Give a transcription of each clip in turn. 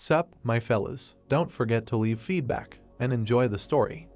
Sup, my fellas, don't forget to leave feedback and enjoy the story.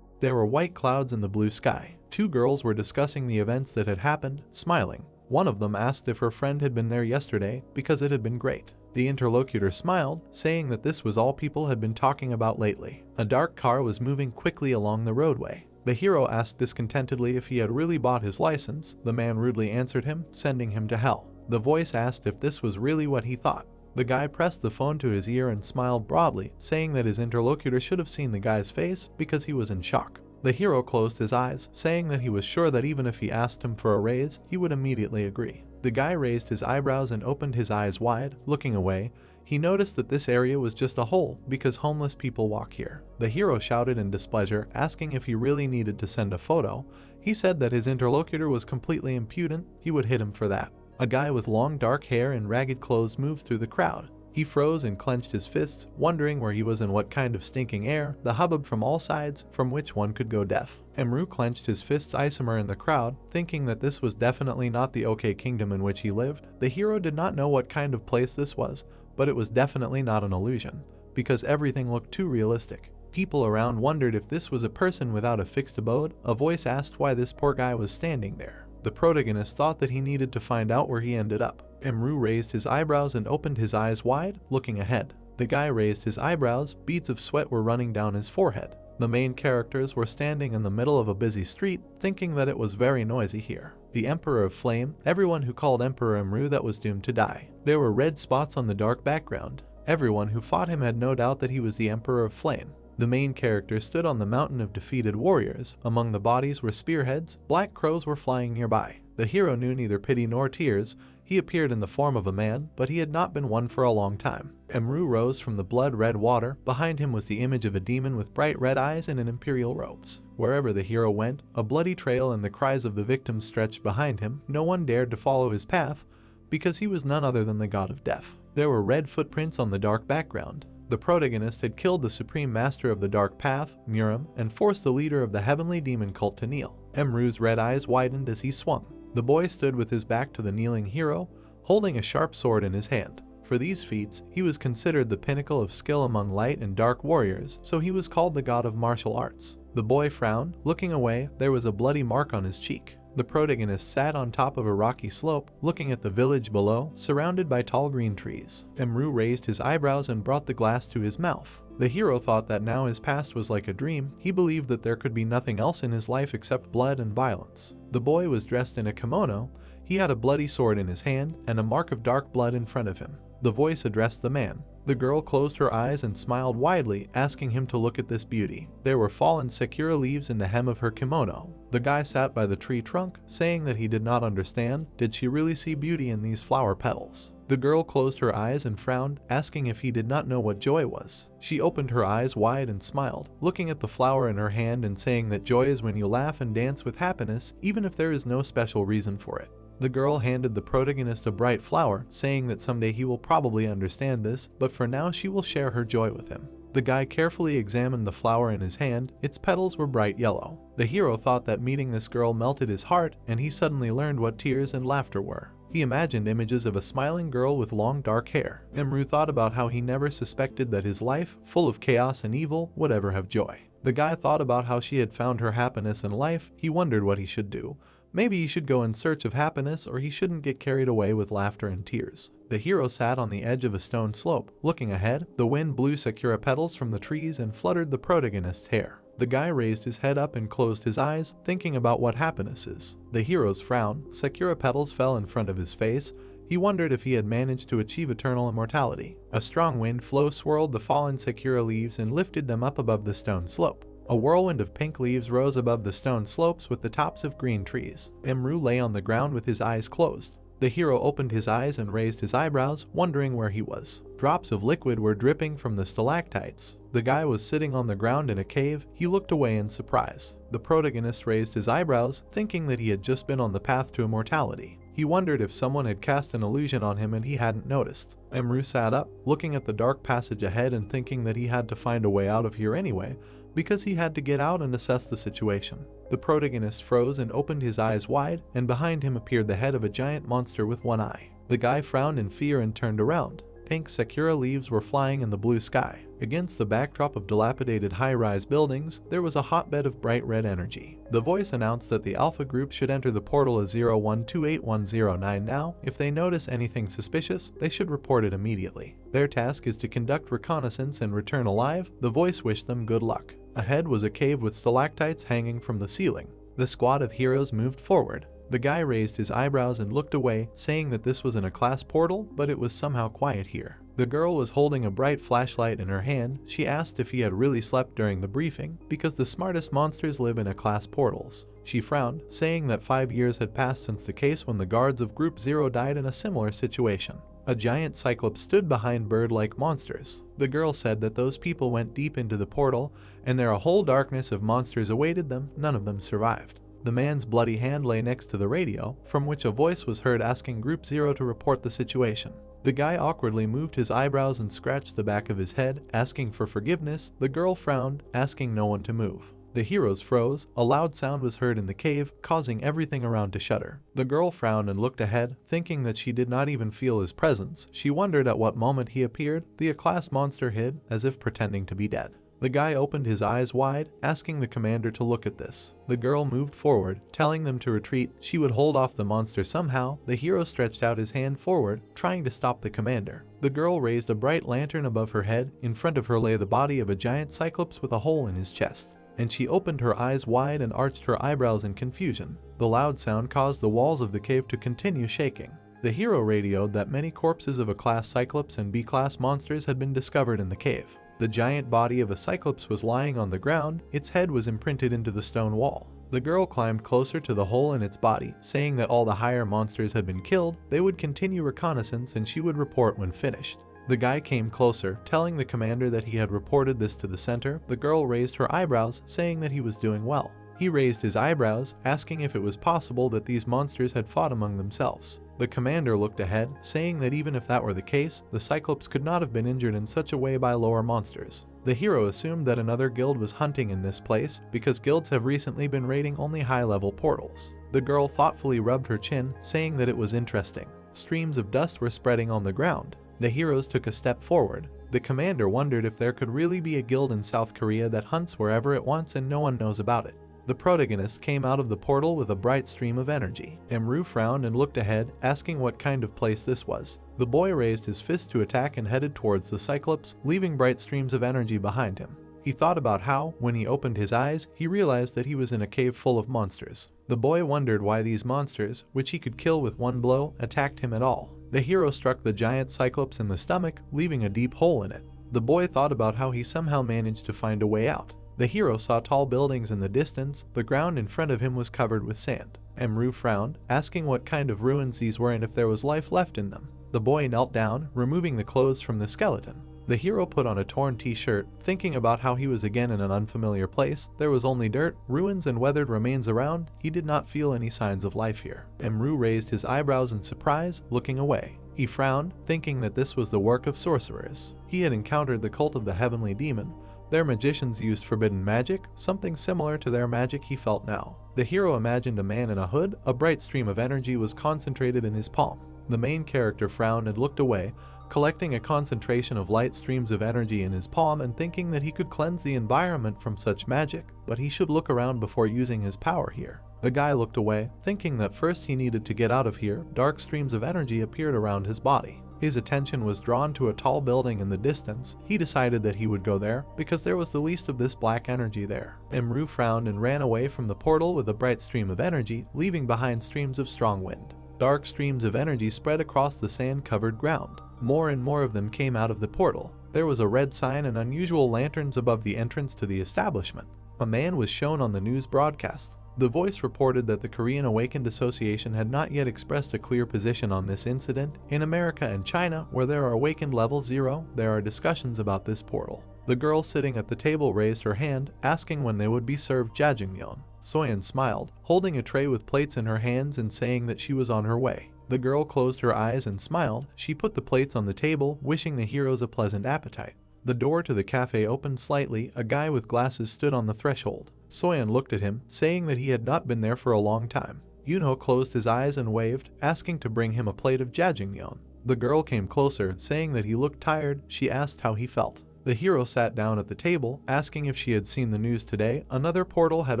There were white clouds in the blue sky. Two girls were discussing the events that had happened, smiling. One of them asked if her friend had been there yesterday because it had been great. The interlocutor smiled, saying that this was all people had been talking about lately. A dark car was moving quickly along the roadway. The hero asked discontentedly if he had really bought his license. The man rudely answered him, sending him to hell. The voice asked if this was really what he thought. The guy pressed the phone to his ear and smiled broadly, saying that his interlocutor should have seen the guy's face because he was in shock. The hero closed his eyes, saying that he was sure that even if he asked him for a raise, he would immediately agree. The guy raised his eyebrows and opened his eyes wide, looking away. He noticed that this area was just a hole because homeless people walk here. The hero shouted in displeasure, asking if he really needed to send a photo. He said that his interlocutor was completely impudent, he would hit him for that. A guy with long dark hair and ragged clothes moved through the crowd. He froze and clenched his fists, wondering where he was and what kind of stinking air, the hubbub from all sides, from which one could go deaf. Emru clenched his fists isomer in the crowd, thinking that this was definitely not the OK Kingdom in which he lived. The hero did not know what kind of place this was, but it was definitely not an illusion, because everything looked too realistic. People around wondered if this was a person without a fixed abode. A voice asked why this poor guy was standing there. The protagonist thought that he needed to find out where he ended up. Emru raised his eyebrows and opened his eyes wide, looking ahead. The guy raised his eyebrows, beads of sweat were running down his forehead. The main characters were standing in the middle of a busy street, thinking that it was very noisy here. The Emperor of Flame, everyone who called Emperor Emru that was doomed to die. There were red spots on the dark background. Everyone who fought him had no doubt that he was the Emperor of Flame. The main character stood on the mountain of defeated warriors. Among the bodies were spearheads. Black crows were flying nearby. The hero knew neither pity nor tears. He appeared in the form of a man, but he had not been one for a long time. Emru rose from the blood-red water. Behind him was the image of a demon with bright red eyes and in imperial robes. Wherever the hero went, a bloody trail and the cries of the victims stretched behind him. No one dared to follow his path, because he was none other than the god of death. There were red footprints on the dark background. The protagonist had killed the supreme master of the dark path, Murim, and forced the leader of the heavenly demon cult to kneel. Emru's red eyes widened as he swung. The boy stood with his back to the kneeling hero, holding a sharp sword in his hand. For these feats, he was considered the pinnacle of skill among light and dark warriors, so he was called the god of martial arts. The boy frowned, looking away. There was a bloody mark on his cheek. The protagonist sat on top of a rocky slope, looking at the village below, surrounded by tall green trees. Emru raised his eyebrows and brought the glass to his mouth. The hero thought that now his past was like a dream. He believed that there could be nothing else in his life except blood and violence. The boy was dressed in a kimono. He had a bloody sword in his hand and a mark of dark blood in front of him. The voice addressed the man. The girl closed her eyes and smiled widely, asking him to look at this beauty. There were fallen sakura leaves in the hem of her kimono. The guy sat by the tree trunk, saying that he did not understand. Did she really see beauty in these flower petals? The girl closed her eyes and frowned, asking if he did not know what joy was. She opened her eyes wide and smiled, looking at the flower in her hand and saying that joy is when you laugh and dance with happiness, even if there is no special reason for it. The girl handed the protagonist a bright flower, saying that someday he will probably understand this, but for now she will share her joy with him. The guy carefully examined the flower in his hand. Its petals were bright yellow. The hero thought that meeting this girl melted his heart, and he suddenly learned what tears and laughter were. He imagined images of a smiling girl with long dark hair. Emru thought about how he never suspected that his life, full of chaos and evil, would ever have joy. The guy thought about how she had found her happiness in life. He wondered what he should do. Maybe he should go in search of happiness, or he shouldn't get carried away with laughter and tears. The hero sat on the edge of a stone slope. Looking ahead, the wind blew sakura petals from the trees and fluttered the protagonist's hair. The guy raised his head up and closed his eyes, thinking about what happiness is. The hero's frown. Sakura petals fell in front of his face. He wondered if he had managed to achieve eternal immortality. A strong wind flow swirled the fallen sakura leaves and lifted them up above the stone slope. A whirlwind of pink leaves rose above the stone slopes with the tops of green trees. Emru lay on the ground with his eyes closed. The hero opened his eyes and raised his eyebrows, wondering where he was. Drops of liquid were dripping from the stalactites. The guy was sitting on the ground in a cave. He looked away in surprise. The protagonist raised his eyebrows, thinking that he had just been on the path to immortality. He wondered if someone had cast an illusion on him and he hadn't noticed. Emru sat up, looking at the dark passage ahead and thinking that he had to find a way out of here anyway, because he had to get out and assess the situation. The protagonist froze and opened his eyes wide, and behind him appeared the head of a giant monster with one eye. The guy frowned in fear and turned around. Pink sakura leaves were flying in the blue sky. Against the backdrop of dilapidated high-rise buildings, there was a hotbed of bright red energy. The voice announced that the Alpha Group should enter the portal as 01281009 now. If they notice anything suspicious, they should report it immediately. Their task is to conduct reconnaissance and return alive. The voice wished them good luck. Ahead was a cave with stalactites hanging from the ceiling. The squad of heroes moved forward. The guy raised his eyebrows and looked away, saying that this was in a class portal, but it was somehow quiet here. The girl was holding a bright flashlight in her hand. She asked if he had really slept during the briefing, because the smartest monsters live in a class portals. She frowned, saying that 5 years had passed since the case when the guards of Group 0 died in a similar situation. A giant cyclops stood behind bird-like monsters. The girl said that those people went deep into the portal, and there a whole darkness of monsters awaited them. None of them survived. The man's bloody hand lay next to the radio, from which a voice was heard asking Group 0 to report the situation. The guy awkwardly moved his eyebrows and scratched the back of his head, asking for forgiveness. The girl frowned, asking no one to move. The heroes froze. A loud sound was heard in the cave, causing everything around to shudder. The girl frowned and looked ahead, thinking that she did not even feel his presence. She wondered at what moment he appeared. The A-class monster hid, as if pretending to be dead. The guy opened his eyes wide, asking the commander to look at this. The girl moved forward, telling them to retreat. She would hold off the monster somehow. The hero stretched out his hand forward, trying to stop the commander. The girl raised a bright lantern above her head. In front of her lay the body of a giant cyclops with a hole in his chest, and she opened her eyes wide and arched her eyebrows in confusion. The loud sound caused the walls of the cave to continue shaking. The hero radioed that many corpses of A-class cyclops and B-class monsters had been discovered in the cave. The giant body of a cyclops was lying on the ground. Its head was imprinted into the stone wall. The girl climbed closer to the hole in its body, saying that all the higher monsters had been killed. They would continue reconnaissance and she would report when finished. The guy came closer, telling the commander that he had reported this to the center. The girl raised her eyebrows, saying that he was doing well. He raised his eyebrows, asking if it was possible that these monsters had fought among themselves. The commander looked ahead, saying that even if that were the case, the Cyclops could not have been injured in such a way by lower monsters. The hero assumed that another guild was hunting in this place, because guilds have recently been raiding only high-level portals. The girl thoughtfully rubbed her chin, saying that it was interesting. Streams of dust were spreading on the ground. The heroes took a step forward. The commander wondered if there could really be a guild in South Korea that hunts wherever it wants and no one knows about it. The protagonist came out of the portal with a bright stream of energy. Emru frowned and looked ahead, asking what kind of place this was. The boy raised his fist to attack and headed towards the Cyclops, leaving bright streams of energy behind him. He thought about how, when he opened his eyes, he realized that he was in a cave full of monsters. The boy wondered why these monsters, which he could kill with one blow, attacked him at all. The hero struck the giant Cyclops in the stomach, leaving a deep hole in it. The boy thought about how he somehow managed to find a way out. The hero saw tall buildings in the distance. The ground in front of him was covered with sand. Emru frowned, asking what kind of ruins these were and if there was life left in them. The boy knelt down, removing the clothes from the skeleton. The hero put on a torn t-shirt, thinking about how he was again in an unfamiliar place. There was only dirt, ruins, and weathered remains around. He did not feel any signs of life here. Emru raised his eyebrows in surprise, looking away. He frowned, thinking that this was the work of sorcerers. He had encountered the cult of the heavenly demon. Their magicians used forbidden magic, something similar to their magic he felt now. The hero imagined a man in a hood. A bright stream of energy was concentrated in his palm. The main character frowned and looked away, collecting a concentration of light streams of energy in his palm and thinking that he could cleanse the environment from such magic, but he should look around before using his power here. The guy looked away, thinking that first he needed to get out of here. Dark streams of energy appeared around his body. His attention was drawn to a tall building in the distance. He decided that he would go there, because there was the least of this black energy there. Emru frowned and ran away from the portal with a bright stream of energy, leaving behind streams of strong wind. Dark streams of energy spread across the sand-covered ground. More and more of them came out of the portal. There was a red sign and unusual lanterns above the entrance to the establishment. A man was shown on the news broadcast. The voice reported that the Korean Awakened Association had not yet expressed a clear position on this incident. In America and China, where there are Awakened Level 0, there are discussions about this portal. The girl sitting at the table raised her hand, asking when they would be served jjajangmyeon. Soyeon smiled, holding a tray with plates in her hands and saying that she was on her way. The girl closed her eyes and smiled. She put the plates on the table, wishing the heroes a pleasant appetite. The door to the cafe opened slightly. A guy with glasses stood on the threshold. Soyeon looked at him, saying that he had not been there for a long time. Yunho closed his eyes and waved, asking to bring him a plate of jjajangmyeon. The girl came closer, saying that he looked tired. She asked how he felt. The hero sat down at the table, asking if she had seen the news today. Another portal had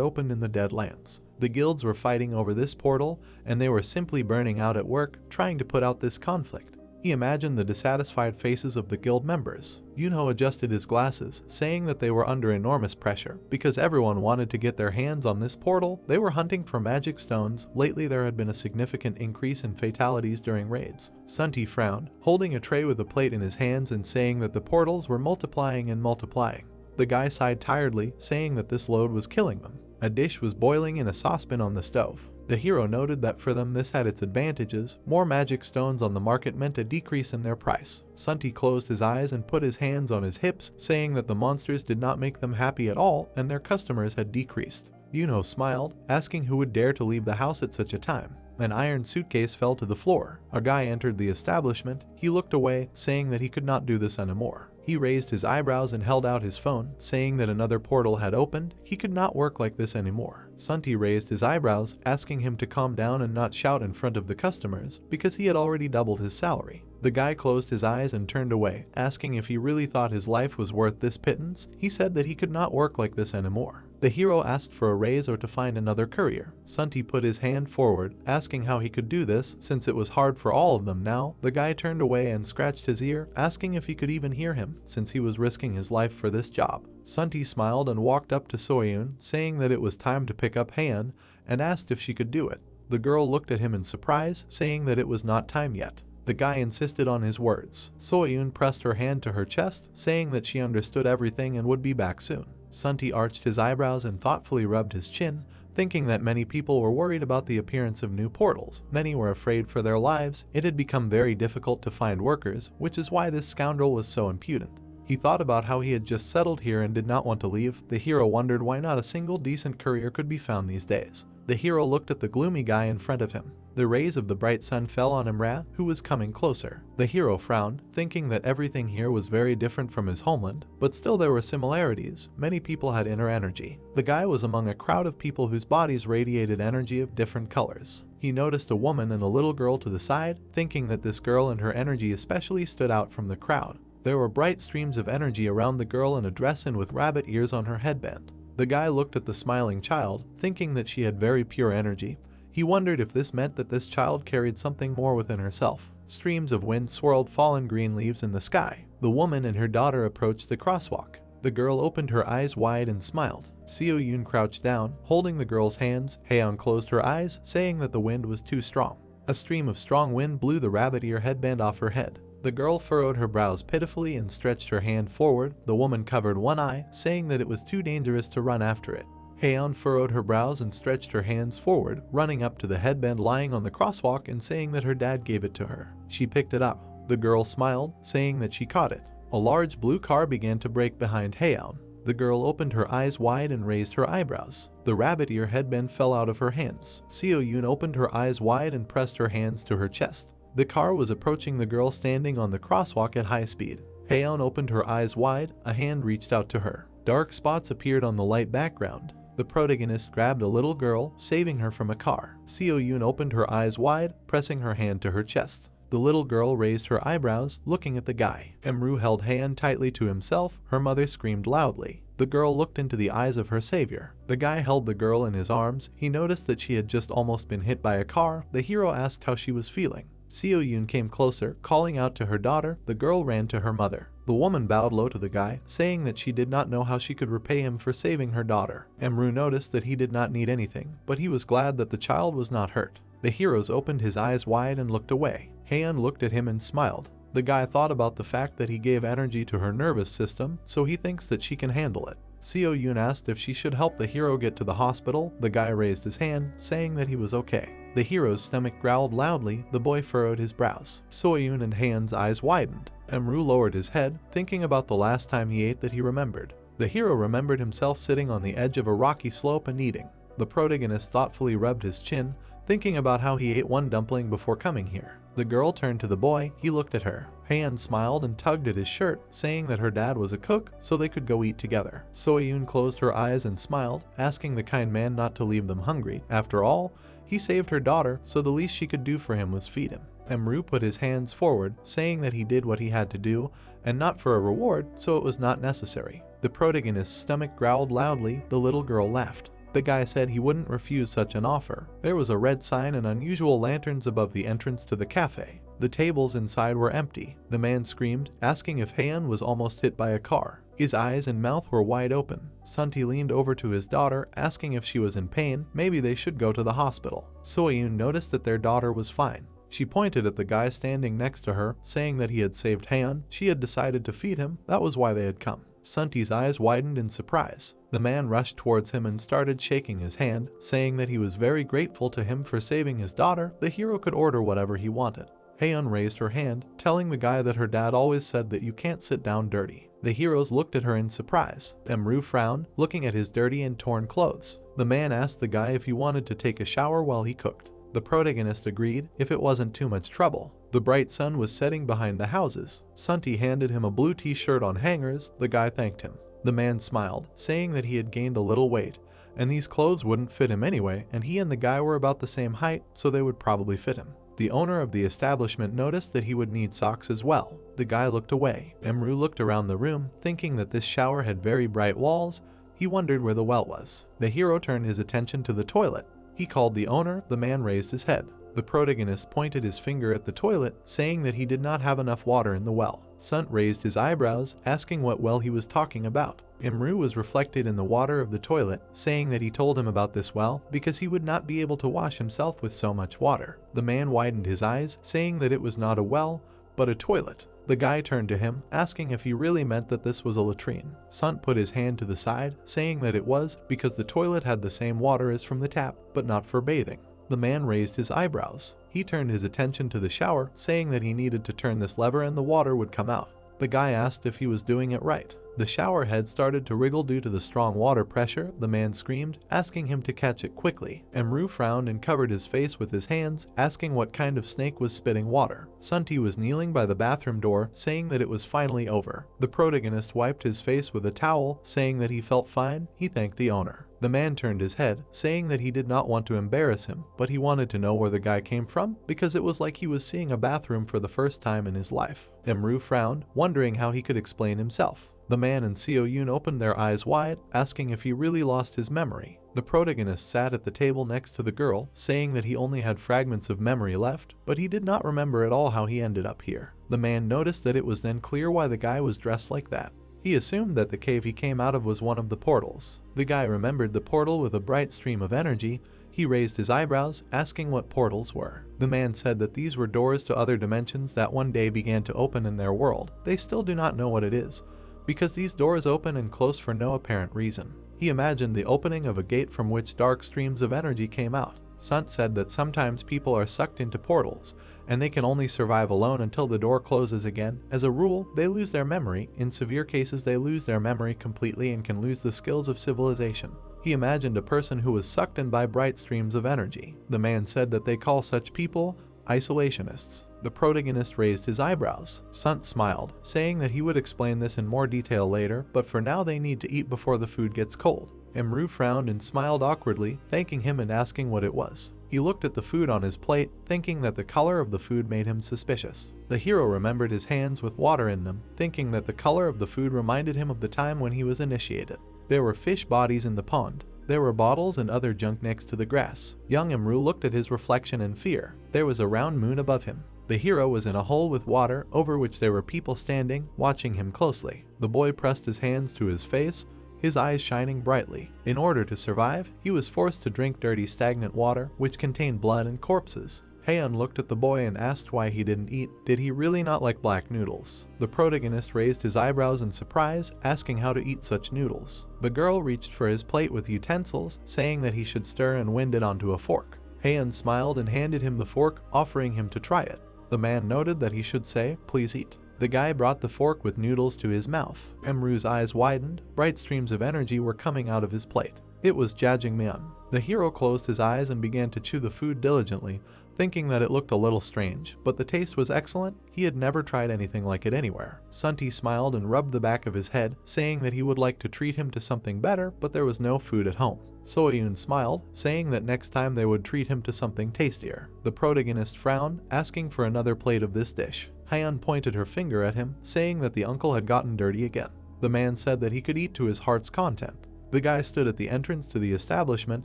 opened in the Deadlands. The guilds were fighting over this portal, and they were simply burning out at work, trying to put out this conflict. He imagined the dissatisfied faces of the guild members. Yunho adjusted his glasses, saying that they were under enormous pressure because everyone wanted to get their hands on this portal. They were hunting for magic stones. Lately there had been a significant increase in fatalities during raids. Sunti frowned, holding a tray with a plate in his hands and saying that the portals were multiplying and multiplying. The guy sighed tiredly, saying that this load was killing them. A dish was boiling in a saucepan on the stove. The hero noted that for them this had its advantages. More magic stones on the market meant a decrease in their price. Sunti closed his eyes and put his hands on his hips, saying that the monsters did not make them happy at all and their customers had decreased. Yunho smiled, asking who would dare to leave the house at such a time. An iron suitcase fell to the floor. A guy entered the establishment. He looked away, saying that he could not do this anymore. He raised his eyebrows and held out his phone, saying that another portal had opened. He could not work like this anymore. Sunti raised his eyebrows, asking him to calm down and not shout in front of the customers, because he had already doubled his salary. The guy closed his eyes and turned away, asking if he really thought his life was worth this pittance. He said that he could not work like this anymore. The hero asked for a raise or to find another courier. Sunti put his hand forward, asking how he could do this, since it was hard for all of them now. The guy turned away and scratched his ear, asking if he could even hear him, since he was risking his life for this job. Sunti smiled and walked up to Soyun, saying that it was time to pick up Han, and asked if she could do it. The girl looked at him in surprise, saying that it was not time yet. The guy insisted on his words. Soyun pressed her hand to her chest, saying that she understood everything and would be back soon. Sunti arched his eyebrows and thoughtfully rubbed his chin, thinking that many people were worried about the appearance of new portals. Many were afraid for their lives. It had become very difficult to find workers, which is why this scoundrel was so impudent. He thought about how he had just settled here and did not want to leave. The hero wondered why not a single decent courier could be found these days. The hero looked at the gloomy guy in front of him. The rays of the bright sun fell on Imra, who was coming closer. The hero frowned, thinking that everything here was very different from his homeland, but still there were similarities. Many people had inner energy. The guy was among a crowd of people whose bodies radiated energy of different colors. He noticed a woman and a little girl to the side, thinking that this girl and her energy especially stood out from the crowd. There were bright streams of energy around the girl in a dress and with rabbit ears on her headband. The guy looked at the smiling child, thinking that she had very pure energy. He wondered if this meant that this child carried something more within herself. Streams of wind swirled fallen green leaves in the sky. The woman and her daughter approached the crosswalk. The girl opened her eyes wide and smiled. Seo-yoon crouched down, holding the girl's hands. Haeyeon closed her eyes, saying that the wind was too strong. A stream of strong wind blew the rabbit ear headband off her head. The girl furrowed her brows pitifully and stretched her hand forward. The woman covered one eye, saying that it was too dangerous to run after it. Haeyeon furrowed her brows and stretched her hands forward, running up to the headband lying on the crosswalk and saying that her dad gave it to her. She picked it up. The girl smiled, saying that she caught it. A large blue car began to brake behind Haeyeon. The girl opened her eyes wide and raised her eyebrows. The rabbit ear headband fell out of her hands. Seo-yoon opened her eyes wide and pressed her hands to her chest. The car was approaching the girl standing on the crosswalk at high speed. Haeyeon opened her eyes wide. A hand reached out to her. Dark spots appeared on the light background. The protagonist grabbed a little girl, saving her from a car. Seo-yoon opened her eyes wide, pressing her hand to her chest. The little girl raised her eyebrows, looking at the guy. Emru held Haeyeon tightly to himself. Her mother screamed loudly. The girl looked into the eyes of her savior. The guy held the girl in his arms. He noticed that she had just almost been hit by a car. The hero asked how she was feeling. Seo-yoon came closer, calling out to her daughter. The girl ran to her mother. The woman bowed low to the guy, saying that she did not know how she could repay him for saving her daughter. Emru noticed that he did not need anything, but he was glad that the child was not hurt. The heroes opened his eyes wide and looked away. Haeyeon looked at him and smiled. The guy thought about the fact that he gave energy to her nervous system, so he thinks that she can handle it. Seo-yoon asked if she should help the hero get to the hospital. The guy raised his hand, saying that he was okay. The hero's stomach growled loudly. The boy furrowed his brows. Soyun and Haeyeon's eyes widened. Emru lowered his head, thinking about the last time he ate that he remembered. The hero remembered himself sitting on the edge of a rocky slope and eating. The protagonist thoughtfully rubbed his chin, thinking about how he ate one dumpling before coming here. The girl turned to the boy. He looked at her. Haeyeon smiled and tugged at his shirt, saying that her dad was a cook, so they could go eat together. Soyun closed her eyes and smiled, asking the kind man not to leave them hungry. After all, he saved her daughter, so the least she could do for him was feed him. Emru put his hands forward, saying that he did what he had to do, and not for a reward, so it was not necessary. The protagonist's stomach growled loudly. The little girl laughed. The guy said he wouldn't refuse such an offer. There was a red sign and unusual lanterns above the entrance to the cafe. The tables inside were empty. The man screamed, asking if Haeun was almost hit by a car. His eyes and mouth were wide open. Sunti leaned over to his daughter, asking if she was in pain. Maybe they should go to the hospital. Soyun noticed that their daughter was fine. She pointed at the guy standing next to her, saying that he had saved Haeun. She had decided to feed him. That was why they had come. Sunti's eyes widened in surprise. The man rushed towards him and started shaking his hand, saying that he was very grateful to him for saving his daughter. The hero could order whatever he wanted. Haeun raised her hand, telling the guy that her dad always said that you can't sit down dirty. The heroes looked at her in surprise. Emru frowned, looking at his dirty and torn clothes. The man asked the guy if he wanted to take a shower while he cooked. The protagonist agreed, if it wasn't too much trouble. The bright sun was setting behind the houses. Sunti handed him a blue t-shirt on hangers. The guy thanked him. The man smiled, saying that he had gained a little weight, and these clothes wouldn't fit him anyway, and he and the guy were about the same height, so they would probably fit him. The owner of the establishment noticed that he would need socks as well. The guy looked away. Emru looked around the room, thinking that this shower had very bright walls. He wondered where the well was. The hero turned his attention to the toilet. He called the owner. The man raised his head. The protagonist pointed his finger at the toilet, saying that he did not have enough water in the well. Sunt raised his eyebrows, asking what well he was talking about. Imru was reflected in the water of the toilet, saying that he told him about this well because he would not be able to wash himself with so much water. The man widened his eyes, saying that it was not a well, but a toilet. The guy turned to him, asking if he really meant that this was a latrine. Sunt put his hand to the side, saying that it was because the toilet had the same water as from the tap, but not for bathing. The man raised his eyebrows. He turned his attention to the shower, saying that he needed to turn this lever and the water would come out. The guy asked if he was doing it right. The shower head started to wriggle due to the strong water pressure. The man screamed, asking him to catch it quickly. Emru frowned and covered his face with his hands, asking what kind of snake was spitting water. Sunti was kneeling by the bathroom door, saying that it was finally over. The protagonist wiped his face with a towel, saying that he felt fine. He thanked the owner. The man turned his head, saying that he did not want to embarrass him, but he wanted to know where the guy came from because it was like he was seeing a bathroom for the first time in his life. Emru frowned, wondering how he could explain himself. The man and Seo-yoon opened their eyes wide, asking if he really lost his memory. The protagonist sat at the table next to the girl, saying that he only had fragments of memory left, but he did not remember at all how he ended up here. The man noticed that it was then clear why the guy was dressed like that. He assumed that the cave he came out of was one of the portals. The guy remembered the portal with a bright stream of energy. He raised his eyebrows, asking what portals were. The man said that these were doors to other dimensions that one day began to open in their world. They still do not know what it is, because these doors open and close for no apparent reason. He imagined the opening of a gate from which dark streams of energy came out. Sunt said that sometimes people are sucked into portals, and they can only survive alone until the door closes again. As a rule, they lose their memory. In severe cases, they lose their memory completely and can lose the skills of civilization. He imagined a person who was sucked in by bright streams of energy. The man said that they call such people isolationists. The protagonist raised his eyebrows. Sunt smiled, saying that he would explain this in more detail later, but for now they need to eat before the food gets cold. Emru frowned and smiled awkwardly, thanking him and asking what it was. He looked at the food on his plate, thinking that the color of the food made him suspicious. The hero remembered his hands with water in them, thinking that the color of the food reminded him of the time when he was initiated. There were fish bodies in the pond. There were bottles and other junk next to the grass. Young Emru looked at his reflection in fear. There was a round moon above him. The hero was in a hole with water, over which there were people standing, watching him closely. The boy pressed his hands to his face, his eyes shining brightly. In order to survive, he was forced to drink dirty stagnant water, which contained blood and corpses. Haeun looked at the boy and asked why he didn't eat. Did he really not like black noodles? The protagonist raised his eyebrows in surprise, asking how to eat such noodles. The girl reached for his plate with utensils, saying that he should stir and wind it onto a fork. Haeun smiled and handed him the fork, offering him to try it. The man noted that he should say, "Please eat." The guy brought the fork with noodles to his mouth. Emru's eyes widened. Bright streams of energy were coming out of his plate. It was Jajangmyeon. The hero closed his eyes and began to chew the food diligently, thinking that it looked a little strange, but the taste was excellent. He had never tried anything like it anywhere. Sunti smiled and rubbed the back of his head, saying that he would like to treat him to something better, but there was no food at home. Soyun smiled, saying that next time they would treat him to something tastier. The protagonist frowned, asking for another plate of this dish. Hyun pointed her finger at him, saying that the uncle had gotten dirty again. The man said that he could eat to his heart's content. The guy stood at the entrance to the establishment,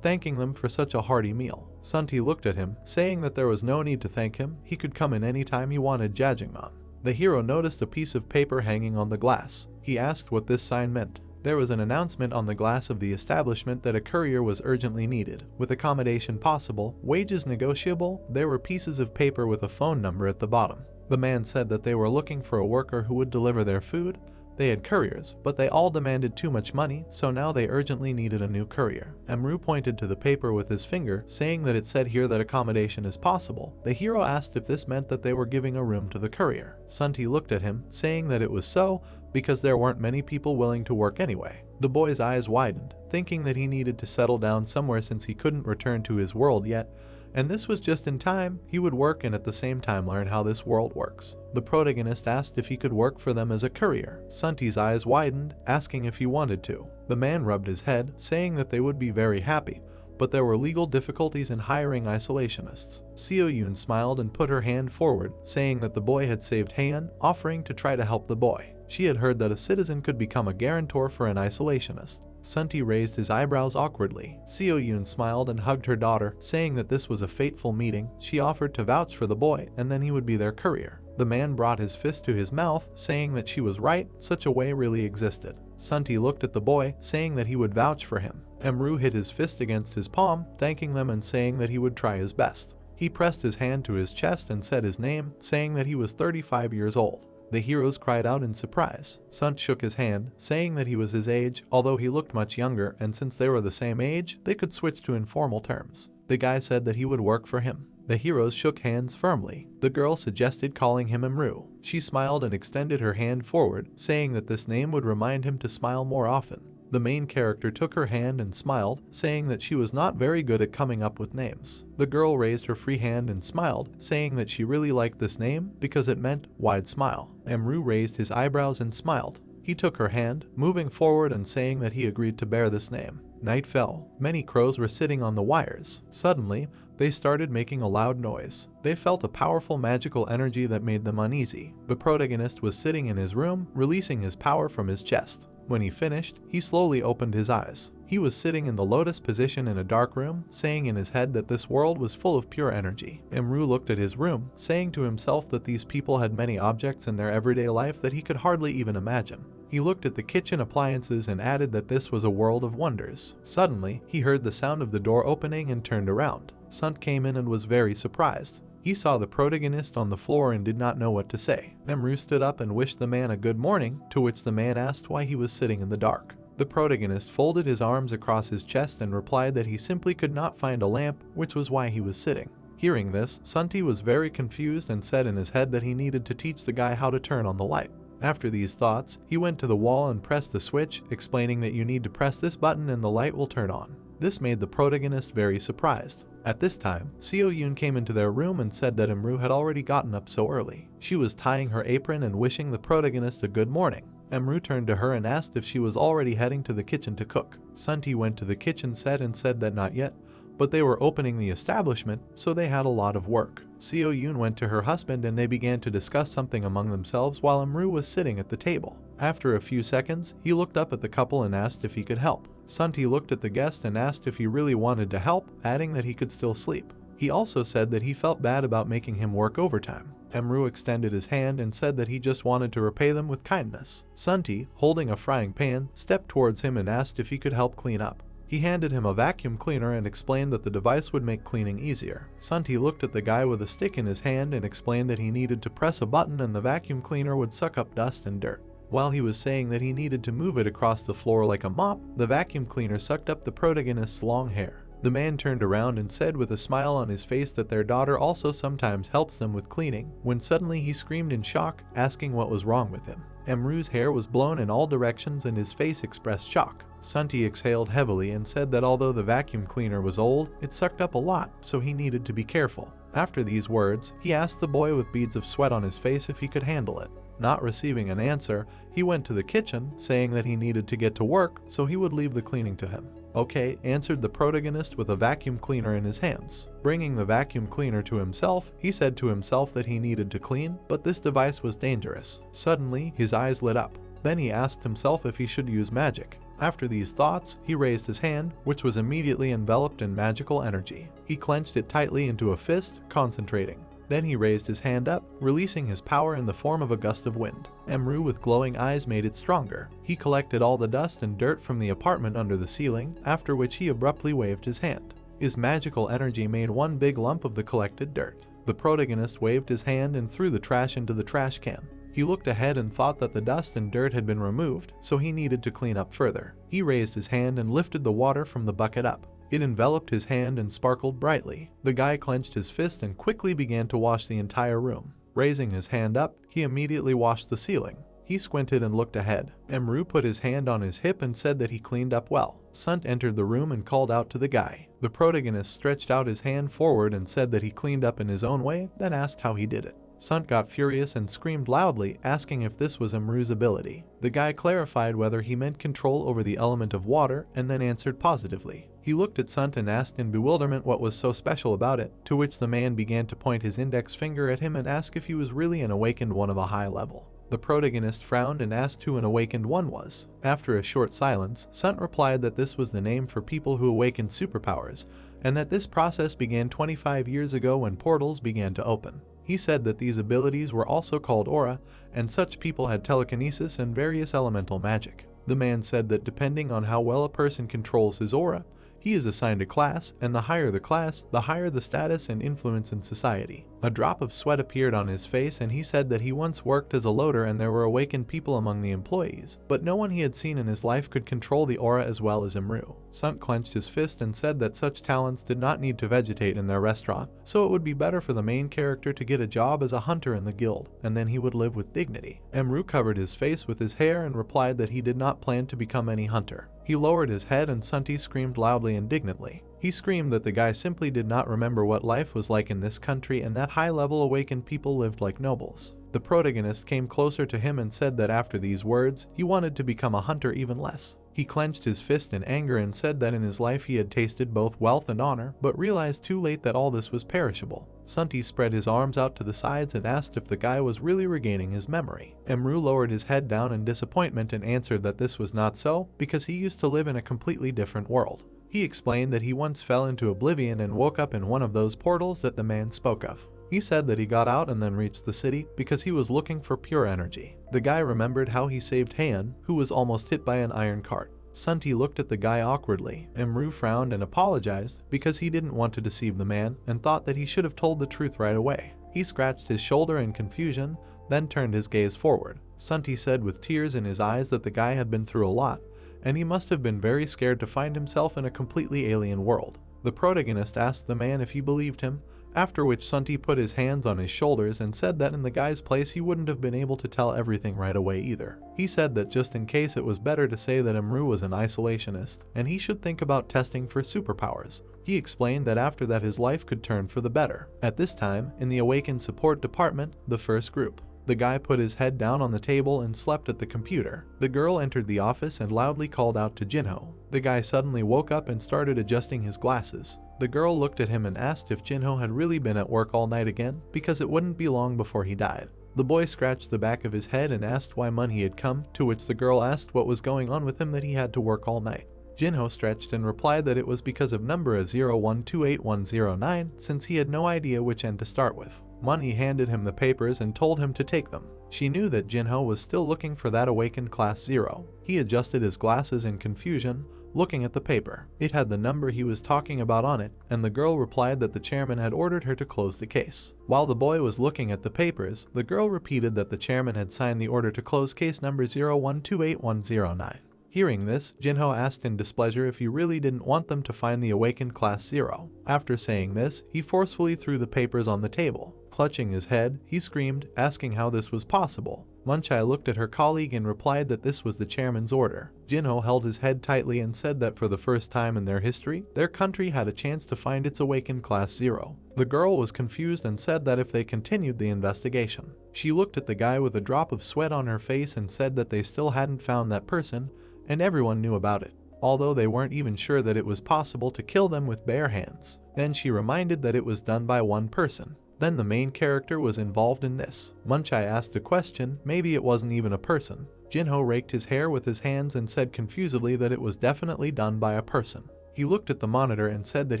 thanking them for such a hearty meal. Sunti looked at him, saying that there was no need to thank him, he could come in any time he wanted. Jajingmon. The hero noticed a piece of paper hanging on the glass. He asked what this sign meant. There was an announcement on the glass of the establishment that a courier was urgently needed. With accommodation possible, wages negotiable, there were pieces of paper with a phone number at the bottom. The man said that they were looking for a worker who would deliver their food. They had couriers, but they all demanded too much money, so now they urgently needed a new courier. Emru pointed to the paper with his finger, saying that it said here that accommodation is possible. The hero asked if this meant that they were giving a room to the courier. Sunti looked at him, saying that it was so, because there weren't many people willing to work anyway. The boy's eyes widened, thinking that he needed to settle down somewhere since he couldn't return to his world yet, and this was just in time. He would work and at the same time learn how this world works. The protagonist asked if he could work for them as a courier. Sunti's eyes widened, asking if he wanted to. The man rubbed his head, saying that they would be very happy, but there were legal difficulties in hiring isolationists. Seo-yoon smiled and put her hand forward, saying that the boy had saved Han, offering to try to help the boy. She had heard that a citizen could become a guarantor for an isolationist. Sunti raised his eyebrows awkwardly. Seo-yoon smiled and hugged her daughter, saying that this was a fateful meeting. She offered to vouch for the boy, and then he would be their courier. The man brought his fist to his mouth, saying that she was right, such a way really existed. Sunti looked at the boy, saying that he would vouch for him. Emru hit his fist against his palm, thanking them and saying that he would try his best. He pressed his hand to his chest and said his name, saying that he was 35 years old. The heroes cried out in surprise. Sunt shook his hand, saying that he was his age, although he looked much younger, and since they were the same age, they could switch to informal terms. The guy said that he would work for him. The heroes shook hands firmly. The girl suggested calling him Emru. She smiled and extended her hand forward, saying that this name would remind him to smile more often. The main character took her hand and smiled, saying that she was not very good at coming up with names. The girl raised her free hand and smiled, saying that she really liked this name because it meant wide smile. Emru raised his eyebrows and smiled. He took her hand, moving forward and saying that he agreed to bear this name. Night fell. Many crows were sitting on the wires. Suddenly, they started making a loud noise. They felt a powerful magical energy that made them uneasy. The protagonist was sitting in his room, releasing his power from his chest. When he finished, he slowly opened his eyes. He was sitting in the lotus position in a dark room, saying in his head that this world was full of pure energy. Emru looked at his room, saying to himself that these people had many objects in their everyday life that he could hardly even imagine. He looked at the kitchen appliances and added that this was a world of wonders. Suddenly, he heard the sound of the door opening and turned around. Sunt came in and was very surprised. He saw the protagonist on the floor and did not know what to say. Emru stood up and wished the man a good morning, to which the man asked why he was sitting in the dark. The protagonist folded his arms across his chest and replied that he simply could not find a lamp, which was why he was sitting. Hearing this, Sunti was very confused and said in his head that he needed to teach the guy how to turn on the light. After these thoughts, he went to the wall and pressed the switch, explaining that you need to press this button and the light will turn on. This made the protagonist very surprised. At this time, Seo-yoon came into their room and said that Emru had already gotten up so early. She was tying her apron and wishing the protagonist a good morning. Emru turned to her and asked if she was already heading to the kitchen to cook. Sunti went to the kitchen set and said that not yet, but they were opening the establishment, so they had a lot of work. Seo-yoon went to her husband and they began to discuss something among themselves while Emru was sitting at the table. After a few seconds, he looked up at the couple and asked if he could help. Sunti looked at the guest and asked if he really wanted to help, adding that he could still sleep. He also said that he felt bad about making him work overtime. Emru extended his hand and said that he just wanted to repay them with kindness. Sunti, holding a frying pan, stepped towards him and asked if he could help clean up. He handed him a vacuum cleaner and explained that the device would make cleaning easier. Sunti looked at the guy with a stick in his hand and explained that he needed to press a button and the vacuum cleaner would suck up dust and dirt. While he was saying that he needed to move it across the floor like a mop, the vacuum cleaner sucked up the protagonist's long hair. The man turned around and said with a smile on his face that their daughter also sometimes helps them with cleaning, when suddenly he screamed in shock, asking what was wrong with him. Emru's hair was blown in all directions and his face expressed shock. Sunti exhaled heavily and said that although the vacuum cleaner was old, it sucked up a lot, so he needed to be careful. After these words, he asked the boy with beads of sweat on his face if he could handle it. Not receiving an answer, he went to the kitchen, saying that he needed to get to work, so he would leave the cleaning to him. Okay, answered the protagonist with a vacuum cleaner in his hands. Bringing the vacuum cleaner to himself, he said to himself that he needed to clean, but this device was dangerous. Suddenly, his eyes lit up. Then he asked himself if he should use magic. After these thoughts, he raised his hand, which was immediately enveloped in magical energy. He clenched it tightly into a fist, concentrating. Then he raised his hand up, releasing his power in the form of a gust of wind. Emru with glowing eyes made it stronger. He collected all the dust and dirt from the apartment under the ceiling, after which he abruptly waved his hand. His magical energy made one big lump of the collected dirt. The protagonist waved his hand and threw the trash into the trash can. He looked ahead and thought that the dust and dirt had been removed, so he needed to clean up further. He raised his hand and lifted the water from the bucket up. It enveloped his hand and sparkled brightly. The guy clenched his fist and quickly began to wash the entire room. Raising his hand up, he immediately washed the ceiling. He squinted and looked ahead. Emru put his hand on his hip and said that he cleaned up well. Sunt entered the room and called out to the guy. The protagonist stretched out his hand forward and said that he cleaned up in his own way, then asked how he did it. Sunt got furious and screamed loudly, asking if this was Emru's ability. The guy clarified whether he meant control over the element of water and then answered positively. He looked at Sunt and asked in bewilderment what was so special about it, to which the man began to point his index finger at him and ask if he was really an awakened one of a high level. The protagonist frowned and asked who an awakened one was. After a short silence, Sunt replied that this was the name for people who awakened superpowers, and that this process began 25 years ago when portals began to open. He said that these abilities were also called aura, and such people had telekinesis and various elemental magic. The man said that depending on how well a person controls his aura, he is assigned a class, and the higher the class, the higher the status and influence in society. A drop of sweat appeared on his face and he said that he once worked as a loader and there were awakened people among the employees, but no one he had seen in his life could control the aura as well as Emru. Sunt clenched his fist and said that such talents did not need to vegetate in their restaurant, so it would be better for the main character to get a job as a hunter in the guild, and then he would live with dignity. Emru covered his face with his hair and replied that he did not plan to become any hunter. He lowered his head and Sunti screamed loudly indignantly. He screamed that the guy simply did not remember what life was like in this country and that high-level awakened people lived like nobles. The protagonist came closer to him and said that after these words, he wanted to become a hunter even less. He clenched his fist in anger and said that in his life he had tasted both wealth and honor, but realized too late that all this was perishable. Sunti spread his arms out to the sides and asked if the guy was really regaining his memory. Emru lowered his head down in disappointment and answered that this was not so, because he used to live in a completely different world. He explained that he once fell into oblivion and woke up in one of those portals that the man spoke of. He said that he got out and then reached the city because he was looking for pure energy. The guy remembered how he saved Heian, who was almost hit by an iron cart. Sunti looked at the guy awkwardly. Emru frowned and apologized because he didn't want to deceive the man and thought that he should have told the truth right away. He scratched his shoulder in confusion, then turned his gaze forward. Sunti said with tears in his eyes that the guy had been through a lot, and he must have been very scared to find himself in a completely alien world. The protagonist asked the man if he believed him, after which Sunti put his hands on his shoulders and said that in the guy's place he wouldn't have been able to tell everything right away either. He said that just in case it was better to say that Emru was an isolationist, and he should think about testing for superpowers. He explained that after that his life could turn for the better. At this time, in the Awakened Support Department, the first group. The guy put his head down on the table and slept at the computer. The girl entered the office and loudly called out to Jinho. The guy suddenly woke up and started adjusting his glasses. The girl looked at him and asked if Jinho had really been at work all night again, because it wouldn't be long before he died. The boy scratched the back of his head and asked why Mun he had come, to which the girl asked what was going on with him that he had to work all night. Jinho stretched and replied that it was because of number 0128109, since he had no idea which end to start with. Munhee handed him the papers and told him to take them. She knew that Jinho was still looking for that awakened class 0. He adjusted his glasses in confusion, looking at the paper. It had the number he was talking about on it, and the girl replied that the chairman had ordered her to close the case. While the boy was looking at the papers, the girl repeated that the chairman had signed the order to close case number 0128109. Hearing this, Jinho asked in displeasure if he really didn't want them to find the awakened class 0. After saying this, he forcefully threw the papers on the table. Clutching his head, he screamed, asking how this was possible. Munchai looked at her colleague and replied that this was the chairman's order. Jinho held his head tightly and said that for the first time in their history, their country had a chance to find its awakened Class 0. The girl was confused and said that if they continued the investigation. She looked at the guy with a drop of sweat on her face and said that they still hadn't found that person, and everyone knew about it, although they weren't even sure that it was possible to kill them with bare hands. Then she reminded that it was done by one person. Then the main character was involved in this. Munchai asked a question, maybe it wasn't even a person. Jinho raked his hair with his hands and said confusedly that it was definitely done by a person. He looked at the monitor and said that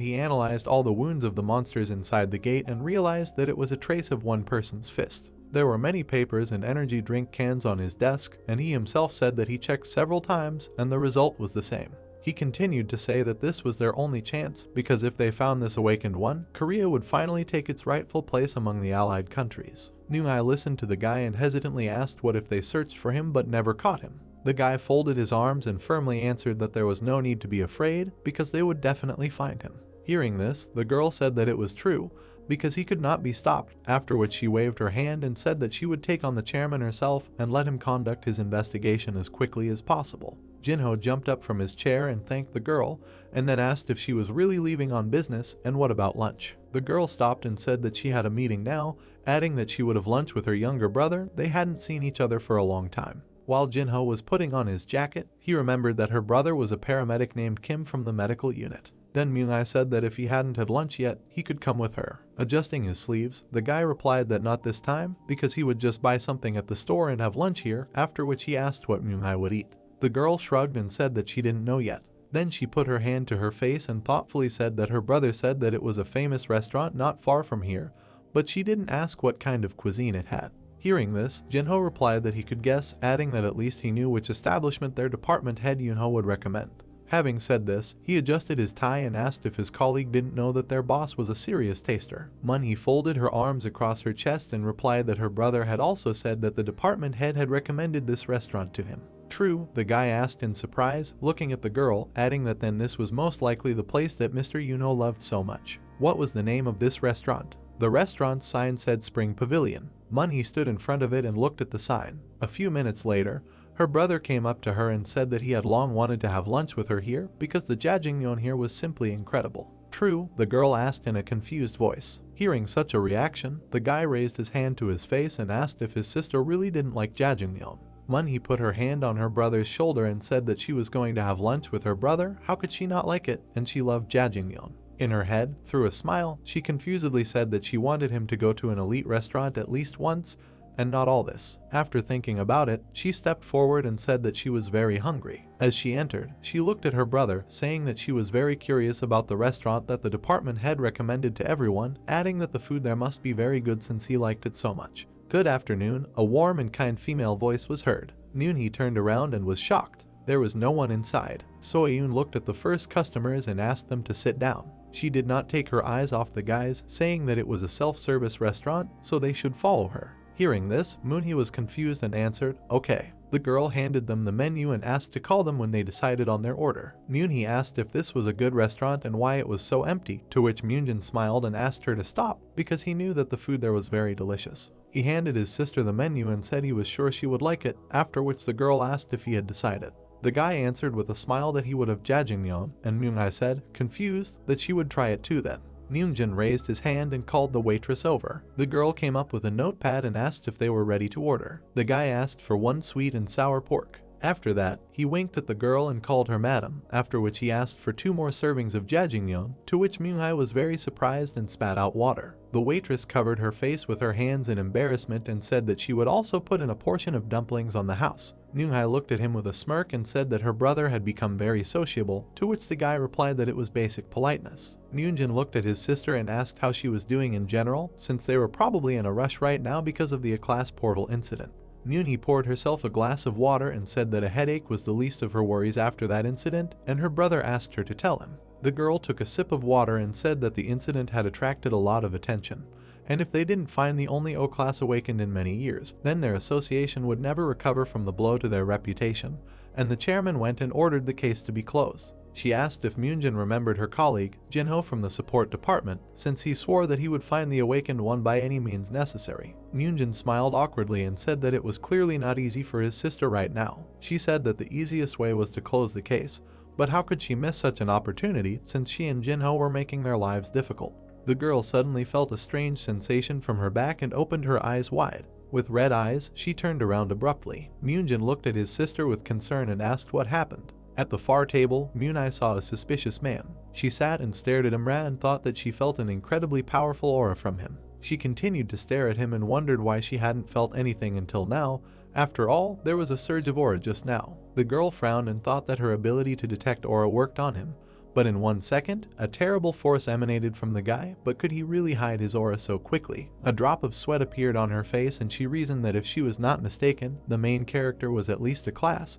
he analyzed all the wounds of the monsters inside the gate and realized that it was a trace of one person's fist. There were many papers and energy drink cans on his desk, and he himself said that he checked several times and the result was the same. He continued to say that this was their only chance, because if they found this awakened one, Korea would finally take its rightful place among the allied countries. Nyungai listened to the guy and hesitantly asked what if they searched for him but never caught him. The guy folded his arms and firmly answered that there was no need to be afraid, because they would definitely find him. Hearing this, the girl said that it was true, because he could not be stopped, after which she waved her hand and said that she would take on the chairman herself and let him conduct his investigation as quickly as possible. Jinho jumped up from his chair and thanked the girl, and then asked if she was really leaving on business and what about lunch. The girl stopped and said that she had a meeting now, adding that she would have lunch with her younger brother. They hadn't seen each other for a long time. While Jinho was putting on his jacket, he remembered that her brother was a paramedic named Kim from the medical unit. Then Myungai said that if he hadn't had lunch yet, he could come with her. Adjusting his sleeves, the guy replied that not this time, because he would just buy something at the store and have lunch here, after which he asked what Myungai would eat. The girl shrugged and said that she didn't know yet. Then she put her hand to her face and thoughtfully said that her brother said that it was a famous restaurant not far from here, but she didn't ask what kind of cuisine it had. Hearing this, Jinho replied that he could guess, adding that at least he knew which establishment their department head Yunho would recommend. Having said this, he adjusted his tie and asked if his colleague didn't know that their boss was a serious taster. Munhee folded her arms across her chest and replied that her brother had also said that the department head had recommended this restaurant to him. True, the guy asked in surprise, looking at the girl, adding that then this was most likely the place that Mr. Yunho loved so much. What was the name of this restaurant? The restaurant's sign said Spring Pavilion. Munhee stood in front of it and looked at the sign. A few minutes later, her brother came up to her and said that he had long wanted to have lunch with her here because the jjajangmyeon here was simply incredible. True, the girl asked in a confused voice. Hearing such a reaction, the guy raised his hand to his face and asked if his sister really didn't like jjajangmyeon. Munhee put her hand on her brother's shoulder and said that she was going to have lunch with her brother, how could she not like it, and she loved jjajangmyeon. In her head, through a smile, she confusedly said that she wanted him to go to an elite restaurant at least once, and not all this. After thinking about it, she stepped forward and said that she was very hungry. As she entered, she looked at her brother, saying that she was very curious about the restaurant that the department head recommended to everyone, adding that the food there must be very good since he liked it so much. Good afternoon, a warm and kind female voice was heard. Nyunhee turned around and was shocked. There was no one inside. Soyun looked at the first customers and asked them to sit down. She did not take her eyes off the guys, saying that it was a self-service restaurant, so they should follow her. Hearing this, Moonhee was confused and answered, okay. The girl handed them the menu and asked to call them when they decided on their order. Moonhee asked if this was a good restaurant and why it was so empty, to which Moonjin smiled and asked her to stop, because he knew that the food there was very delicious. He handed his sister the menu and said he was sure she would like it, after which the girl asked if he had decided. The guy answered with a smile that he would have jjajangmyeon, and Moonhee said, confused, that she would try it too then. Moonjin raised his hand and called the waitress over. The girl came up with a notepad and asked if they were ready to order. The guy asked for 1 sweet and sour pork. After that, he winked at the girl and called her madam, after which he asked for 2 more servings of jjajangmyeon, to which Moonhee was very surprised and spat out water. The waitress covered her face with her hands in embarrassment and said that she would also put in a portion of dumplings on the house. Moonhee looked at him with a smirk and said that her brother had become very sociable, to which the guy replied that it was basic politeness. Moonjin looked at his sister and asked how she was doing in general, since they were probably in a rush right now because of the class portal incident. Moonhee poured herself a glass of water and said that a headache was the least of her worries after that incident, and her brother asked her to tell him. The girl took a sip of water and said that the incident had attracted a lot of attention, and if they didn't find the only O-class awakened in many years, then their association would never recover from the blow to their reputation, and the chairman went and ordered the case to be closed. She asked if Moonjin remembered her colleague, Jinho from the support department, since he swore that he would find the awakened one by any means necessary. Moonjin smiled awkwardly and said that it was clearly not easy for his sister right now. She said that the easiest way was to close the case, but how could she miss such an opportunity since she and Jinho were making their lives difficult? The girl suddenly felt a strange sensation from her back and opened her eyes wide. With red eyes, she turned around abruptly. Moonjin looked at his sister with concern and asked what happened. At the far table, Moonai saw a suspicious man. She sat and stared at Imra and thought that she felt an incredibly powerful aura from him. She continued to stare at him and wondered why she hadn't felt anything until now. After all, there was a surge of aura just now. The girl frowned and thought that her ability to detect aura worked on him. But in 1 second, a terrible force emanated from the guy, but could he really hide his aura so quickly? A drop of sweat appeared on her face and she reasoned that if she was not mistaken, the main character was at least a class.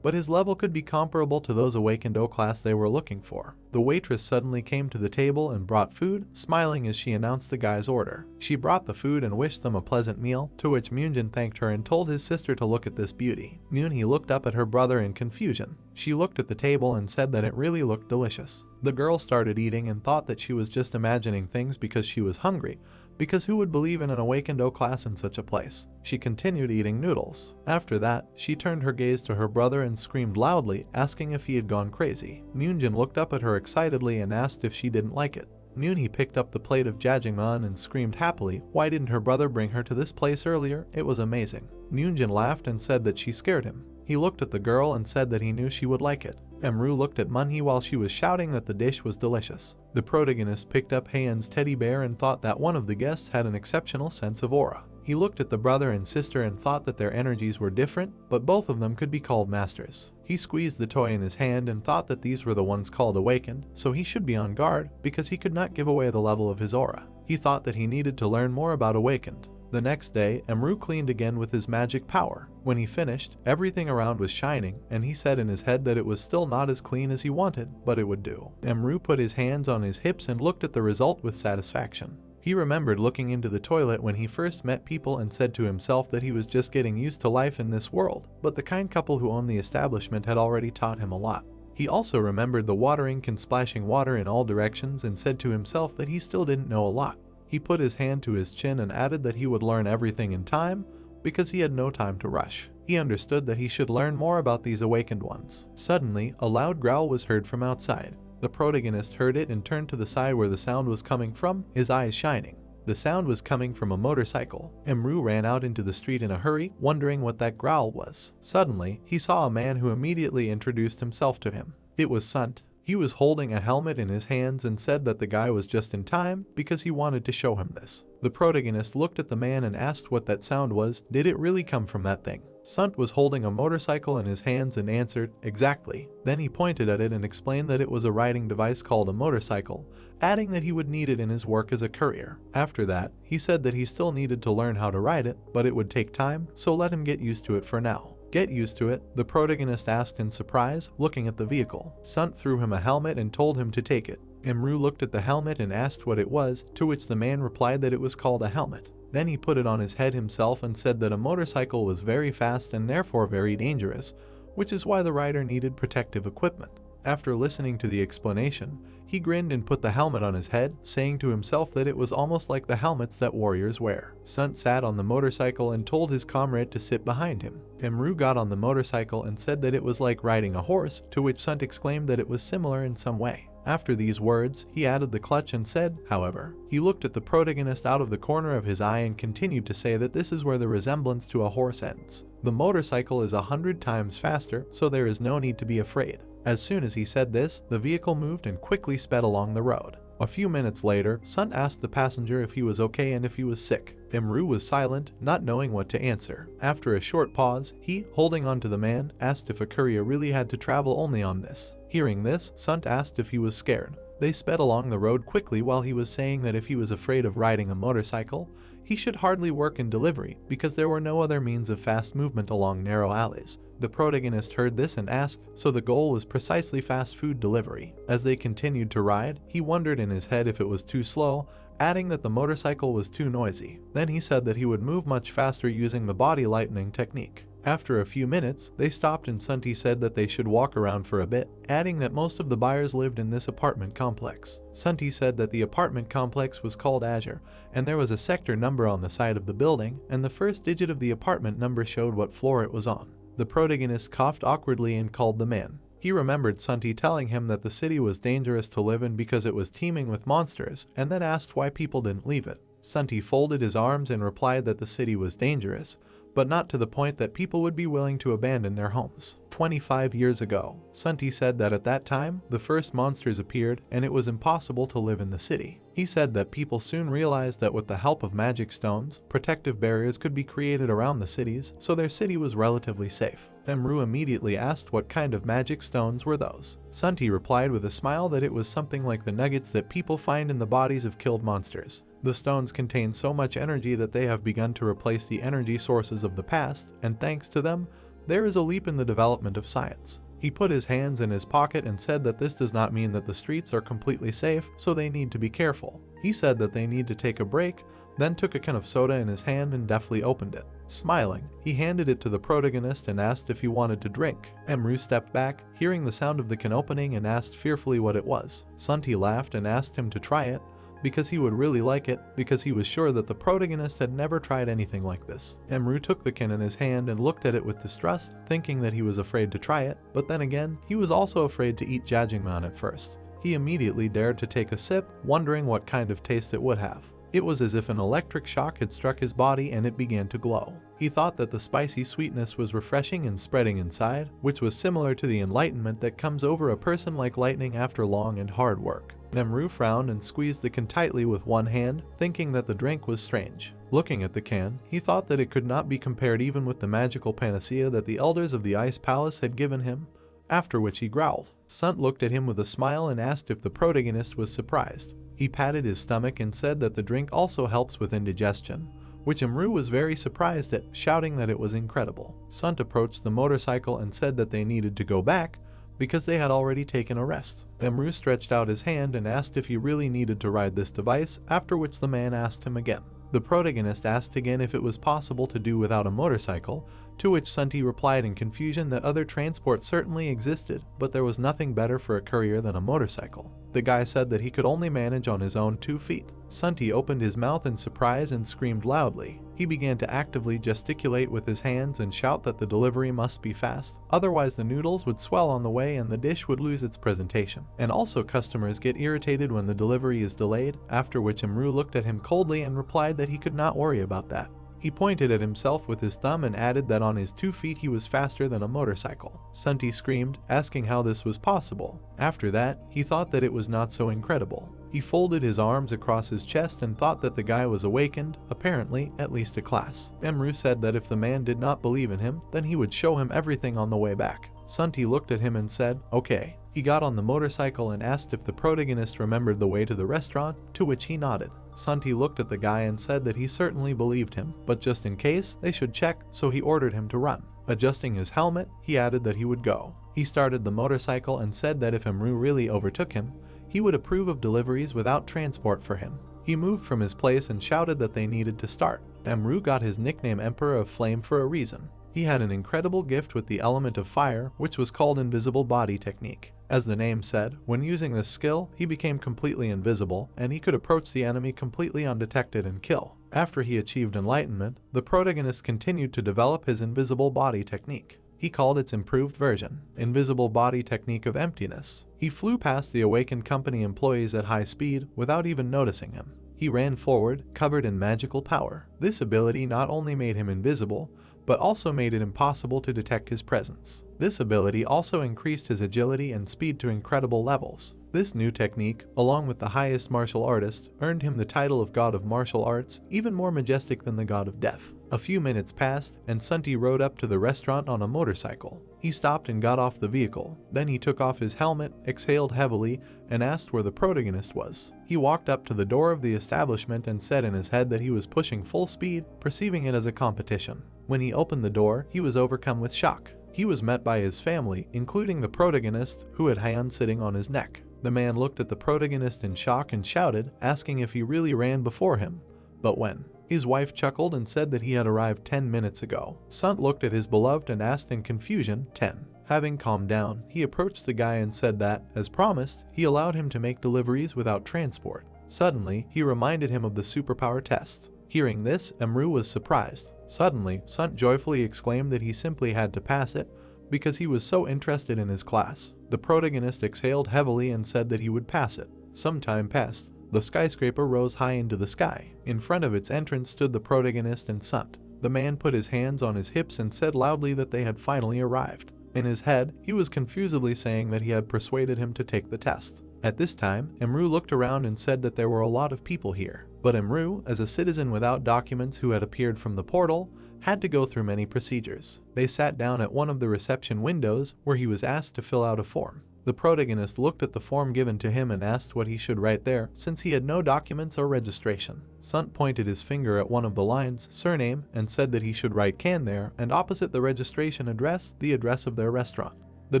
But his level could be comparable to those awakened O-class they were looking for. The waitress suddenly came to the table and brought food, smiling as she announced the guy's order. She brought the food and wished them a pleasant meal, to which Moonjin thanked her and told his sister to look at this beauty. Moonhee looked up at her brother in confusion. She looked at the table and said that it really looked delicious. The girl started eating and thought that she was just imagining things because she was hungry, because who would believe in an awakened O-class in such a place? She continued eating noodles. After that, she turned her gaze to her brother and screamed loudly, asking if he had gone crazy. Moonjin looked up at her excitedly and asked if she didn't like it. Moonhee picked up the plate of jajangmyeon and screamed happily, why didn't her brother bring her to this place earlier? It was amazing. Moonjin laughed and said that she scared him. He looked at the girl and said that he knew she would like it. Emru looked at Munhee while she was shouting that the dish was delicious. The protagonist picked up Heian's teddy bear and thought that one of the guests had an exceptional sense of aura. He looked at the brother and sister and thought that their energies were different, but both of them could be called masters. He squeezed the toy in his hand and thought that these were the ones called awakened, so he should be on guard because he could not give away the level of his aura. He thought that he needed to learn more about awakened. The next day, Emru cleaned again with his magic power. When he finished, everything around was shining, and he said in his head that it was still not as clean as he wanted, but it would do. Emru put his hands on his hips and looked at the result with satisfaction. He remembered looking into the toilet when he first met people and said to himself that he was just getting used to life in this world, but the kind couple who owned the establishment had already taught him a lot. He also remembered the watering can splashing water in all directions and said to himself that he still didn't know a lot. He put his hand to his chin and added that he would learn everything in time because he had no time to rush. He understood that he should learn more about these awakened ones. Suddenly, a loud growl was heard from outside. The protagonist heard it and turned to the side where the sound was coming from, his eyes shining. The sound was coming from a motorcycle. Emru ran out into the street in a hurry, wondering what that growl was. Suddenly, he saw a man who immediately introduced himself to him. It was Sant. He was holding a helmet in his hands and said that the guy was just in time because he wanted to show him this. The protagonist looked at the man and asked what that sound was. Did it really come from that thing? Sant was holding a motorcycle in his hands and answered, exactly. Then he pointed at it and explained that it was a riding device called a motorcycle, adding that he would need it in his work as a courier. After that, he said that he still needed to learn how to ride it, but it would take time, so let him get used to it for now. Get used to it, the protagonist asked in surprise, looking at the vehicle. Sant threw him a helmet and told him to take it. Emru looked at the helmet and asked what it was, to which the man replied that it was called a helmet. Then he put it on his head himself and said that a motorcycle was very fast and therefore very dangerous, which is why the rider needed protective equipment. After listening to the explanation, he grinned and put the helmet on his head, saying to himself that it was almost like the helmets that warriors wear. Sant sat on the motorcycle and told his comrade to sit behind him. Emru got on the motorcycle and said that it was like riding a horse, to which Sant exclaimed that it was similar in some way. After these words, he added the clutch and said, however. He looked at the protagonist out of the corner of his eye and continued to say that this is where the resemblance to a horse ends. The motorcycle is 100 times faster, so there is no need to be afraid. As soon as he said this, the vehicle moved and quickly sped along the road. A few minutes later, Sant asked the passenger if he was okay and if he was sick. Emru was silent, not knowing what to answer. After a short pause, he, holding on to the man, asked if a courier really had to travel only on this. Hearing this, Sant asked if he was scared. They sped along the road quickly while he was saying that if he was afraid of riding a motorcycle, he should hardly work in delivery because there were no other means of fast movement along narrow alleys. The protagonist heard this and asked, so the goal was precisely fast food delivery. As they continued to ride, he wondered in his head if it was too slow, adding that the motorcycle was too noisy. Then he said that he would move much faster using the body lightning technique. After a few minutes, they stopped and Sunti said that they should walk around for a bit, adding that most of the buyers lived in this apartment complex. Sunti said that the apartment complex was called Azure, and there was a sector number on the side of the building, and the first digit of the apartment number showed what floor it was on. The protagonist coughed awkwardly and called the man. He remembered Sunti telling him that the city was dangerous to live in because it was teeming with monsters, and then asked why people didn't leave it. Sunti folded his arms and replied that the city was dangerous, but not to the point that people would be willing to abandon their homes. 25 years ago, Sunti said that at that time, the first monsters appeared and it was impossible to live in the city. He said that people soon realized that with the help of magic stones, protective barriers could be created around the cities, so their city was relatively safe. Emru immediately asked what kind of magic stones were those. Sunti replied with a smile that it was something like the nuggets that people find in the bodies of killed monsters. The stones contain so much energy that they have begun to replace the energy sources of the past, and thanks to them, there is a leap in the development of science. He put his hands in his pocket and said that this does not mean that the streets are completely safe, so they need to be careful. He said that they need to take a break, then took a can of soda in his hand and deftly opened it. Smiling, he handed it to the protagonist and asked if he wanted to drink. Emru stepped back, hearing the sound of the can opening, and asked fearfully what it was. Sunti laughed and asked him to try it, because he would really like it, because he was sure that the protagonist had never tried anything like this. Emru took the can in his hand and looked at it with distrust, thinking that he was afraid to try it, but then again, he was also afraid to eat jajangmyeon at first. He immediately dared to take a sip, wondering what kind of taste it would have. It was as if an electric shock had struck his body and it began to glow. He thought that the spicy sweetness was refreshing and spreading inside, which was similar to the enlightenment that comes over a person like lightning after long and hard work. Emru frowned and squeezed the can tightly with one hand, thinking that the drink was strange. Looking at the can, he thought that it could not be compared even with the magical panacea that the elders of the Ice Palace had given him, after which he growled. Sunt looked at him with a smile and asked if the protagonist was surprised. He patted his stomach and said that the drink also helps with indigestion, which Emru was very surprised at, shouting that it was incredible. Sunt approached the motorcycle and said that they needed to go back, because they had already taken a rest. Emru stretched out his hand and asked if he really needed to ride this device, after which the man asked him again. The protagonist asked again if it was possible to do without a motorcycle, to which Sunti replied in confusion that other transport certainly existed, but there was nothing better for a courier than a motorcycle. The guy said that he could only manage on his own 2 feet. Sunti opened his mouth in surprise and screamed loudly. He began to actively gesticulate with his hands and shout that the delivery must be fast, otherwise the noodles would swell on the way and the dish would lose its presentation. And also customers get irritated when the delivery is delayed, after which Emru looked at him coldly and replied that he could not worry about that. He pointed at himself with his thumb and added that on his 2 feet he was faster than a motorcycle. Sunti screamed, asking how this was possible. After that, he thought that it was not so incredible. He folded his arms across his chest and thought that the guy was awakened, apparently, at least a class. Emru said that if the man did not believe in him, then he would show him everything on the way back. Sunti looked at him and said, okay. He got on the motorcycle and asked if the protagonist remembered the way to the restaurant, to which he nodded. Sunti looked at the guy and said that he certainly believed him, but just in case, they should check, so he ordered him to run. Adjusting his helmet, he added that he would go. He started the motorcycle and said that if Emru really overtook him, he would approve of deliveries without transport for him. He moved from his place and shouted that they needed to start. Emru got his nickname Emperor of Flame for a reason. He had an incredible gift with the element of fire, which was called Invisible Body Technique. As the name said, when using this skill, he became completely invisible, and he could approach the enemy completely undetected and kill. After he achieved enlightenment, the protagonist continued to develop his Invisible Body Technique. He called its improved version, Invisible Body Technique of Emptiness. He flew past the awakened company employees at high speed without even noticing him. He ran forward, covered in magical power. This ability not only made him invisible, but also made it impossible to detect his presence. This ability also increased his agility and speed to incredible levels. This new technique, along with the highest martial artist, earned him the title of God of Martial Arts, even more majestic than the God of Death. A few minutes passed, and Sunti rode up to the restaurant on a motorcycle. He stopped and got off the vehicle. Then he took off his helmet, exhaled heavily, and asked where the protagonist was. He walked up to the door of the establishment and said in his head that he was pushing full speed, perceiving it as a competition. When he opened the door, he was overcome with shock. He was met by his family, including the protagonist, who had Haeun sitting on his neck. The man looked at the protagonist in shock and shouted, asking if he really ran before him. But when His wife chuckled and said that he had arrived 10 minutes ago. Sunt looked at his beloved and asked in confusion, 10. Having calmed down, he approached the guy and said that, as promised, he allowed him to make deliveries without transport. Suddenly, he reminded him of the superpower test. Hearing this, Emru was surprised. Suddenly, Sunt joyfully exclaimed that he simply had to pass it because he was so interested in his class. The protagonist exhaled heavily and said that he would pass it. Some time passed. The skyscraper rose high into the sky. In front of its entrance stood the protagonist and Sunt. The man put his hands on his hips and said loudly that they had finally arrived. In his head, he was confusedly saying that he had persuaded him to take the test. At this time, Emru looked around and said that there were a lot of people here. But Emru, as a citizen without documents who had appeared from the portal, had to go through many procedures. They sat down at one of the reception windows where he was asked to fill out a form. The protagonist looked at the form given to him and asked what he should write there, since he had no documents or registration. Sunt pointed his finger at one of the lines, surname, and said that he should write can there, and opposite the registration address, the address of their restaurant. The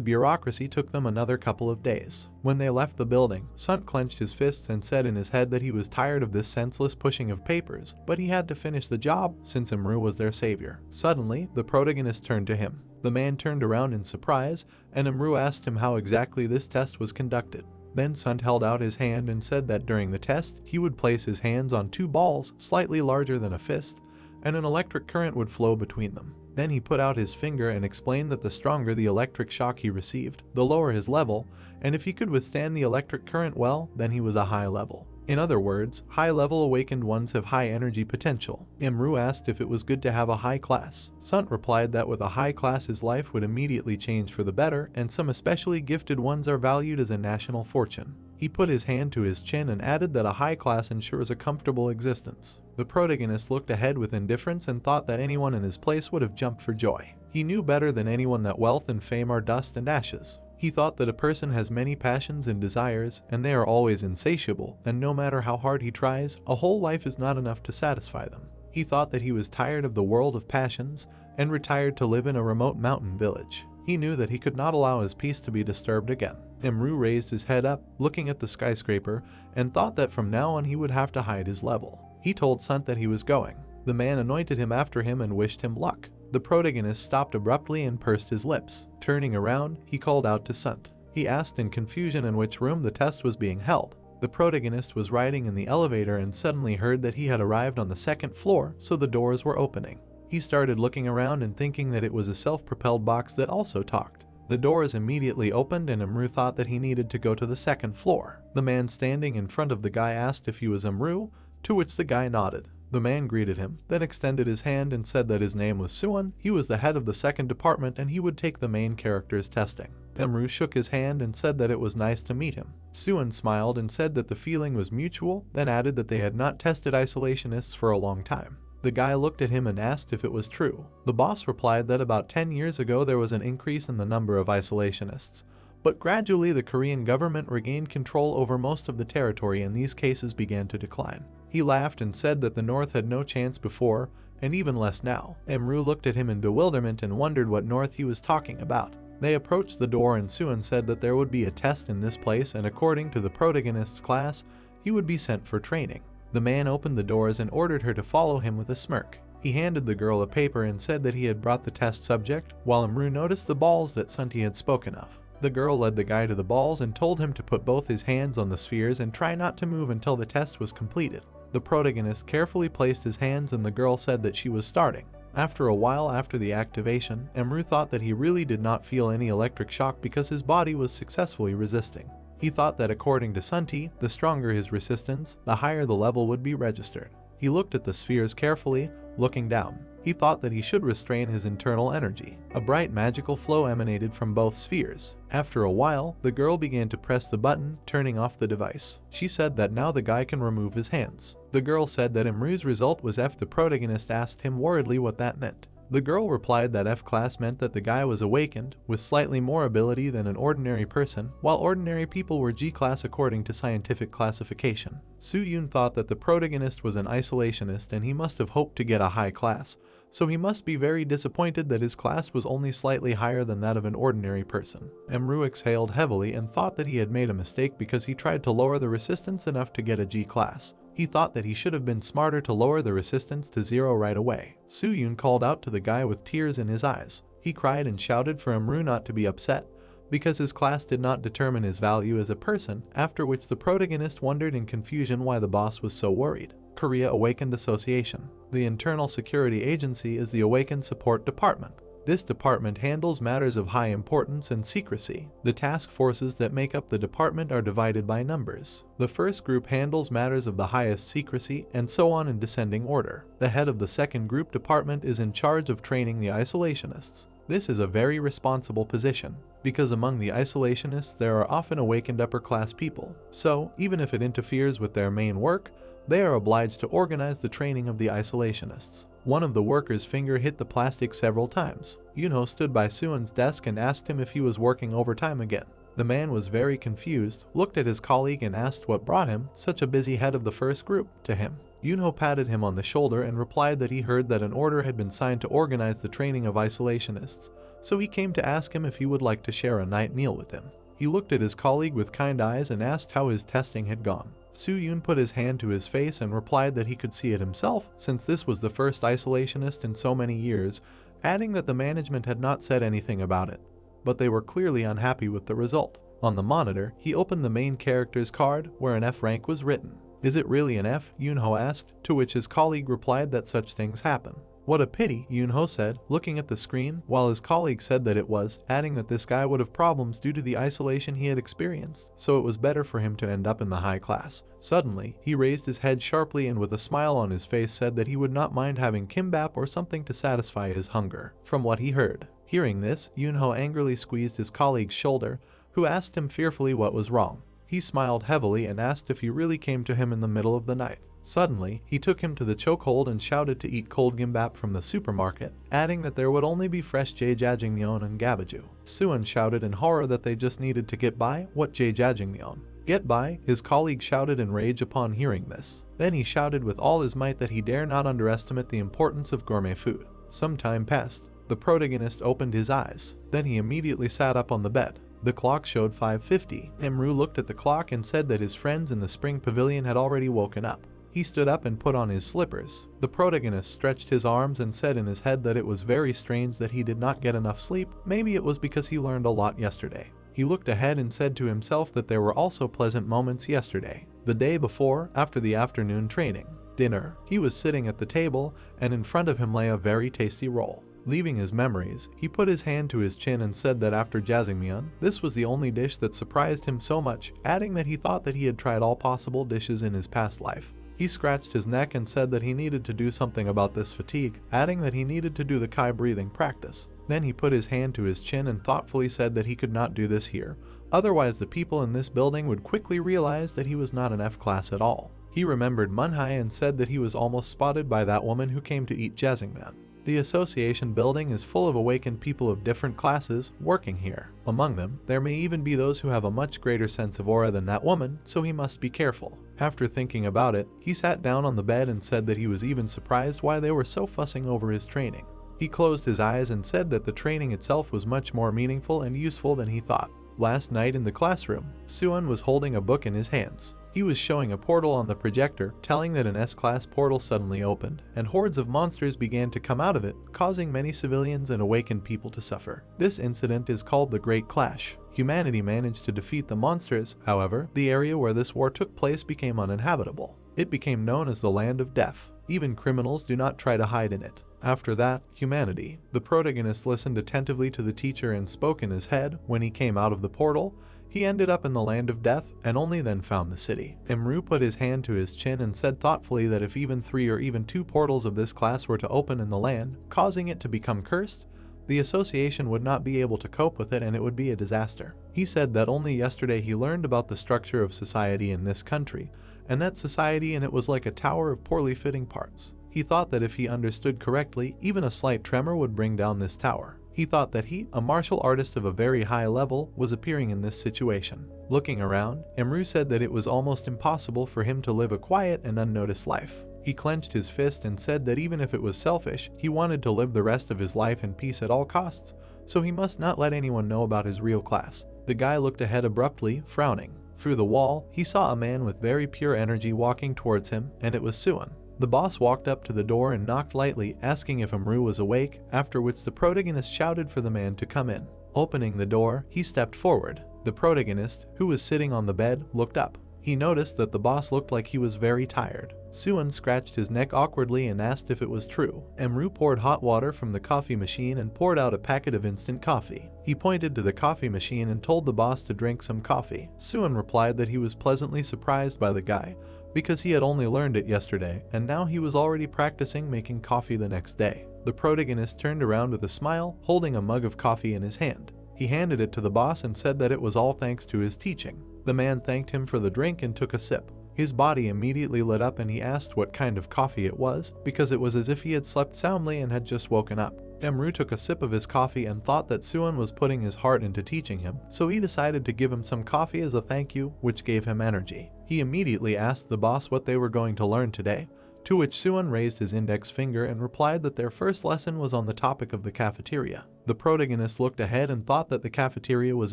bureaucracy took them another couple of days. When they left the building, Sunt clenched his fists and said in his head that he was tired of this senseless pushing of papers, but he had to finish the job since Emru was their savior. Suddenly, the protagonist turned to him. The man turned around in surprise, and Emru asked him how exactly this test was conducted. Then Sunt held out his hand and said that during the test, he would place his hands on two balls slightly larger than a fist, and an electric current would flow between them. Then he put out his finger and explained that the stronger the electric shock he received, the lower his level, and if he could withstand the electric current well, then he was a high level. In other words, high-level awakened ones have high energy potential. Emru asked if it was good to have a high class. Sunt replied that with a high class his life would immediately change for the better, and some especially gifted ones are valued as a national fortune. He put his hand to his chin and added that a high class ensures a comfortable existence. The protagonist looked ahead with indifference and thought that anyone in his place would have jumped for joy. He knew better than anyone that wealth and fame are dust and ashes. He thought that a person has many passions and desires, and they are always insatiable, and no matter how hard he tries, a whole life is not enough to satisfy them. He thought that he was tired of the world of passions, and retired to live in a remote mountain village. He knew that he could not allow his peace to be disturbed again. Emru raised his head up, looking at the skyscraper, and thought that from now on he would have to hide his level. He told Sunt that he was going. The man anointed him after him and wished him luck. The protagonist stopped abruptly and pursed his lips. Turning around, he called out to Sunt. He asked in confusion in which room the test was being held. The protagonist was riding in the elevator and suddenly heard that he had arrived on the second floor, so the doors were opening. He started looking around and thinking that it was a self-propelled box that also talked. The doors immediately opened and Emru thought that he needed to go to the second floor. The man standing in front of the guy asked if he was Emru, to which the guy nodded. The man greeted him, then extended his hand and said that his name was Suwon, he was the head of the second department and he would take the main character's testing. Emru shook his hand and said that it was nice to meet him. Suwon smiled and said that the feeling was mutual, then added that they had not tested isolationists for a long time. The guy looked at him and asked if it was true. The boss replied that about 10 years ago there was an increase in the number of isolationists, but gradually the Korean government regained control over most of the territory and these cases began to decline. He laughed and said that the North had no chance before, and even less now. Emru looked at him in bewilderment and wondered what North he was talking about. They approached the door and Suwon said that there would be a test in this place and according to the protagonist's class, he would be sent for training. The man opened the doors and ordered her to follow him with a smirk. He handed the girl a paper and said that he had brought the test subject, while Emru noticed the balls that Sunti had spoken of. The girl led the guy to the balls and told him to put both his hands on the spheres and try not to move until the test was completed. The protagonist carefully placed his hands and the girl said that she was starting. After a while after the activation, Emru thought that he really did not feel any electric shock because his body was successfully resisting. He thought that according to Sunti, the stronger his resistance, the higher the level would be registered. He looked at the spheres carefully, looking down. He thought that he should restrain his internal energy. A bright magical flow emanated from both spheres. After a while, the girl began to press the button, turning off the device. She said that now the guy can remove his hands. The girl said that Emru's result was F. The protagonist asked him worriedly what that meant. The girl replied that F class meant that the guy was awakened, with slightly more ability than an ordinary person, while ordinary people were G class according to scientific classification. Soo-yoon thought that the protagonist was an isolationist and he must have hoped to get a high class, so he must be very disappointed that his class was only slightly higher than that of an ordinary person. Emru exhaled heavily and thought that he had made a mistake because he tried to lower the resistance enough to get a G class. He thought that he should have been smarter to lower the resistance to 0 right away. Soo-yoon called out to the guy with tears in his eyes. He cried and shouted for Imru not to be upset, because his class did not determine his value as a person, after which the protagonist wondered in confusion why the boss was so worried. Korea Awakened Association. The internal security agency is the Awakened Support Department. This department handles matters of high importance and secrecy. The task forces that make up the department are divided by numbers. The first group handles matters of the highest secrecy, and so on in descending order. The head of the second group department is in charge of training the isolationists. This is a very responsible position, because among the isolationists there are often awakened upper-class people, so even if it interferes with their main work, they are obliged to organize the training of the isolationists. One of the workers' finger hit the plastic several times. Yoonho stood by Suwon's desk and asked him if he was working overtime again. The man was very confused, looked at his colleague and asked what brought him, such a busy head of the first group, to him. Yoonho patted him on the shoulder and replied that he heard that an order had been signed to organize the training of isolationists, so he came to ask him if he would like to share a night meal with him. He looked at his colleague with kind eyes and asked how his testing had gone. Soo-yoon put his hand to his face and replied that he could see it himself, since this was the first isolationist in so many years, adding that the management had not said anything about it, but they were clearly unhappy with the result. On the monitor, he opened the main character's card, where an F rank was written. "Is it really an F?" Yoonho asked, to which his colleague replied that such things happen. "What a pity," Yoonho said, looking at the screen, while his colleague said that it was, adding that this guy would have problems due to the isolation he had experienced, so it was better for him to end up in the high class. Suddenly, he raised his head sharply and with a smile on his face said that he would not mind having kimbap or something to satisfy his hunger, from what he heard. Hearing this, Yoonho angrily squeezed his colleague's shoulder, who asked him fearfully what was wrong. He smiled heavily and asked if he really came to him in the middle of the night. Suddenly, he took him to the chokehold and shouted to eat cold gimbap from the supermarket, adding that there would only be fresh jjajangmyeon and gabaju. Suwon shouted in horror that they just needed to get by. What jjajangmyeon? Get by? His colleague shouted in rage upon hearing this. Then he shouted with all his might that he dare not underestimate the importance of gourmet food. Some time passed. The protagonist opened his eyes. Then he immediately sat up on the bed. The clock showed 5:50. Imru looked at the clock and said that his friends in the spring pavilion had already woken up. He stood up and put on his slippers. The protagonist stretched his arms and said in his head that it was very strange that he did not get enough sleep. Maybe it was because he learned a lot yesterday. He looked ahead and said to himself that there were also pleasant moments yesterday. The day before, after the afternoon training, dinner, he was sitting at the table, and in front of him lay a very tasty roll. Leaving his memories, he put his hand to his chin and said that after jjajangmyeon, this was the only dish that surprised him so much, adding that he thought that he had tried all possible dishes in his past life. He scratched his neck and said that he needed to do something about this fatigue, adding that he needed to do the Kai breathing practice. Then he put his hand to his chin and thoughtfully said that he could not do this here, otherwise the people in this building would quickly realize that he was not an F class at all. He remembered Manhwa and said that he was almost spotted by that woman who came to eat jjajangmyeon. The association building is full of awakened people of different classes working here. Among them, there may even be those who have a much greater sense of aura than that woman, so he must be careful. After thinking about it, he sat down on the bed and said that he was even surprised why they were so fussing over his training. He closed his eyes and said that the training itself was much more meaningful and useful than he thought. Last night in the classroom, Suwon was holding a book in his hands. He was showing a portal on the projector, telling that an S-class portal suddenly opened, and hordes of monsters began to come out of it, causing many civilians and awakened people to suffer. This incident is called the Great Clash. Humanity managed to defeat the monsters, however, the area where this war took place became uninhabitable. It became known as the Land of Death. Even criminals do not try to hide in it. After that, humanity. The protagonist listened attentively to the teacher and spoke in his head. When he came out of the portal, he ended up in the Land of Death and only then found the city. Imru put his hand to his chin and said thoughtfully that if even 3 or even 2 portals of this class were to open in the land, causing it to become cursed, the association would not be able to cope with it and it would be a disaster. He said that only yesterday he learned about the structure of society in this country, and that society in it was like a tower of poorly fitting parts. He thought that if he understood correctly, even a slight tremor would bring down this tower. He thought that he, a martial artist of a very high level, was appearing in this situation. Looking around, Imru said that it was almost impossible for him to live a quiet and unnoticed life. He clenched his fist and said that even if it was selfish, he wanted to live the rest of his life in peace at all costs, so he must not let anyone know about his real class. The guy looked ahead abruptly, frowning. Through the wall, he saw a man with very pure energy walking towards him, and it was Suan. The boss walked up to the door and knocked lightly, asking if Amru was awake, after which the protagonist shouted for the man to come in. Opening the door, he stepped forward. The protagonist, who was sitting on the bed, looked up. He noticed that the boss looked like he was very tired. Suan scratched his neck awkwardly and asked if it was true. Amru poured hot water from the coffee machine and poured out a packet of instant coffee. He pointed to the coffee machine and told the boss to drink some coffee. Suan replied that he was pleasantly surprised by the guy, because he had only learned it yesterday, and now he was already practicing making coffee the next day. The protagonist turned around with a smile, holding a mug of coffee in his hand. He handed it to the boss and said that it was all thanks to his teaching. The man thanked him for the drink and took a sip. His body immediately lit up and he asked what kind of coffee it was, because it was as if he had slept soundly and had just woken up. Amru took a sip of his coffee and thought that Suan was putting his heart into teaching him, so he decided to give him some coffee as a thank you, which gave him energy. He immediately asked the boss what they were going to learn today, to which Suan raised his index finger and replied that their first lesson was on the topic of the cafeteria. The protagonist looked ahead and thought that the cafeteria was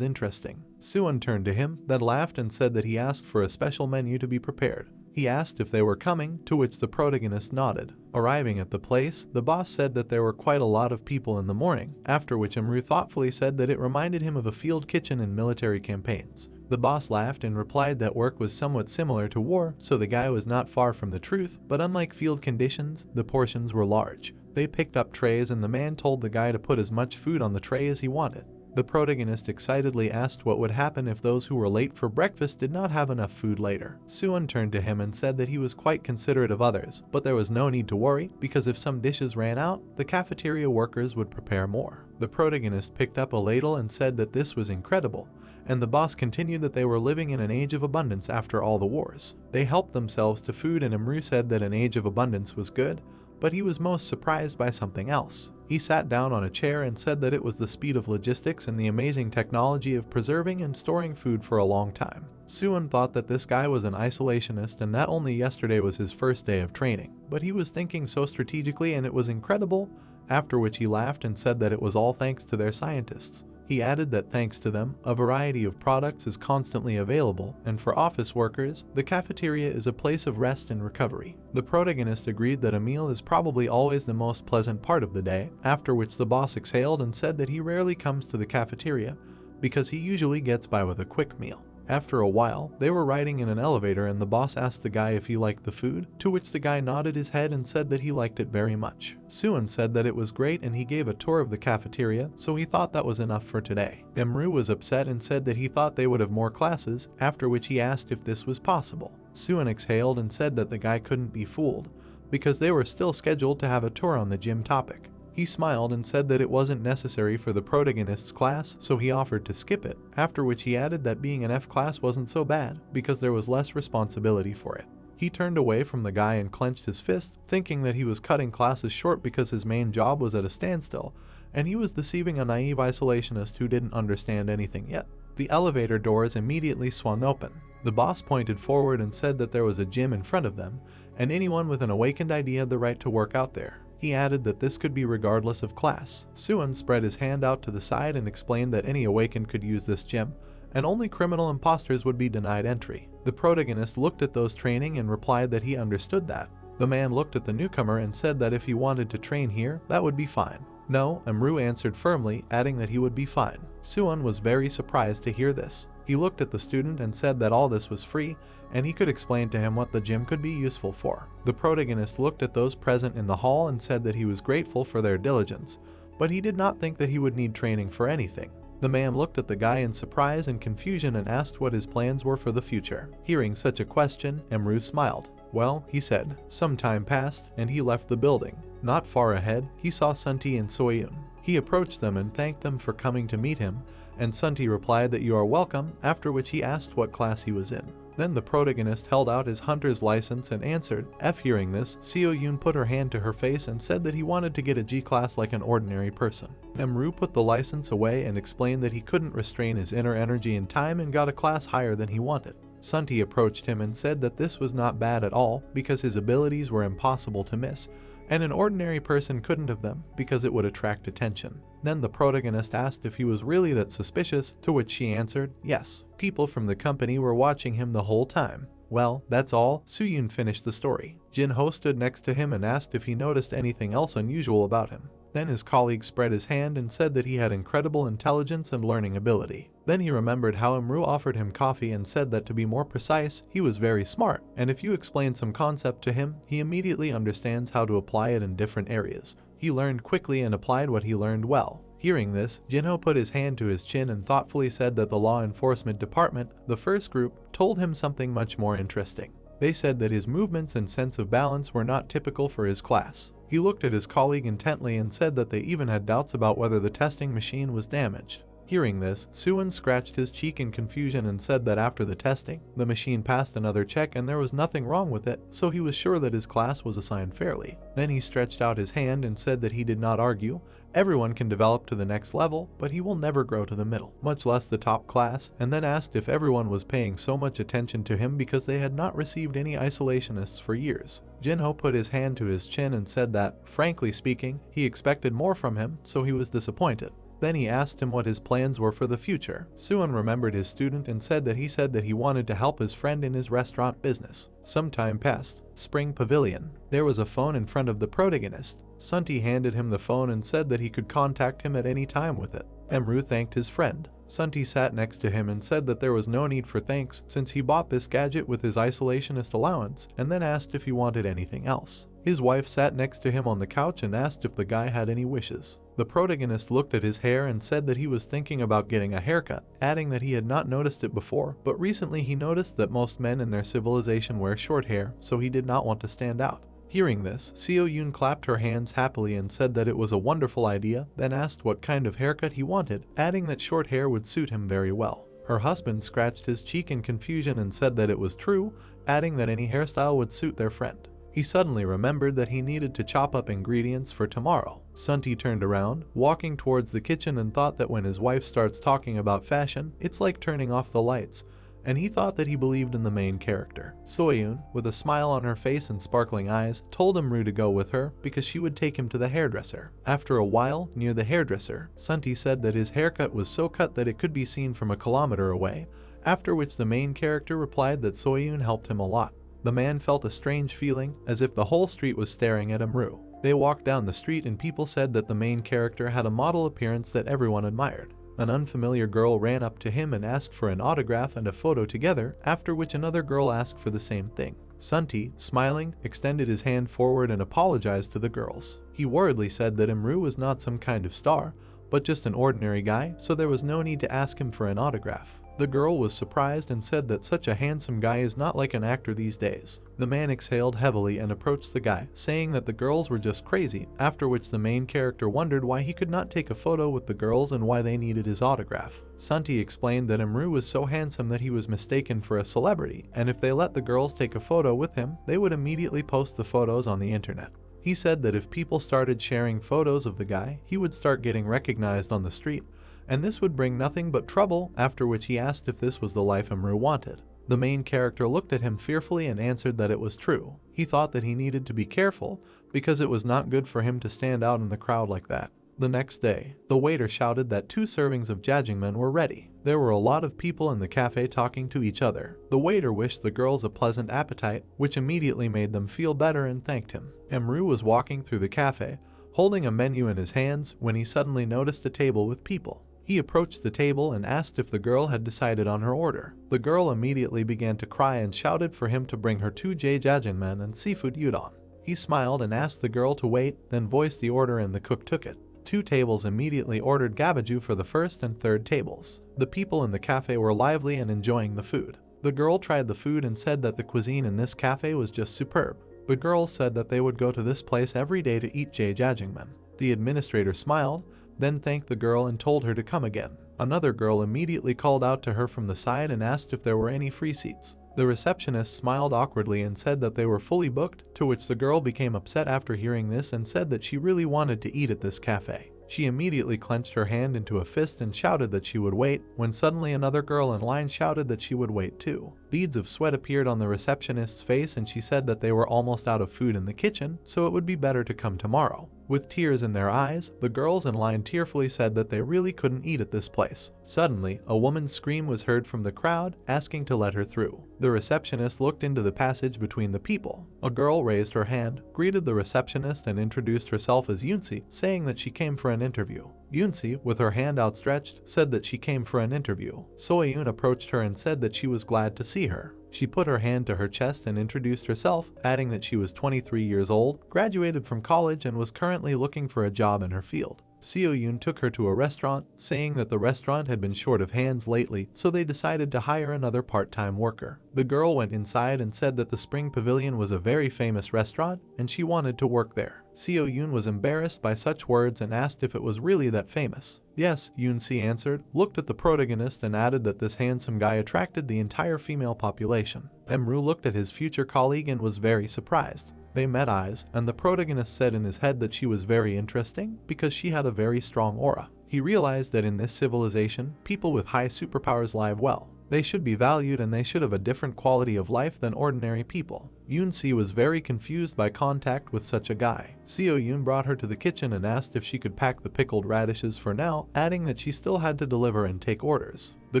interesting. Suan turned to him, then laughed and said that he asked for a special menu to be prepared. He asked if they were coming, to which the protagonist nodded. Arriving at the place, the boss said that there were quite a lot of people in the morning, after which Amru thoughtfully said that it reminded him of a field kitchen in military campaigns. The boss laughed and replied that work was somewhat similar to war, so the guy was not far from the truth, but unlike field conditions, the portions were large. They picked up trays and the man told the guy to put as much food on the tray as he wanted. The protagonist excitedly asked what would happen if those who were late for breakfast did not have enough food later. Suan turned to him and said that he was quite considerate of others, but there was no need to worry, because if some dishes ran out, the cafeteria workers would prepare more. The protagonist picked up a ladle and said that this was incredible, and the boss continued that they were living in an age of abundance after all the wars. They helped themselves to food and Amru said that an age of abundance was good, but he was most surprised by something else. He sat down on a chair and said that it was the speed of logistics and the amazing technology of preserving and storing food for a long time. Suan thought that this guy was an isolationist and that only yesterday was his first day of training, but he was thinking so strategically and it was incredible, after which he laughed and said that it was all thanks to their scientists. He added that thanks to them, a variety of products is constantly available, and for office workers, the cafeteria is a place of rest and recovery. The protagonist agreed that a meal is probably always the most pleasant part of the day, after which the boss exhaled and said that he rarely comes to the cafeteria, because he usually gets by with a quick meal. After a while, they were riding in an elevator and the boss asked the guy if he liked the food, to which the guy nodded his head and said that he liked it very much. Suan said that it was great and he gave a tour of the cafeteria, so he thought that was enough for today. Amru was upset and said that he thought they would have more classes, after which he asked if this was possible. Suan exhaled and said that the guy couldn't be fooled, because they were still scheduled to have a tour on the gym topic. He smiled and said that it wasn't necessary for the protagonist's class, so he offered to skip it, after which he added that being an F class wasn't so bad, because there was less responsibility for it. He turned away from the guy and clenched his fist, thinking that he was cutting classes short because his main job was at a standstill, and he was deceiving a naive isolationist who didn't understand anything yet. The elevator doors immediately swung open. The boss pointed forward and said that there was a gym in front of them, and anyone with an awakened idea had the right to work out there. He added that this could be regardless of class. Suan spread his hand out to the side and explained that any awakened could use this gym, and only criminal imposters would be denied entry. The protagonist looked at those training and replied that he understood that. The man looked at the newcomer and said that if he wanted to train here, that would be fine. No, Amru answered firmly, adding that he would be fine. Suan was very surprised to hear this. He looked at the student and said that all this was free, and he could explain to him what the gym could be useful for. The protagonist looked at those present in the hall and said that he was grateful for their diligence, but he did not think that he would need training for anything. The man looked at the guy in surprise and confusion and asked what his plans were for the future. Hearing such a question, Amru smiled. Well, he said, some time passed, and he left the building. Not far ahead, he saw Sunti and Soyun. He approached them and thanked them for coming to meet him, and Sunti replied that you are welcome, after which he asked what class he was in. Then the protagonist held out his hunter's license and answered F. Hearing this, Seo-yoon put her hand to her face and said that he wanted to get a G class like an ordinary person. Amru put the license away and explained that he couldn't restrain his inner energy in time and got a class higher than he wanted. Sunti approached him and said that this was not bad at all because his abilities were impossible to miss, and an ordinary person couldn't have them because it would attract attention. Then the protagonist asked if he was really that suspicious, to which she answered, yes, people from the company were watching him the whole time. Well, that's all. Soo-yoon finished the story. Jin-ho stood next to him and asked if he noticed anything else unusual about him. Then his colleague spread his hand and said that he had incredible intelligence and learning ability. Then he remembered how Imru offered him coffee and said that, to be more precise, he was very smart, and if you explain some concept to him, he immediately understands how to apply it in different areas. He learned quickly and applied what he learned well. Hearing this, Jin-ho put his hand to his chin and thoughtfully said that the law enforcement department, the first group, told him something much more interesting. They said that his movements and sense of balance were not typical for his class. He looked at his colleague intently and said that they even had doubts about whether the testing machine was damaged. Hearing this, Soo-yoon scratched his cheek in confusion and said that after the testing, the machine passed another check and there was nothing wrong with it, so he was sure that his class was assigned fairly. Then he stretched out his hand and said that he did not argue. Everyone can develop to the next level, but he will never grow to the middle, much less the top class, and then asked if everyone was paying so much attention to him because they had not received any isolationists for years. Jin-ho put his hand to his chin and said that, frankly speaking, he expected more from him, so he was disappointed. Then he asked him what his plans were for the future. Soo-yoon remembered his student and said that he wanted to help his friend in his restaurant business. Some time passed. Spring Pavilion. There was a phone in front of the protagonist. Sunti handed him the phone and said that he could contact him at any time with it. Emru thanked his friend. Sunti sat next to him and said that there was no need for thanks since he bought this gadget with his isolationist allowance, and then asked if he wanted anything else. His wife sat next to him on the couch and asked if the guy had any wishes. The protagonist looked at his hair and said that he was thinking about getting a haircut, adding that he had not noticed it before, but recently he noticed that most men in their civilization wear short hair, so he did not want to stand out. Hearing this, Seo-yoon clapped her hands happily and said that it was a wonderful idea, then asked what kind of haircut he wanted, adding that short hair would suit him very well. Her husband scratched his cheek in confusion and said that it was true, adding that any hairstyle would suit their friend. He suddenly remembered that he needed to chop up ingredients for tomorrow. Sunti turned around, walking towards the kitchen, and thought that when his wife starts talking about fashion, it's like turning off the lights, and he thought that he believed in the main character. Soo-yoon, with a smile on her face and sparkling eyes, told Imru to go with her because she would take him to the hairdresser. After a while, near the hairdresser, Sunti said that his haircut was so cut that it could be seen from a kilometer away, after which the main character replied that Soo-yoon helped him a lot. The man felt a strange feeling, as if the whole street was staring at Imru. They walked down the street and people said that the main character had a model appearance that everyone admired. An unfamiliar girl ran up to him and asked for an autograph and a photo together, after which another girl asked for the same thing. Sunti, smiling, extended his hand forward and apologized to the girls. He worriedly said that Imru was not some kind of star, but just an ordinary guy, so there was no need to ask him for an autograph. The girl was surprised and said that such a handsome guy is not like an actor these days. The man exhaled heavily and approached the guy, saying that the girls were just crazy, after which the main character wondered why he could not take a photo with the girls and why they needed his autograph. Sunti explained that Imru was so handsome that he was mistaken for a celebrity, and if they let the girls take a photo with him, they would immediately post the photos on the internet. He said that if people started sharing photos of the guy, he would start getting recognized on the street, and this would bring nothing but trouble, after which he asked if this was the life Imru wanted. The main character looked at him fearfully and answered that it was true. He thought that he needed to be careful, because it was not good for him to stand out in the crowd like that. The next day, the waiter shouted that 2 servings of jjajangmyeon were ready. There were a lot of people in the cafe talking to each other. The waiter wished the girls a pleasant appetite, which immediately made them feel better and thanked him. Imru was walking through the cafe, holding a menu in his hands, when he suddenly noticed a table with people. He approached the table and asked if the girl had decided on her order. The girl immediately began to cry and shouted for him to bring her 2 jjajangmyeon and seafood udon. He smiled and asked the girl to wait, then voiced the order and the cook took it. 2 tables immediately ordered gabaju for the first and third tables. The people in the cafe were lively and enjoying the food. The girl tried the food and said that the cuisine in this cafe was just superb. The girls said that they would go to this place every day to eat jjajangmyeon. The administrator smiled, then thanked the girl and told her to come again. Another girl immediately called out to her from the side and asked if there were any free seats. The receptionist smiled awkwardly and said that they were fully booked, to which the girl became upset after hearing this and said that she really wanted to eat at this cafe. She immediately clenched her hand into a fist and shouted that she would wait, when suddenly another girl in line shouted that she would wait too. Beads of sweat appeared on the receptionist's face and she said that they were almost out of food in the kitchen, so it would be better to come tomorrow. With tears in their eyes, the girls in line tearfully said that they really couldn't eat at this place. Suddenly, a woman's scream was heard from the crowd, asking to let her through. The receptionist looked into the passage between the people. A girl raised her hand, greeted the receptionist and introduced herself as Yoonsi, saying that she came for an interview. Yoonsi, with her hand outstretched, said that she came for an interview. Soyeon approached her and said that she was glad to see her. She put her hand to her chest and introduced herself, adding that she was 23 years old, graduated from college and was currently looking for a job in her field. Seo-yoon took her to a restaurant, saying that the restaurant had been short of hands lately, so they decided to hire another part-time worker. The girl went inside and said that the Spring Pavilion was a very famous restaurant, and she wanted to work there. Seo-yoon was embarrassed by such words and asked if it was really that famous. Yes, Yoon-si answered, looked at the protagonist and added that this handsome guy attracted the entire female population. Emru looked at his future colleague and was very surprised. They met eyes, and the protagonist said in his head that she was very interesting because she had a very strong aura. He realized that in this civilization, people with high superpowers live well. They should be valued and they should have a different quality of life than ordinary people. Yoon-si was very confused by contact with such a guy. Seo-yoon brought her to the kitchen and asked if she could pack the pickled radishes for now, adding that she still had to deliver and take orders. The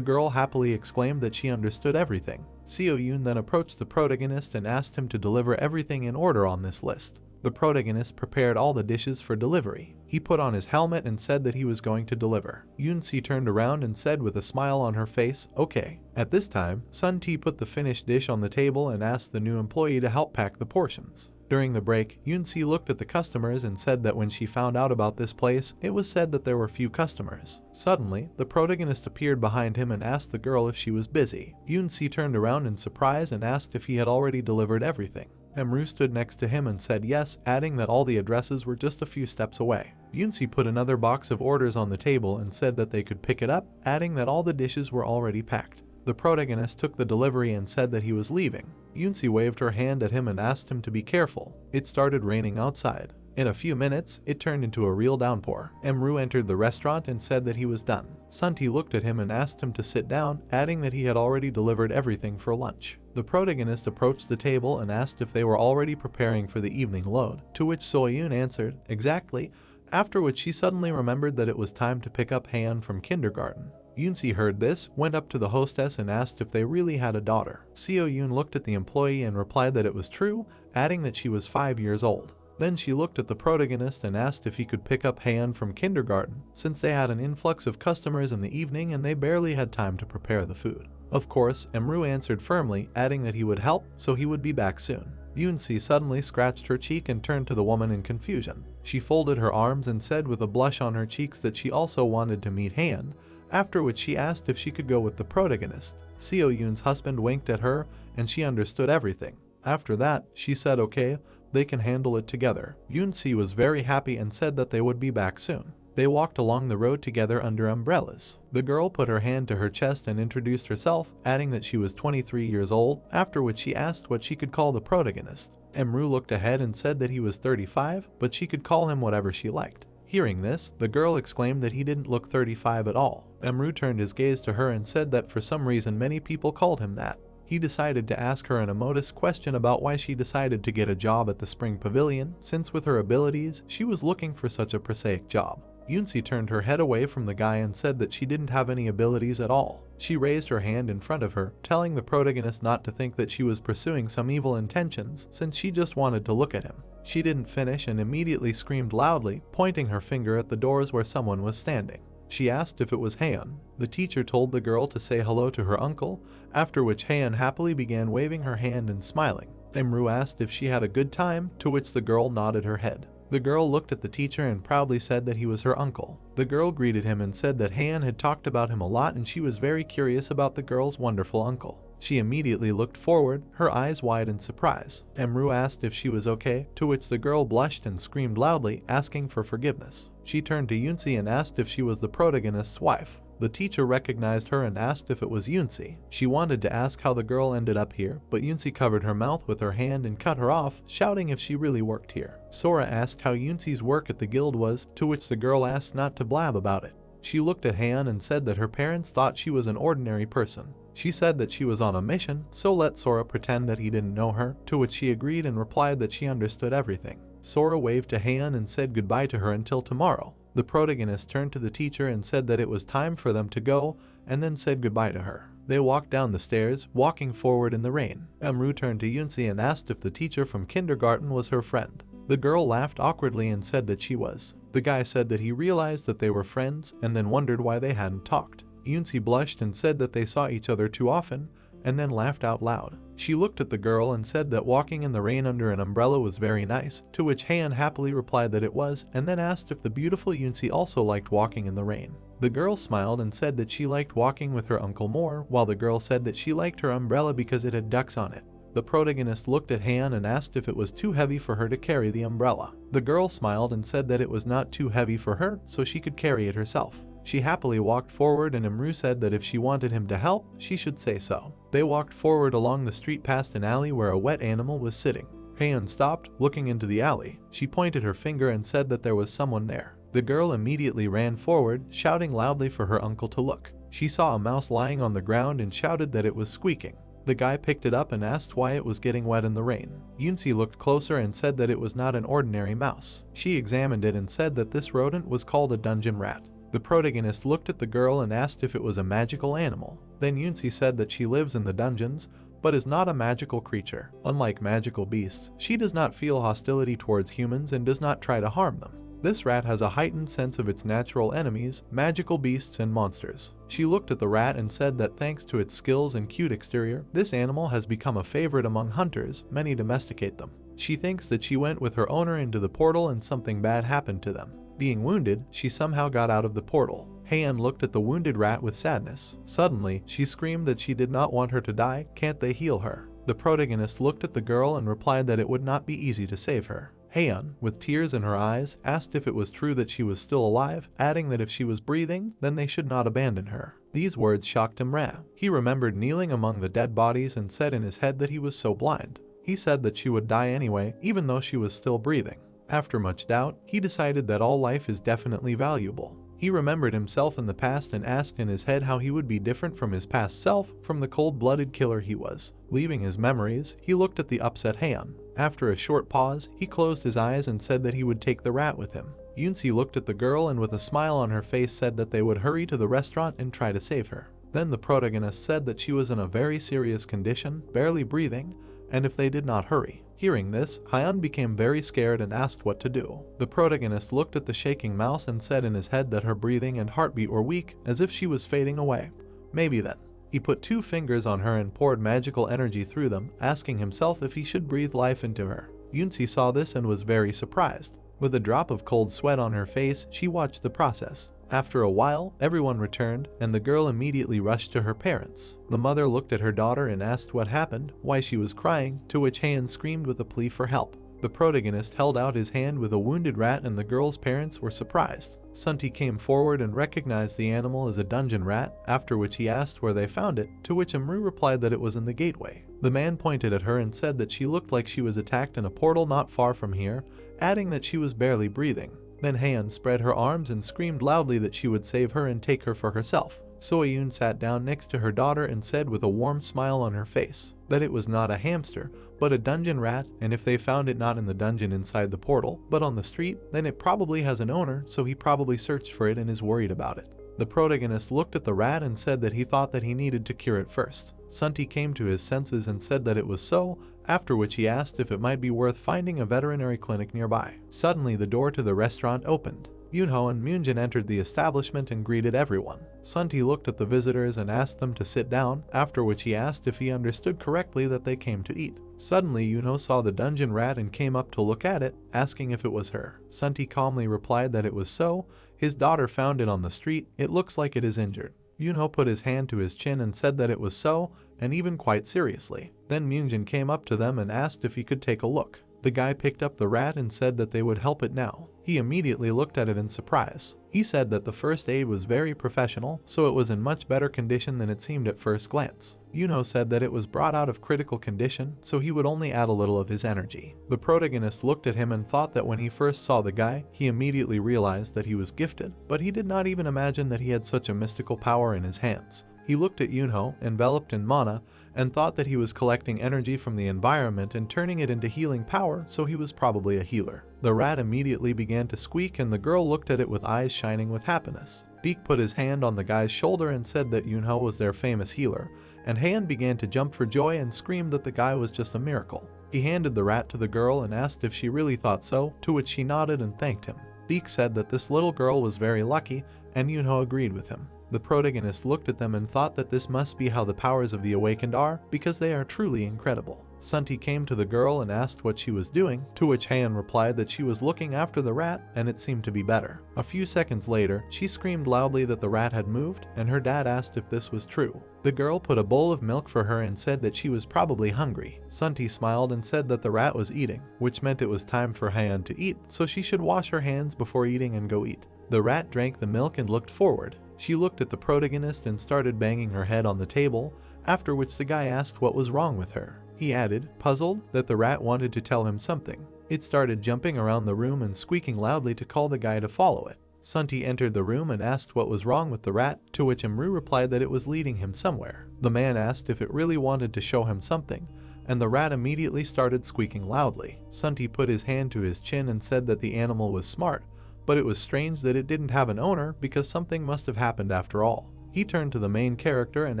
girl happily exclaimed that she understood everything. Seo-yoon then approached the protagonist and asked him to deliver everything in order on this list. The protagonist prepared all the dishes for delivery. He put on his helmet and said that he was going to deliver. Yoon-si turned around and said with a smile on her face, okay. At this time, Sun-ti put the finished dish on the table and asked the new employee to help pack the portions. During the break, Yoon-si looked at the customers and said that when she found out about this place, it was said that there were few customers. Suddenly, the protagonist appeared behind him and asked the girl if she was busy. Yoon-si turned around in surprise and asked if he had already delivered everything. Emru stood next to him and said yes, adding that all the addresses were just a few steps away. Yoon-si put another box of orders on the table and said that they could pick it up, adding that all the dishes were already packed. The protagonist took the delivery and said that he was leaving. Yoon-si waved her hand at him and asked him to be careful. It started raining outside. In a few minutes, it turned into a real downpour. Emru entered the restaurant and said that he was done. Sun-ti looked at him and asked him to sit down, adding that he had already delivered everything for lunch. The protagonist approached the table and asked if they were already preparing for the evening load, to which Soyeon answered, exactly, after which she suddenly remembered that it was time to pick up Han from kindergarten. Yoon-si heard this, went up to the hostess and asked if they really had a daughter. Seo-yoon looked at the employee and replied that it was true, adding that she was 5 years old. Then she looked at the protagonist and asked if he could pick up Han from kindergarten, since they had an influx of customers in the evening and they barely had time to prepare the food. Of course, Emru answered firmly, adding that he would help, so he would be back soon. Yoon-si suddenly scratched her cheek and turned to the woman in confusion. She folded her arms and said with a blush on her cheeks that she also wanted to meet Han, after which she asked if she could go with the protagonist. Seo-yoon's husband winked at her, and she understood everything. After that, she said okay, they can handle it together. Yoon-si was very happy and said that they would be back soon. They walked along the road together under umbrellas. The girl put her hand to her chest and introduced herself, adding that she was 23 years old, after which she asked what she could call the protagonist. Emru looked ahead and said that he was 35, but she could call him whatever she liked. Hearing this, the girl exclaimed that he didn't look 35 at all. Emru turned his gaze to her and said that for some reason many people called him that. He decided to ask her an immodest question about why she decided to get a job at the Spring Pavilion, since with her abilities, she was looking for such a prosaic job. Yoon-si turned her head away from the guy and said that she didn't have any abilities at all. She raised her hand in front of her, telling the protagonist not to think that she was pursuing some evil intentions, since she just wanted to look at him. She didn't finish and immediately screamed loudly, pointing her finger at the doors where someone was standing. She asked if it was Han. The teacher told the girl to say hello to her uncle, after which Han happily began waving her hand and smiling. Emru asked if she had a good time, to which the girl nodded her head. The girl looked at the teacher and proudly said that he was her uncle. The girl greeted him and said that Han had talked about him a lot and she was very curious about the girl's wonderful uncle. She immediately looked forward, her eyes wide in surprise. Emru asked if she was okay, to which the girl blushed and screamed loudly, asking for forgiveness. She turned to Yoon-si and asked if she was the protagonist's wife. The teacher recognized her and asked if it was Yoon-si. She wanted to ask how the girl ended up here, but Yoon-si covered her mouth with her hand and cut her off, shouting if she really worked here. Sora asked how Yoon-si's work at the guild was, to which the girl asked not to blab about it. She looked at Han and said that her parents thought she was an ordinary person. She said that she was on a mission, so let Sora pretend that he didn't know her, to which she agreed and replied that she understood everything. Sora waved to Heian and said goodbye to her until tomorrow. The protagonist turned to the teacher and said that it was time for them to go, and then said goodbye to her. They walked down the stairs, walking forward in the rain. Emru turned to Yunsi and asked if the teacher from kindergarten was her friend. The girl laughed awkwardly and said that she was. The guy said that he realized that they were friends and then wondered why they hadn't talked. Yunsi blushed and said that they saw each other too often, and then laughed out loud. She looked at the girl and said that walking in the rain under an umbrella was very nice, to which Heian happily replied that it was, and then asked if the beautiful Yunsi also liked walking in the rain. The girl smiled and said that she liked walking with her uncle more, while the girl said that she liked her umbrella because it had ducks on it. The protagonist looked at Heian and asked if it was too heavy for her to carry the umbrella. The girl smiled and said that it was not too heavy for her, so she could carry it herself. She happily walked forward and Emru said that if she wanted him to help, she should say so. They walked forward along the street past an alley where a wet animal was sitting. Heian stopped, looking into the alley. She pointed her finger and said that there was someone there. The girl immediately ran forward, shouting loudly for her uncle to look. She saw a mouse lying on the ground and shouted that it was squeaking. The guy picked it up and asked why it was getting wet in the rain. Yunsi looked closer and said that it was not an ordinary mouse. She examined it and said that this rodent was called a dungeon rat. The protagonist looked at the girl and asked if it was a magical animal. Then Yunsi said that she lives in the dungeons, but is not a magical creature. Unlike magical beasts, she does not feel hostility towards humans and does not try to harm them. This rat has a heightened sense of its natural enemies, magical beasts and monsters. She looked at the rat and said that thanks to its skills and cute exterior, this animal has become a favorite among hunters. Many domesticate them. She thinks that she went with her owner into the portal and something bad happened to them. Being wounded, she somehow got out of the portal. Heian looked at the wounded rat with sadness. Suddenly, she screamed that she did not want her to die. Can't they heal her? The protagonist looked at the girl and replied that it would not be easy to save her. Heian, with tears in her eyes, asked if it was true that she was still alive, adding that if she was breathing, then they should not abandon her. These words shocked Emru. He remembered kneeling among the dead bodies and said in his head that he was so blind. He said that she would die anyway, even though she was still breathing. After much doubt, he decided that all life is definitely valuable. He remembered himself in the past and asked in his head how he would be different from his past self, from the cold-blooded killer he was. Leaving his memories, he looked at the upset Heian. After a short pause, he closed his eyes and said that he would take the rat with him. Yunsi looked at the girl and with a smile on her face said that they would hurry to the restaurant and try to save her. Then the protagonist said that she was in a very serious condition, barely breathing, and if they did not hurry. Hearing this, Heian became very scared and asked what to do. The protagonist looked at the shaking mouse and said in his head that her breathing and heartbeat were weak, as if she was fading away. Maybe then. He put 2 fingers on her and poured magical energy through them, asking himself if he should breathe life into her. Yunsi saw this and was very surprised. With a drop of cold sweat on her face, she watched the process. After a while, everyone returned, and the girl immediately rushed to her parents. The mother looked at her daughter and asked what happened, why she was crying, to which Heian screamed with a plea for help. The protagonist held out his hand with a wounded rat and the girl's parents were surprised. Sunti came forward and recognized the animal as a dungeon rat, after which he asked where they found it, to which Emru replied that it was in the gateway. The man pointed at her and said that she looked like she was attacked in a portal not far from here, adding that she was barely breathing. Then Heian spread her arms and screamed loudly that she would save her and take her for herself. Soyun sat down next to her daughter and said with a warm smile on her face that it was not a hamster, but a dungeon rat, and if they found it not in the dungeon inside the portal, but on the street, then it probably has an owner, so he probably searched for it and is worried about it. The protagonist looked at the rat and said that he thought that he needed to cure it first. Sunti came to his senses and said that it was so, after which he asked if it might be worth finding a veterinary clinic nearby. Suddenly the door to the restaurant opened. Yunho and Myunjin entered the establishment and greeted everyone. Sunti looked at the visitors and asked them to sit down, after which he asked if he understood correctly that they came to eat. Suddenly Yunho saw the dungeon rat and came up to look at it, asking if it was her. Sunti calmly replied that it was so. His daughter found it on the street. It looks like it is injured. Yunho put his hand to his chin and said that it was so, and even quite seriously. Then Myunjin came up to them and asked if he could take a look. The guy picked up the rat and said that they would help it now. He immediately looked at it in surprise. He said that the first aid was very professional, so it was in much better condition than it seemed at first glance. Yunho said that it was brought out of critical condition, so he would only add a little of his energy. The protagonist looked at him and thought that when he first saw the guy, he immediately realized that he was gifted, but he did not even imagine that he had such a mystical power in his hands. He looked at Yunho, enveloped in mana, and thought that he was collecting energy from the environment and turning it into healing power, so he was probably a healer. The rat immediately began to squeak and the girl looked at it with eyes shining with happiness. Beak put his hand on the guy's shoulder and said that Yunho was their famous healer, and Han began to jump for joy and screamed that the guy was just a miracle. He handed the rat to the girl and asked if she really thought so, to which she nodded and thanked him. Beak said that this little girl was very lucky, and Yunho agreed with him. The protagonist looked at them and thought that this must be how the powers of the awakened are, because they are truly incredible. Sunti came to the girl and asked what she was doing, to which Han replied that she was looking after the rat and it seemed to be better. A few seconds later, she screamed loudly that the rat had moved, and her dad asked if this was true. The girl put a bowl of milk for her and said that she was probably hungry. Sunti smiled and said that the rat was eating, which meant it was time for Han to eat, so she should wash her hands before eating and go eat. The rat drank the milk and looked forward. She looked at the protagonist and started banging her head on the table, after which the guy asked what was wrong with her. He added, puzzled, that the rat wanted to tell him something. It started jumping around the room and squeaking loudly to call the guy to follow it. Sunti entered the room and asked what was wrong with the rat, to which Imru replied that it was leading him somewhere. The man asked if it really wanted to show him something, and the rat immediately started squeaking loudly. Sunti put his hand to his chin and said that the animal was smart, but it was strange that it didn't have an owner because something must have happened after all. He turned to the main character and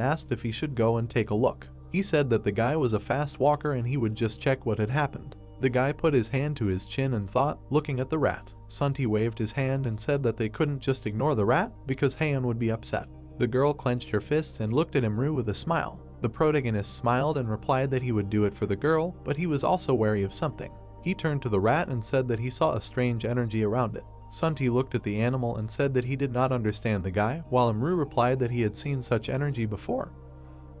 asked if he should go and take a look. He said that the guy was a fast walker and he would just check what had happened. The guy put his hand to his chin and thought, looking at the rat. Sunti waved his hand and said that they couldn't just ignore the rat because Heian would be upset. The girl clenched her fists and looked at Imru with a smile. The protagonist smiled and replied that he would do it for the girl, but he was also wary of something. He turned to the rat and said that he saw a strange energy around it. Sunti looked at the animal and said that he did not understand the guy, while Imru replied that he had seen such energy before,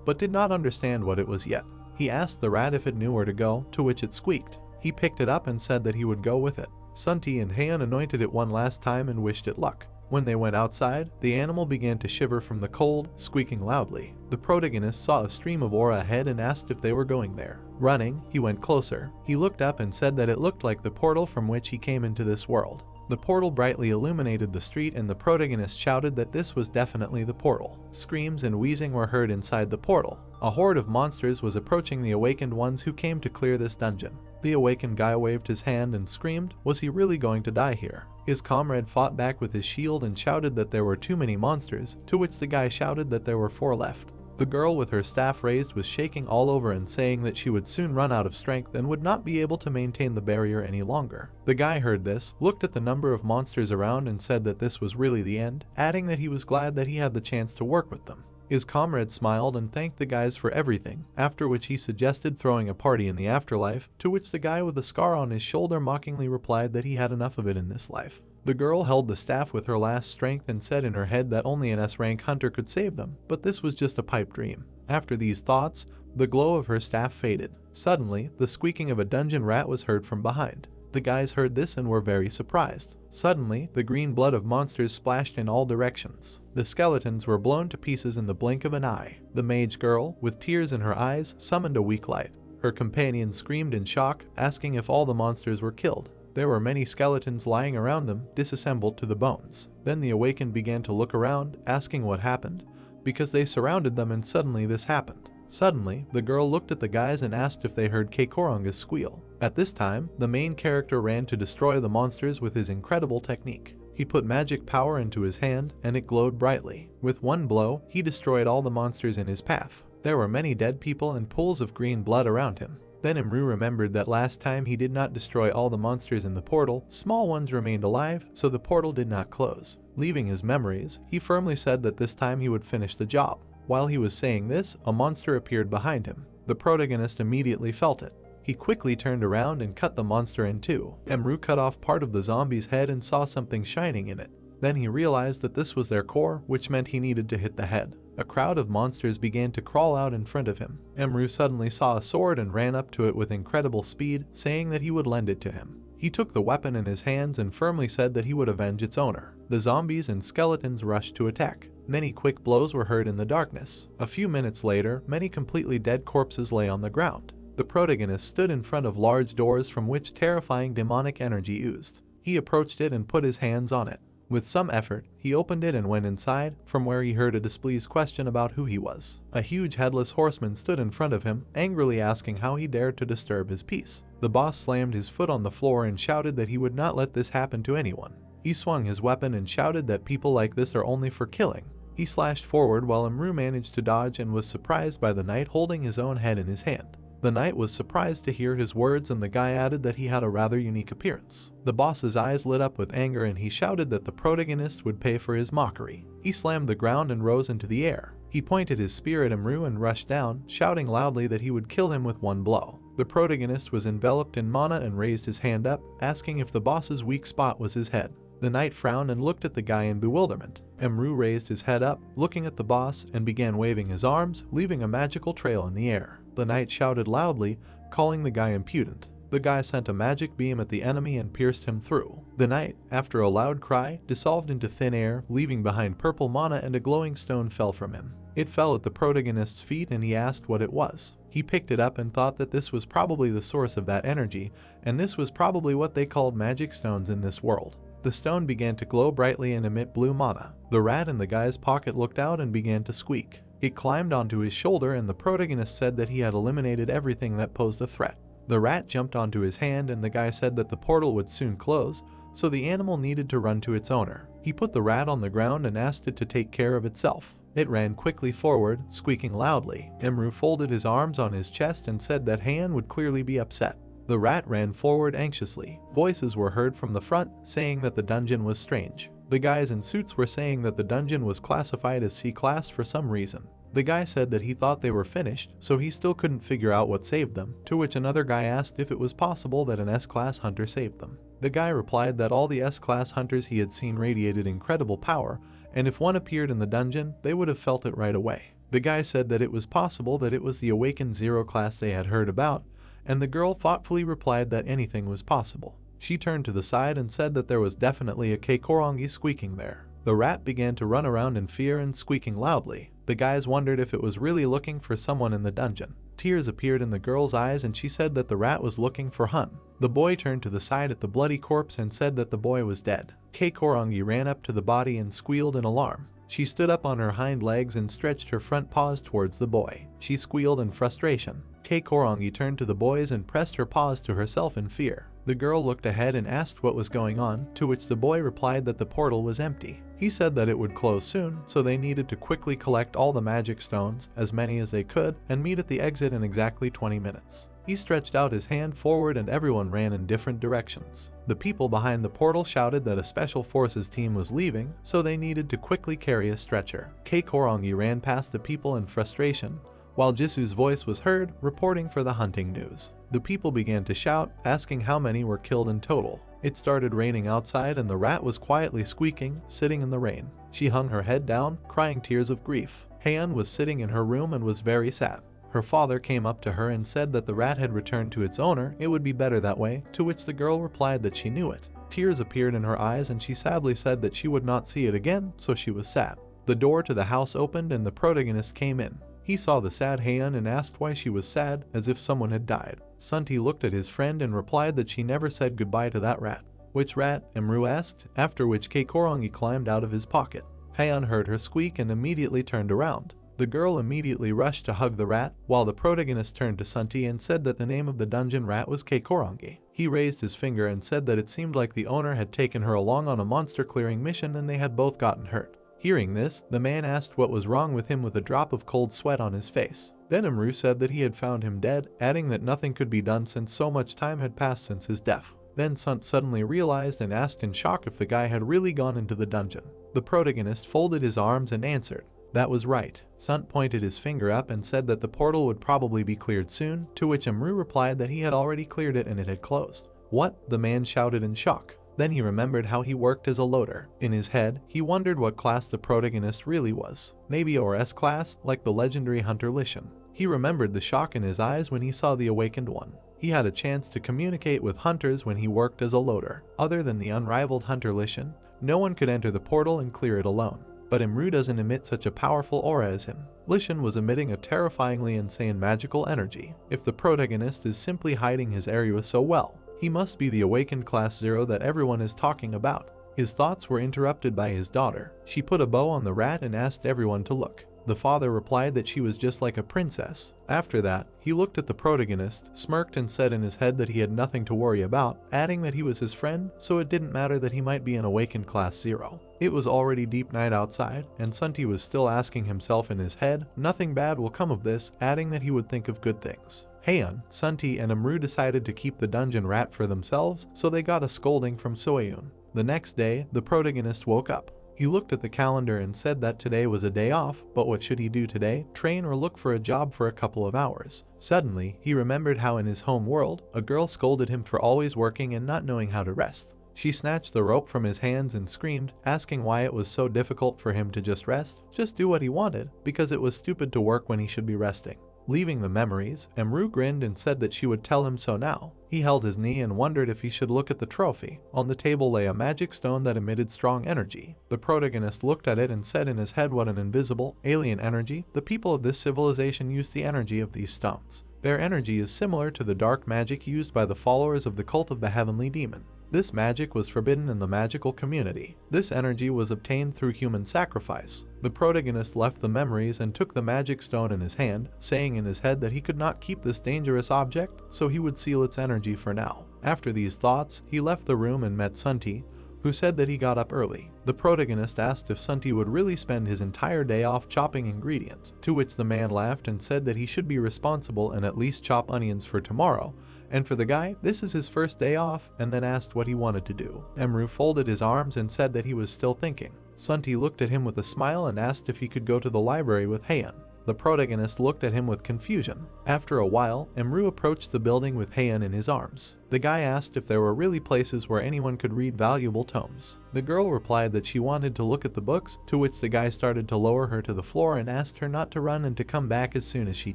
but did not understand what it was yet. He asked the rat if it knew where to go, to which it squeaked. He picked it up and said that he would go with it. Sunti and Heian anointed it one last time and wished it luck. When they went outside, the animal began to shiver from the cold, squeaking loudly. The protagonist saw a stream of aura ahead and asked if they were going there. Running, he went closer. He looked up and said that it looked like the portal from which he came into this world. The portal brightly illuminated the street and the protagonist shouted that this was definitely the portal. Screams and wheezing were heard inside the portal. A horde of monsters was approaching the awakened ones who came to clear this dungeon. The awakened guy waved his hand and screamed, was he really going to die here? His comrade fought back with his shield and shouted that there were too many monsters, to which the guy shouted that there were 4 left. The girl with her staff raised was shaking all over and saying that she would soon run out of strength and would not be able to maintain the barrier any longer. The guy heard this, looked at the number of monsters around and said that this was really the end, adding that he was glad that he had the chance to work with them. His comrade smiled and thanked the guys for everything, after which he suggested throwing a party in the afterlife, to which the guy with a scar on his shoulder mockingly replied that he had enough of it in this life. The girl held the staff with her last strength and said in her head that only an S-rank hunter could save them, but this was just a pipe dream. After these thoughts, the glow of her staff faded. Suddenly, the squeaking of a dungeon rat was heard from behind. The guys heard this and were very surprised. Suddenly, the green blood of monsters splashed in all directions. The skeletons were blown to pieces in the blink of an eye. The mage girl, with tears in her eyes, summoned a weak light. Her companion screamed in shock, asking if all the monsters were killed. There were many skeletons lying around them, disassembled to the bones. Then the awakened began to look around, asking what happened, because they surrounded them and suddenly this happened. Suddenly, the girl looked at the guys and asked if they heard Keikoranga's squeal. At this time, the main character ran to destroy the monsters with his incredible technique. He put magic power into his hand, and it glowed brightly. With one blow, he destroyed all the monsters in his path. There were many dead people and pools of green blood around him. Then Imru remembered that last time he did not destroy all the monsters in the portal, small ones remained alive, so the portal did not close. Leaving his memories, he firmly said that this time he would finish the job. While he was saying this, a monster appeared behind him. The protagonist immediately felt it. He quickly turned around and cut the monster in two. Imru cut off part of the zombie's head and saw something shining in it. Then he realized that this was their core, which meant he needed to hit the head. A crowd of monsters began to crawl out in front of him. Imru suddenly saw a sword and ran up to it with incredible speed, saying that he would lend it to him. He took the weapon in his hands and firmly said that he would avenge its owner. The zombies and skeletons rushed to attack. Many quick blows were heard in the darkness. A few minutes later, many completely dead corpses lay on the ground. The protagonist stood in front of large doors from which terrifying demonic energy oozed. He approached it and put his hands on it. With some effort, he opened it and went inside, from where he heard a displeased question about who he was. A huge headless horseman stood in front of him, angrily asking how he dared to disturb his peace. The boss slammed his foot on the floor and shouted that he would not let this happen to anyone. He swung his weapon and shouted that people like this are only for killing. He slashed forward while Murim managed to dodge and was surprised by the knight holding his own head in his hand. The knight was surprised to hear his words, and the guy added that he had a rather unique appearance. The boss's eyes lit up with anger and he shouted that the protagonist would pay for his mockery. He slammed the ground and rose into the air. He pointed his spear at Murim and rushed down, shouting loudly that he would kill him with one blow. The protagonist was enveloped in mana and raised his hand up, asking if the boss's weak spot was his head. The knight frowned and looked at the guy in bewilderment. Murim raised his head up, looking at the boss, and began waving his arms, leaving a magical trail in the air. The knight shouted loudly, calling the guy impudent. The guy sent a magic beam at the enemy and pierced him through. The knight, after a loud cry, dissolved into thin air, leaving behind purple mana, and a glowing stone fell from him. It fell at the protagonist's feet and he asked what it was. He picked it up and thought that this was probably the source of that energy, and this was probably what they called magic stones in this world. The stone began to glow brightly and emit blue mana. The rat in the guy's pocket looked out and began to squeak. It climbed onto his shoulder and the protagonist said that he had eliminated everything that posed a threat. The rat jumped onto his hand and the guy said that the portal would soon close, so the animal needed to run to its owner. He put the rat on the ground and asked it to take care of itself. It ran quickly forward, squeaking loudly. Murim folded his arms on his chest and said that Heian would clearly be upset. The rat ran forward anxiously. Voices were heard from the front, saying that the dungeon was strange. The guys in suits were saying that the dungeon was classified as C-class for some reason. The guy said that he thought they were finished, so he still couldn't figure out what saved them, to which another guy asked if it was possible that an S-class hunter saved them. The guy replied that all the S-class hunters he had seen radiated incredible power, and if one appeared in the dungeon, they would have felt it right away. The guy said that it was possible that it was the awakened Zero class they had heard about, and the girl thoughtfully replied that anything was possible. She turned to the side and said that there was definitely a keikorangi squeaking there. The rat began to run around in fear and squeaking loudly. The guys wondered if it was really looking for someone in the dungeon. Tears appeared in the girl's eyes and she said that the rat was looking for Hun. The boy turned to the side at the bloody corpse and said that the boy was dead. Keikorangi ran up to the body and squealed in alarm. She stood up on her hind legs and stretched her front paws towards the boy. She squealed in frustration. Keikorangi turned to the boys and pressed her paws to herself in fear. The girl looked ahead and asked what was going on, to which the boy replied that the portal was empty. He said that it would close soon, so they needed to quickly collect all the magic stones, as many as they could, and meet at the exit in exactly 20 minutes. He stretched out his hand forward and everyone ran in different directions. The people behind the portal shouted that a special forces team was leaving, so they needed to quickly carry a stretcher. Keikorangi ran past the people in frustration, while Jisu's voice was heard, reporting for the hunting news. The people began to shout, asking how many were killed in total. It started raining outside and the rat was quietly squeaking, sitting in the rain. She hung her head down, crying tears of grief. Heian was sitting in her room and was very sad. Her father came up to her and said that the rat had returned to its owner, it would be better that way, to which the girl replied that she knew it. Tears appeared in her eyes and she sadly said that she would not see it again, so she was sad. The door to the house opened and the protagonist came in. He saw the sad Heian and asked why she was sad, as if someone had died. Sunti looked at his friend and replied that she never said goodbye to that rat. Which rat? Murim asked, after which Keikorangi climbed out of his pocket. Heian heard her squeak and immediately turned around. The girl immediately rushed to hug the rat, while the protagonist turned to Sunti and said that the name of the dungeon rat was Keikorangi. He raised his finger and said that it seemed like the owner had taken her along on a monster clearing mission and they had both gotten hurt. Hearing this, the man asked what was wrong with him with a drop of cold sweat on his face. Then Murim said that he had found him dead, adding that nothing could be done since so much time had passed since his death. Then Sunt suddenly realized and asked in shock if the guy had really gone into the dungeon. The protagonist folded his arms and answered, "That was right." Sunt pointed his finger up and said that the portal would probably be cleared soon, to which Murim replied that he had already cleared it and it had closed. "What?" the man shouted in shock. Then he remembered how he worked as a loader. In his head, he wondered what class the protagonist really was. Maybe or S-class, like the legendary hunter Lishan. He remembered the shock in his eyes when he saw the awakened one. He had a chance to communicate with hunters when he worked as a loader. Other than the unrivaled hunter Lishan, no one could enter the portal and clear it alone. But Murim doesn't emit such a powerful aura as him. Lishan was emitting a terrifyingly insane magical energy. If the protagonist is simply hiding his area so well, he must be the awakened class 0 that everyone is talking about. His thoughts were interrupted by his daughter. She put a bow on the rat and asked everyone to look. The father replied that she was just like a princess. After that, he looked at the protagonist, smirked and said in his head that he had nothing to worry about, adding that he was his friend, so it didn't matter that he might be an awakened class 0. It was already deep night outside, and Sunti was still asking himself in his head, nothing bad will come of this, adding that he would think of good things. Haeun, Sunti and Amru decided to keep the dungeon rat for themselves, so they got a scolding from Soyun. The next day, the protagonist woke up. He looked at the calendar and said that today was a day off, but what should he do today? Train or look for a job for a couple of hours. Suddenly, he remembered how in his home world, a girl scolded him for always working and not knowing how to rest. She snatched the rope from his hands and screamed, asking why it was so difficult for him to just rest, just do what he wanted, because it was stupid to work when he should be resting. Leaving the memories, Amru grinned and said that she would tell him so now. He held his knee and wondered if he should look at the trophy. On the table lay a magic stone that emitted strong energy. The protagonist looked at it and said in his head, what an invisible, alien energy. The people of this civilization use the energy of these stones. Their energy is similar to the dark magic used by the followers of the cult of the heavenly demon. This magic was forbidden in the magical community. This energy was obtained through human sacrifice. The protagonist left the memories and took the magic stone in his hand, saying in his head that he could not keep this dangerous object, so he would seal its energy for now. After these thoughts, he left the room and met Sunti, who said that he got up early. The protagonist asked if Sunti would really spend his entire day off chopping ingredients, to which the man laughed and said that he should be responsible and at least chop onions for tomorrow. And for the guy, this is his first day off, and then asked what he wanted to do. Amru folded his arms and said that he was still thinking. Sunti looked at him with a smile and asked if he could go to the library with Haeun. The protagonist looked at him with confusion. After a while, Amru approached the building with Haeun in his arms. The guy asked if there were really places where anyone could read valuable tomes. The girl replied that she wanted to look at the books, to which the guy started to lower her to the floor and asked her not to run and to come back as soon as she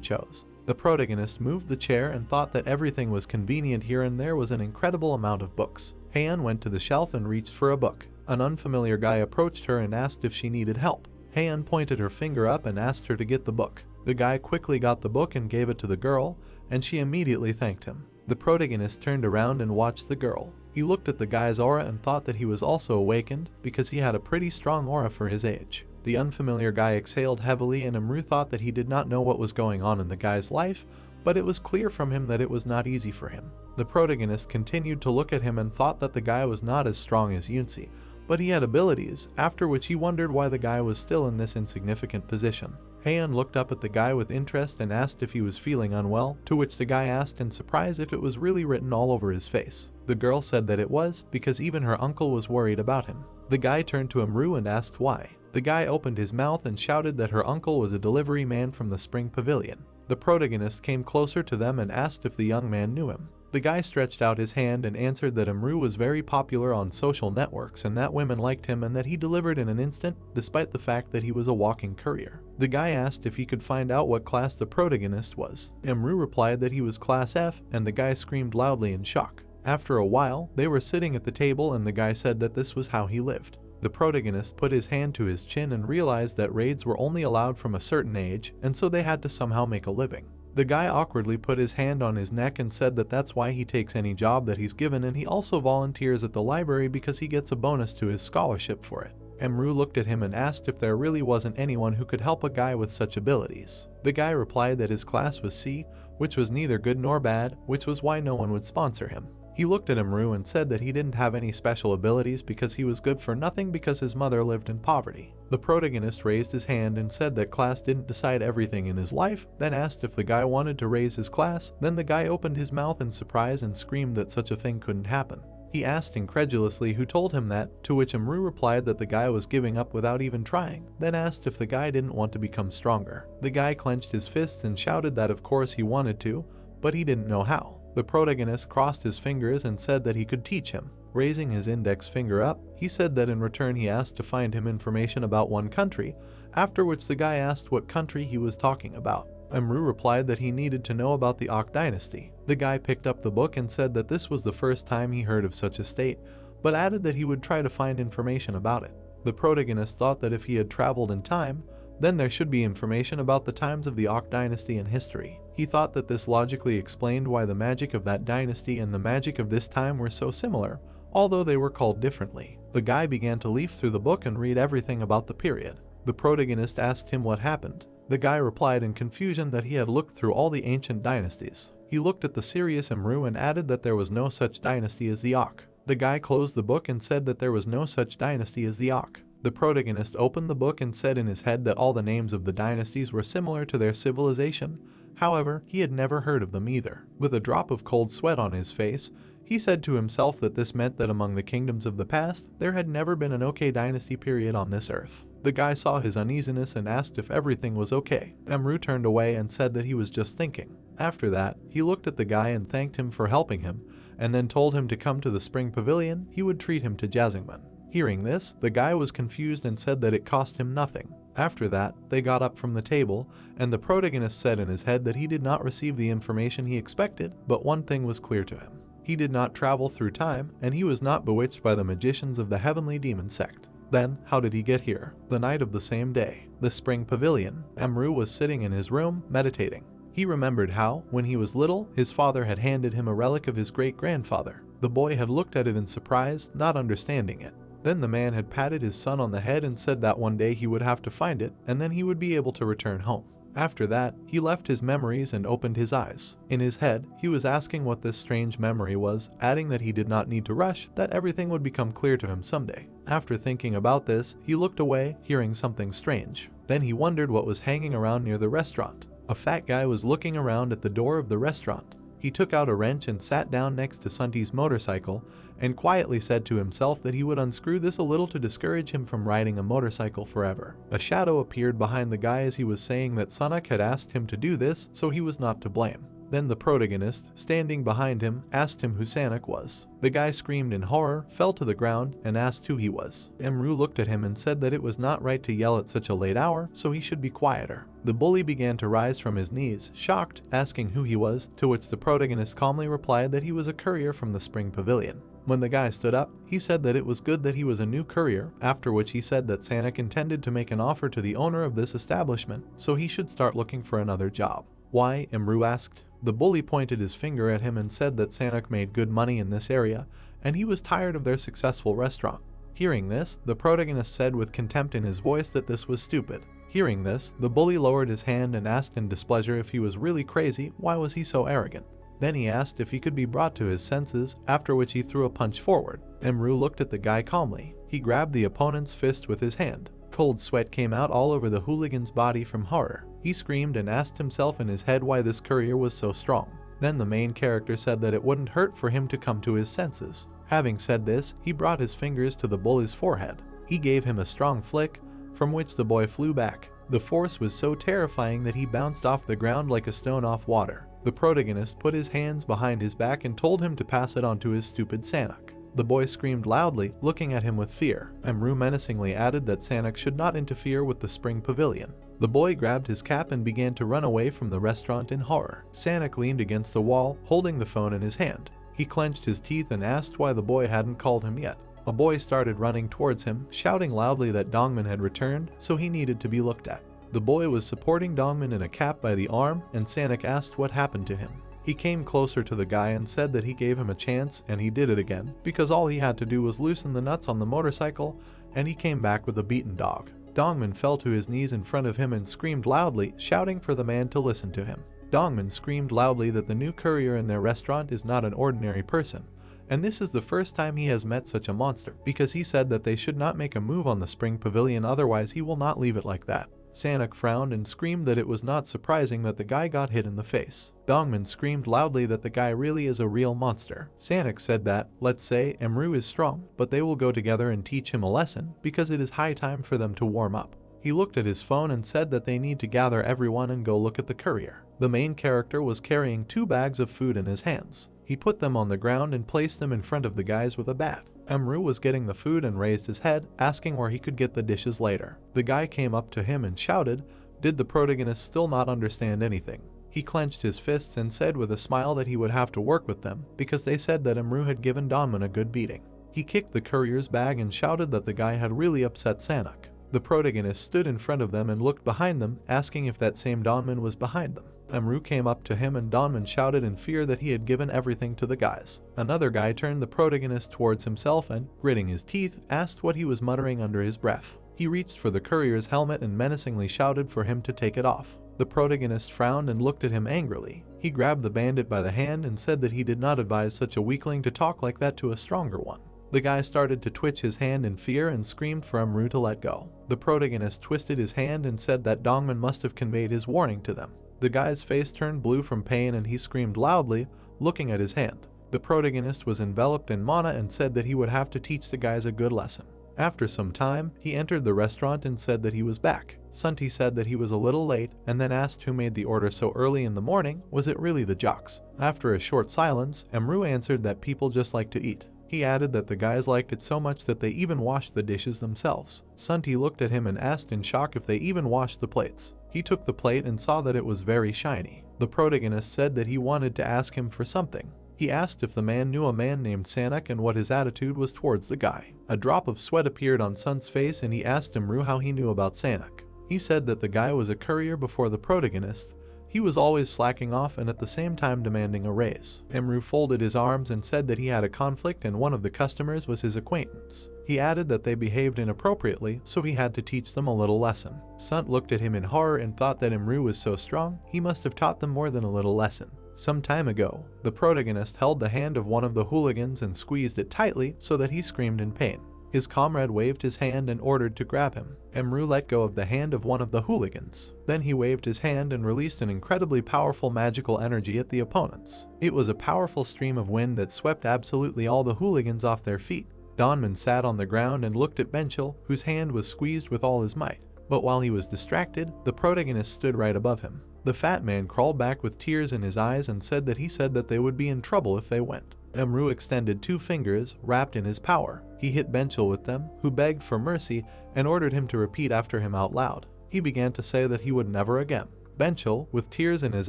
chose. The protagonist moved the chair and thought that everything was convenient here and there was an incredible amount of books. Haeun went to the shelf and reached for a book. An unfamiliar guy approached her and asked if she needed help. Haeun pointed her finger up and asked her to get the book. The guy quickly got the book and gave it to the girl, and she immediately thanked him. The protagonist turned around and watched the girl. He looked at the guy's aura and thought that he was also awakened because he had a pretty strong aura for his age. The unfamiliar guy exhaled heavily and Amru thought that he did not know what was going on in the guy's life, but it was clear from him that it was not easy for him. The protagonist continued to look at him and thought that the guy was not as strong as Yunsi, but he had abilities, after which he wondered why the guy was still in this insignificant position. Haeun looked up at the guy with interest and asked if he was feeling unwell, to which the guy asked in surprise if it was really written all over his face. The girl said that it was, because even her uncle was worried about him. The guy turned to Amru and asked why. The guy opened his mouth and shouted that her uncle was a delivery man from the spring pavilion. The protagonist came closer to them and asked if the young man knew him. The guy stretched out his hand and answered that Amru was very popular on social networks and that women liked him and that he delivered in an instant, despite the fact that he was a walking courier. The guy asked if he could find out what class the protagonist was. Amru replied that he was class F, and the guy screamed loudly in shock. After a while, they were sitting at the table and the guy said that this was how he lived. The protagonist put his hand to his chin and realized that raids were only allowed from a certain age, and so they had to somehow make a living. The guy awkwardly put his hand on his neck and said that that's why he takes any job that he's given, and he also volunteers at the library because he gets a bonus to his scholarship for it. Amru looked at him and asked if there really wasn't anyone who could help a guy with such abilities. The guy replied that his class was C, which was neither good nor bad, which was why no one would sponsor him. He looked at Amru and said that he didn't have any special abilities because he was good for nothing because his mother lived in poverty. The protagonist raised his hand and said that class didn't decide everything in his life, then asked if the guy wanted to raise his class, then the guy opened his mouth in surprise and screamed that such a thing couldn't happen. He asked incredulously who told him that, to which Amru replied that the guy was giving up without even trying, then asked if the guy didn't want to become stronger. The guy clenched his fists and shouted that of course he wanted to, but he didn't know how. The protagonist crossed his fingers and said that he could teach him. Raising his index finger up, he said that in return he asked to find him information about one country, after which the guy asked what country he was talking about. Amru replied that he needed to know about the Ak dynasty. The guy picked up the book and said that this was the first time he heard of such a state, but added that he would try to find information about it. The protagonist thought that if he had traveled in time, then there should be information about the times of the Ak dynasty in history. He thought that this logically explained why the magic of that dynasty and the magic of this time were so similar, although they were called differently. The guy began to leaf through the book and read everything about the period. The protagonist asked him what happened. The guy replied in confusion that he had looked through all the ancient dynasties. He looked at the serious Imru and added that there was no such dynasty as the Ak. The guy closed the book and said that there was no such dynasty as the Ak. The protagonist opened the book and said in his head that all the names of the dynasties were similar to their civilization. However, he had never heard of them either. With a drop of cold sweat on his face, he said to himself that this meant that among the kingdoms of the past, there had never been an OK dynasty period on this earth. The guy saw his uneasiness and asked if everything was okay. Imru turned away and said that he was just thinking. After that, he looked at the guy and thanked him for helping him, and then told him to come to the spring pavilion. He would treat him to Jazingman. Hearing this, the guy was confused and said that it cost him nothing. After that, they got up from the table, and the protagonist said in his head that he did not receive the information he expected, but one thing was clear to him. He did not travel through time, and he was not bewitched by the magicians of the heavenly demon sect. Then, how did he get here? The night of the same day, the spring pavilion, Imru was sitting in his room, meditating. He remembered how, when he was little, his father had handed him a relic of his great-grandfather. The boy had looked at it in surprise, not understanding it. Then the man had patted his son on the head and said that one day he would have to find it, and then he would be able to return home. After that, he left his memories and opened his eyes. In his head, he was asking what this strange memory was, adding that he did not need to rush, that everything would become clear to him someday. After thinking about this, he looked away, hearing something strange. Then he wondered what was hanging around near the restaurant. A fat guy was looking around at the door of the restaurant. He took out a wrench and sat down next to Sunti's motorcycle and quietly said to himself that he would unscrew this a little to discourage him from riding a motorcycle forever. A shadow appeared behind the guy as he was saying that Sunak had asked him to do this, so he was not to blame. Then the protagonist, standing behind him, asked him who Sanak was. The guy screamed in horror, fell to the ground, and asked who he was. Imru looked at him and said that it was not right to yell at such a late hour, so he should be quieter. The bully began to rise from his knees, shocked, asking who he was, to which the protagonist calmly replied that he was a courier from the spring pavilion. When the guy stood up, he said that it was good that he was a new courier, after which he said that Sanak intended to make an offer to the owner of this establishment, so he should start looking for another job. Why? Imru asked. The bully pointed his finger at him and said that Sanak made good money in this area, and he was tired of their successful restaurant. Hearing this, the protagonist said with contempt in his voice that this was stupid. Hearing this, the bully lowered his hand and asked in displeasure if he was really crazy, why was he so arrogant? Then he asked if he could be brought to his senses, after which he threw a punch forward. Imru looked at the guy calmly. He grabbed the opponent's fist with his hand. Cold sweat came out all over the hooligan's body from horror. He screamed and asked himself in his head why this courier was so strong. Then the main character said that it wouldn't hurt for him to come to his senses. Having said this, he brought his fingers to the bully's forehead. He gave him a strong flick, from which the boy flew back. The force was so terrifying that he bounced off the ground like a stone off water. The protagonist put his hands behind his back and told him to pass it on to his stupid Sanak. The boy screamed loudly, looking at him with fear. Imru menacingly added that Sanak should not interfere with the spring pavilion. The boy grabbed his cap and began to run away from the restaurant in horror. Sanak leaned against the wall, holding the phone in his hand. He clenched his teeth and asked why the boy hadn't called him yet. A boy started running towards him, shouting loudly that Dongman had returned, so he needed to be looked at. The boy was supporting Dongman in a cap by the arm, and Sanak asked what happened to him. He came closer to the guy and said that he gave him a chance, and he did it again, because all he had to do was loosen the nuts on the motorcycle, and he came back with a beaten dog. Dongman fell to his knees in front of him and screamed loudly, shouting for the man to listen to him. Dongman screamed loudly that the new courier in their restaurant is not an ordinary person, and this is the first time he has met such a monster, because he said that they should not make a move on the spring pavilion, otherwise he will not leave it like that. Sanak frowned and screamed that it was not surprising that the guy got hit in the face. Dongman screamed loudly that the guy really is a real monster. Sanak said that, let's say, Imru is strong, but they will go together and teach him a lesson, because it is high time for them to warm up. He looked at his phone and said that they need to gather everyone and go look at the courier. The main character was carrying 2 bags of food in his hands. He put them on the ground and placed them in front of the guys with a bat. Imru was getting the food and raised his head, asking where he could get the dishes later. The guy came up to him and shouted. Did the protagonist still not understand anything? He clenched his fists and said with a smile that he would have to work with them, because they said that Imru had given Donman a good beating. He kicked the courier's bag and shouted that the guy had really upset Sanak. The protagonist stood in front of them and looked behind them, asking if that same Donman was behind them. Emru came up to him and Donman shouted in fear that he had given everything to the guys. Another guy turned the protagonist towards himself and, gritting his teeth, asked what he was muttering under his breath. He reached for the courier's helmet and menacingly shouted for him to take it off. The protagonist frowned and looked at him angrily. He grabbed the bandit by the hand and said that he did not advise such a weakling to talk like that to a stronger one. The guy started to twitch his hand in fear and screamed for Emru to let go. The protagonist twisted his hand and said that Dongman must have conveyed his warning to them. The guy's face turned blue from pain and he screamed loudly, looking at his hand. The protagonist was enveloped in mana and said that he would have to teach the guys a good lesson. After some time, he entered the restaurant and said that he was back. Sunti said that he was a little late and then asked who made the order so early in the morning. Was it really the jocks? After a short silence, Emru answered that people just like to eat. He added that the guys liked it so much that they even washed the dishes themselves. Sunti looked at him and asked in shock if they even washed the plates. He took the plate and saw that it was very shiny. The protagonist said that he wanted to ask him for something. He asked if the man knew a man named Sanak and what his attitude was towards the guy. A drop of sweat appeared on Sun's face and he asked Emru how he knew about Sanak. He said that the guy was a courier before the protagonist. He was always slacking off and at the same time demanding a raise. Emru folded his arms and said that he had a conflict and one of the customers was his acquaintance. He added that they behaved inappropriately, so he had to teach them a little lesson. Sunt looked at him in horror and thought that Emru was so strong, he must have taught them more than a little lesson. Some time ago, the protagonist held the hand of one of the hooligans and squeezed it tightly so that he screamed in pain. His comrade waved his hand and ordered to grab him. Emru let go of the hand of one of the hooligans. Then he waved his hand and released an incredibly powerful magical energy at the opponents. It was a powerful stream of wind that swept absolutely all the hooligans off their feet. Donman sat on the ground and looked at Benchel, whose hand was squeezed with all his might. But while he was distracted, the protagonist stood right above him. The fat man crawled back with tears in his eyes and said that they would be in trouble if they went. Emru extended 2 fingers, wrapped in his power. He hit Benchel with them, who begged for mercy and ordered him to repeat after him out loud. He began to say that he would never again. Benchel, with tears in his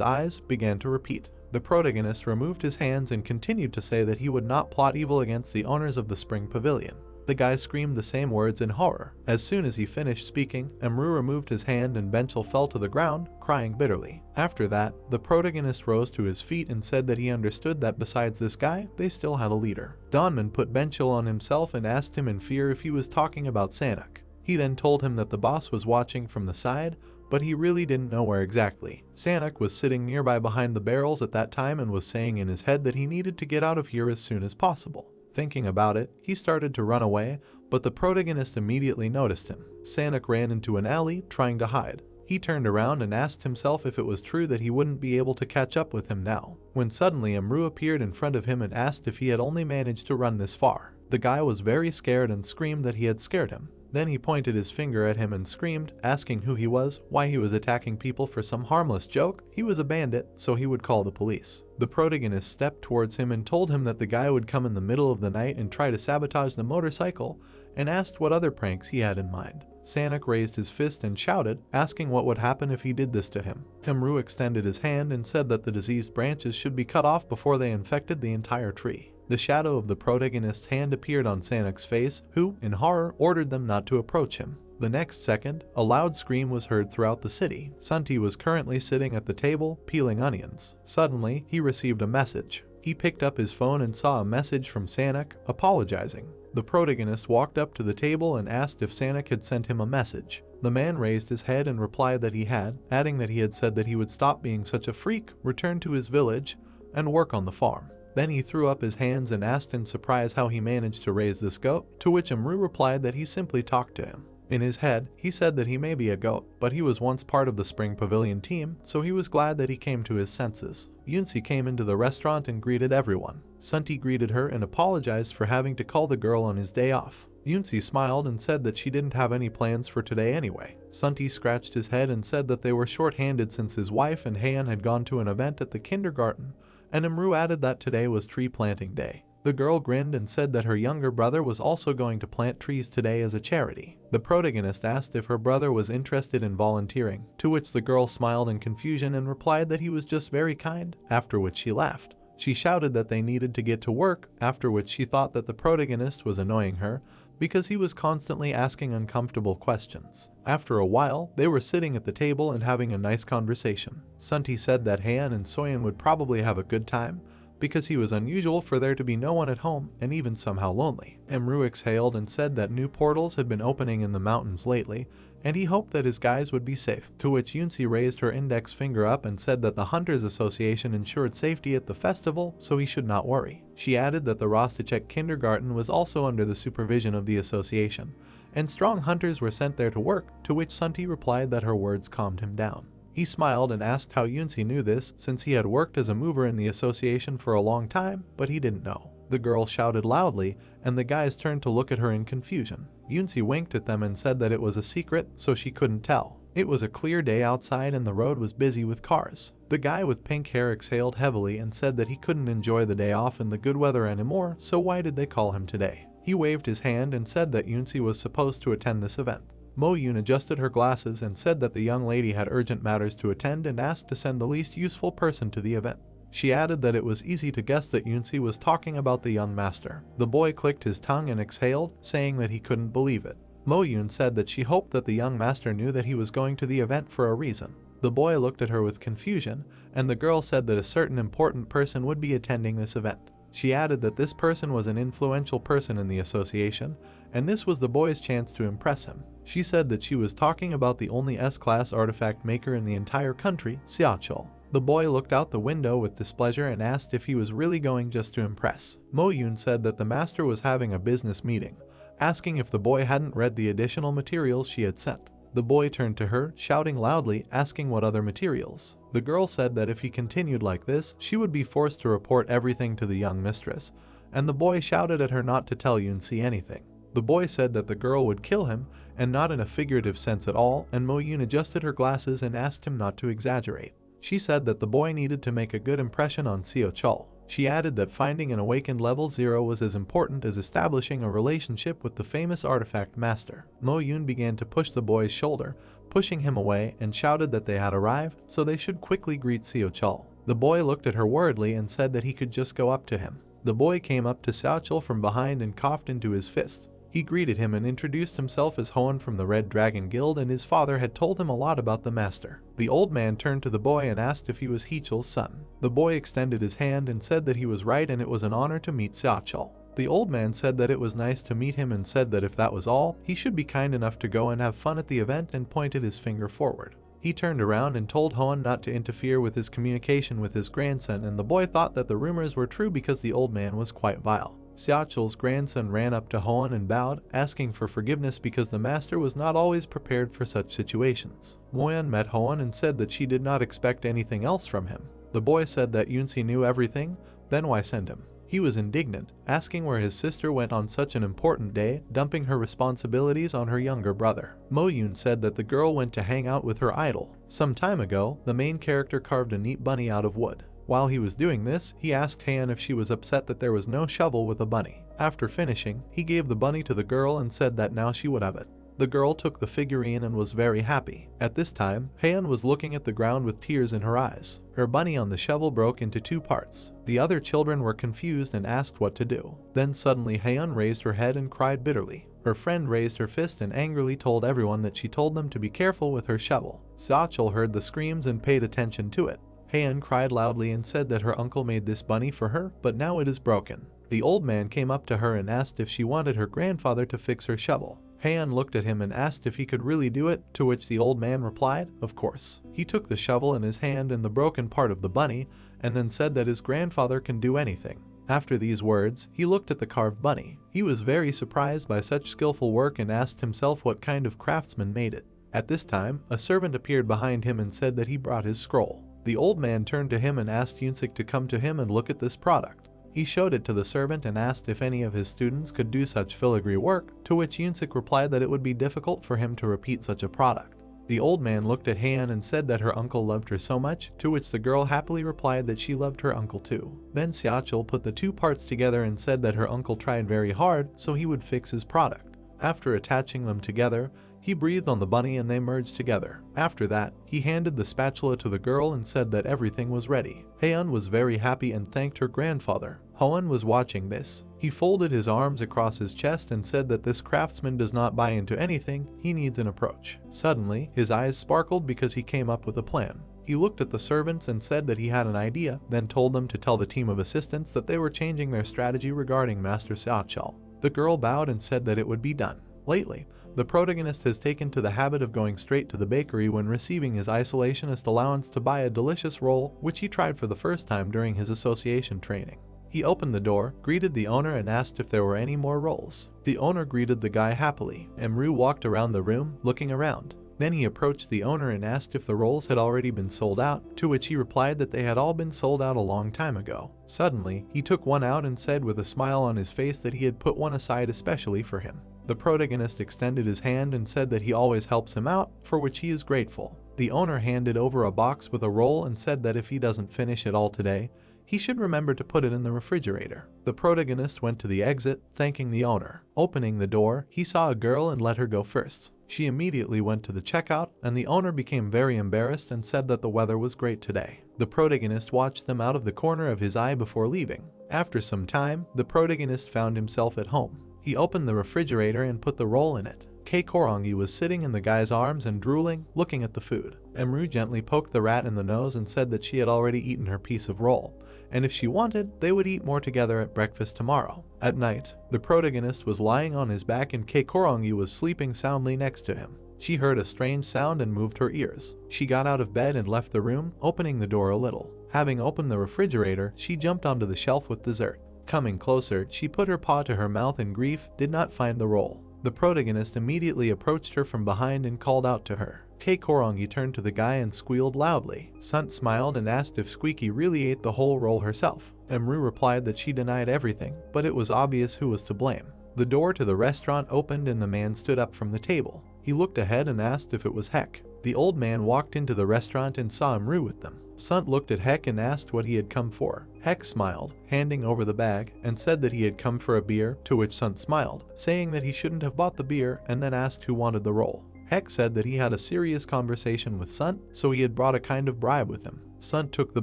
eyes, began to repeat. The protagonist removed his hands and continued to say that he would not plot evil against the owners of the Spring Pavilion. The guy screamed the same words in horror. As soon as he finished speaking, Emru removed his hand and Benchel fell to the ground, crying bitterly. After that, the protagonist rose to his feet and said that he understood that besides this guy, they still had a leader. Donman put Benchel on himself and asked him in fear if he was talking about Sanak. He then told him that the boss was watching from the side, but he really didn't know where exactly. Sanak was sitting nearby behind the barrels at that time and was saying in his head that he needed to get out of here as soon as possible. Thinking about it, he started to run away, but the protagonist immediately noticed him. Sanak ran into an alley, trying to hide. He turned around and asked himself if it was true that he wouldn't be able to catch up with him now, when suddenly Emru appeared in front of him and asked if he had only managed to run this far. The guy was very scared and screamed that he had scared him. Then he pointed his finger at him and screamed, asking who he was, why he was attacking people for some harmless joke. He was a bandit, so he would call the police. The protagonist stepped towards him and told him that the guy would come in the middle of the night and try to sabotage the motorcycle, and asked what other pranks he had in mind. Sanak raised his fist and shouted, asking what would happen if he did this to him. Emru extended his hand and said that the diseased branches should be cut off before they infected the entire tree. The shadow of the protagonist's hand appeared on Sanak's face, who, in horror, ordered them not to approach him. The next second, a loud scream was heard throughout the city. Sunti was currently sitting at the table, peeling onions. Suddenly, he received a message. He picked up his phone and saw a message from Sanak, apologizing. The protagonist walked up to the table and asked if Sanak had sent him a message. The man raised his head and replied that he had, adding that he had said that he would stop being such a freak, return to his village, and work on the farm. Then he threw up his hands and asked in surprise how he managed to raise this goat, to which Emru replied that he simply talked to him. In his head, he said that he may be a goat, but he was once part of the Spring Pavilion team, so he was glad that he came to his senses. Yunsi came into the restaurant and greeted everyone. Sunti greeted her and apologized for having to call the girl on his day off. Yunsi smiled and said that she didn't have any plans for today anyway. Sunti scratched his head and said that they were short-handed since his wife and Heian had gone to an event at the kindergarten, and Emru added that today was tree planting day. The girl grinned and said that her younger brother was also going to plant trees today as a charity. The protagonist asked if her brother was interested in volunteering, to which the girl smiled in confusion and replied that he was just very kind, after which she laughed. She shouted that they needed to get to work, after which she thought that the protagonist was annoying her, because he was constantly asking uncomfortable questions. After a while, they were sitting at the table and having a nice conversation. Sunti said that Haeun and Soyeon would probably have a good time, because he was unusual for there to be no one at home and even somehow lonely. Emru exhaled and said that new portals had been opening in the mountains lately, and he hoped that his guys would be safe. To which Yoonsi raised her index finger up and said that the Hunters Association ensured safety at the festival, so he should not worry. She added that the Rostachek kindergarten was also under the supervision of the association, and strong hunters were sent there to work, to which Sunti replied that her words calmed him down. He smiled and asked how Yoonsi knew this, since he had worked as a mover in the association for a long time, but he didn't know. The girl shouted loudly, and the guys turned to look at her in confusion. Yoonsi winked at them and said that it was a secret, so she couldn't tell. It was a clear day outside and the road was busy with cars. The guy with pink hair exhaled heavily and said that he couldn't enjoy the day off in the good weather anymore, so why did they call him today? He waved his hand and said that Yoonsi was supposed to attend this event. Mo-yoon adjusted her glasses and said that the young lady had urgent matters to attend and asked to send the least useful person to the event. She added that it was easy to guess that Yoonsi was talking about the young master. The boy clicked his tongue and exhaled, saying that he couldn't believe it. Mo-yoon said that she hoped that the young master knew that he was going to the event for a reason. The boy looked at her with confusion, and the girl said that a certain important person would be attending this event. She added that this person was an influential person in the association, and this was the boy's chance to impress him. She said that she was talking about the only S-class artifact maker in the entire country, Seachol. The boy looked out the window with displeasure and asked if he was really going just to impress. Mo-yoon said that the master was having a business meeting, asking if the boy hadn't read the additional materials she had sent. The boy turned to her, shouting loudly, asking what other materials. The girl said that if he continued like this, she would be forced to report everything to the young mistress, and the boy shouted at her not to tell Yoonsi anything. The boy said that the girl would kill him, and not in a figurative sense at all, and Mo-yoon adjusted her glasses and asked him not to exaggerate. She said that the boy needed to make a good impression on Seachol. She added that finding an awakened level 0 was as important as establishing a relationship with the famous artifact master. Mo-yoon began to push the boy's shoulder, pushing him away, and shouted that they had arrived, so they should quickly greet Seachol. The boy looked at her worriedly and said that he could just go up to him. The boy came up to Seachol from behind and coughed into his fist. He greeted him and introduced himself as Hoan from the Red Dragon Guild, and his father had told him a lot about the master. The old man turned to the boy and asked if he was Heechel's son. The boy extended his hand and said that he was right and it was an honor to meet Seachol. The old man said that it was nice to meet him and said that if that was all, he should be kind enough to go and have fun at the event, and pointed his finger forward. He turned around and told Hoan not to interfere with his communication with his grandson, and the boy thought that the rumors were true because the old man was quite vile. Seachol's grandson ran up to Hoan and bowed, asking for forgiveness because the master was not always prepared for such situations. Moyeon met Hoan and said that she did not expect anything else from him. The boy said that Yoonsi knew everything, then why send him? He was indignant, asking where his sister went on such an important day, dumping her responsibilities on her younger brother. Mo-yoon said that the girl went to hang out with her idol. Some time ago, the main character carved a neat bunny out of wood. While he was doing this, he asked Haeun if she was upset that there was no shovel with a bunny. After finishing, he gave the bunny to the girl and said that now she would have it. The girl took the figurine and was very happy. At this time, Haeun was looking at the ground with tears in her eyes. Her bunny on the shovel broke into 2 parts. The other children were confused and asked what to do. Then suddenly Haeun raised her head and cried bitterly. Her friend raised her fist and angrily told everyone that she told them to be careful with her shovel. Seachol heard the screams and paid attention to it. Haeun cried loudly and said that her uncle made this bunny for her, but now it is broken. The old man came up to her and asked if she wanted her grandfather to fix her shovel. Haeun looked at him and asked if he could really do it, to which the old man replied, of course. He took the shovel in his hand and the broken part of the bunny, and then said that his grandfather can do anything. After these words, he looked at the carved bunny. He was very surprised by such skillful work and asked himself what kind of craftsman made it. At this time, a servant appeared behind him and said that he brought his scroll. The old man turned to him and asked Yoonsik to come to him and look at this product. He showed it to the servant and asked if any of his students could do such filigree work, to which Yoonsik replied that it would be difficult for him to repeat such a product. The old man looked at Haeun and said that her uncle loved her so much, to which the girl happily replied that she loved her uncle too. Then Seachol put the 2 parts together and said that her uncle tried very hard so he would fix his product. After attaching them together, he breathed on the bunny and they merged together. After that, he handed the spatula to the girl and said that everything was ready. Haeun was very happy and thanked her grandfather. Hoenn was watching this. He folded his arms across his chest and said that this craftsman does not buy into anything, he needs an approach. Suddenly, his eyes sparkled because he came up with a plan. He looked at the servants and said that he had an idea, then told them to tell the team of assistants that they were changing their strategy regarding Master Seachal. The girl bowed and said that it would be done. Lately, the protagonist has taken to the habit of going straight to the bakery when receiving his isolationist allowance to buy a delicious roll, which he tried for the first time during his association training. He opened the door, greeted the owner and asked if there were any more rolls. The owner greeted the guy happily. Emru walked around the room, looking around. Then he approached the owner and asked if the rolls had already been sold out, to which he replied that they had all been sold out a long time ago. Suddenly, he took one out and said with a smile on his face that he had put one aside especially for him. The protagonist extended his hand and said that he always helps him out, for which he is grateful. The owner handed over a box with a roll and said that if he doesn't finish it all today, he should remember to put it in the refrigerator. The protagonist went to the exit, thanking the owner. Opening the door, he saw a girl and let her go first. She immediately went to the checkout, and the owner became very embarrassed and said that the weather was great today. The protagonist watched them out of the corner of his eye before leaving. After some time, the protagonist found himself at home. He opened the refrigerator and put the roll in it. Kei Korongi was sitting in the guy's arms and drooling, looking at the food. Emru gently poked the rat in the nose and said that she had already eaten her piece of roll, and if she wanted, they would eat more together at breakfast tomorrow. At night, the protagonist was lying on his back and Kei Korongi was sleeping soundly next to him. She heard a strange sound and moved her ears. She got out of bed and left the room, opening the door a little. Having opened the refrigerator, she jumped onto the shelf with dessert. Coming closer, she put her paw to her mouth in grief, did not find the roll. The protagonist immediately approached her from behind and called out to her. Kei Korongi turned to the guy and squealed loudly. Sunt smiled and asked if Squeaky really ate the whole roll herself. Emru replied that she denied everything, but it was obvious who was to blame. The door to the restaurant opened and the man stood up from the table. He looked ahead and asked if it was Heck. The old man walked into the restaurant and saw Emru with them. Sunt looked at Heck and asked what he had come for. Heck smiled, handing over the bag, and said that he had come for a beer, to which Sunt smiled, saying that he shouldn't have bought the beer, and then asked who wanted the roll. Heck said that he had a serious conversation with Sunt, so he had brought a kind of bribe with him. Sunt took the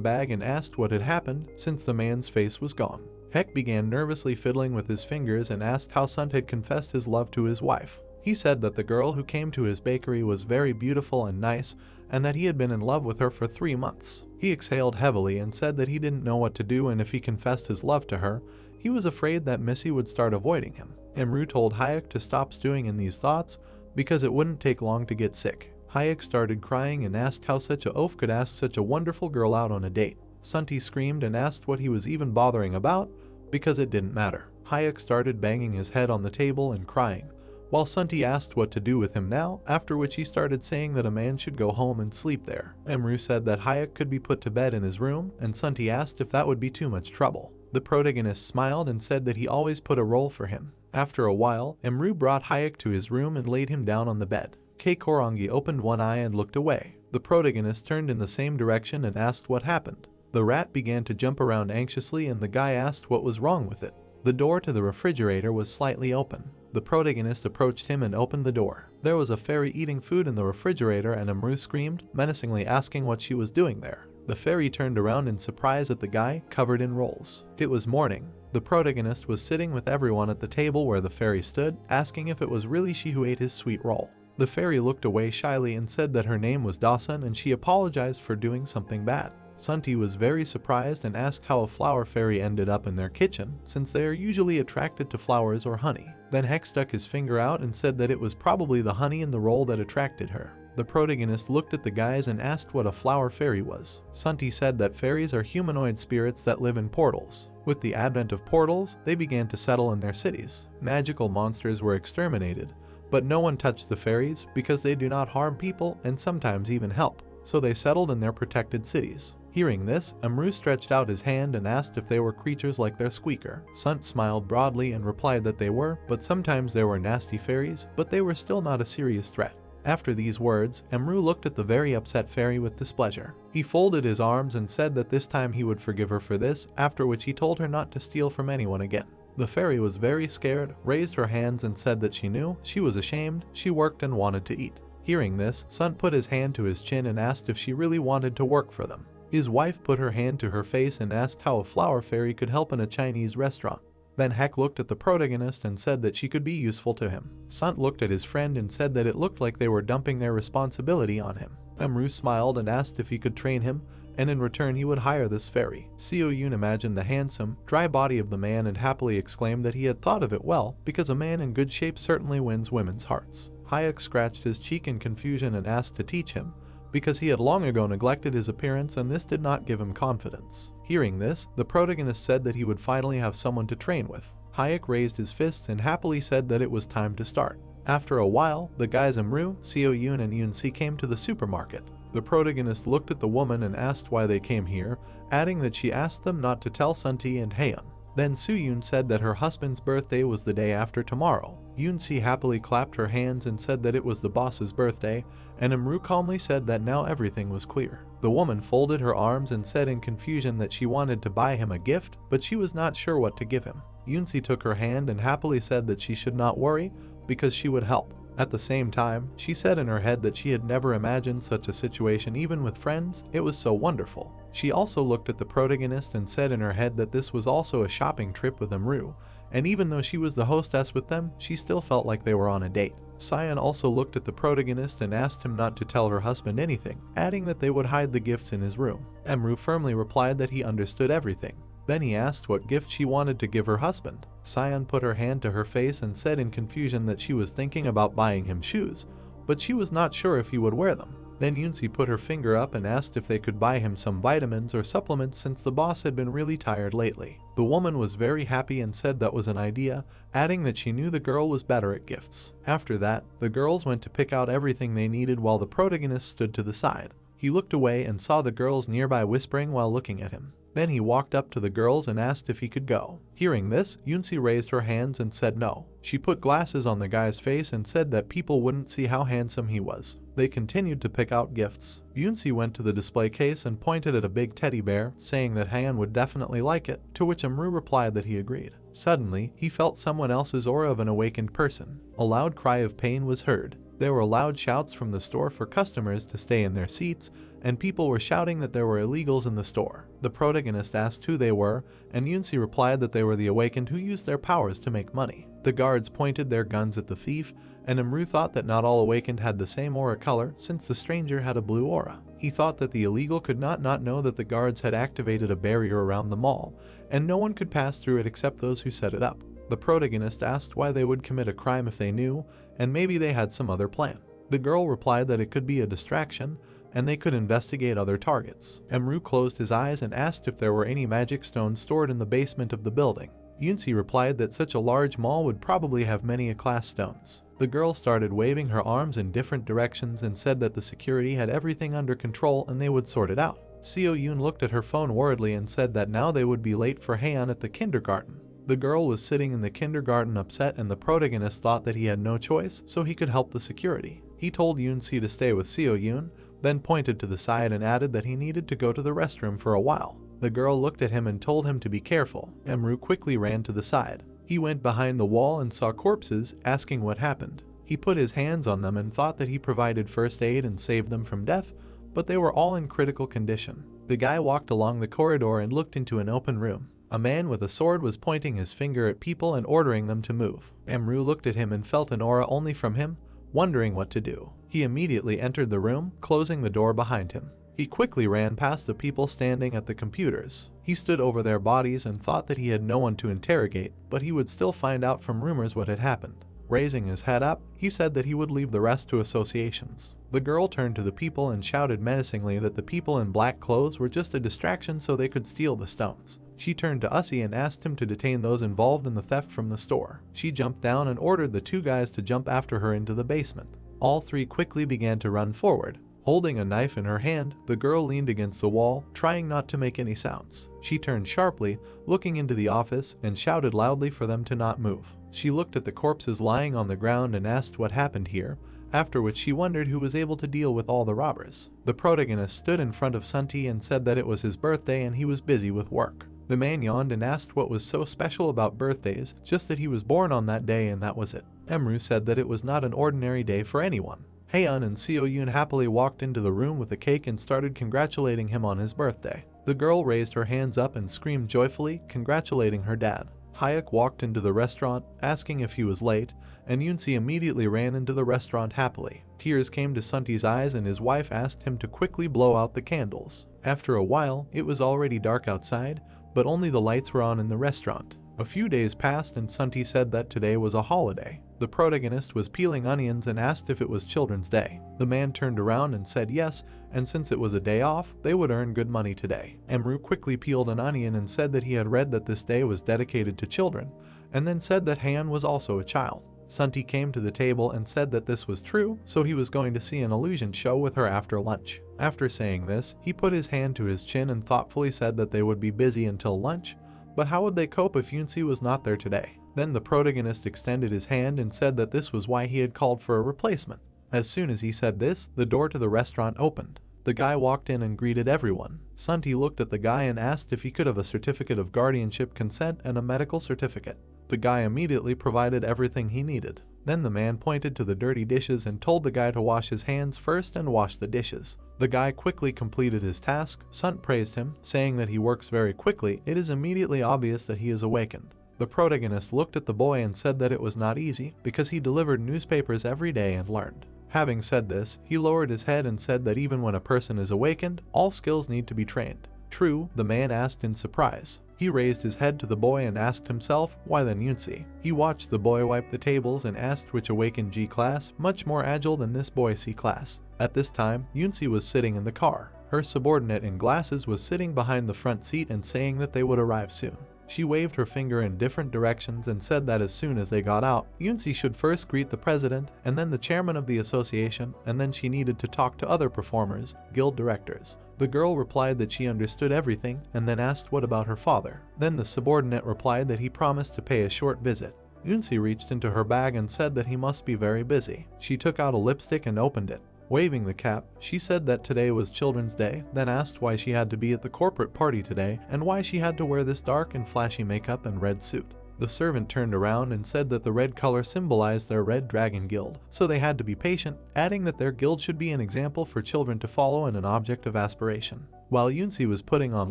bag and asked what had happened, since the man's face was gone. Heck began nervously fiddling with his fingers and asked how Sunt had confessed his love to his wife. He said that the girl who came to his bakery was very beautiful and nice, and that he had been in love with her for 3 months. He exhaled heavily and said that he didn't know what to do, and if he confessed his love to her, he was afraid that Missy would start avoiding him. Emru told Hayek to stop stewing in these thoughts, because it wouldn't take long to get sick. Hayek started crying and asked how such a oaf could ask such a wonderful girl out on a date. Sunti screamed and asked what he was even bothering about, because it didn't matter. Hayek started banging his head on the table and crying, while Sunti asked what to do with him now, after which he started saying that a man should go home and sleep there. Emru said that Hayek could be put to bed in his room, and Sunti asked if that would be too much trouble. The protagonist smiled and said that he always put a roll for him. After a while, Emru brought Hayek to his room and laid him down on the bed. Kei Korongi opened one eye and looked away. The protagonist turned in the same direction and asked what happened. The rat began to jump around anxiously and the guy asked what was wrong with it. The door to the refrigerator was slightly open. The protagonist approached him and opened the door. There was a fairy eating food in the refrigerator and Emru screamed, menacingly asking what she was doing there. The fairy turned around in surprise at the guy, covered in rolls. It was morning. The protagonist was sitting with everyone at the table where the fairy stood, asking if it was really she who ate his sweet roll. The fairy looked away shyly and said that her name was Dawson and she apologized for doing something bad. Sunti was very surprised and asked how a flower fairy ended up in their kitchen, since they are usually attracted to flowers or honey. Then Heck stuck his finger out and said that it was probably the honey in the roll that attracted her. The protagonist looked at the guys and asked what a flower fairy was. Sunti said that fairies are humanoid spirits that live in portals. With the advent of portals, they began to settle in their cities. Magical monsters were exterminated, but no one touched the fairies because they do not harm people and sometimes even help, so they settled in their protected cities. Hearing this, Emru stretched out his hand and asked if they were creatures like their squeaker. Sunt smiled broadly and replied that they were, but sometimes there were nasty fairies, but they were still not a serious threat. After these words, Emru looked at the very upset fairy with displeasure. He folded his arms and said that this time he would forgive her for this, after which he told her not to steal from anyone again. The fairy was very scared, raised her hands and said that she knew, she was ashamed, she worked and wanted to eat. Hearing this, Sunt put his hand to his chin and asked if she really wanted to work for them. His wife put her hand to her face and asked how a flower fairy could help in a Chinese restaurant. Then Hek looked at the protagonist and said that she could be useful to him. Sant looked at his friend and said that it looked like they were dumping their responsibility on him. Emru smiled and asked if he could train him, and in return he would hire this fairy. Seo Yoon imagined the handsome, dry body of the man and happily exclaimed that he had thought of it well, because a man in good shape certainly wins women's hearts. Hayek scratched his cheek in confusion and asked to teach him, because he had long ago neglected his appearance and this did not give him confidence. Hearing this, the protagonist said that he would finally have someone to train with. Hayek raised his fists and happily said that it was time to start. After a while, the guys Emru, Seo Yoon and Yoon-si came to the supermarket. The protagonist looked at the woman and asked why they came here, adding that she asked them not to tell Sunti and Haeun. Then Soo-yoon said that her husband's birthday was the day after tomorrow. Yoon-si happily clapped her hands and said that it was the boss's birthday, and Emru calmly said that now everything was clear. The woman folded her arms and said in confusion that she wanted to buy him a gift, but she was not sure what to give him. Yoon-si took her hand and happily said that she should not worry, because she would help. At the same time, she said in her head that she had never imagined such a situation even with friends. It was so wonderful. She also looked at the protagonist and said in her head that this was also a shopping trip with Emru, and even though she was the hostess with them, she still felt like they were on a date. Sion also looked at the protagonist and asked him not to tell her husband anything, adding that they would hide the gifts in his room. Emru firmly replied that he understood everything. Then he asked what gift she wanted to give her husband. Sion put her hand to her face and said in confusion that she was thinking about buying him shoes, but she was not sure if he would wear them. Then Yoon-si put her finger up and asked if they could buy him some vitamins or supplements since the boss had been really tired lately. The woman was very happy and said that was an idea, adding that she knew the girl was better at gifts. After that, the girls went to pick out everything they needed while the protagonist stood to the side. He looked away and saw the girls nearby whispering while looking at him. Then he walked up to the girls and asked if he could go. Hearing this, Yoon-si raised her hands and said no. She put glasses on the guy's face and said that people wouldn't see how handsome he was. They continued to pick out gifts. Yoon-si went to the display case and pointed at a big teddy bear, saying that Haeun would definitely like it, to which Emru replied that he agreed. Suddenly, he felt someone else's aura of an awakened person. A loud cry of pain was heard. There were loud shouts from the store for customers to stay in their seats, and people were shouting that there were illegals in the store. The protagonist asked who they were, and Yoon-si replied that they were the awakened who used their powers to make money. The guards pointed their guns at the thief, and Emru thought that not all awakened had the same aura color since the stranger had a blue aura. He thought that the illegal could not know that the guards had activated a barrier around the mall, and no one could pass through it except those who set it up. The protagonist asked why they would commit a crime if they knew, and maybe they had some other plan. The girl replied that it could be a distraction, and they could investigate other targets. Emru closed his eyes and asked if there were any magic stones stored in the basement of the building. Yoon-si replied that such a large mall would probably have many class stones. The girl started waving her arms in different directions and said that the security had everything under control and they would sort it out. Seo Yoon looked at her phone worriedly and said that now they would be late for Haeun at the kindergarten. The girl was sitting in the kindergarten upset, and the protagonist thought that he had no choice, so he could help the security. He told Yoon-si to stay with Seo Yoon, then pointed to the side and added that he needed to go to the restroom for a while. The girl looked at him and told him to be careful. Emru quickly ran to the side. He went behind the wall and saw corpses, asking what happened. He put his hands on them and thought that he provided first aid and saved them from death, but they were all in critical condition. The guy walked along the corridor and looked into an open room. A man with a sword was pointing his finger at people and ordering them to move. Emru looked at him and felt an aura only from him, wondering what to do. He immediately entered the room, closing the door behind him. He quickly ran past the people standing at the computers. He stood over their bodies and thought that he had no one to interrogate, but he would still find out from rumors what had happened. Raising his head up, he said that he would leave the rest to associations. The girl turned to the people and shouted menacingly that the people in black clothes were just a distraction so they could steal the stones. She turned to Ussie and asked him to detain those involved in the theft from the store. She jumped down and ordered the two guys to jump after her into the basement. All three quickly began to run forward. Holding a knife in her hand, the girl leaned against the wall, trying not to make any sounds. She turned sharply, looking into the office, and shouted loudly for them to not move. She looked at the corpses lying on the ground and asked what happened here, after which she wondered who was able to deal with all the robbers. The protagonist stood in front of Sunti and said that it was his birthday and he was busy with work. The man yawned and asked what was so special about birthdays, just that he was born on that day and that was it. Emru said that it was not an ordinary day for anyone. Haeun and Seo-yoon happily walked into the room with a cake and started congratulating him on his birthday. The girl raised her hands up and screamed joyfully, congratulating her dad. Hyuk walked into the restaurant, asking if he was late, and Yoonsi immediately ran into the restaurant happily. Tears came to Sunti's eyes and his wife asked him to quickly blow out the candles. After a while, it was already dark outside, but only the lights were on in the restaurant. A few days passed and Sunti said that today was a holiday. The protagonist was peeling onions and asked if it was Children's Day. The man turned around and said yes, and since it was a day off, they would earn good money today. Emru quickly peeled an onion and said that he had read that this day was dedicated to children, and then said that Haeun was also a child. Sunti came to the table and said that this was true, so he was going to see an illusion show with her after lunch. After saying this, he put his hand to his chin and thoughtfully said that they would be busy until lunch, but how would they cope if Yoonsi was not there today? Then the protagonist extended his hand and said that this was why he had called for a replacement. As soon as he said this, the door to the restaurant opened. The guy walked in and greeted everyone. Sunti looked at the guy and asked if he could have a certificate of guardianship consent and a medical certificate. The guy immediately provided everything he needed. Then the man pointed to the dirty dishes and told the guy to wash his hands first and wash the dishes. The guy quickly completed his task. Sunt praised him, saying that he works very quickly. It is immediately obvious that he is awakened. The protagonist looked at the boy and said that it was not easy because he delivered newspapers every day and learned. Having said this, he lowered his head and said that even when a person is awakened, all skills need to be trained. True, the man asked in surprise. He raised his head to the boy and asked himself, why then Yoonsi? He watched the boy wipe the tables and asked which awakened G class, much more agile than this boy C class. At this time, Yoonsi was sitting in the car. Her subordinate in glasses was sitting behind the front seat and saying that they would arrive soon. She waved her finger in different directions and said that as soon as they got out, Yoonsi should first greet the president and then the chairman of the association, and then she needed to talk to other performers, guild directors. The girl replied that she understood everything and then asked what about her father. Then the subordinate replied that he promised to pay a short visit. Yoonsi reached into her bag and said that he must be very busy. She took out a lipstick and opened it. Waving the cap, she said that today was Children's Day, then asked why she had to be at the corporate party today and why she had to wear this dark and flashy makeup and red suit. The servant turned around and said that the red color symbolized their Red Dragon Guild, so they had to be patient, adding that their guild should be an example for children to follow and an object of aspiration. While Yoonsi was putting on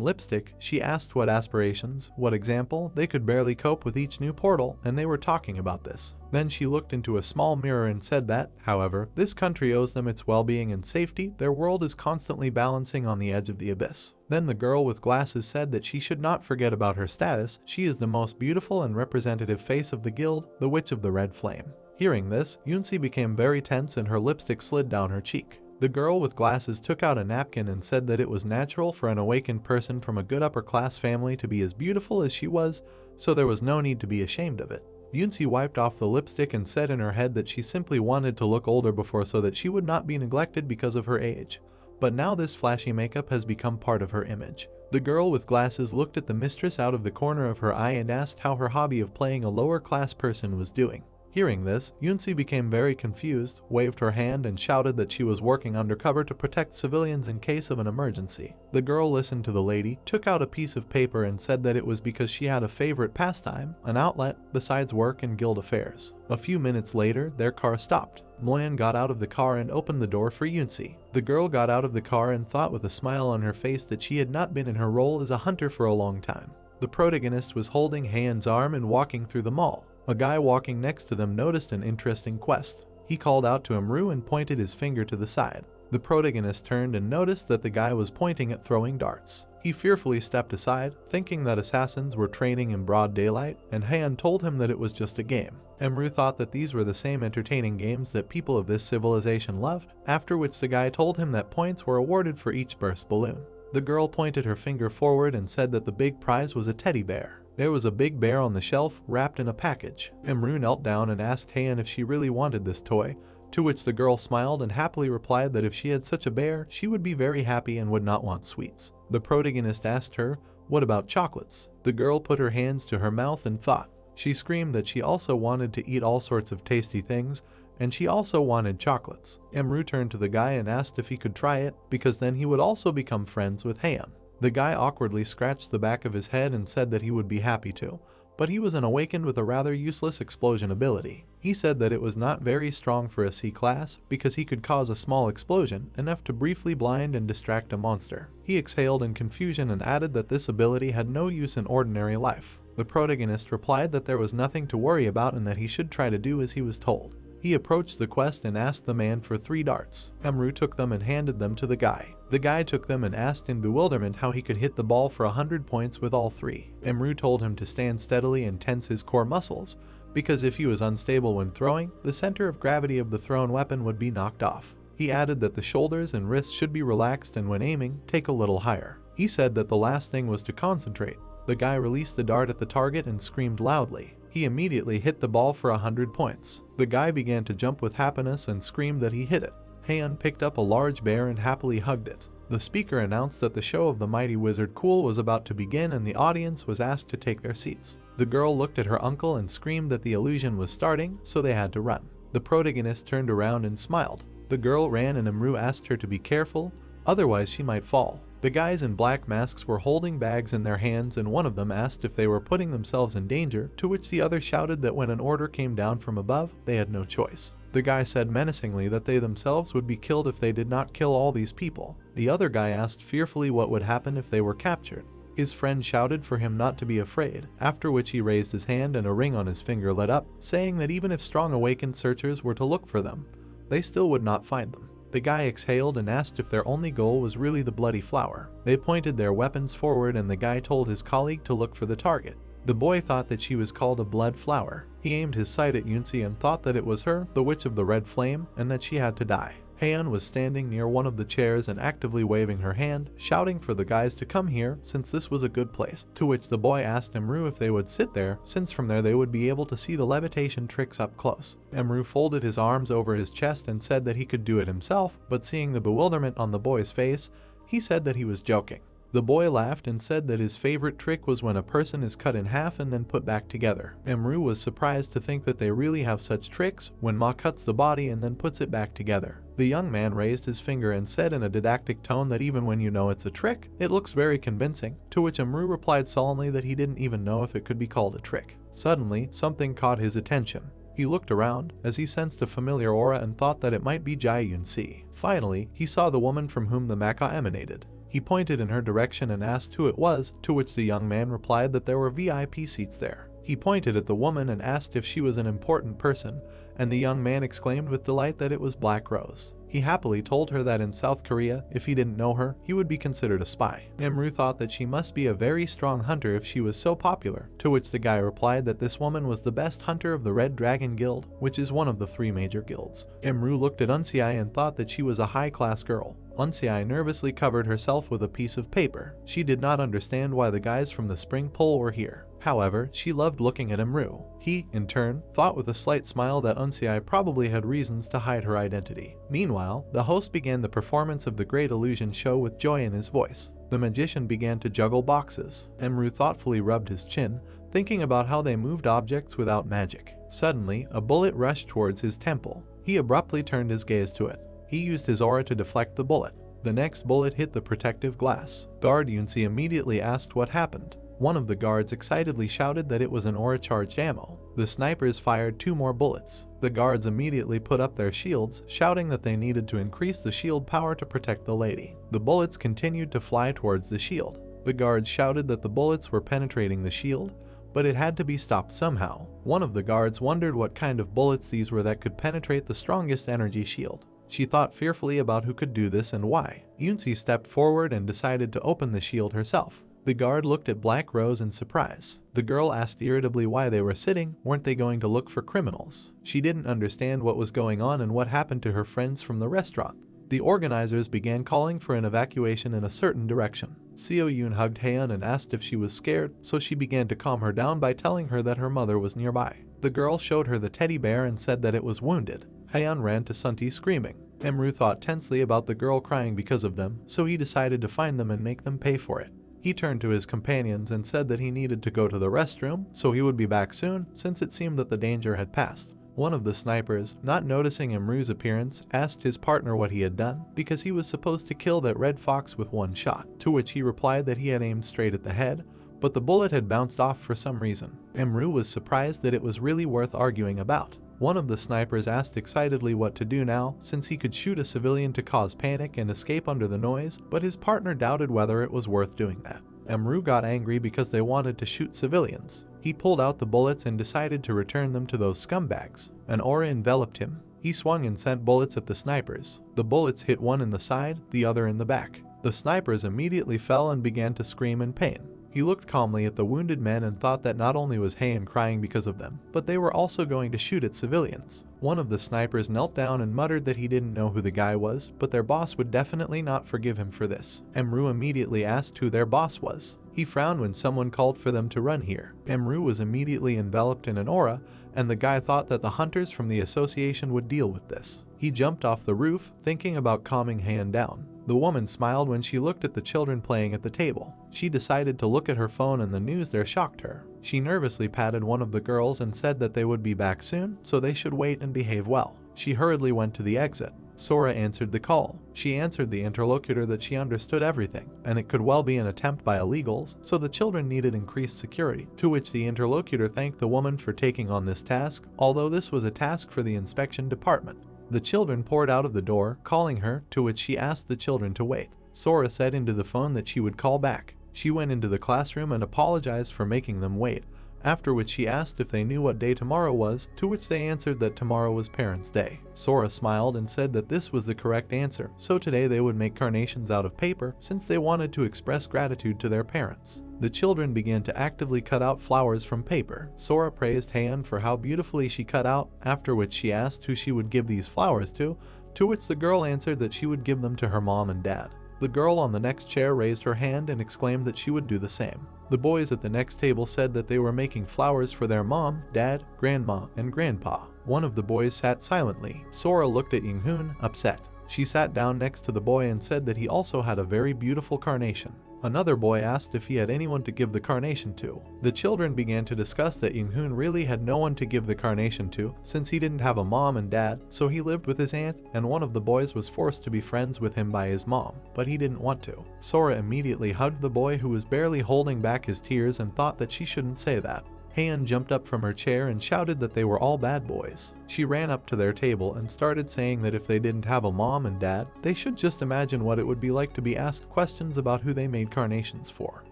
lipstick, she asked what aspirations, what example. They could barely cope with each new portal, and they were talking about this. Then she looked into a small mirror and said that, however, this country owes them its well-being and safety. Their world is constantly balancing on the edge of the abyss. Then the girl with glasses said that she should not forget about her status. She is the most beautiful and representative face of the guild, the Witch of the Red Flame. Hearing this, Yoonsi became very tense and her lipstick slid down her cheek. The girl with glasses took out a napkin and said that it was natural for an awakened person from a good upper-class family to be as beautiful as she was, so there was no need to be ashamed of it. Yoonsi wiped off the lipstick and said in her head that she simply wanted to look older before so that she would not be neglected because of her age. But now this flashy makeup has become part of her image. The girl with glasses looked at the mistress out of the corner of her eye and asked how her hobby of playing a lower-class person was doing. Hearing this, Yoonsi became very confused, waved her hand and shouted that she was working undercover to protect civilians in case of an emergency. The girl listened to the lady, took out a piece of paper and said that it was because she had a favorite pastime, an outlet, besides work and guild affairs. A few minutes later, their car stopped. Moyan got out of the car and opened the door for Yoonsi. The girl got out of the car and thought with a smile on her face that she had not been in her role as a hunter for a long time. The protagonist was holding Haeun's arm and walking through the mall. A guy walking next to them noticed an interesting quest. He called out to Emru and pointed his finger to the side. The protagonist turned and noticed that the guy was pointing at throwing darts. He fearfully stepped aside, thinking that assassins were training in broad daylight, and Haeun told him that it was just a game. Emru thought that these were the same entertaining games that people of this civilization loved, after which the guy told him that points were awarded for each burst balloon. The girl pointed her finger forward and said that the big prize was a teddy bear. There was a big bear on the shelf, wrapped in a package. Emru knelt down and asked Haeun if she really wanted this toy, to which the girl smiled and happily replied that if she had such a bear, she would be very happy and would not want sweets. The protagonist asked her, "What about chocolates?" The girl put her hands to her mouth and thought. She screamed that she also wanted to eat all sorts of tasty things, and she also wanted chocolates. Emru turned to the guy and asked if he could try it, because then he would also become friends with Haeun. The guy awkwardly scratched the back of his head and said that he would be happy to, but he was an awakened with a rather useless explosion ability. He said that it was not very strong for a C class because he could cause a small explosion enough to briefly blind and distract a monster. He exhaled in confusion and added that this ability had no use in ordinary life. The protagonist replied that there was nothing to worry about and that he should try to do as he was told. He approached the quest and asked the man for 3 darts. Emru took them and handed them to the guy. The guy took them and asked in bewilderment how he could hit the ball for 100 points with all 3. Emru told him to stand steadily and tense his core muscles, because if he was unstable when throwing, the center of gravity of the thrown weapon would be knocked off. He added that the shoulders and wrists should be relaxed and when aiming, take a little higher. He said that the last thing was to concentrate. The guy released the dart at the target and screamed loudly. He immediately hit the ball for 100 points. The guy began to jump with happiness and screamed that he hit it. Heian picked up a large bear and happily hugged it. The speaker announced that the show of the mighty wizard Cool was about to begin and the audience was asked to take their seats. The girl looked at her uncle and screamed that the illusion was starting, so they had to run. The protagonist turned around and smiled. The girl ran and Emru asked her to be careful, otherwise she might fall. The guys in black masks were holding bags in their hands and one of them asked if they were putting themselves in danger, to which the other shouted that when an order came down from above, they had no choice. The guy said menacingly that they themselves would be killed if they did not kill all these people. The other guy asked fearfully what would happen if they were captured. His friend shouted for him not to be afraid, after which he raised his hand and a ring on his finger lit up, saying that even if strong awakened searchers were to look for them, they still would not find them. The guy exhaled and asked if their only goal was really the bloody flower. They pointed their weapons forward and the guy told his colleague to look for the target. The boy thought that she was called a blood flower. He aimed his sight at Yunsi and thought that it was her, the witch of the red flame, and that she had to die. Heian was standing near one of the chairs and actively waving her hand, shouting for the guys to come here since this was a good place, to which the boy asked Emru if they would sit there since from there they would be able to see the levitation tricks up close. Emru folded his arms over his chest and said that he could do it himself, but seeing the bewilderment on the boy's face, he said that he was joking. The boy laughed and said that his favorite trick was when a person is cut in half and then put back together. Emru was surprised to think that they really have such tricks when Ma cuts the body and then puts it back together. The young man raised his finger and said in a didactic tone that even when you know it's a trick, it looks very convincing, to which Emru replied solemnly that he didn't even know if it could be called a trick. Suddenly, something caught his attention. He looked around as he sensed a familiar aura and thought that it might be Jai Yun-si. Finally, he saw the woman from whom the Manga emanated. He pointed in her direction and asked who it was, to which the young man replied that there were VIP seats there. He pointed at the woman and asked if she was an important person, and the young man exclaimed with delight that it was Black Rose. He happily told her that in South Korea, if he didn't know her, he would be considered a spy. Emru thought that she must be a very strong hunter if she was so popular, to which the guy replied that this woman was the best hunter of the Red Dragon Guild, which is one of the 3 major guilds. Emru looked at Unsiai and thought that she was a high-class girl. Unsiai nervously covered herself with a piece of paper. She did not understand why the guys from the spring pole were here. However, she loved looking at Emru. He, in turn, thought with a slight smile that Unsiai probably had reasons to hide her identity. Meanwhile, the host began the performance of the Great Illusion Show with joy in his voice. The magician began to juggle boxes. Emru thoughtfully rubbed his chin, thinking about how they moved objects without magic. Suddenly, a bullet rushed towards his temple. He abruptly turned his gaze to it. He used his aura to deflect the bullet. The next bullet hit the protective glass. Guard Yunsi immediately asked what happened. One of the guards excitedly shouted that it was an aura-charged ammo. The snipers fired 2 more bullets. The guards immediately put up their shields, shouting that they needed to increase the shield power to protect the lady. The bullets continued to fly towards the shield. The guards shouted that the bullets were penetrating the shield, but it had to be stopped somehow. One of the guards wondered what kind of bullets these were that could penetrate the strongest energy shield. She thought fearfully about who could do this and why. Yunsi stepped forward and decided to open the shield herself. The guard looked at Black Rose in surprise. The girl asked irritably why they were sitting. Weren't they going to look for criminals? She didn't understand what was going on and what happened to her friends from the restaurant. The organizers began calling for an evacuation in a certain direction. Seo Yoon hugged Heian and asked if she was scared, so she began to calm her down by telling her that her mother was nearby. The girl showed her the teddy bear and said that it was wounded. Heian ran to Sunti screaming. Emru thought tensely about the girl crying because of them, so he decided to find them and make them pay for it. He turned to his companions and said that he needed to go to the restroom, so he would be back soon, since it seemed that the danger had passed. One of the snipers, not noticing Emru's appearance, asked his partner what he had done, because he was supposed to kill that red fox with 1 shot, to which he replied that he had aimed straight at the head, but the bullet had bounced off for some reason. Emru was surprised that it was really worth arguing about. One of the snipers asked excitedly what to do now, since he could shoot a civilian to cause panic and escape under the noise, but his partner doubted whether it was worth doing that. Emru got angry because they wanted to shoot civilians. He pulled out the bullets and decided to return them to those scumbags. An aura enveloped him. He swung and sent bullets at the snipers. The bullets hit one in the side, the other in the back. The snipers immediately fell and began to scream in pain. He looked calmly at the wounded men and thought that not only was Hayan crying because of them, but they were also going to shoot at civilians. One of the snipers knelt down and muttered that he didn't know who the guy was, but their boss would definitely not forgive him for this. Emru immediately asked who their boss was. He frowned when someone called for them to run here. Emru was immediately enveloped in an aura, and the guy thought that the hunters from the association would deal with this. He jumped off the roof, thinking about calming Hayan down. The woman smiled when she looked at the children playing at the table. She decided to look at her phone and the news there shocked her. She nervously patted one of the girls and said that they would be back soon, so they should wait and behave well. She hurriedly went to the exit. Sora answered the call. She answered the interlocutor that she understood everything, and it could well be an attempt by illegals, so the children needed increased security, to which the interlocutor thanked the woman for taking on this task, although this was a task for the inspection department. The children poured out of the door, calling her, to which she asked the children to wait. Sora said into the phone that she would call back. She went into the classroom and apologized for making them wait, after which she asked if they knew what day tomorrow was, to which they answered that tomorrow was Parents' Day. Sora smiled and said that this was the correct answer, so today they would make carnations out of paper since they wanted to express gratitude to their parents. The children began to actively cut out flowers from paper. Sora praised Hayan for how beautifully she cut out, after which she asked who she would give these flowers to which the girl answered that she would give them to her mom and dad. The girl on the next chair raised her hand and exclaimed that she would do the same. The boys at the next table said that they were making flowers for their mom, dad, grandma, and grandpa. One of the boys sat silently. Sora looked at Ying-hoon, upset. She sat down next to the boy and said that he also had a very beautiful carnation. Another boy asked if he had anyone to give the carnation to. The children began to discuss that Ying-hoon really had no one to give the carnation to, since he didn't have a mom and dad, so he lived with his aunt, and one of the boys was forced to be friends with him by his mom, but he didn't want to. Sora immediately hugged the boy who was barely holding back his tears and thought that she shouldn't say that. Hayan jumped up from her chair and shouted that they were all bad boys. She ran up to their table and started saying that if they didn't have a mom and dad, they should just imagine what it would be like to be asked questions about who they made carnations for.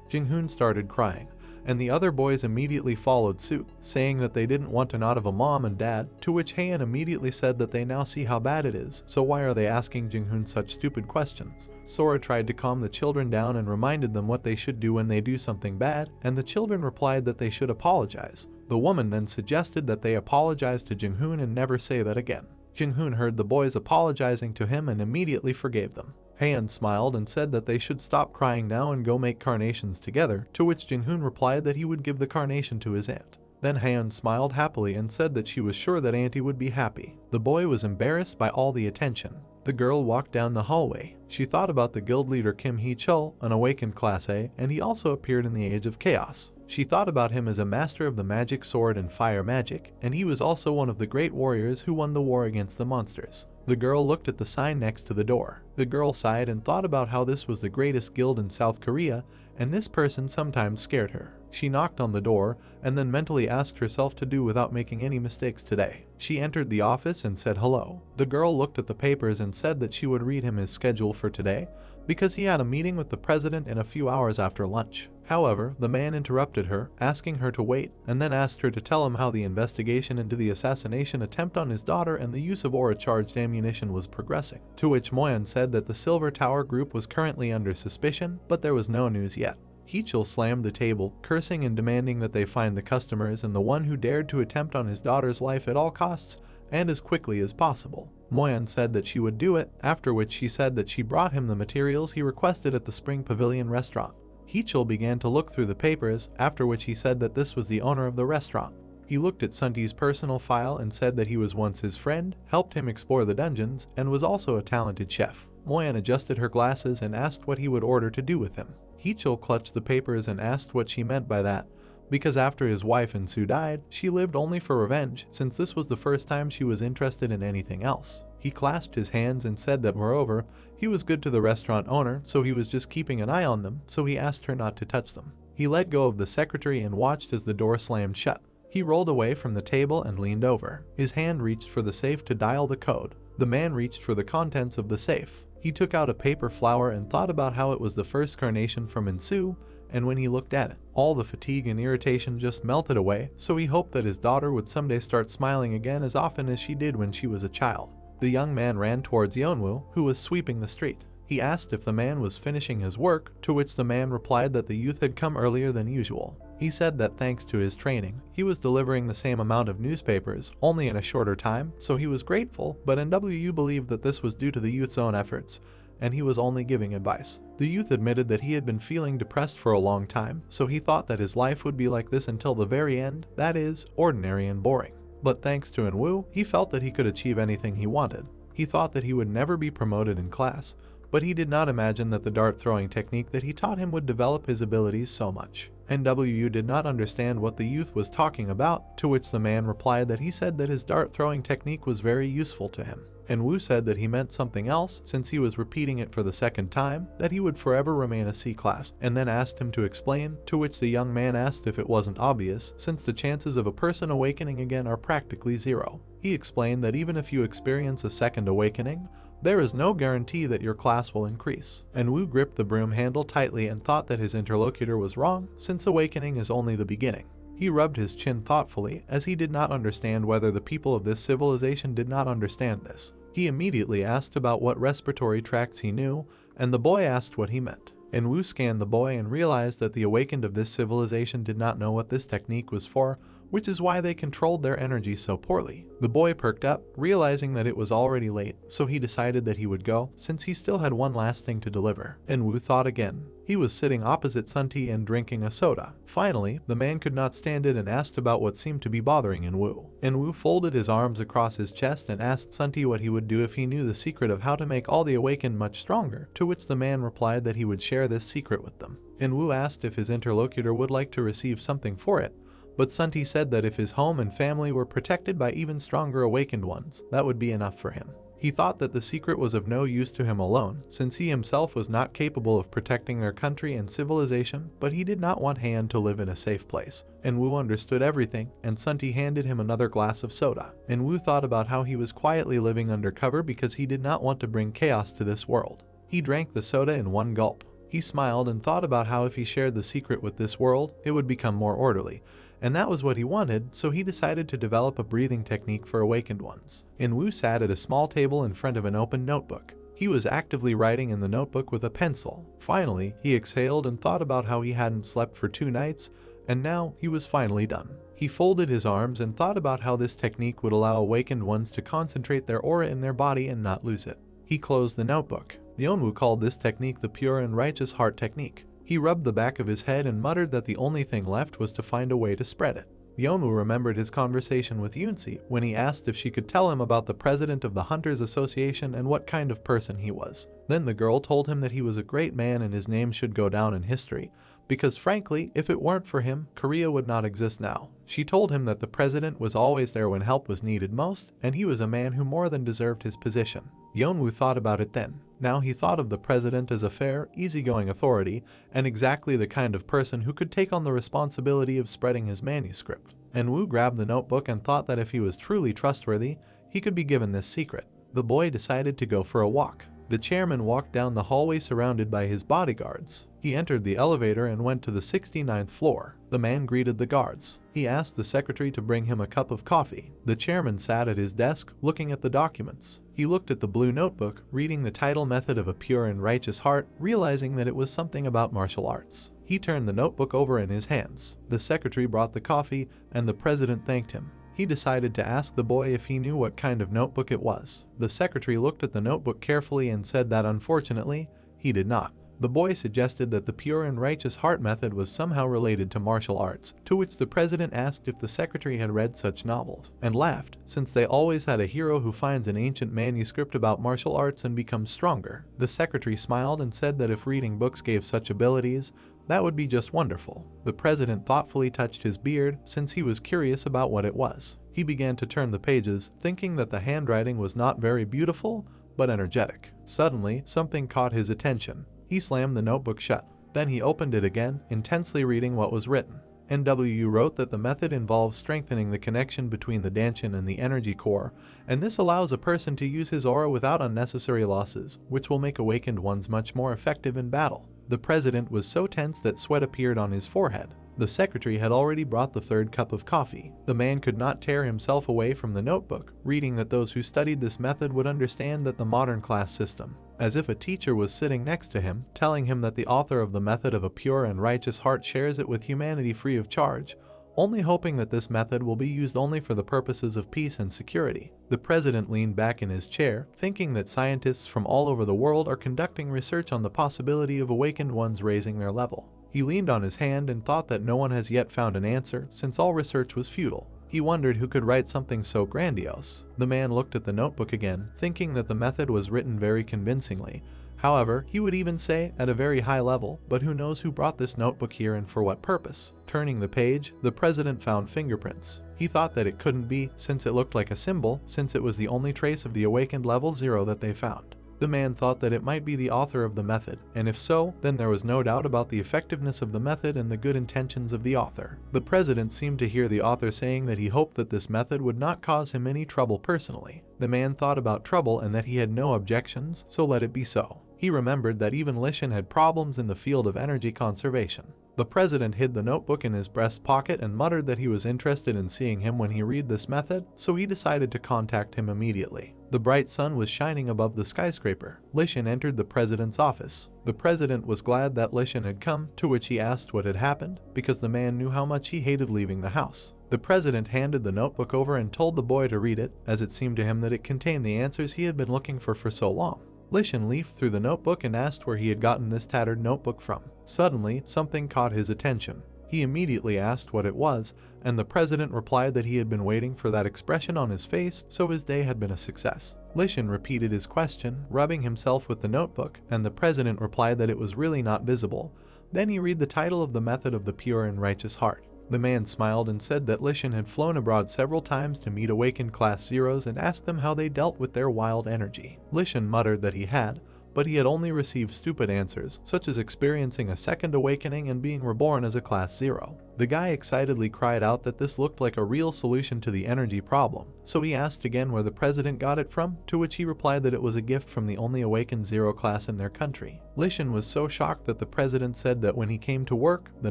Jing-hoon started crying, and the other boys immediately followed suit, saying that they didn't want to not have a mom and dad, to which Hayan immediately said that they now see how bad it is, so why are they asking Jing-hoon such stupid questions? Sora tried to calm the children down and reminded them what they should do when they do something bad, and the children replied that they should apologize. The woman then suggested that they apologize to Jing-hoon and never say that again. Jing-hoon heard the boys apologizing to him and immediately forgave them. Hayan smiled and said that they should stop crying now and go make carnations together, to which Jing-hoon replied that he would give the carnation to his aunt. Then Hayan smiled happily and said that she was sure that Auntie would be happy. The boy was embarrassed by all the attention. The girl walked down the hallway. She thought about the guild leader Kim Hee-chul, an awakened Class A, and he also appeared in the Age of Chaos. She thought about him as a master of the magic sword and fire magic, and he was also one of the great warriors who won the war against the monsters. The girl looked at the sign next to the door. The girl sighed and thought about how this was the greatest guild in South Korea, and this person sometimes scared her. She knocked on the door, and then mentally asked herself to do without making any mistakes today. She entered the office and said hello. The girl looked at the papers and said that she would read him his schedule for today, because he had a meeting with the president in a few hours after lunch. However, the man interrupted her, asking her to wait, and then asked her to tell him how the investigation into the assassination attempt on his daughter and the use of aura-charged ammunition was progressing. To which Moyan said that the Silver Tower group was currently under suspicion, but there was no news yet. Hee-chul slammed the table, cursing and demanding that they find the customers and the one who dared to attempt on his daughter's life at all costs, and as quickly as possible. Moyan said that she would do it, after which she said that she brought him the materials he requested at the Spring Pavilion restaurant. Hee-chul began to look through the papers, after which he said that this was the owner of the restaurant. He looked at Sunti's personal file and said that he was once his friend, helped him explore the dungeons, and was also a talented chef. Moyan adjusted her glasses and asked what he would order to do with him. Hee-chul clutched the papers and asked what she meant by that, because after his wife and Sue died, she lived only for revenge, since this was the first time she was interested in anything else. He clasped his hands and said that moreover, he was good to the restaurant owner, so he was just keeping an eye on them, so he asked her not to touch them. He let go of the secretary and watched as the door slammed shut. He rolled away from the table and leaned over. His hand reached for the safe to dial the code. The man reached for the contents of the safe. He took out a paper flower and thought about how it was the first carnation from Insu, and when he looked at it, all the fatigue and irritation just melted away, so he hoped that his daughter would someday start smiling again as often as she did when she was a child. The young man ran towards Yeonwoo, who was sweeping the street. He asked if the man was finishing his work, to which the man replied that the youth had come earlier than usual. He said that thanks to his training, he was delivering the same amount of newspapers, only in a shorter time, so he was grateful, but NWU believed that this was due to the youth's own efforts, and he was only giving advice. The youth admitted that he had been feeling depressed for a long time, so he thought that his life would be like this until the very end, that is, ordinary and boring. But thanks to Inwoo, he felt that he could achieve anything he wanted. He thought that he would never be promoted in class, but he did not imagine that the dart throwing technique that he taught him would develop his abilities so much. NWU did not understand what the youth was talking about, to which the man replied that he said that his dart throwing technique was very useful to him. And Wu said that he meant something else since he was repeating it for the second time, that he would forever remain a C class, and then asked him to explain, to which the young man asked if it wasn't obvious, since the chances of a person awakening again are practically zero. He explained that even if you experience a second awakening, there is no guarantee that your class will increase. And Wu gripped the broom handle tightly and thought that his interlocutor was wrong, since awakening is only the beginning. He rubbed his chin thoughtfully, as he did not understand whether the people of this civilization did not understand this. He immediately asked about what respiratory tracts he knew, and the boy asked what he meant. And Wu scanned the boy and realized that the awakened of this civilization did not know what this technique was for, which is why they controlled their energy so poorly. The boy perked up, realizing that it was already late, so he decided that he would go, since he still had one last thing to deliver. And Wu thought again. He was sitting opposite Sunti and drinking a soda. Finally, the man could not stand it and asked about what seemed to be bothering Inwoo. Inwoo folded his arms across his chest and asked Sunti what he would do if he knew the secret of how to make all the awakened much stronger, to which the man replied that he would share this secret with them. Inwoo asked if his interlocutor would like to receive something for it, but Sunti said that if his home and family were protected by even stronger awakened ones, that would be enough for him. He thought that the secret was of no use to him alone, since he himself was not capable of protecting their country and civilization, but he did not want Han to live in a safe place. And Wu understood everything, and Sunti handed him another glass of soda. And Wu thought about how he was quietly living undercover because he did not want to bring chaos to this world. He drank the soda in one gulp. He smiled and thought about how if he shared the secret with this world, it would become more orderly. And that was what he wanted, so he decided to develop a breathing technique for awakened ones. Inwoo sat at a small table in front of an open notebook. He was actively writing in the notebook with a pencil. Finally, he exhaled and thought about how he hadn't slept for 2 nights, and now he was finally done. He folded his arms and thought about how this technique would allow awakened ones to concentrate their aura in their body and not lose it. He closed the notebook. Yeonwoo called this technique the pure and righteous heart technique. He rubbed the back of his head and muttered that the only thing left was to find a way to spread it. Yeonwoo remembered his conversation with Yoonsi when he asked if she could tell him about the president of the Hunters Association and what kind of person he was. Then the girl told him that he was a great man and his name should go down in history, because frankly, if it weren't for him, Korea would not exist now. She told him that the president was always there when help was needed most, and he was a man who more than deserved his position. Yeonwoo thought about it then. Now he thought of the president as a fair, easygoing authority, and exactly the kind of person who could take on the responsibility of spreading his manuscript. And Wu grabbed the notebook and thought that if he was truly trustworthy, he could be given this secret. The boy decided to go for a walk. The chairman walked down the hallway surrounded by his bodyguards. He entered the elevator and went to the 69th floor. The man greeted the guards. He asked the secretary to bring him a cup of coffee. The chairman sat at his desk, looking at the documents. He looked at the blue notebook, reading the title Method of a Pure and Righteous Heart, realizing that it was something about martial arts. He turned the notebook over in his hands. The secretary brought the coffee, and the president thanked him. He decided to ask the boy if he knew what kind of notebook it was. The secretary looked at the notebook carefully and said that unfortunately, he did not. The boy suggested that the pure and righteous heart method was somehow related to martial arts, to which the president asked if the secretary had read such novels, and laughed, since they always had a hero who finds an ancient manuscript about martial arts and becomes stronger. The secretary smiled and said that if reading books gave such abilities, that would be just wonderful. The president thoughtfully touched his beard, since he was curious about what it was. He began to turn the pages, thinking that the handwriting was not very beautiful, but energetic. Suddenly, something caught his attention. He slammed the notebook shut. Then he opened it again, intensely reading what was written. NW wrote that the method involves strengthening the connection between the Danshin and the energy core, and this allows a person to use his aura without unnecessary losses, which will make awakened ones much more effective in battle. The president was so tense that sweat appeared on his forehead. The secretary had already brought the third cup of coffee. The man could not tear himself away from the notebook, reading that those who studied this method would understand that the modern class system, as if a teacher was sitting next to him, telling him that the author of the method of a pure and righteous heart shares it with humanity free of charge, only hoping that this method will be used only for the purposes of peace and security. The president leaned back in his chair, thinking that scientists from all over the world are conducting research on the possibility of awakened ones raising their level. He leaned on his hand and thought that no one has yet found an answer, since all research was futile. He wondered who could write something so grandiose. The man looked at the notebook again, thinking that the method was written very convincingly. However, he would even say at a very high level, but who knows who brought this notebook here and for what purpose. Turning the page, the president found fingerprints. He thought that it couldn't be, since it looked like a symbol, since it was the only trace of the awakened level 0 that they found. The man thought that it might be the author of the method, and if so, then there was no doubt about the effectiveness of the method and the good intentions of the author. The president seemed to hear the author saying that he hoped that this method would not cause him any trouble personally. The man thought about trouble and that he had no objections, so let it be so. He remembered that even Lishan had problems in the field of energy conservation. The president hid the notebook in his breast pocket and muttered that he was interested in seeing him when he read this method, so he decided to contact him immediately. The bright sun was shining above the skyscraper. Lishan entered the president's office. The president was glad that Lishan had come, to which he asked what had happened, because the man knew how much he hated leaving the house. The president handed the notebook over and told the boy to read it, as it seemed to him that it contained the answers he had been looking for so long. Lishan leafed through the notebook and asked where he had gotten this tattered notebook from. Suddenly, something caught his attention. He immediately asked what it was, and the president replied that he had been waiting for that expression on his face, so his day had been a success. Lishan repeated his question, rubbing himself with the notebook, and the president replied that it was really not visible. Then he read the title of the method of the pure and righteous heart. The man smiled and said that Lishan had flown abroad several times to meet awakened class zeros and asked them how they dealt with their wild energy. Lishan muttered that he had, but he had only received stupid answers, such as experiencing a second awakening and being reborn as a class 0. The guy excitedly cried out that this looked like a real solution to the energy problem, so he asked again where the president got it from, to which he replied that it was a gift from the only awakened 0 class in their country. Lishan was so shocked that the president said that when he came to work, the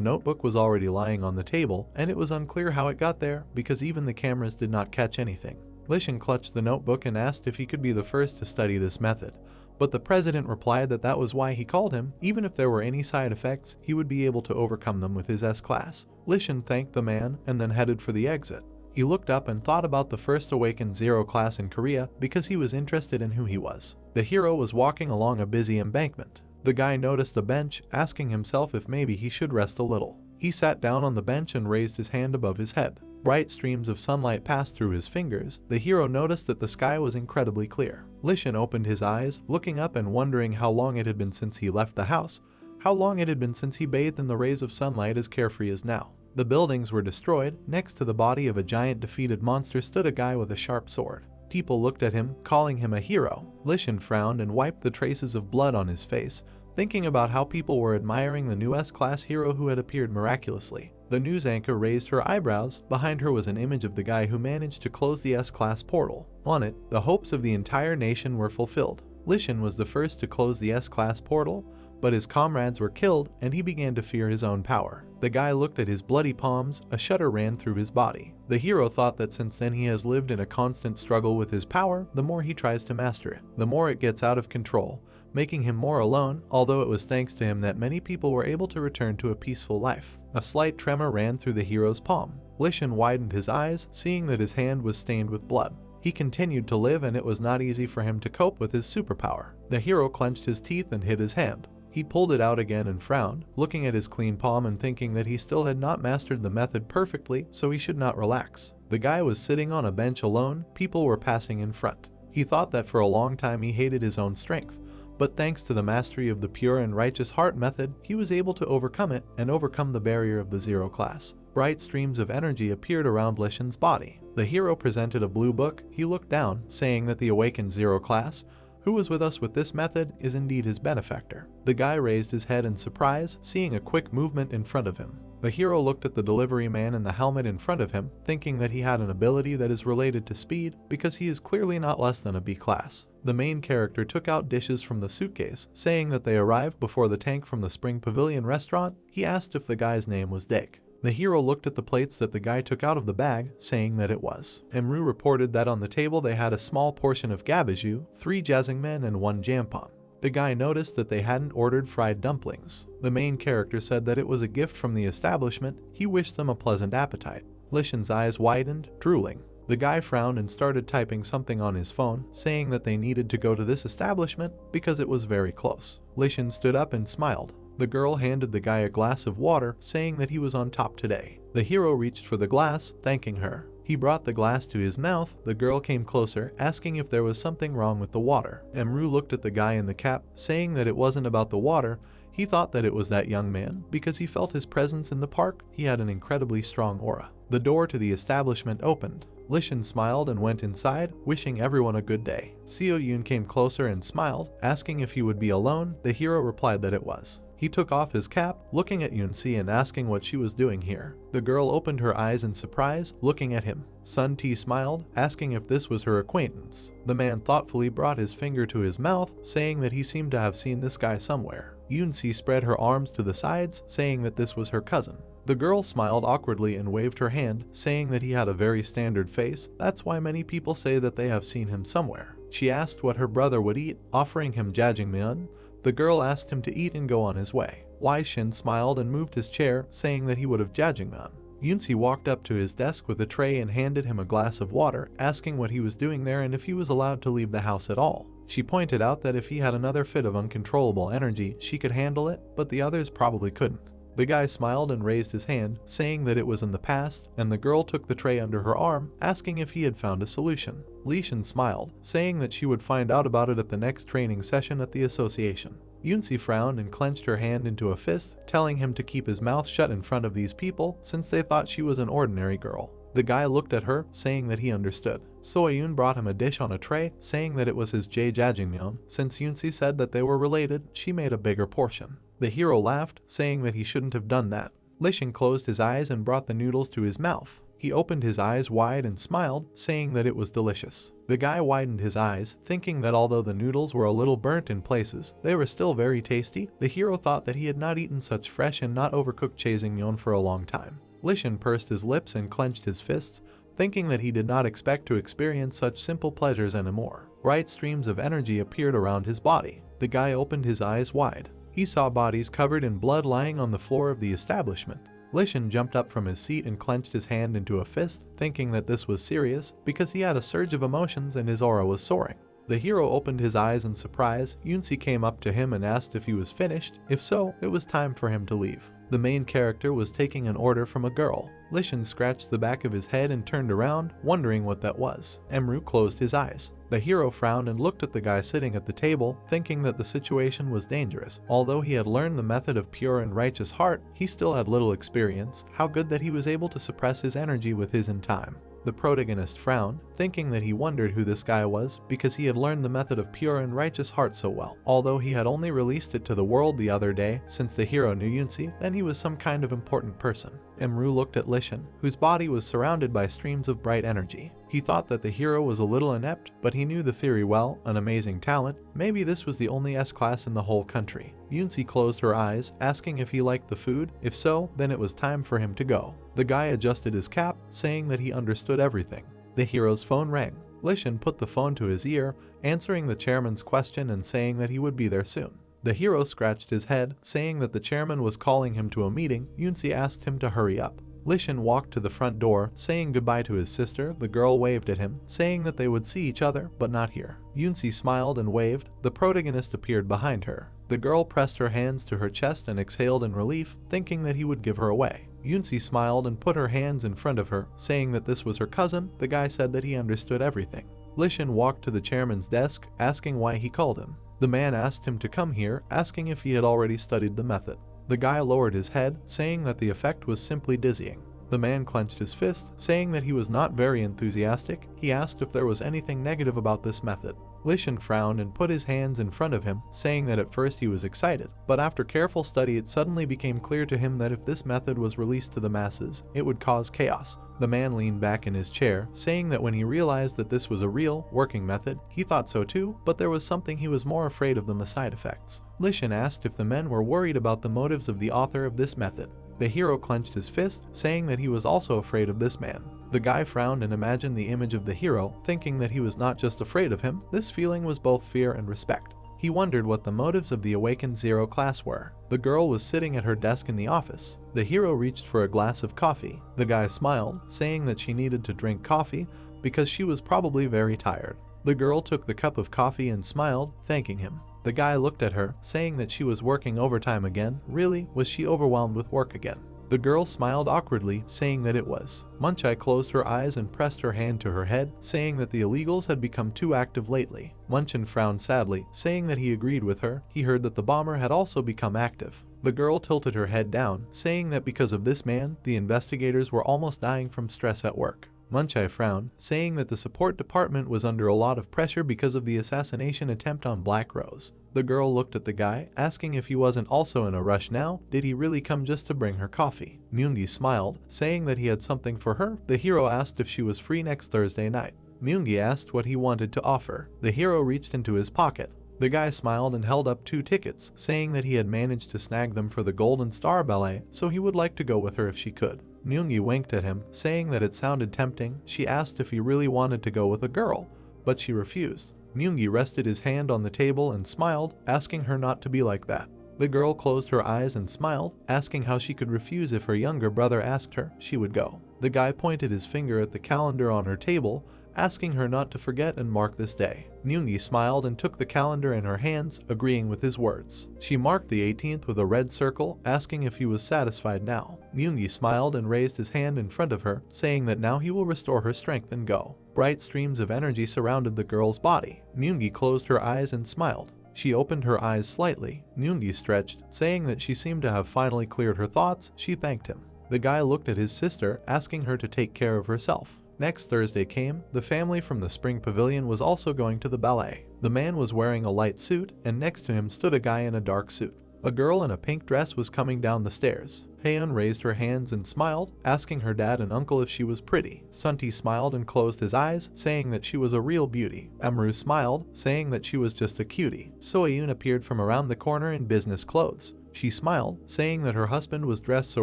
notebook was already lying on the table, and it was unclear how it got there, because even the cameras did not catch anything. Lishan clutched the notebook and asked if he could be the first to study this method. But the president replied that that was why he called him. Even if there were any side effects, he would be able to overcome them with his S-class. Lishan thanked the man and then headed for the exit. He looked up and thought about the first awakened 0 class in Korea because he was interested in who he was. The hero was walking along a busy embankment. The guy noticed a bench, asking himself if maybe he should rest a little. He sat down on the bench and raised his hand above his head. Bright streams of sunlight passed through his fingers. The hero noticed that the sky was incredibly clear. Lishan opened his eyes, looking up and wondering how long it had been since he left the house, how long it had been since he bathed in the rays of sunlight as carefree as now. The buildings were destroyed. Next to the body of a giant defeated monster stood a guy with a sharp sword. People looked at him, calling him a hero. Lishan frowned and wiped the traces of blood on his face, thinking about how people were admiring the new S-class hero who had appeared miraculously. The news anchor raised her eyebrows. Behind her was an image of the guy who managed to close the S-class portal. On it, the hopes of the entire nation were fulfilled. Lishan was the first to close the S-class portal, but his comrades were killed and he began to fear his own power. The guy looked at his bloody palms. A shudder ran through his body. The hero thought that since then he has lived in a constant struggle with his power. The more he tries to master it, the more it gets out of control, making him more alone, although it was thanks to him that many people were able to return to a peaceful life. A slight tremor ran through the hero's palm. Lishan widened his eyes, seeing that his hand was stained with blood. He continued to live and it was not easy for him to cope with his superpower. The hero clenched his teeth and hid his hand. He pulled it out again and frowned, looking at his clean palm and thinking that he still had not mastered the method perfectly, so he should not relax. The guy was sitting on a bench alone. People were passing in front. He thought that for a long time he hated his own strength, but thanks to the mastery of the pure and righteous heart method, he was able to overcome it and overcome the barrier of the 0 class. Bright streams of energy appeared around Lishan's body. The hero presented a blue book. He looked down, saying that the awakened 0 class, who was with us with this method, is indeed his benefactor. The guy raised his head in surprise, seeing a quick movement in front of him. The hero looked at the delivery man in the helmet in front of him, thinking that he had an ability that is related to speed because he is clearly not less than a B class. The main character took out dishes from the suitcase, saying that they arrived before the tank from the Spring Pavilion restaurant. He asked if the guy's name was Dick. The hero looked at the plates that the guy took out of the bag, saying that it was. Emru reported that on the table they had a small portion of gabaju, 3 jjajangmyeon and 1 jampon. The guy noticed that they hadn't ordered fried dumplings. The main character said that it was a gift from the establishment. He wished them a pleasant appetite. Lishan's eyes widened, drooling. The guy frowned and started typing something on his phone, saying that they needed to go to this establishment because it was very close. Lishan stood up and smiled. The girl handed the guy a glass of water, saying that he was on top today. The hero reached for the glass, thanking her. He brought the glass to his mouth. The girl came closer, asking if there was something wrong with the water. Emru looked at the guy in the cap, saying that it wasn't about the water. He thought that it was that young man, because he felt his presence in the park. He had an incredibly strong aura. The door to the establishment opened. Lishan smiled and went inside, wishing everyone a good day. Seo Yoon came closer and smiled, asking if he would be alone. The hero replied that it was. He took off his cap, looking at Yoon-si and asking what she was doing here. The girl opened her eyes in surprise, looking at him. Sun T smiled, asking if this was her acquaintance. The man thoughtfully brought his finger to his mouth, saying that he seemed to have seen this guy somewhere. Yoon-si spread her arms to the sides, saying that this was her cousin. The girl smiled awkwardly and waved her hand, saying that he had a very standard face. That's why many people say that they have seen him somewhere. She asked what her brother would eat, offering him jjajangmyeon. The girl asked him to eat and go on his way. Wai Shin smiled and moved his chair, saying that he would have jjajangmyeon. Yoon-si walked up to his desk with a tray and handed him a glass of water, asking what he was doing there and if he was allowed to leave the house at all. She pointed out that if he had another fit of uncontrollable energy, she could handle it, but the others probably couldn't. The guy smiled and raised his hand, saying that it was in the past, and the girl took the tray under her arm, asking if he had found a solution. Lishan smiled, saying that she would find out about it at the next training session at the association. Yoon-si frowned and clenched her hand into a fist, telling him to keep his mouth shut in front of these people, since they thought she was an ordinary girl. The guy looked at her, saying that he understood. Soyun brought him a dish on a tray, saying that it was his jjajangmyeon. Since Yoon-si said that they were related, she made a bigger portion. The hero laughed, saying that he shouldn't have done that. Lishan closed his eyes and brought the noodles to his mouth. He opened his eyes wide and smiled, saying that it was delicious. The guy widened his eyes, thinking that although the noodles were a little burnt in places, they were still very tasty. The hero thought that he had not eaten such fresh and not overcooked jjajangmyeon for a long time. Lishan pursed his lips and clenched his fists, thinking that he did not expect to experience such simple pleasures anymore. Bright streams of energy appeared around his body. The guy opened his eyes wide. He saw bodies covered in blood lying on the floor of the establishment. Lishan jumped up from his seat and clenched his hand into a fist, thinking that this was serious because he had a surge of emotions and his aura was soaring. The hero opened his eyes in surprise. Yoon-si came up to him and asked if he was finished. If so, it was time for him to leave. The main character was taking an order from a girl. Lishan scratched the back of his head and turned around, wondering what that was. Emru closed his eyes. The hero frowned and looked at the guy sitting at the table, thinking that the situation was dangerous. Although he had learned the method of pure and righteous heart, he still had little experience. How good that he was able to suppress his energy with his in time. The protagonist frowned, thinking that he wondered who this guy was because he had learned the method of pure and righteous heart so well. Although he had only released it to the world the other day, since the hero knew Yoon-si, then he was some kind of important person. Emru looked at Lishan, whose body was surrounded by streams of bright energy. He thought that the hero was a little inept, but he knew the theory well, an amazing talent. Maybe this was the only S-class in the whole country. Yoon-si closed her eyes, asking if he liked the food. If so, then it was time for him to go. The guy adjusted his cap, saying that he understood everything. The hero's phone rang. Lishan put the phone to his ear, answering the chairman's question and saying that he would be there soon. The hero scratched his head, saying that the chairman was calling him to a meeting. Yoon-si asked him to hurry up. Lishan walked to the front door, saying goodbye to his sister. The girl waved at him, saying that they would see each other, but not here. Yoon-si smiled and waved. The protagonist appeared behind her. The girl pressed her hands to her chest and exhaled in relief, thinking that he would give her away. Yoon-si smiled and put her hands in front of her, saying that this was her cousin. The guy said that he understood everything. Lishan walked to the chairman's desk, asking why he called him. The man asked him to come here, asking if he had already studied the method. The guy lowered his head, saying that the effect was simply dizzying. The man clenched his fist, saying that he was not very enthusiastic. He asked if there was anything negative about this method. Lishan frowned and put his hands in front of him, saying that at first he was excited, but after careful study it suddenly became clear to him that if this method was released to the masses, it would cause chaos. The man leaned back in his chair, saying that when he realized that this was a real, working method, he thought so too, but there was something he was more afraid of than the side effects. Lishan asked if the men were worried about the motives of the author of this method. The hero clenched his fist, saying that he was also afraid of this man. The guy frowned and imagined the image of the hero, thinking that he was not just afraid of him, this feeling was both fear and respect. He wondered what the motives of the awakened Zero class were. The girl was sitting at her desk in the office. The hero reached for a glass of coffee. The guy smiled, saying that she needed to drink coffee because she was probably very tired. The girl took the cup of coffee and smiled, thanking him. The guy looked at her, saying that she was working overtime again. Really, was she overwhelmed with work again? The girl smiled awkwardly, saying that it was. Munchai closed her eyes and pressed her hand to her head, saying that the illegals had become too active lately. Munchin frowned sadly, saying that he agreed with her. He heard that the bomber had also become active. The girl tilted her head down, saying that because of this man, the investigators were almost dying from stress at work. Munchai frowned, saying that the support department was under a lot of pressure because of the assassination attempt on Black Rose. The girl looked at the guy, asking if he wasn't also in a rush now. Did he really come just to bring her coffee? Myungi smiled, saying that he had something for her. The hero asked if she was free next Thursday night. Myungi asked what he wanted to offer. The hero reached into his pocket. The guy smiled and held up 2 tickets, saying that he had managed to snag them for the Golden Star Ballet, so he would like to go with her if she could. Myungi winked at him, saying that it sounded tempting. She asked if he really wanted to go with a girl, but she refused. Myungi rested his hand on the table and smiled, asking her not to be like that. The girl closed her eyes and smiled, asking how she could refuse if her younger brother asked her. She would go. The guy pointed his finger at the calendar on her table, asking her not to forget and mark this day. Myungi smiled and took the calendar in her hands, agreeing with his words. She marked the 18th with a red circle, asking if he was satisfied now. Myungi smiled and raised his hand in front of her, saying that now he will restore her strength and go. Bright streams of energy surrounded the girl's body. Myungi closed her eyes and smiled. She opened her eyes slightly. Myungi stretched, saying that she seemed to have finally cleared her thoughts. She thanked him. The guy looked at his sister, asking her to take care of herself. Next Thursday came. The family from the Spring Pavilion was also going to the ballet. The man was wearing a light suit, and next to him stood a guy in a dark suit. A girl in a pink dress was coming down the stairs. Haeun raised her hands and smiled, asking her dad and uncle if she was pretty. Sunti smiled and closed his eyes, saying that she was a real beauty. Emru smiled, saying that she was just a cutie. Soyun appeared from around the corner in business clothes. She smiled, saying that her husband was dressed so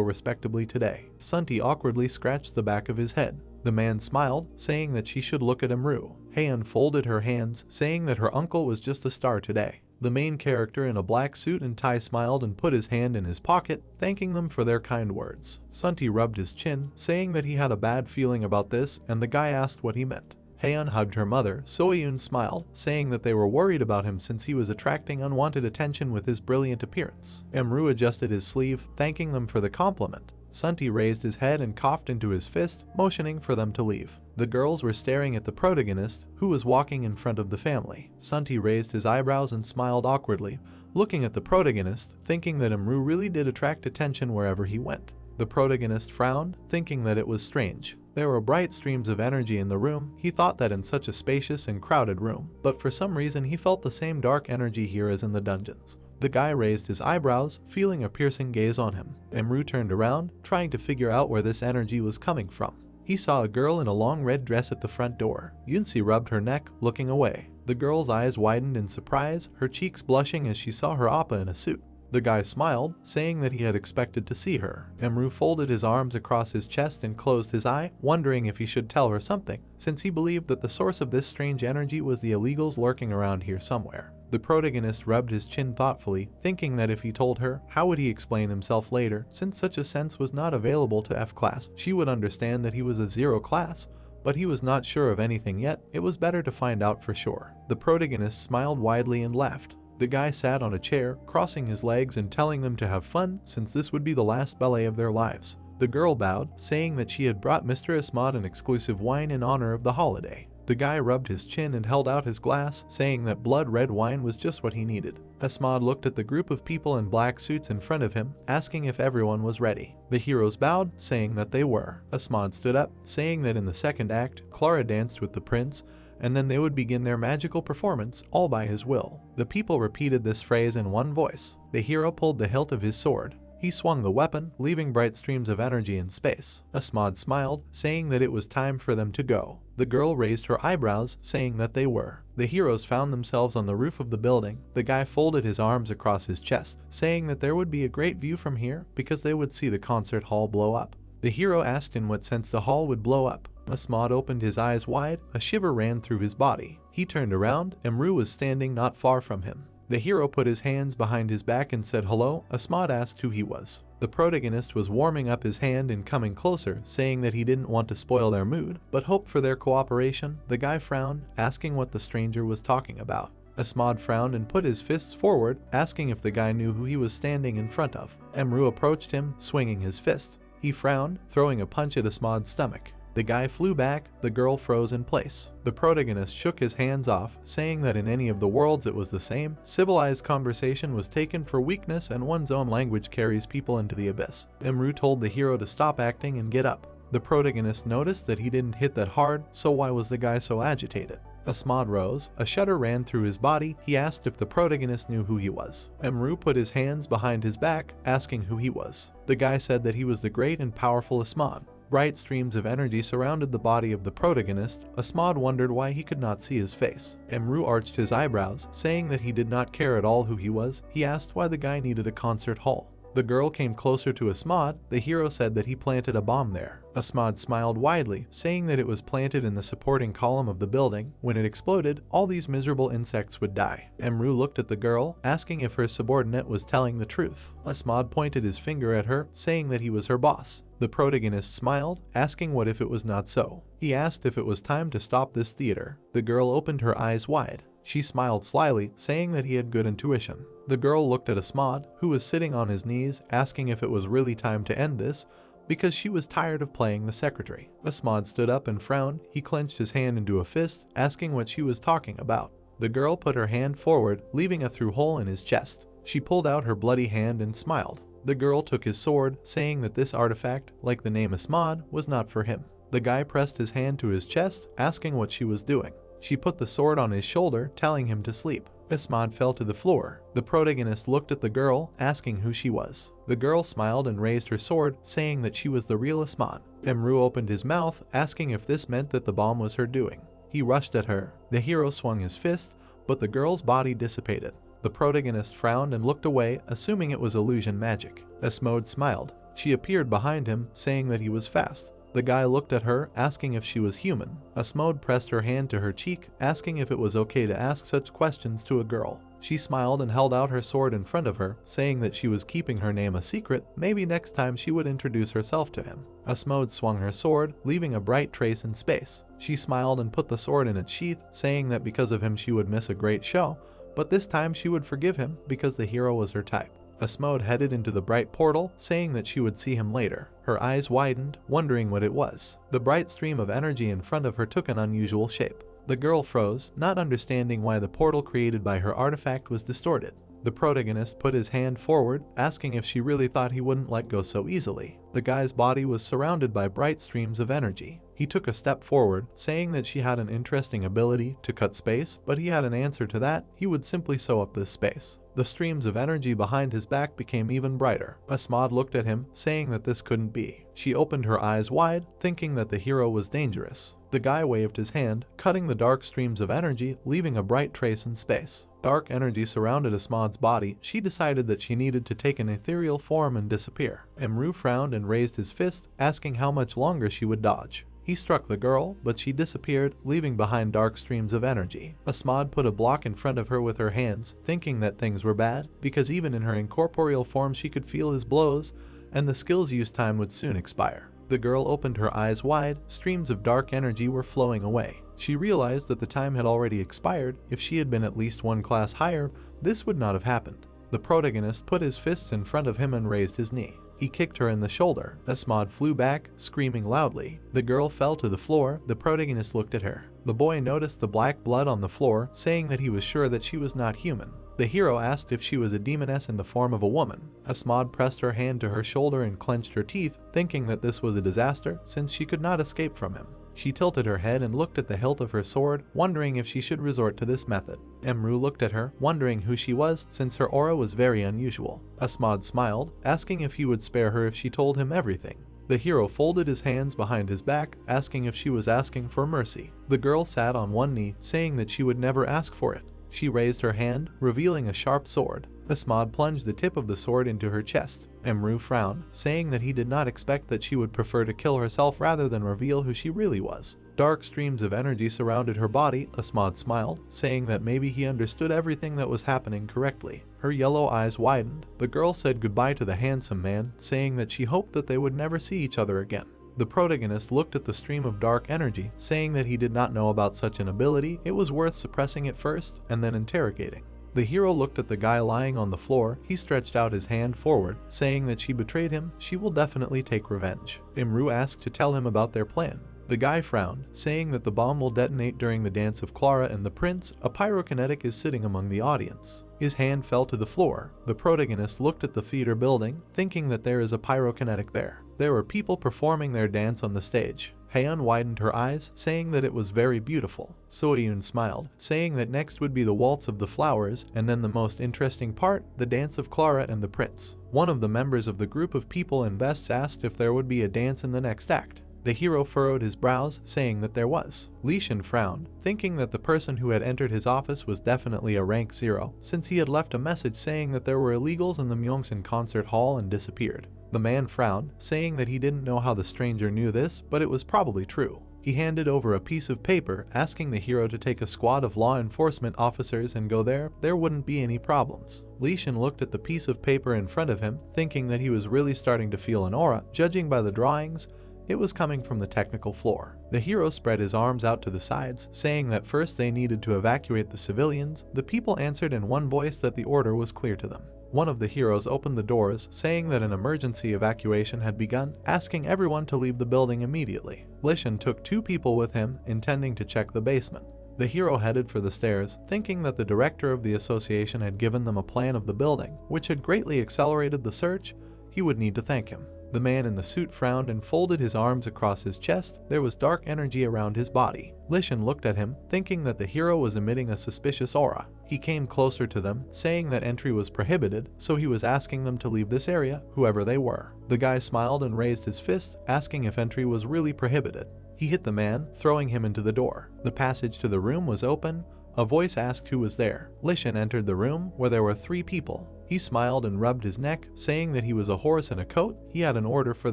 respectably today. Sunti awkwardly scratched the back of his head. The man smiled, saying that she should look at Emru. Haeun folded her hands, saying that her uncle was just a star today. The main character in a black suit and tie smiled and put his hand in his pocket, thanking them for their kind words. Sunti rubbed his chin, saying that he had a bad feeling about this, and the guy asked what he meant. Haeun hugged her mother. Soyun smiled, saying that they were worried about him since he was attracting unwanted attention with his brilliant appearance. Emru adjusted his sleeve, thanking them for the compliment. Sunti raised his head and coughed into his fist, motioning for them to leave. The girls were staring at the protagonist, who was walking in front of the family. Sunti raised his eyebrows and smiled awkwardly, looking at the protagonist, thinking that Emru really did attract attention wherever he went. The protagonist frowned, thinking that it was strange. There were bright streams of energy in the room. He thought that in such a spacious and crowded room, but for some reason he felt the same dark energy here as in the dungeons. The guy raised his eyebrows, feeling a piercing gaze on him. Emru turned around, trying to figure out where this energy was coming from. He saw a girl in a long red dress at the front door. Yunsi rubbed her neck, looking away. The girl's eyes widened in surprise, her cheeks blushing as she saw her appa in a suit. The guy smiled, saying that he had expected to see her. Emru folded his arms across his chest and closed his eye, wondering if he should tell her something, since he believed that the source of this strange energy was the illegals lurking around here somewhere. The protagonist rubbed his chin thoughtfully, thinking that if he told her, how would he explain himself later? Since such a sense was not available to F class, she would understand that he was a 0 class, but he was not sure of anything yet. It was better to find out for sure. The protagonist smiled widely and left. The guy sat on a chair, crossing his legs and telling them to have fun, since this would be the last ballet of their lives. The girl bowed, saying that she had brought Mr. Asmad an exclusive wine in honor of the holiday. The guy rubbed his chin and held out his glass, saying that blood red wine was just what he needed. Asmad looked at the group of people in black suits in front of him, asking if everyone was ready. The heroes bowed, saying that they were. Asmad stood up, saying that in the second act, Clara danced with the prince, and then they would begin their magical performance all by his will. The people repeated this phrase in one voice. The hero pulled the hilt of his sword. He swung the weapon, leaving bright streams of energy in space. Asmod smiled, saying that it was time for them to go. The girl raised her eyebrows, saying that they were. The heroes found themselves on the roof of the building. The guy folded his arms across his chest, saying that there would be a great view from here because they would see the concert hall blow up. The hero asked in what sense the hall would blow up. Asmod opened his eyes wide. A shiver ran through his body. He turned around. Emru was standing not far from him. The hero put his hands behind his back and said hello. Asmod asked who he was. The protagonist was warming up his hand and coming closer, saying that he didn't want to spoil their mood, but hoped for their cooperation. The guy frowned, asking what the stranger was talking about. Asmod frowned and put his fists forward, asking if the guy knew who he was standing in front of. Emru approached him, swinging his fist. He frowned, throwing a punch at Asmod's stomach. The guy flew back. The girl froze in place. The protagonist shook his hands off, saying that in any of the worlds it was the same. Civilized conversation was taken for weakness and one's own language carries people into the abyss. Emru told the hero to stop acting and get up. The protagonist noticed that he didn't hit that hard, so why was the guy so agitated? Asmod rose. A shudder ran through his body. He asked if the protagonist knew who he was. Emru put his hands behind his back, asking who he was. The guy said that he was the great and powerful Asmod. Bright streams of energy surrounded the body of the protagonist. Asmod wondered why he could not see his face. Emru arched his eyebrows, saying that he did not care at all who he was. He asked why the guy needed a concert hall. The girl came closer to Asmod. The hero said that he planted a bomb there. Asmod smiled widely, saying that it was planted in the supporting column of the building. When it exploded, all these miserable insects would die. Emru looked at the girl, asking if her subordinate was telling the truth. Asmod pointed his finger at her, saying that he was her boss. The protagonist smiled, asking what if it was not so. He asked if it was time to stop this theater. The girl opened her eyes wide. She smiled slyly, saying that he had good intuition. The girl looked at Asmod, who was sitting on his knees, asking if it was really time to end this, because she was tired of playing the secretary. Asmod stood up and frowned. He clenched his hand into a fist, asking what she was talking about. The girl put her hand forward, leaving a through hole in his chest. She pulled out her bloody hand and smiled. The girl took his sword, saying that this artifact, like the name Asmod, was not for him. The guy pressed his hand to his chest, asking what she was doing. She put the sword on his shoulder, telling him to sleep. Asmod fell to the floor. The protagonist looked at the girl, asking who she was. The girl smiled and raised her sword, saying that she was the real Asmod. Emru opened his mouth, asking if this meant that the bomb was her doing. He rushed at her. The hero swung his fist, but the girl's body dissipated. The protagonist frowned and looked away, assuming it was illusion magic. Asmod smiled. She appeared behind him, saying that he was fast. The guy looked at her, asking if she was human. Asmod pressed her hand to her cheek, asking if it was okay to ask such questions to a girl. She smiled and held out her sword in front of her, saying that she was keeping her name a secret. Maybe next time she would introduce herself to him. Asmod swung her sword, leaving a bright trace in space. She smiled and put the sword in its sheath, saying that because of him she would miss a great show, but this time she would forgive him because the hero was her type. Asmod headed into the bright portal, saying that she would see him later. Her eyes widened, wondering what it was. The bright stream of energy in front of her took an unusual shape. The girl froze, not understanding why the portal created by her artifact was distorted. The protagonist put his hand forward, asking if she really thought he wouldn't let go so easily. The guy's body was surrounded by bright streams of energy. He took a step forward, saying that she had an interesting ability to cut space, but he had an answer to that. He would simply sew up this space. The streams of energy behind his back became even brighter. Asmod looked at him, saying that this couldn't be. She opened her eyes wide, thinking that the hero was dangerous. The guy waved his hand, cutting the dark streams of energy, leaving a bright trace in space. Dark energy surrounded Asmod's body. She decided that she needed to take an ethereal form and disappear. Emru frowned and raised his fist, asking how much longer she would dodge. He struck the girl, but she disappeared, leaving behind dark streams of energy. Asmod put a block in front of her with her hands, thinking that things were bad, because even in her incorporeal form she could feel his blows, and the skill's use time would soon expire. The girl opened her eyes wide. Streams of dark energy were flowing away. She realized that the time had already expired. If she had been at least one class higher, this would not have happened. The protagonist put his fists in front of him and raised his knee. He kicked her in the shoulder. Asmod flew back, screaming loudly. The girl fell to the floor. The protagonist looked at her. The boy noticed the black blood on the floor, saying that he was sure that she was not human. The hero asked if she was a demoness in the form of a woman. Asmod pressed her hand to her shoulder and clenched her teeth, thinking that this was a disaster since she could not escape from him. She tilted her head and looked at the hilt of her sword, wondering if she should resort to this method. Emru looked at her, wondering who she was since her aura was very unusual. Asmad smiled, asking if he would spare her if she told him everything. The hero folded his hands behind his back, asking if she was asking for mercy. The girl sat on one knee, saying that she would never ask for it. She raised her hand, revealing a sharp sword. Asmad plunged the tip of the sword into her chest. Emru frowned, saying that he did not expect that she would prefer to kill herself rather than reveal who she really was. Dark streams of energy surrounded her body. Asmad smiled, saying that maybe he understood everything that was happening correctly. Her yellow eyes widened. The girl said goodbye to the handsome man, saying that she hoped that they would never see each other again. The protagonist looked at the stream of dark energy, saying that he did not know about such an ability. It was worth suppressing it first, and then interrogating. The hero looked at the guy lying on the floor. He stretched out his hand forward, saying that she betrayed him. She will definitely take revenge. Imru asked to tell him about their plan. The guy frowned, saying that the bomb will detonate during the dance of Clara and the prince. A pyrokinetic is sitting among the audience. His hand fell to the floor. The protagonist looked at the theater building, thinking that there is a pyrokinetic there. There were people performing their dance on the stage. Haeun widened her eyes, saying that it was very beautiful. Soyun smiled, saying that next would be the waltz of the flowers, and then the most interesting part, the dance of Clara and the prince. One of the members of the group of people in vests asked if there would be a dance in the next act. The hero furrowed his brows, saying that there was. Li Shan frowned, thinking that the person who had entered his office was definitely a rank 0, since he had left a message saying that there were illegals in the Myeongsan concert hall and disappeared. The man frowned, saying that he didn't know how the stranger knew this, but it was probably true. He handed over a piece of paper, asking the hero to take a squad of law enforcement officers and go there. There wouldn't be any problems. Li Shan looked at the piece of paper in front of him, thinking that he was really starting to feel an aura. Judging by the drawings, it was coming from the technical floor. The hero spread his arms out to the sides, saying that first they needed to evacuate the civilians. The people answered in one voice that the order was clear to them. One of the heroes opened the doors, saying that an emergency evacuation had begun, asking everyone to leave the building immediately. Li Shan took 2 people with him, intending to check the basement. The hero headed for the stairs, thinking that the director of the association had given them a plan of the building, which had greatly accelerated the search. He would need to thank him. The man in the suit frowned and folded his arms across his chest. There was dark energy around his body. Li Shan looked at him, thinking that the hero was emitting a suspicious aura. He came closer to them, saying that entry was prohibited, so he was asking them to leave this area, whoever they were. The guy smiled and raised his fist, asking if entry was really prohibited. He hit the man, throwing him into the door. The passage to the room was open. A voice asked who was there. Li Shan entered the room, where there were 3 people. He smiled and rubbed his neck, saying that he was a horse in a coat. He had an order for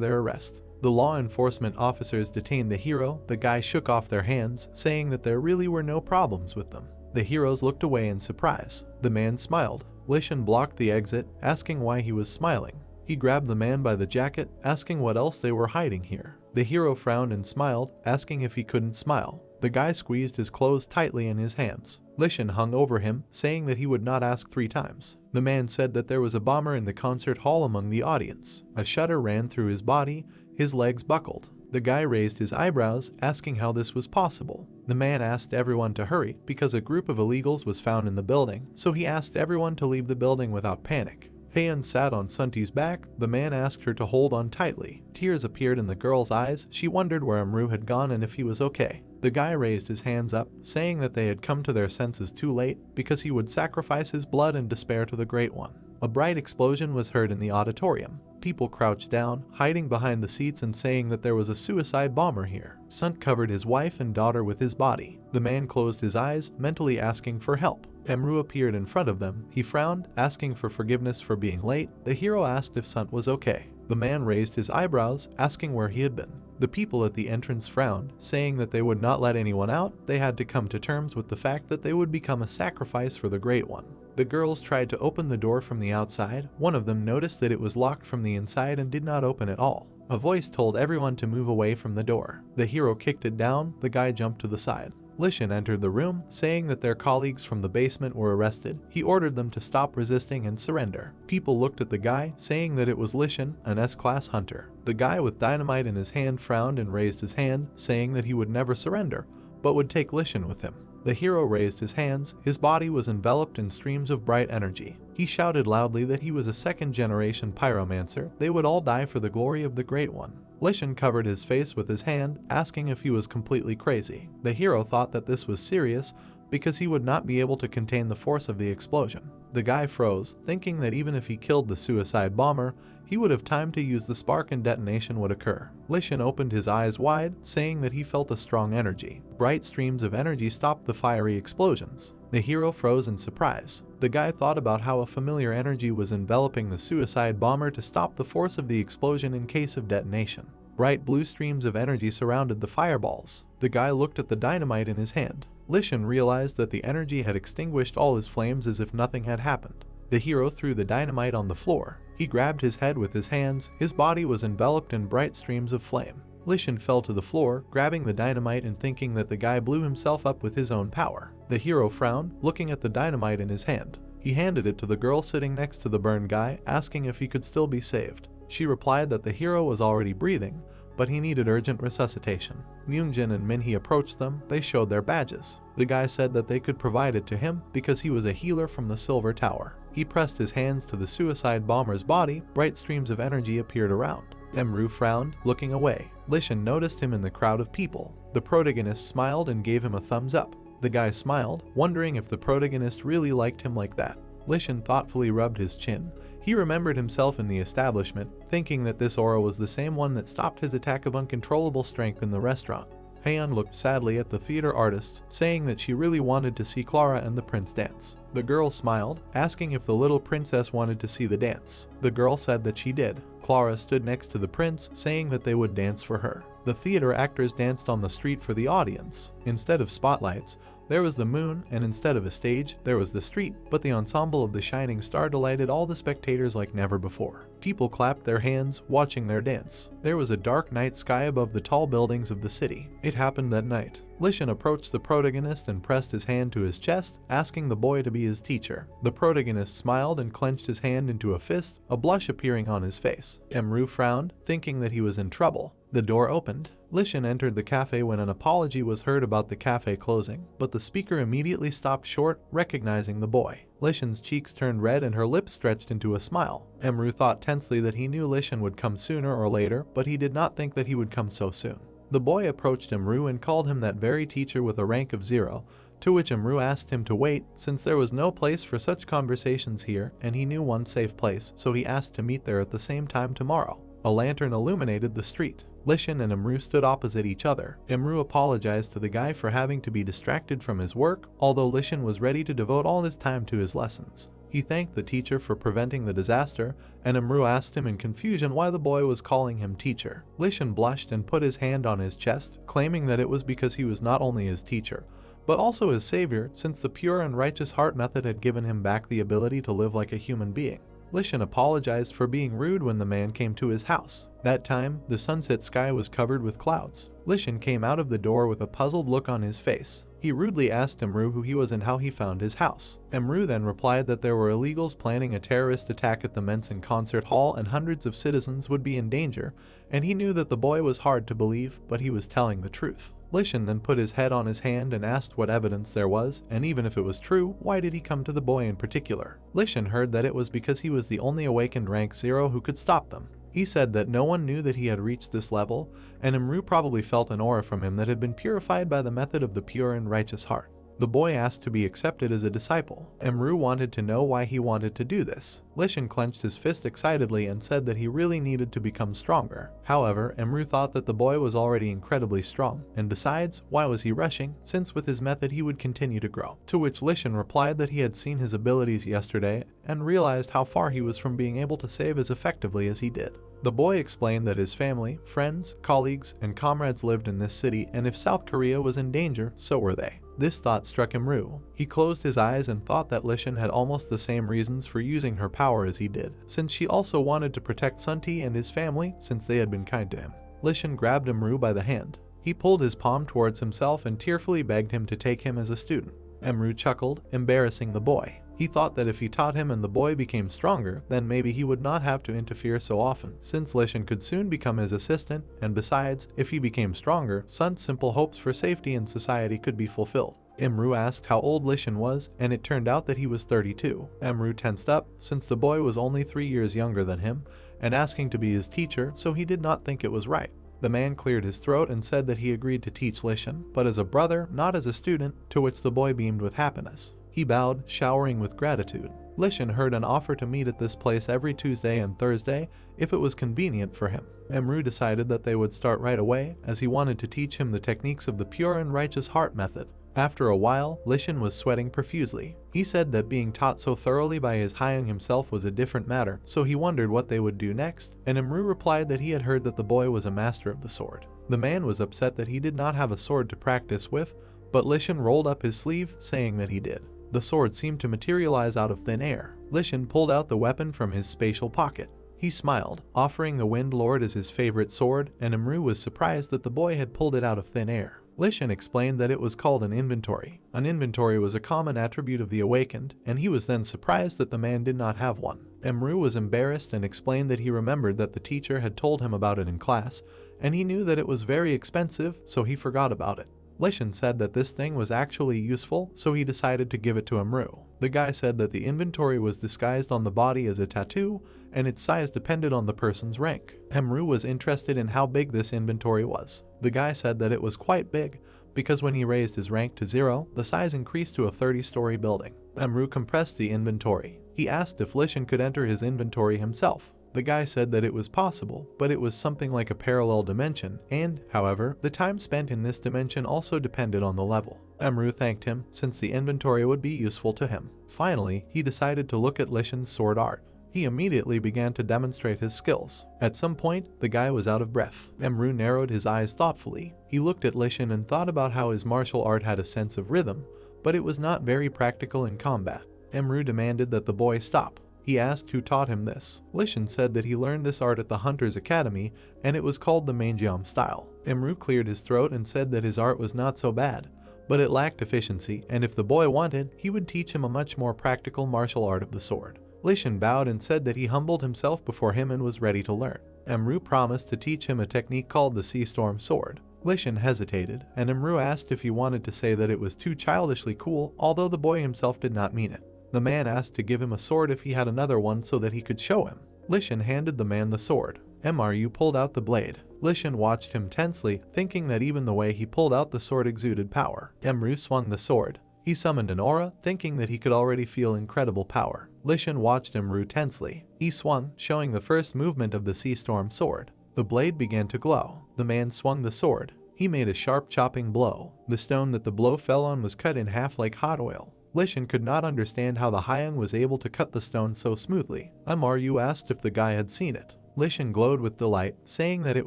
their arrest. The law enforcement officers detained the hero. The guy shook off their hands, saying that there really were no problems with them. The heroes looked away in surprise. The man smiled. Li Shan blocked the exit, asking why he was smiling. He grabbed the man by the jacket, asking what else they were hiding here. The hero frowned and smiled, asking if he couldn't smile. The guy squeezed his clothes tightly in his hands. Li Shan hung over him, saying that he would not ask 3 times. The man said that there was a bomber in the concert hall among the audience. A shudder ran through his body. His legs buckled. The guy raised his eyebrows, asking how this was possible. The man asked everyone to hurry, because a group of illegals was found in the building, so he asked everyone to leave the building without panic. Haeun sat on Sunti's back. The man asked her to hold on tightly. Tears appeared in the girl's eyes. She wondered where Amru had gone and if he was okay. The guy raised his hands up, saying that they had come to their senses too late, because he would sacrifice his blood and despair to the Great One. A bright explosion was heard in the auditorium. People crouched down, hiding behind the seats and saying that there was a suicide bomber here. Sunt covered his wife and daughter with his body. The man closed his eyes, mentally asking for help. Emru appeared in front of them. He frowned, asking for forgiveness for being late. The hero asked if Sunt was okay. The man raised his eyebrows, asking where he had been. The people at the entrance frowned, saying that they would not let anyone out. They had to come to terms with the fact that they would become a sacrifice for the Great One. The girls tried to open the door from the outside. One of them noticed that it was locked from the inside and did not open at all. A voice told everyone to move away from the door. The hero kicked it down. The guy jumped to the side. Li Shan entered the room, saying that their colleagues from the basement were arrested. He ordered them to stop resisting and surrender. People looked at the guy, saying that it was Li Shan, an S-class hunter. The guy with dynamite in his hand frowned and raised his hand, saying that he would never surrender, but would take Li Shan with him. The hero raised his hands. His body was enveloped in streams of bright energy. He shouted loudly that he was a second-generation pyromancer. They would all die for the glory of the Great One. Lishan covered his face with his hand, asking if he was completely crazy. The hero thought that this was serious because he would not be able to contain the force of the explosion. The guy froze, thinking that even if he killed the suicide bomber, he would have time to use the spark and detonation would occur. Lishan opened his eyes wide, saying that he felt a strong energy. Bright streams of energy stopped the fiery explosions. The hero froze in surprise. The guy thought about how a familiar energy was enveloping the suicide bomber to stop the force of the explosion in case of detonation. Bright blue streams of energy surrounded the fireballs. The guy looked at the dynamite in his hand. Lishan realized that the energy had extinguished all his flames as if nothing had happened. The hero threw the dynamite on the floor. He grabbed his head with his hands. His body was enveloped in bright streams of flame. Lishan fell to the floor, grabbing the dynamite and thinking that the guy blew himself up with his own power. The hero frowned, looking at the dynamite in his hand. He handed it to the girl sitting next to the burned guy, asking if he could still be saved. She replied that the hero was already breathing, but he needed urgent resuscitation. Myungjin and Minhee approached them. They showed their badges. The guy said that they could provide it to him because he was a healer from the Silver Tower. He pressed his hands to the suicide bomber's body. Bright streams of energy appeared around. Emru frowned, looking away. Lishan noticed him in the crowd of people. The protagonist smiled and gave him a thumbs up. The guy smiled, wondering if the protagonist really liked him like that. Lishan thoughtfully rubbed his chin. He remembered himself in the establishment, thinking that this aura was the same one that stopped his attack of uncontrollable strength in the restaurant. Haeyeon looked sadly at the theater artist, saying that she really wanted to see Clara and the prince dance. The girl smiled, asking if the little princess wanted to see the dance. The girl said that she did. Clara stood next to the prince, saying that they would dance for her. The theater actors danced on the street for the audience. Instead of spotlights, there was the moon, and instead of a stage, there was the street, but the ensemble of the shining star delighted all the spectators like never before. People clapped their hands, watching their dance. There was a dark night sky above the tall buildings of the city. It happened that night. Lishan approached the protagonist and pressed his hand to his chest, asking the boy to be his teacher. The protagonist smiled and clenched his hand into a fist, a blush appearing on his face. Emru frowned, thinking that he was in trouble. The door opened. Lishan entered the cafe when an apology was heard about the cafe closing, but the speaker immediately stopped short, recognizing the boy. Lishan's cheeks turned red and her lips stretched into a smile. Emru thought tensely that he knew Lishan would come sooner or later, but he did not think that he would come so soon. The boy approached Emru and called him that very teacher with a rank of 0, to which Emru asked him to wait, since there was no place for such conversations here and he knew one safe place, so he asked to meet there at the same time tomorrow. A lantern illuminated the street. Lishan and Emru stood opposite each other. Emru apologized to the guy for having to be distracted from his work, although Lishan was ready to devote all his time to his lessons. He thanked the teacher for preventing the disaster, and Emru asked him in confusion why the boy was calling him teacher. Lishan blushed and put his hand on his chest, claiming that it was because he was not only his teacher, but also his savior, since the pure and righteous heart method had given him back the ability to live like a human being. Lishan apologized for being rude when the man came to his house. That time, the sunset sky was covered with clouds. Lishan came out of the door with a puzzled look on his face. He rudely asked Emru who he was and how he found his house. Emru then replied that there were illegals planning a terrorist attack at the Mensen concert hall and hundreds of citizens would be in danger, and he knew that the boy was hard to believe, but he was telling the truth. Lishan then put his head on his hand and asked what evidence there was, and even if it was true, why did he come to the boy in particular? Lishan heard that it was because he was the only awakened rank 0 who could stop them. He said that no one knew that he had reached this level, and Emru probably felt an aura from him that had been purified by the method of the pure and righteous heart. The boy asked to be accepted as a disciple. Emru wanted to know why he wanted to do this. Lishan clenched his fist excitedly and said that he really needed to become stronger. However, Emru thought that the boy was already incredibly strong, and besides, why was he rushing, since with his method he would continue to grow? To which Lishan replied that he had seen his abilities yesterday and realized how far he was from being able to save as effectively as he did. The boy explained that his family, friends, colleagues, and comrades lived in this city, and if South Korea was in danger, so were they. This thought struck Emru. He closed his eyes and thought that Lishan had almost the same reasons for using her power as he did, since she also wanted to protect Sunti and his family since they had been kind to him. Lishan grabbed Emru by the hand. He pulled his palm towards himself and tearfully begged him to take him as a student. Emru chuckled, embarrassing the boy. He thought that if he taught him and the boy became stronger, then maybe he would not have to interfere so often, since Lishan could soon become his assistant, and besides, if he became stronger, Sun's simple hopes for safety in society could be fulfilled. Emru asked how old Lishan was, and it turned out that he was 32. Emru tensed up, since the boy was only 3 years younger than him, and asking to be his teacher, so he did not think it was right. The man cleared his throat and said that he agreed to teach Lishan, but as a brother, not as a student, to which the boy beamed with happiness. He bowed, showering with gratitude. Lishan heard an offer to meet at this place every Tuesday and Thursday if it was convenient for him. Emru decided that they would start right away, as he wanted to teach him the techniques of the pure and righteous heart method. After a while, Lishan was sweating profusely. He said that being taught so thoroughly by his Hyung himself was a different matter, so he wondered what they would do next, and Emru replied that he had heard that the boy was a master of the sword. The man was upset that he did not have a sword to practice with, but Lishan rolled up his sleeve, saying that he did. The sword seemed to materialize out of thin air. Lishan pulled out the weapon from his spatial pocket. He smiled, offering the Wind Lord as his favorite sword, and Emru was surprised that the boy had pulled it out of thin air. Lishan explained that it was called an inventory. An inventory was a common attribute of the awakened, and he was then surprised that the man did not have one. Emru was embarrassed and explained that he remembered that the teacher had told him about it in class, and he knew that it was very expensive, so he forgot about it. Lishan said that this thing was actually useful, so he decided to give it to Emru. The guy said that the inventory was disguised on the body as a tattoo, and its size depended on the person's rank. Emru was interested in how big this inventory was. The guy said that it was quite big, because when he raised his rank to 0, the size increased to a 30-story building. Emru compressed the inventory. He asked if Lishan could enter his inventory himself. The guy said that it was possible, but it was something like a parallel dimension, and, however, the time spent in this dimension also depended on the level. Emru thanked him, since the inventory would be useful to him. Finally, he decided to look at Lishan's sword art. He immediately began to demonstrate his skills. At some point, the guy was out of breath. Emru narrowed his eyes thoughtfully. He looked at Lishan and thought about how his martial art had a sense of rhythm, but it was not very practical in combat. Emru demanded that the boy stop. He asked who taught him this. Lishan said that he learned this art at the Hunter's Academy, and it was called the Manhwa style. Emru cleared his throat and said that his art was not so bad, but it lacked efficiency, and if the boy wanted, he would teach him a much more practical martial art of the sword. Lishan bowed and said that he humbled himself before him and was ready to learn. Emru promised to teach him a technique called the Sea Storm Sword. Lishan hesitated, and Emru asked if he wanted to say that it was too childishly cool, although the boy himself did not mean it. The man asked to give him a sword if he had another one so that he could show him. Lishan handed the man the sword. Emru pulled out the blade. Lishan watched him tensely, thinking that even the way he pulled out the sword exuded power. Emru swung the sword. He summoned an aura, thinking that he could already feel incredible power. Lishan watched Emru tensely. He swung, showing the first movement of the Sea Storm sword. The blade began to glow. The man swung the sword. He made a sharp chopping blow. The stone that the blow fell on was cut in half like hot oil. Lishan could not understand how the Hyung was able to cut the stone so smoothly. Emru asked if the guy had seen it. Lishan glowed with delight, saying that it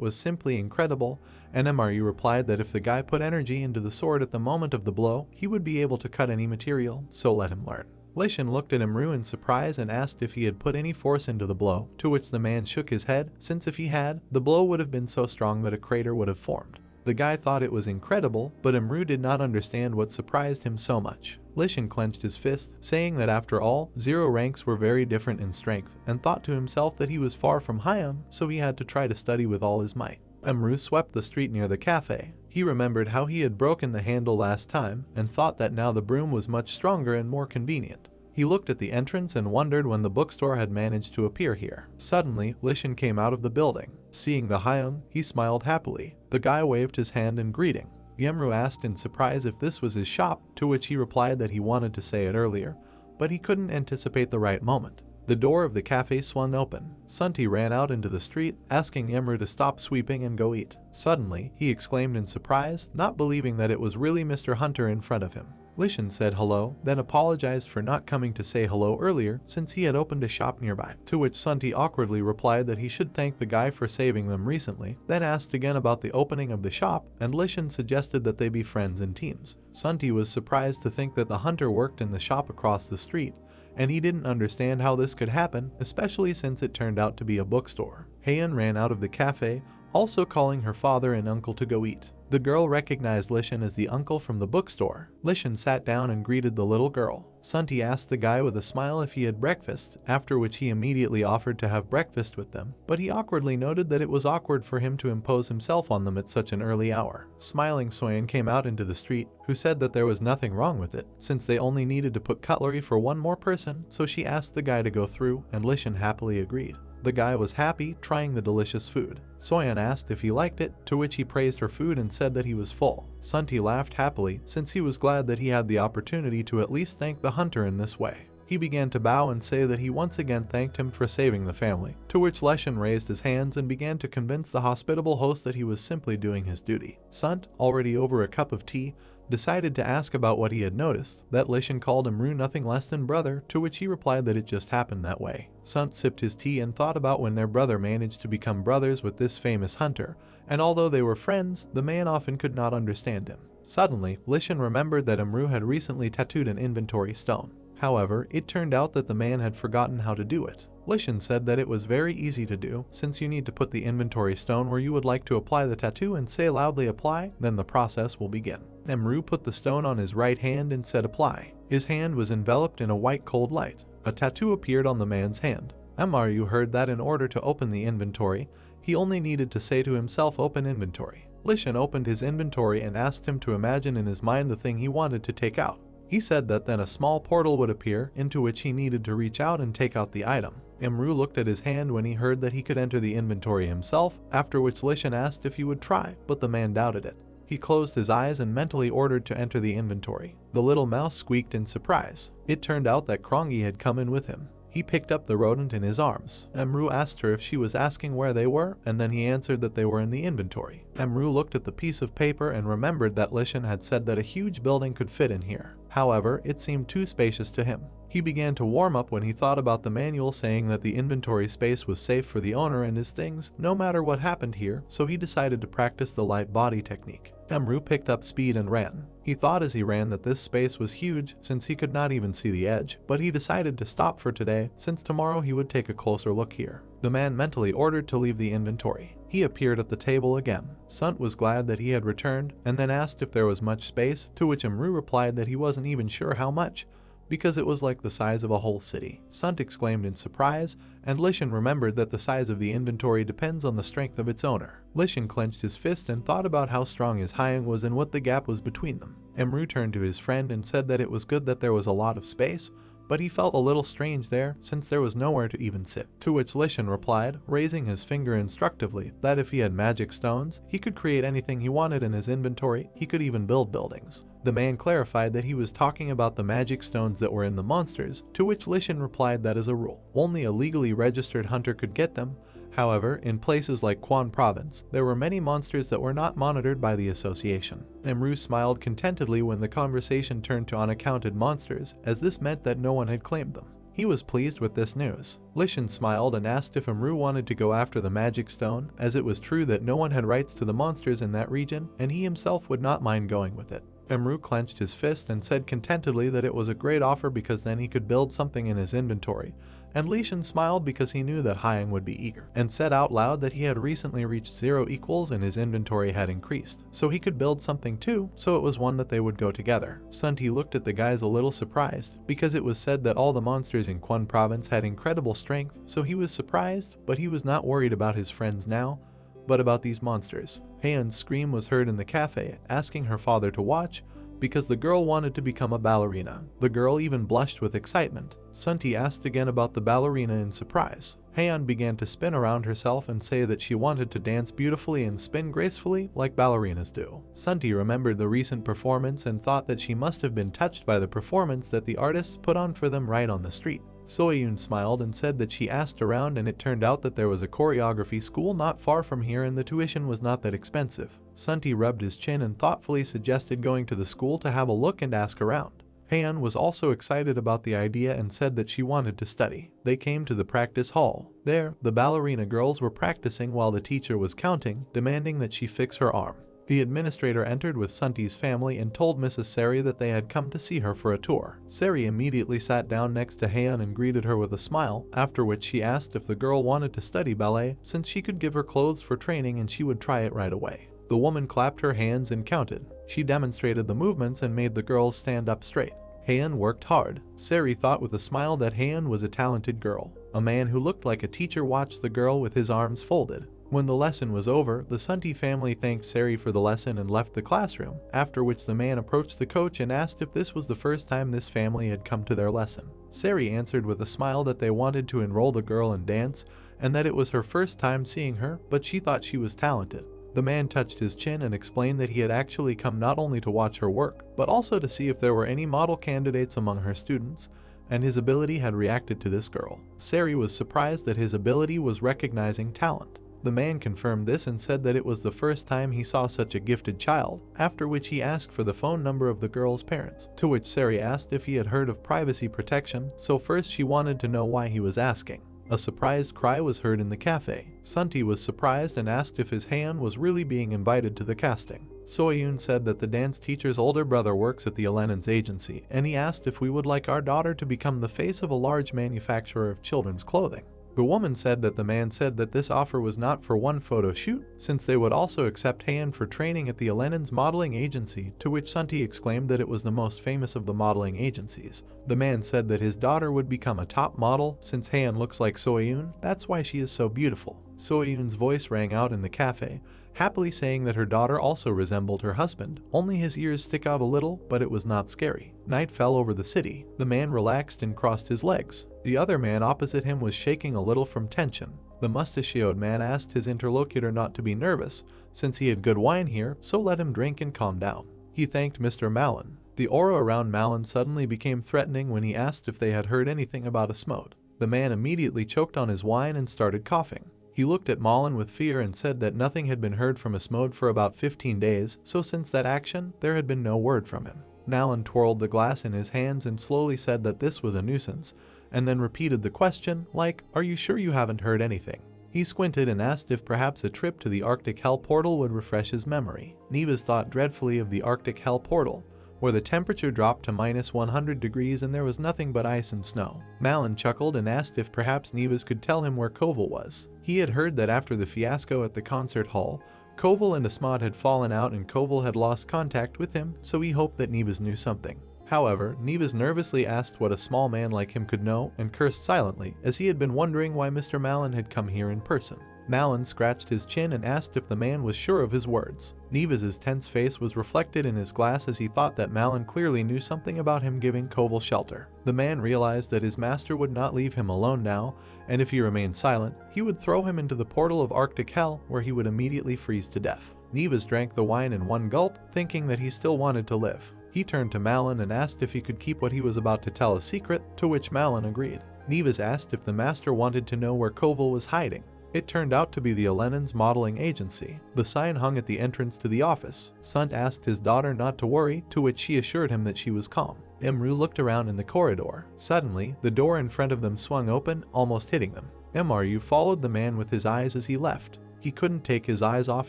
was simply incredible, and Emru replied that if the guy put energy into the sword at the moment of the blow, he would be able to cut any material, so let him learn. Lishan looked at Emru in surprise and asked if he had put any force into the blow, to which the man shook his head, since if he had, the blow would have been so strong that a crater would have formed. The guy thought it was incredible, but Emru did not understand what surprised him so much. Lishan clenched his fist, saying that after all, 0 ranks were very different in strength, and thought to himself that he was far from Hyung, so he had to try to study with all his might. Emru swept the street near the cafe. He remembered how he had broken the handle last time, and thought that now the broom was much stronger and more convenient. He looked at the entrance and wondered when the bookstore had managed to appear here. Suddenly, Lishan came out of the building. Seeing the Hyung, he smiled happily. The guy waved his hand in greeting. Emru asked in surprise if this was his shop, to which he replied that he wanted to say it earlier, but he couldn't anticipate the right moment. The door of the cafe swung open. Sunti ran out into the street, asking Emru to stop sweeping and go eat. Suddenly, he exclaimed in surprise, not believing that it was really Mr. Hunter in front of him. Lishan said hello, then apologized for not coming to say hello earlier since he had opened a shop nearby, to which Sunti awkwardly replied that he should thank the guy for saving them recently, then asked again about the opening of the shop, and Lishan suggested that they be friends in teams. Sunti was surprised to think that the hunter worked in the shop across the street, and he didn't understand how this could happen, especially since it turned out to be a bookstore. Heian ran out of the cafe, also calling her father and uncle to go eat. The girl recognized Lishan as the uncle from the bookstore. Lishan sat down and greeted the little girl. Sunti asked the guy with a smile if he had breakfast, after which he immediately offered to have breakfast with them, but he awkwardly noted that it was awkward for him to impose himself on them at such an early hour. Smiling Soyeon came out into the street, who said that there was nothing wrong with it, since they only needed to put cutlery for one more person, so she asked the guy to go through, and Lishan happily agreed. The guy was happy, trying the delicious food. Soyeon asked if he liked it, to which he praised her food and said that he was full. Sunti laughed happily, since he was glad that he had the opportunity to at least thank the hunter in this way. He began to bow and say that he once again thanked him for saving the family, to which Leshin raised his hands and began to convince the hospitable host that he was simply doing his duty. Sunt, already over a cup of tea, decided to ask about what he had noticed, that Leshin called Imru nothing less than brother, to which he replied that it just happened that way. Sunt sipped his tea and thought about when their brother managed to become brothers with this famous hunter, and although they were friends, the man often could not understand him. Suddenly, Leshin remembered that Imru had recently tattooed an inventory stone. However, it turned out that the man had forgotten how to do it. Leshin said that it was very easy to do, since you need to put the inventory stone where you would like to apply the tattoo and say loudly apply, then the process will begin. Imru put the stone on his right hand and said apply. His hand was enveloped in a white cold light. A tattoo appeared on the man's hand. Imru heard that in order to open the inventory, he only needed to say to himself open inventory. Leshin opened his inventory and asked him to imagine in his mind the thing he wanted to take out. He said that then a small portal would appear, into which he needed to reach out and take out the item. Imru looked at his hand when he heard that he could enter the inventory himself, after which Leshin asked if he would try, but the man doubted it. He closed his eyes and mentally ordered to enter the inventory. The little mouse squeaked in surprise. It turned out that Krongi had come in with him. He picked up the rodent in his arms. Imru asked her if she was asking where they were, and then he answered that they were in the inventory. Imru looked at the piece of paper and remembered that Leshin had said that a huge building could fit in here. However, it seemed too spacious to him. He began to warm up when he thought about the manual saying that the inventory space was safe for the owner and his things, no matter what happened here, so he decided to practice the light body technique. Imru picked up speed and ran. He thought as he ran that this space was huge since he could not even see the edge, but he decided to stop for today since tomorrow he would take a closer look here. The man mentally ordered to leave the inventory. He appeared at the table again. Sunt was glad that he had returned and then asked if there was much space, to which Imru replied that he wasn't even sure how much, because it was like the size of a whole city. Sunt exclaimed in surprise, and Leshin remembered that the size of the inventory depends on the strength of its owner. Leshin clenched his fist and thought about how strong his Hyang was and what the gap was between them. Imru turned to his friend and said that it was good that there was a lot of space, but he felt a little strange there since there was nowhere to even sit. To which Leshin replied, raising his finger instructively, that if he had magic stones, he could create anything he wanted in his inventory, he could even build buildings. The man clarified that he was talking about the magic stones that were in the monsters, to which Leshin replied that as a rule, only a legally registered hunter could get them. However, in places like Quan Province, there were many monsters that were not monitored by the association. Imru smiled contentedly when the conversation turned to unaccounted monsters, as this meant that no one had claimed them. He was pleased with this news. Leshin smiled and asked if Imru wanted to go after the magic stone, as it was true that no one had rights to the monsters in that region, and he himself would not mind going with it. Imru clenched his fist and said contentedly that it was a great offer because then he could build something in his inventory, and Leshin smiled because he knew that Hyang would be eager, and said out loud that he had recently reached 0 equals and his inventory had increased, so he could build something too, so it was one that they would go together. Sunti looked at the guys a little surprised, because it was said that all the monsters in Quan Province had incredible strength, so he was surprised, but he was not worried about his friends now, but about these monsters. Haeun's scream was heard in the cafe, asking her father to watch, because the girl wanted to become a ballerina. The girl even blushed with excitement. Sunti asked again about the ballerina in surprise. Haeun began to spin around herself and say that she wanted to dance beautifully and spin gracefully like ballerinas do. Sunti remembered the recent performance and thought that she must have been touched by the performance that the artists put on for them right on the street. Soyeon smiled and said that she asked around and it turned out that there was a choreography school not far from here and the tuition was not that expensive. Sunti rubbed his chin and thoughtfully suggested going to the school to have a look and ask around. Haeun was also excited about the idea and said that she wanted to study. They came to the practice hall. There, the ballerina girls were practicing while the teacher was counting, demanding that she fix her arm. The administrator entered with Sunti's family and told Mrs. Sari that they had come to see her for a tour. Sari immediately sat down next to Haeun and greeted her with a smile, after which she asked if the girl wanted to study ballet since she could give her clothes for training and she would try it right away. The woman clapped her hands and counted. She demonstrated the movements and made the girls stand up straight. Haeun worked hard. Sari thought with a smile that Haeun was a talented girl. A man who looked like a teacher watched the girl with his arms folded. When the lesson was over, the Sunti family thanked Sari for the lesson and left the classroom, after which the man approached the coach and asked if this was the first time this family had come to their lesson. Sari answered with a smile that they wanted to enroll the girl in dance, and that it was her first time seeing her, but she thought she was talented. The man touched his chin and explained that he had actually come not only to watch her work, but also to see if there were any model candidates among her students, and his ability had reacted to this girl. Sari was surprised that his ability was recognizing talent. The man confirmed this and said that it was the first time he saw such a gifted child, after which he asked for the phone number of the girl's parents, to which Sari asked if he had heard of privacy protection, so first she wanted to know why he was asking. A surprised cry was heard in the cafe. Sunti was surprised and asked if his Haeun was really being invited to the casting. Soyun said that the dance teacher's older brother works at the Alenan's agency, and he asked if we would like our daughter to become the face of a large manufacturer of children's clothing. The woman said that the man said that this offer was not for one photo shoot, since they would also accept Haeun for training at the Alenan's modeling agency, to which Sunti exclaimed that it was the most famous of the modeling agencies. The man said that his daughter would become a top model, since Haeun looks like Soyun, that's why she is so beautiful. Soyun's voice rang out in the cafe, happily saying that her daughter also resembled her husband, only his ears stick out a little, but it was not scary. Night fell over the city. The man relaxed and crossed his legs. The other man opposite him was shaking a little from tension. The mustachioed man asked his interlocutor not to be nervous, since he had good wine here, so let him drink and calm down. He thanked Mr. Malin. The aura around Malin suddenly became threatening when he asked if they had heard anything about a smode. The man immediately choked on his wine and started coughing. He looked at Malin with fear and said that nothing had been heard from Asmode for about 15 days, so since that action, there had been no word from him. Malin twirled the glass in his hands and slowly said that this was a nuisance, and then repeated the question, like, "Are you sure you haven't heard anything?" He squinted and asked if perhaps a trip to the Arctic Hell Portal would refresh his memory. Neva's thought dreadfully of the Arctic Hell Portal, where the temperature dropped to -100 degrees and there was nothing but ice and snow. Malin chuckled and asked if perhaps Neves could tell him where Koval was. He had heard that after the fiasco at the concert hall, Koval and Asmod had fallen out and Koval had lost contact with him, so he hoped that Neves knew something. However, Neves nervously asked what a small man like him could know and cursed silently, as he had been wondering why Mr. Malin had come here in person. Malin scratched his chin and asked if the man was sure of his words. Neves's tense face was reflected in his glass as he thought that Malin clearly knew something about him giving Koval shelter. The man realized that his master would not leave him alone now, and if he remained silent, he would throw him into the portal of Arctic Hell, where he would immediately freeze to death. Neves drank the wine in one gulp, thinking that he still wanted to live. He turned to Malin and asked if he could keep what he was about to tell a secret, to which Malin agreed. Neves asked if the master wanted to know where Koval was hiding. It turned out to be the Alenan's modeling agency. The sign hung at the entrance to the office. Sunt asked his daughter not to worry, to which she assured him that she was calm. Emru looked around in the corridor. Suddenly, the door in front of them swung open, almost hitting them. Mru followed the man with his eyes as he left. He couldn't take his eyes off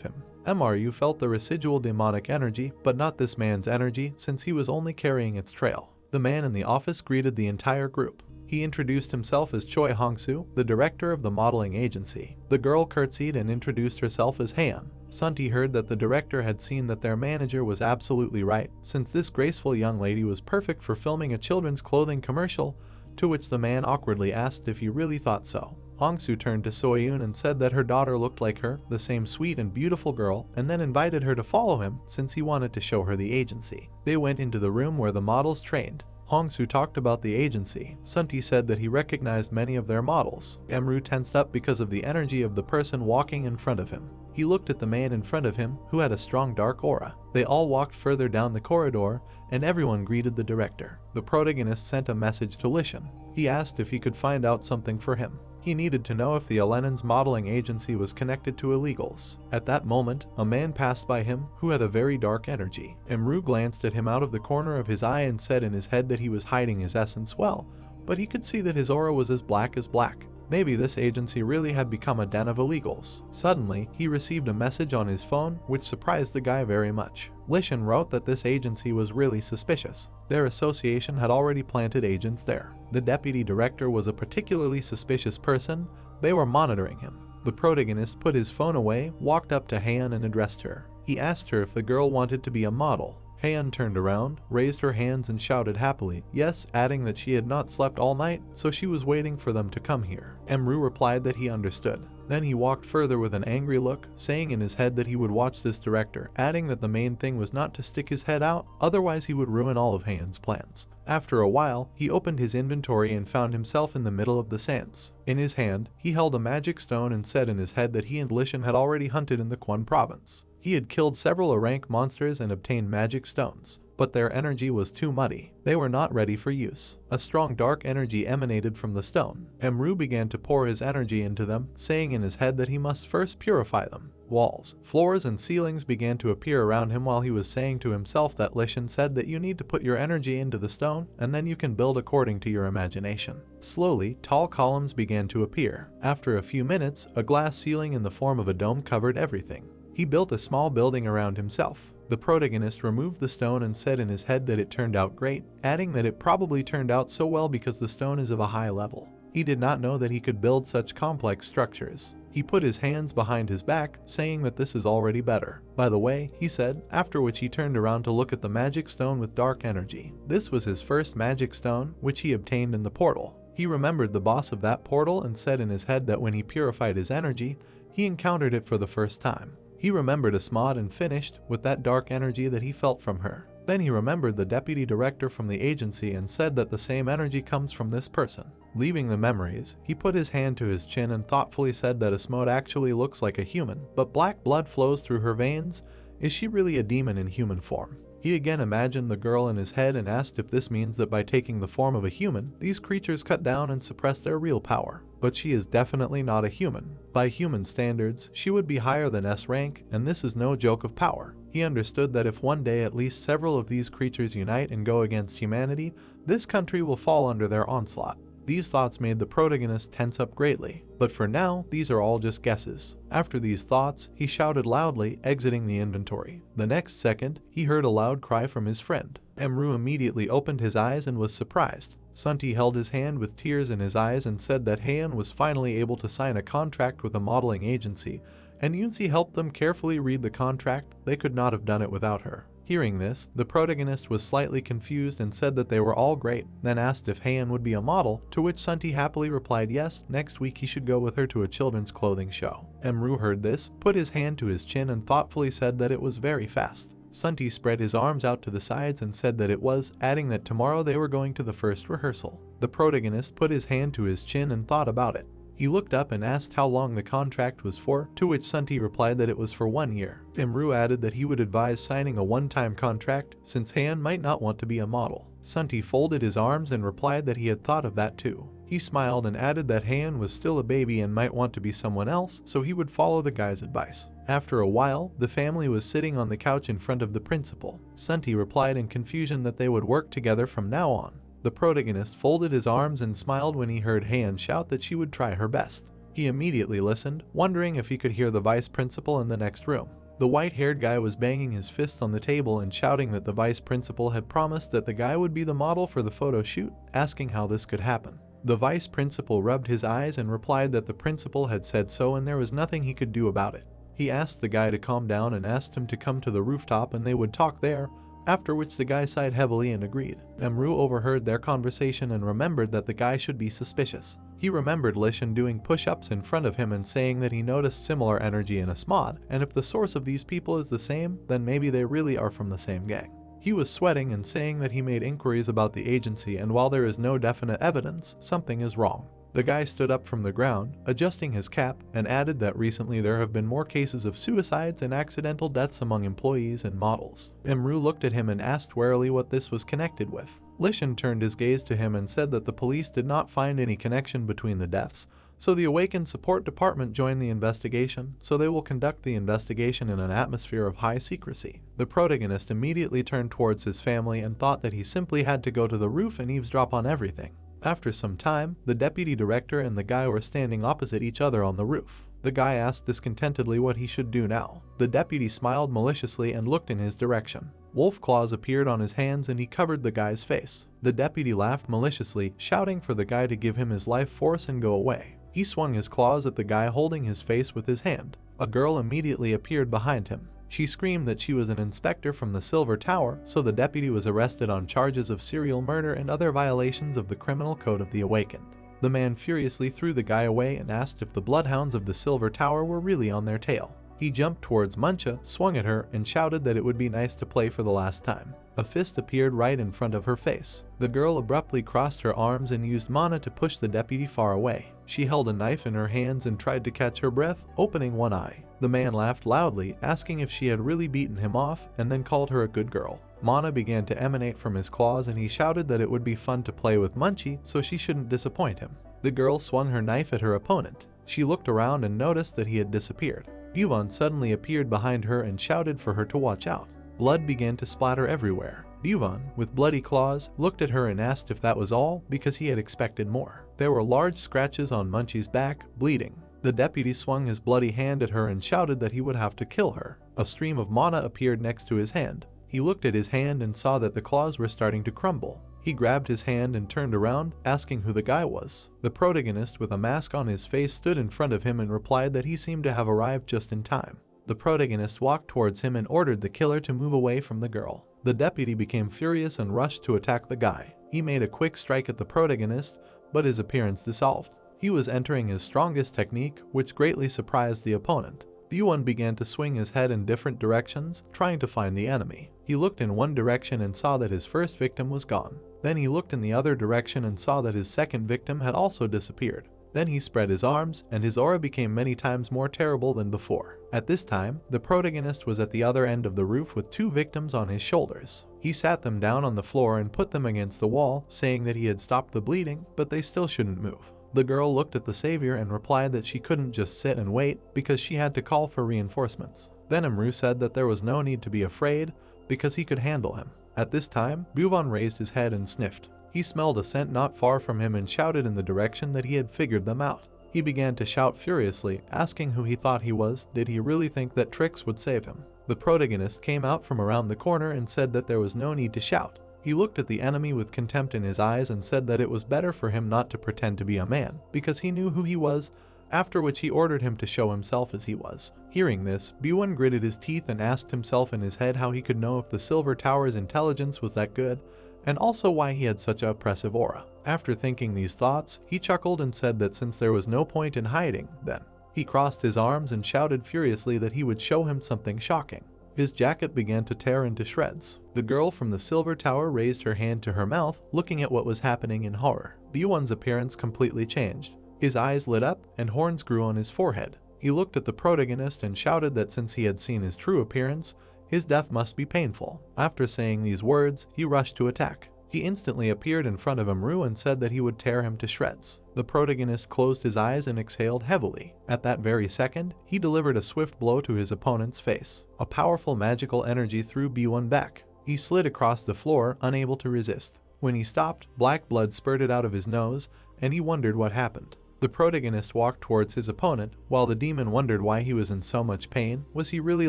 him. Mru felt the residual demonic energy, but not this man's energy, since he was only carrying its trail. The man in the office greeted the entire group. He introduced himself as Choi Hongsu, the director of the modeling agency. The girl curtsied and introduced herself as Haeun. Sunti heard that the director had seen that their manager was absolutely right, since this graceful young lady was perfect for filming a children's clothing commercial, to which the man awkwardly asked if he really thought so. Hongsu turned to Soyun and said that her daughter looked like her, the same sweet and beautiful girl, and then invited her to follow him since he wanted to show her the agency. They went into the room where the models trained. Hongsu talked about the agency. Sunti said that he recognized many of their models. Emru tensed up because of the energy of the person walking in front of him. He looked at the man in front of him, who had a strong dark aura. They all walked further down the corridor, and everyone greeted the director. The protagonist sent a message to Lishan. He asked if he could find out something for him. He needed to know if the Alenan's modeling agency was connected to illegals. At that moment, a man passed by him who had a very dark energy. Emru glanced at him out of the corner of his eye and said in his head that he was hiding his essence well, but he could see that his aura was as black as black. Maybe this agency really had become a den of illegals. Suddenly, he received a message on his phone, which surprised the guy very much. Lishan wrote that this agency was really suspicious. Their association had already planted agents there. The deputy director was a particularly suspicious person. They were monitoring him. The protagonist put his phone away, walked up to Haeun and addressed her. He asked her if the girl wanted to be a model. Haeun turned around, raised her hands and shouted happily, yes, adding that she had not slept all night, so she was waiting for them to come here. Emru replied that he understood. Then he walked further with an angry look, saying in his head that he would watch this director, adding that the main thing was not to stick his head out, otherwise he would ruin all of Han's plans. After a while, he opened his inventory and found himself in the middle of the sands. In his hand, he held a magic stone and said in his head that he and Lishan had already hunted in the Kwon province. He had killed several rank monsters and obtained magic stones, but their energy was too muddy. They were not ready for use. A strong dark energy emanated from the stone. Emru began to pour his energy into them, saying in his head that he must first purify them. Walls, floors, and ceilings began to appear around him while he was saying to himself that Lishan said that you need to put your energy into the stone and then you can build according to your imagination. Slowly, tall columns began to appear. After a few minutes, a glass ceiling in the form of a dome covered everything. He built a small building around himself. The protagonist removed the stone and said in his head that it turned out great, adding that it probably turned out so well because the stone is of a high level. He did not know that he could build such complex structures. He put his hands behind his back, saying that this is already better. By the way, he said, after which he turned around to look at the magic stone with dark energy. This was his first magic stone, which he obtained in the portal. He remembered the boss of that portal and said in his head that when he purified his energy, he encountered it for the first time. He remembered Asmod and finished with that dark energy that he felt from her. Then he remembered the deputy director from the agency and said that the same energy comes from this person. Leaving the memories, he put his hand to his chin and thoughtfully said that Asmod actually looks like a human, but black blood flows through her veins. Is she really a demon in human form? He again imagined the girl in his head and asked if this means that by taking the form of a human, these creatures cut down and suppress their real power. But she is definitely not a human. By human standards, she would be higher than S rank, and this is no joke of power. He understood that if one day at least several of these creatures unite and go against humanity, this country will fall under their onslaught. These thoughts made the protagonist tense up greatly, but for now, these are all just guesses. After these thoughts, he shouted loudly, exiting the inventory. The next second, he heard a loud cry from his friend. Emru immediately opened his eyes and was surprised. Sunti held his hand with tears in his eyes and said that Heian was finally able to sign a contract with a modeling agency, and Yunsi helped them carefully read the contract. They could not have done it without her. Hearing this, the protagonist was slightly confused and said that they were all great, then asked if Heian would be a model, to which Sunti happily replied yes, next week he should go with her to a children's clothing show. Emru heard this, put his hand to his chin and thoughtfully said that it was very fast. Sunti spread his arms out to the sides and said that it was, adding that tomorrow they were going to the first rehearsal. The protagonist put his hand to his chin and thought about it. He looked up and asked how long the contract was for, to which Sunti replied that it was for 1 year. Emru added that he would advise signing a one-time contract, since Heian might not want to be a model. Sunti folded his arms and replied that he had thought of that too. He smiled and added that Heian was still a baby and might want to be someone else, so he would follow the guy's advice. After a while, the family was sitting on the couch in front of the principal. Sunti replied in confusion that they would work together from now on. The protagonist folded his arms and smiled when he heard Heian shout that she would try her best. He immediately listened, wondering if he could hear the vice principal in the next room. The white-haired guy was banging his fist on the table and shouting that the vice principal had promised that the guy would be the model for the photo shoot, asking how this could happen. The vice principal rubbed his eyes and replied that the principal had said so and there was nothing he could do about it. He asked the guy to calm down and asked him to come to the rooftop and they would talk there, after which the guy sighed heavily and agreed. Emru overheard their conversation and remembered that the guy should be suspicious. He remembered Lishan doing push-ups in front of him and saying that he noticed similar energy in Asmod, and if the source of these people is the same, then maybe they really are from the same gang. He was sweating and saying that he made inquiries about the agency and while there is no definite evidence, something is wrong. The guy stood up from the ground, adjusting his cap, and added that recently there have been more cases of suicides and accidental deaths among employees and models. Emru looked at him and asked warily what this was connected with. Lishan turned his gaze to him and said that the police did not find any connection between the deaths, so the Awakened Support Department joined the investigation, so they will conduct the investigation in an atmosphere of high secrecy. The protagonist immediately turned towards his family and thought that he simply had to go to the roof and eavesdrop on everything. After some time, the deputy director and the guy were standing opposite each other on the roof. The guy asked discontentedly what he should do now. The deputy smiled maliciously and looked in his direction. Wolf claws appeared on his hands and he covered the guy's face. The deputy laughed maliciously, shouting for the guy to give him his life force and go away. He swung his claws at the guy holding his face with his hand. A girl immediately appeared behind him. She screamed that she was an inspector from the Silver Tower, so the deputy was arrested on charges of serial murder and other violations of the criminal code of the Awakened. The man furiously threw the guy away and asked if the bloodhounds of the Silver Tower were really on their tail. He jumped towards Mancha, swung at her, and shouted that it would be nice to play for the last time. A fist appeared right in front of her face. The girl abruptly crossed her arms and used mana to push the deputy far away. She held a knife in her hands and tried to catch her breath, opening one eye. The man laughed loudly, asking if she had really beaten him off, and then called her a good girl. Mana began to emanate from his claws and he shouted that it would be fun to play with Munchie, so she shouldn't disappoint him. The girl swung her knife at her opponent. She looked around and noticed that he had disappeared. Byuwon suddenly appeared behind her and shouted for her to watch out. Blood began to splatter everywhere. Byuwon, with bloody claws, looked at her and asked if that was all, because he had expected more. There were large scratches on Munchie's back, bleeding. The deputy swung his bloody hand at her and shouted that he would have to kill her. A stream of mana appeared next to his hand. He looked at his hand and saw that the claws were starting to crumble. He grabbed his hand and turned around, asking who the guy was. The protagonist with a mask on his face stood in front of him and replied that he seemed to have arrived just in time. The protagonist walked towards him and ordered the killer to move away from the girl. The deputy became furious and rushed to attack the guy. He made a quick strike at the protagonist, but his appearance dissolved. He was entering his strongest technique, which greatly surprised the opponent. Byuwon began to swing his head in different directions, trying to find the enemy. He looked in one direction and saw that his first victim was gone. Then he looked in the other direction and saw that his second victim had also disappeared. Then he spread his arms, and his aura became many times more terrible than before. At this time, the protagonist was at the other end of the roof with two victims on his shoulders. He sat them down on the floor and put them against the wall, saying that he had stopped the bleeding, but they still shouldn't move. The girl looked at the savior and replied that she couldn't just sit and wait because she had to call for reinforcements. Then Imru said that there was no need to be afraid because he could handle him. At this time, Byuwon raised his head and sniffed. He smelled a scent not far from him and shouted in the direction that he had figured them out. He began to shout furiously, asking who he thought he was. Did he really think that tricks would save him? The protagonist came out from around the corner and said that there was no need to shout. He looked at the enemy with contempt in his eyes and said that it was better for him not to pretend to be a man, because he knew who he was, after which he ordered him to show himself as he was. Hearing this, Byuwon gritted his teeth and asked himself in his head how he could know if the Silver Tower's intelligence was that good, and also why he had such an oppressive aura. After thinking these thoughts, he chuckled and said that since there was no point in hiding, then. He crossed his arms and shouted furiously that he would show him something shocking. His jacket began to tear into shreds. The girl from the Silver Tower raised her hand to her mouth, looking at what was happening in horror. Byuwon's appearance completely changed. His eyes lit up, and horns grew on his forehead. He looked at the protagonist and shouted that since he had seen his true appearance, his death must be painful. After saying these words, he rushed to attack. He instantly appeared in front of Imru and said that he would tear him to shreds. The protagonist closed his eyes and exhaled heavily. At that very second, he delivered a swift blow to his opponent's face. A powerful magical energy threw Byuwon back. He slid across the floor, unable to resist. When he stopped, black blood spurted out of his nose, and he wondered what happened. The protagonist walked towards his opponent, while the demon wondered why he was in so much pain. Was he really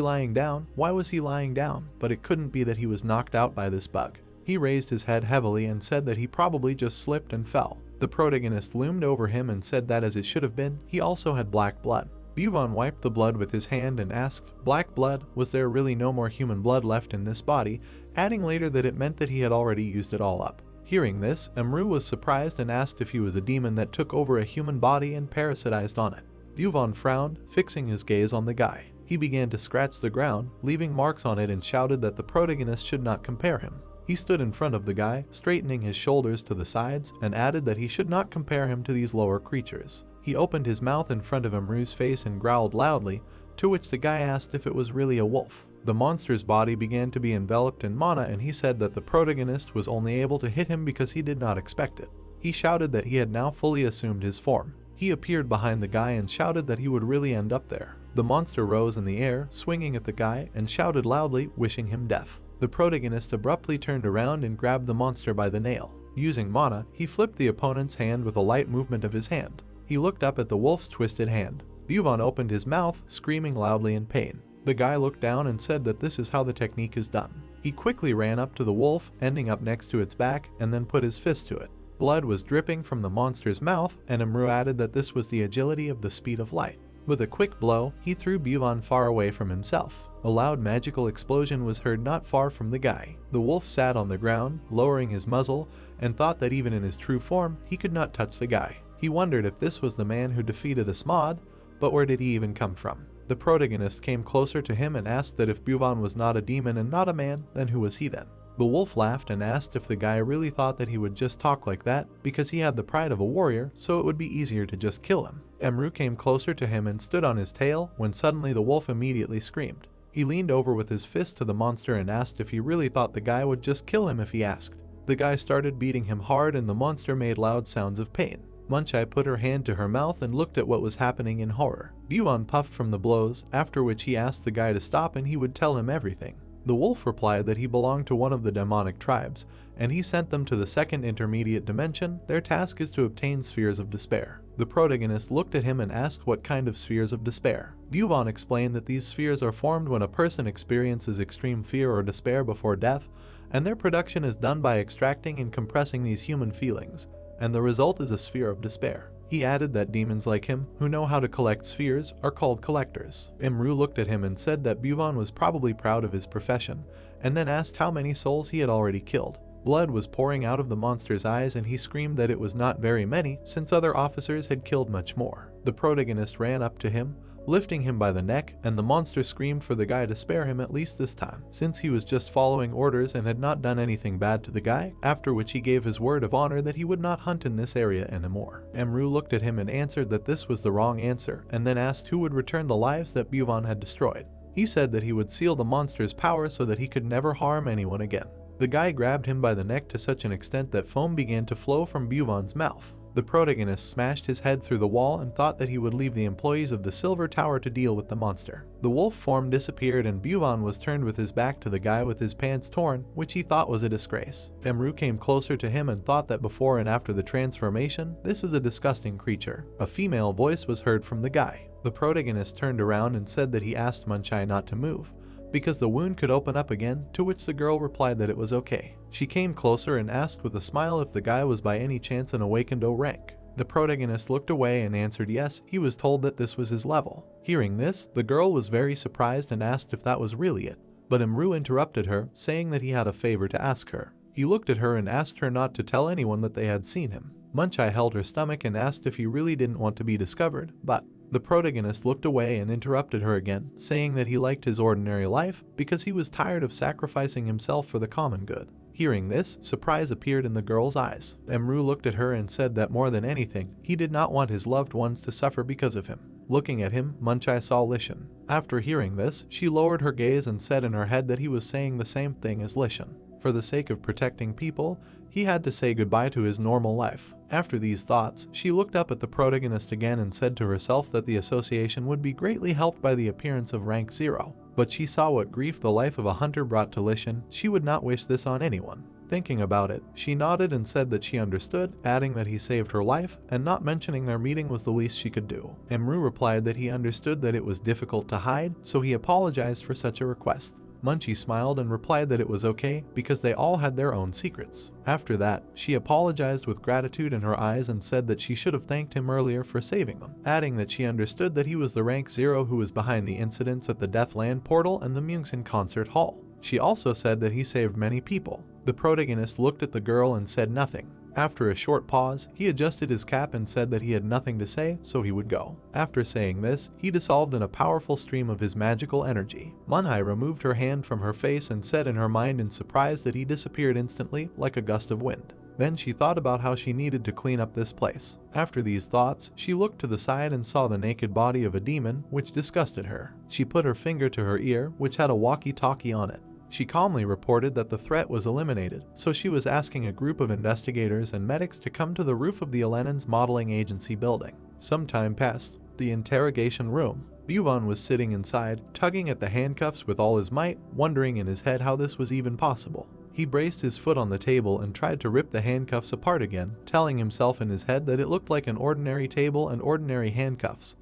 lying down? Why was he lying down? But it couldn't be that he was knocked out by this bug. He raised his head heavily and said that he probably just slipped and fell. The protagonist loomed over him and said that as it should have been, he also had black blood. Byuwon wiped the blood with his hand and asked, "Black blood? Was there really no more human blood left in this body?" adding later that it meant that he had already used it all up. Hearing this, Imru was surprised and asked if he was a demon that took over a human body and parasitized on it. Byuwon frowned, fixing his gaze on the guy. He began to scratch the ground, leaving marks on it, and shouted that the protagonist should not compare him. He stood in front of the guy, straightening his shoulders to the sides, and added that he should not compare him to these lower creatures. He opened his mouth in front of Imru's face and growled loudly, to which the guy asked if it was really a wolf. The monster's body began to be enveloped in mana, and he said that the protagonist was only able to hit him because he did not expect it. He shouted that he had now fully assumed his form. He appeared behind the guy and shouted that he would really end up there. The monster rose in the air, swinging at the guy, and shouted loudly, wishing him death. The protagonist abruptly turned around and grabbed the monster by the nail. Using mana, he flipped the opponent's hand with a light movement of his hand. He looked up at the wolf's twisted hand. Byuwon opened his mouth, screaming loudly in pain. The guy looked down and said that this is how the technique is done. He quickly ran up to the wolf, ending up next to its back, and then put his fist to it. Blood was dripping from the monster's mouth, and Imru added that this was the agility of the speed of light. With a quick blow, he threw Byuwon far away from himself. A loud magical explosion was heard not far from the guy. The wolf sat on the ground, lowering his muzzle, and thought that even in his true form, he could not touch the guy. He wondered if this was the man who defeated Asmod, but where did he even come from? The protagonist came closer to him and asked that if Buvan was not a demon and not a man, then who was he then? The wolf laughed and asked if the guy really thought that he would just talk like that because he had the pride of a warrior, so it would be easier to just kill him. Emru came closer to him and stood on his tail when suddenly the wolf immediately screamed. He leaned over with his fist to the monster and asked if he really thought the guy would just kill him if he asked. The guy started beating him hard and the monster made loud sounds of pain. Munchai put her hand to her mouth and looked at what was happening in horror. Buvan puffed from the blows, after which he asked the guy to stop and he would tell him everything. The wolf replied that he belonged to one of the demonic tribes, and he sent them to the second intermediate dimension. Their task is to obtain spheres of despair. The protagonist looked at him and asked what kind of spheres of despair. Buvan explained that these spheres are formed when a person experiences extreme fear or despair before death, and their production is done by extracting and compressing these human feelings, and the result is a sphere of despair. He added that demons like him, who know how to collect spheres, are called collectors. Imru looked at him and said that Buvan was probably proud of his profession, and then asked how many souls he had already killed. Blood was pouring out of the monster's eyes and he screamed that it was not very many, since other officers had killed much more. The protagonist ran up to him, lifting him by the neck, and the monster screamed for the guy to spare him at least this time, since he was just following orders and had not done anything bad to the guy, after which he gave his word of honor that he would not hunt in this area anymore. Emru looked at him and answered that this was the wrong answer, and then asked who would return the lives that Buvan had destroyed. He said that he would seal the monster's power so that he could never harm anyone again. The guy grabbed him by the neck to such an extent that foam began to flow from Buvan's mouth. The protagonist smashed his head through the wall and thought that he would leave the employees of the Silver Tower to deal with the monster. The wolf form disappeared and Buvan was turned with his back to the guy with his pants torn, which he thought was a disgrace. Emru came closer to him and thought that before and after the transformation, this is a disgusting creature. A female voice was heard from the guy. The protagonist turned around and said that he asked Munchai not to move, because the wound could open up again, to which the girl replied that it was okay. She came closer and asked with a smile if the guy was by any chance an awakened O-rank. The protagonist looked away and answered yes, he was told that this was his level. Hearing this, the girl was very surprised and asked if that was really it. But Imru interrupted her, saying that he had a favor to ask her. He looked at her and asked her not to tell anyone that they had seen him. Munchai held her stomach and asked if he really didn't want to be discovered, but the protagonist looked away and interrupted her again, saying that he liked his ordinary life because he was tired of sacrificing himself for the common good. Hearing this, surprise appeared in the girl's eyes. Emru looked at her and said that more than anything, he did not want his loved ones to suffer because of him. Looking at him, Munchai saw Lishan. After hearing this, she lowered her gaze and said in her head that he was saying the same thing as Lishan. For the sake of protecting people, he had to say goodbye to his normal life. After these thoughts, she looked up at the protagonist again and said to herself that the association would be greatly helped by the appearance of rank 0. But she saw what grief the life of a hunter brought to Lishan. She would not wish this on anyone. Thinking about it, she nodded and said that she understood, adding that he saved her life, and not mentioning their meeting was the least she could do. Emru replied that he understood that it was difficult to hide, so he apologized for such a request. Munchie smiled and replied that it was okay because they all had their own secrets. After that, she apologized with gratitude in her eyes and said that she should have thanked him earlier for saving them, adding that she understood that he was the rank 0 who was behind the incidents at the Deathland portal and the Mungsin concert hall. She also said that he saved many people. The protagonist looked at the girl and said nothing. After a short pause, he adjusted his cap and said that he had nothing to say, so he would go. After saying this, he dissolved in a powerful stream of his magical energy. Manhwa removed her hand from her face and said in her mind in surprise that he disappeared instantly, like a gust of wind. Then she thought about how she needed to clean up this place. After these thoughts, she looked to the side and saw the naked body of a demon, which disgusted her. She put her finger to her ear, which had a walkie-talkie on it. She calmly reported that the threat was eliminated, so she was asking a group of investigators and medics to come to the roof of the Elenon's modeling agency building. Some time passed. The interrogation room. Buvan was sitting inside, tugging at the handcuffs with all his might, wondering in his head how this was even possible. He braced his foot on the table and tried to rip the handcuffs apart again, telling himself in his head that it looked like an ordinary table and ordinary handcuffs.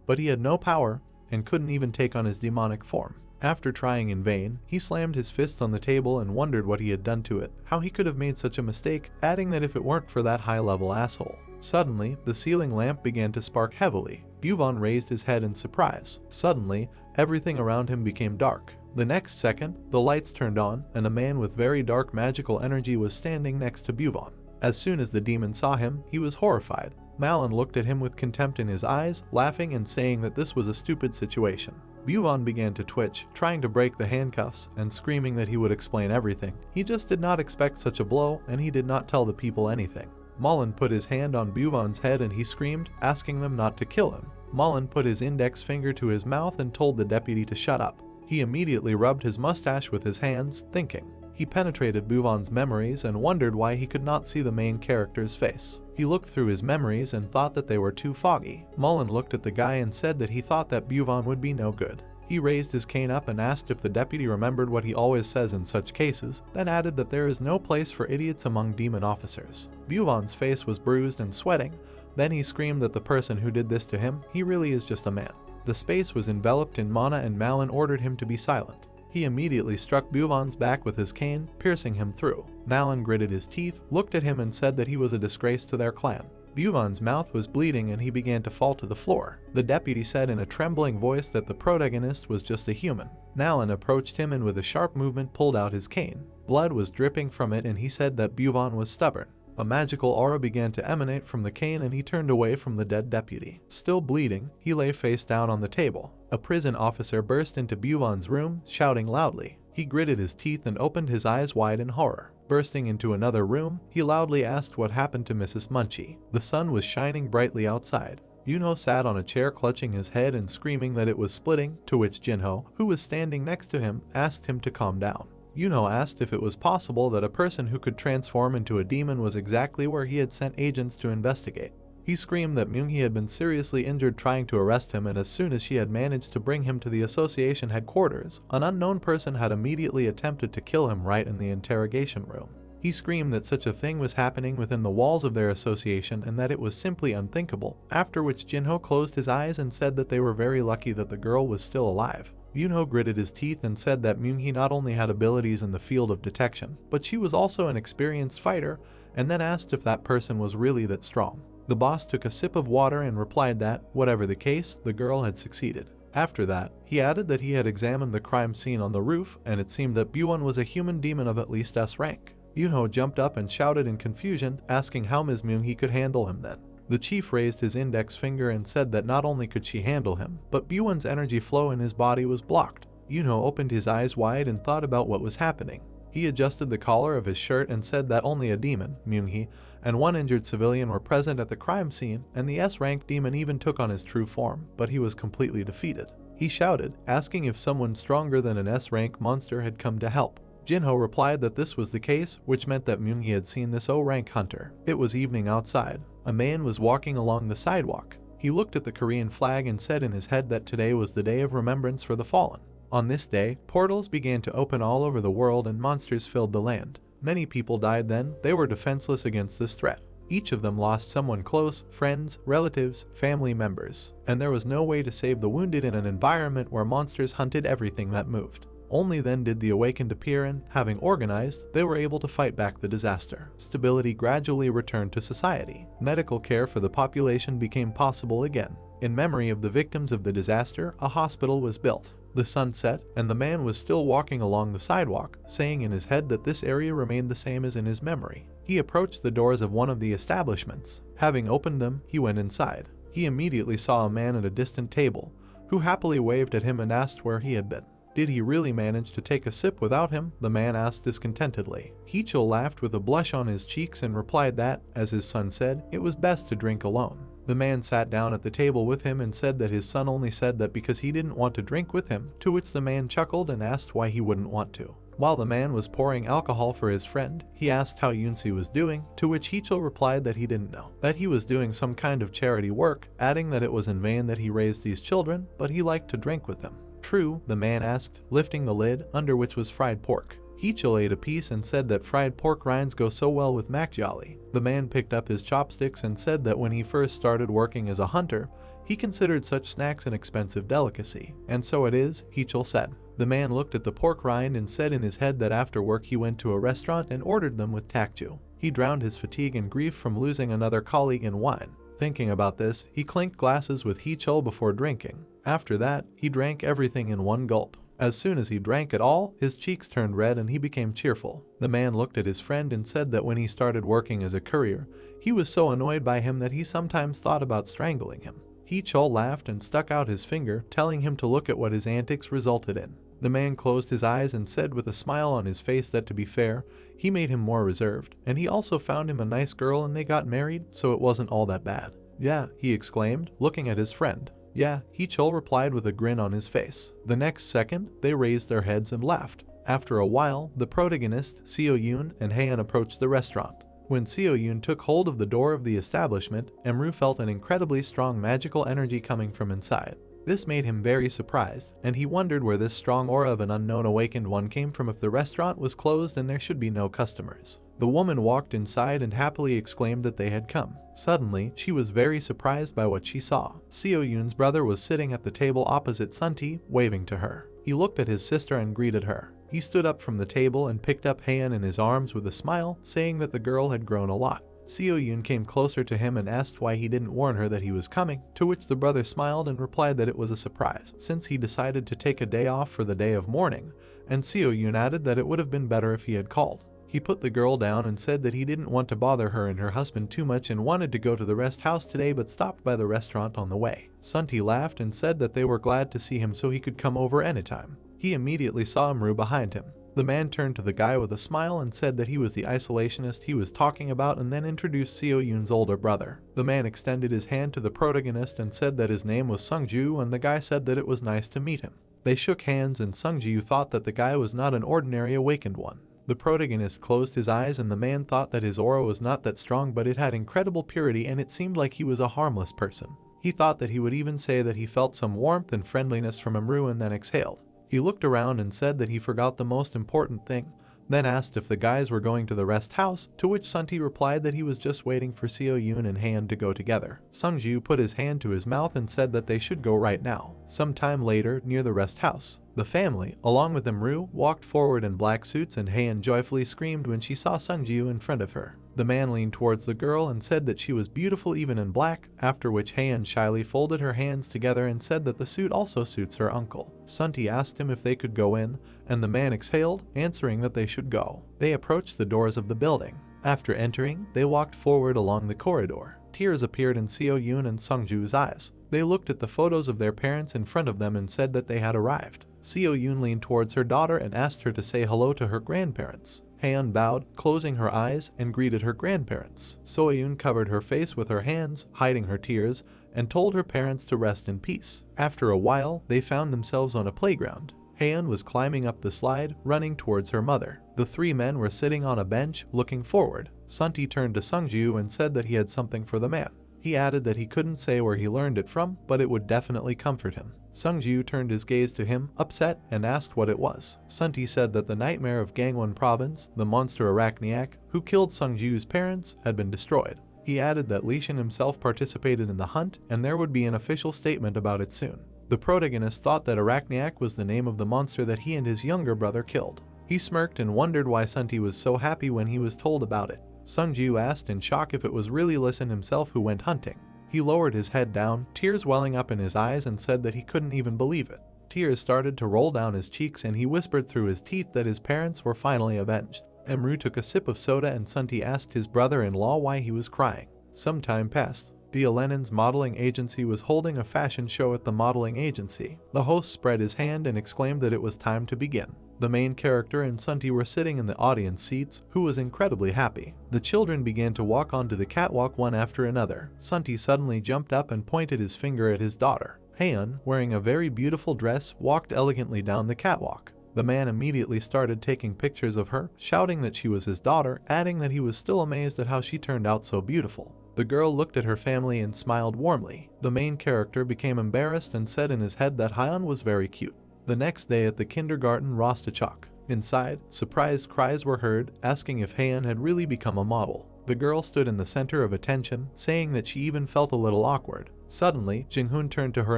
But he had no power, and couldn't even take on his demonic form. After trying in vain, he slammed his fist on the table and wondered what he had done to it, how he could have made such a mistake, adding that if it weren't for that high-level asshole. Suddenly, the ceiling lamp began to spark heavily. Buvan raised his head in surprise. Suddenly, everything around him became dark. The next second, the lights turned on, and a man with very dark magical energy was standing next to Buvan. As soon as the demon saw him, he was horrified. Malin looked at him with contempt in his eyes, laughing and saying that this was a stupid situation. Byuvan began to twitch, trying to break the handcuffs and screaming that he would explain everything. He just did not expect such a blow, and he did not tell the people anything. Malin put his hand on Byuvan's head and he screamed, asking them not to kill him. Malin put his index finger to his mouth and told the deputy to shut up. He immediately rubbed his mustache with his hands, thinking. He penetrated Byuvan's memories and wondered why he could not see the main character's face. He looked through his memories and thought that they were too foggy. Malin looked at the guy and said that he thought that Byuvan would be no good. He raised his cane up and asked if the deputy remembered what he always says in such cases, then added that there is no place for idiots among demon officers. Byuvan's face was bruised and sweating. Then he screamed that the person who did this to him, he really is just a man. The space was enveloped in mana and Malin ordered him to be silent. He immediately struck Byuvan's back with his cane, piercing him through. Malin gritted his teeth, looked at him and said that he was a disgrace to their clan. Byuvan's mouth was bleeding and he began to fall to the floor. The deputy said in a trembling voice that the protagonist was just a human. Malin approached him and with a sharp movement pulled out his cane. Blood was dripping from it and he said that Byuvan was stubborn. A magical aura began to emanate from the cane and he turned away from the dead deputy. Still bleeding, he lay face down on the table. A prison officer burst into Byuvan's room, shouting loudly. He gritted his teeth and opened his eyes wide in horror. Bursting into another room, he loudly asked what happened to Mrs. Munchie. The sun was shining brightly outside. Yuno sat on a chair clutching his head and screaming that it was splitting, to which Jinho, who was standing next to him, asked him to calm down. Yuno asked if it was possible that a person who could transform into a demon was exactly where he had sent agents to investigate. He screamed that Myung-hee had been seriously injured trying to arrest him, and as soon as she had managed to bring him to the association headquarters, an unknown person had immediately attempted to kill him right in the interrogation room. He screamed that such a thing was happening within the walls of their association and that it was simply unthinkable, after which Jinho closed his eyes and said that they were very lucky that the girl was still alive. Yunho gritted his teeth and said that Myung-hee not only had abilities in the field of detection, but she was also an experienced fighter, and then asked if that person was really that strong. The boss took a sip of water and replied that, whatever the case, the girl had succeeded. After that, he added that he had examined the crime scene on the roof, and it seemed that Byuan was a human demon of at least S rank. Yunho jumped up and shouted in confusion, asking how Ms. Myung-hee could handle him then. The chief raised his index finger and said that not only could she handle him, but Byuan's energy flow in his body was blocked. Yunho opened his eyes wide and thought about what was happening. He adjusted the collar of his shirt and said that only a demon, Myung-hee, and one injured civilian were present at the crime scene, and the S-rank demon even took on his true form, but he was completely defeated. He shouted, asking if someone stronger than an S-rank monster had come to help. Jinho replied that this was the case, which meant that Myung-hee had seen this O-rank hunter. It was evening outside. A man was walking along the sidewalk. He looked at the Korean flag and said in his head that today was the day of remembrance for the fallen. On this day, portals began to open all over the world and monsters filled the land. Many people died then. They were defenseless against this threat. Each of them lost someone close, friends, relatives, family members, and there was no way to save the wounded in an environment where monsters hunted everything that moved. Only then did the awakened appear and, having organized, they were able to fight back the disaster. Stability gradually returned to society. Medical care for the population became possible again. In memory of the victims of the disaster, a hospital was built. The sun set, and the man was still walking along the sidewalk, saying in his head that this area remained the same as in his memory. He approached the doors of one of the establishments. Having opened them, he went inside. He immediately saw a man at a distant table, who happily waved at him and asked where he had been. Did he really manage to take a sip without him? The man asked discontentedly. Hicho laughed with a blush on his cheeks and replied that, as his son said, it was best to drink alone. The man sat down at the table with him and said that his son only said that because he didn't want to drink with him, to which the man chuckled and asked why he wouldn't want to. While the man was pouring alcohol for his friend, he asked how Yunsi was doing, to which Hicho replied that he didn't know, that he was doing some kind of charity work, adding that it was in vain that he raised these children, but he liked to drink with them. True, the man asked, lifting the lid, under which was fried pork. Hicho ate a piece and said that fried pork rinds go so well with makgeolli. The man picked up his chopsticks and said that when he first started working as a hunter, he considered such snacks an expensive delicacy. And so it is, Hicho said. The man looked at the pork rind and said in his head that after work he went to a restaurant and ordered them with takju. He drowned his fatigue and grief from losing another colleague in wine. Thinking about this, he clinked glasses with Hicho before drinking. After that, he drank everything in one gulp. As soon as he drank it all, his cheeks turned red and he became cheerful. The man looked at his friend and said that when he started working as a courier, he was so annoyed by him that he sometimes thought about strangling him. Hee-chul laughed and stuck out his finger, telling him to look at what his antics resulted in. The man closed his eyes and said with a smile on his face that to be fair, he made him more reserved, and he also found him a nice girl and they got married, so it wasn't all that bad. Yeah, he exclaimed, looking at his friend. Yeah, Hee-chul replied with a grin on his face. The next second, they raised their heads and laughed. After a while, the protagonist, Seo-yoon, and Haeun approached the restaurant. When Seo-yoon took hold of the door of the establishment, Emru felt an incredibly strong magical energy coming from inside. This made him very surprised, and he wondered where this strong aura of an unknown awakened one came from if the restaurant was closed and there should be no customers. The woman walked inside and happily exclaimed that they had come. Suddenly, she was very surprised by what she saw. Seo-yoon's brother was sitting at the table opposite Sunti, waving to her. He looked at his sister and greeted her. He stood up from the table and picked up Haeun in his arms with a smile, saying that the girl had grown a lot. Seo-yoon came closer to him and asked why he didn't warn her that he was coming, to which the brother smiled and replied that it was a surprise, since he decided to take a day off for the day of mourning, and Seo-yoon added that it would have been better if he had called. He put the girl down and said that he didn't want to bother her and her husband too much and wanted to go to the rest house today but stopped by the restaurant on the way. Sunti laughed and said that they were glad to see him so he could come over anytime. He immediately saw Emru behind him. The man turned to the guy with a smile and said that he was the isolationist he was talking about and then introduced Seo-yoon's older brother. The man extended his hand to the protagonist and said that his name was Sungju and the guy said that it was nice to meet him. They shook hands and Sungju thought that the guy was not an ordinary awakened one. The protagonist closed his eyes and the man thought that his aura was not that strong but it had incredible purity and it seemed like he was a harmless person. He thought that he would even say that he felt some warmth and friendliness from Emru and then exhaled. He looked around and said that he forgot the most important thing, then asked if the guys were going to the rest house, to which Sunti replied that he was just waiting for Seo-yoon and Haeun to go together. Sungju put his hand to his mouth and said that they should go right now. Some time later, near the rest house, the family, along with Emru, walked forward in black suits and Haeun joyfully screamed when she saw Sungju in front of her. The man leaned towards the girl and said that she was beautiful even in black, after which Haeun shyly folded her hands together and said that the suit also suits her uncle. Sunti asked him if they could go in, and the man exhaled, answering that they should go. They approached the doors of the building. After entering, they walked forward along the corridor. Tears appeared in Seo-yoon and Sungju's eyes. They looked at the photos of their parents in front of them and said that they had arrived. Seo-yoon leaned towards her daughter and asked her to say hello to her grandparents. Haeun bowed, closing her eyes, and greeted her grandparents. Seo-yoon covered her face with her hands, hiding her tears, and told her parents to rest in peace. After a while, they found themselves on a playground. Haeun was climbing up the slide, running towards her mother. The three men were sitting on a bench, looking forward. Sunti turned to Sungju and said that he had something for the man. He added that he couldn't say where he learned it from, but it would definitely comfort him. Sungju turned his gaze to him, upset, and asked what it was. Sunti said that the nightmare of Gangwon province, the monster Arachniac, who killed Sungju's parents, had been destroyed. He added that Lee Shin himself participated in the hunt, and there would be an official statement about it soon. The protagonist thought that Arachniac was the name of the monster that he and his younger brother killed. He smirked and wondered why Sunti was so happy when he was told about it. Sungju asked in shock if it was really Lee Shin himself who went hunting. He lowered his head down, tears welling up in his eyes, and said that he couldn't even believe it. Tears started to roll down his cheeks and he whispered through his teeth that his parents were finally avenged. Emru took a sip of soda and Sunti asked his brother-in-law why he was crying. Some time passed. The Alenen's modeling agency was holding a fashion show at the modeling agency. The host spread his hand and exclaimed that it was time to begin. The main character and Sunti were sitting in the audience seats, who was incredibly happy. The children began to walk onto the catwalk one after another. Sunti suddenly jumped up and pointed his finger at his daughter. Haeun, wearing a very beautiful dress, walked elegantly down the catwalk. The man immediately started taking pictures of her, shouting that she was his daughter, adding that he was still amazed at how she turned out so beautiful. The girl looked at her family and smiled warmly. The main character became embarrassed and said in his head that Haeun was very cute. The next day at the kindergarten Rostachok. Inside, surprised cries were heard, asking if Haeun had really become a model. The girl stood in the center of attention, saying that she even felt a little awkward. Suddenly, Jinghoon turned to her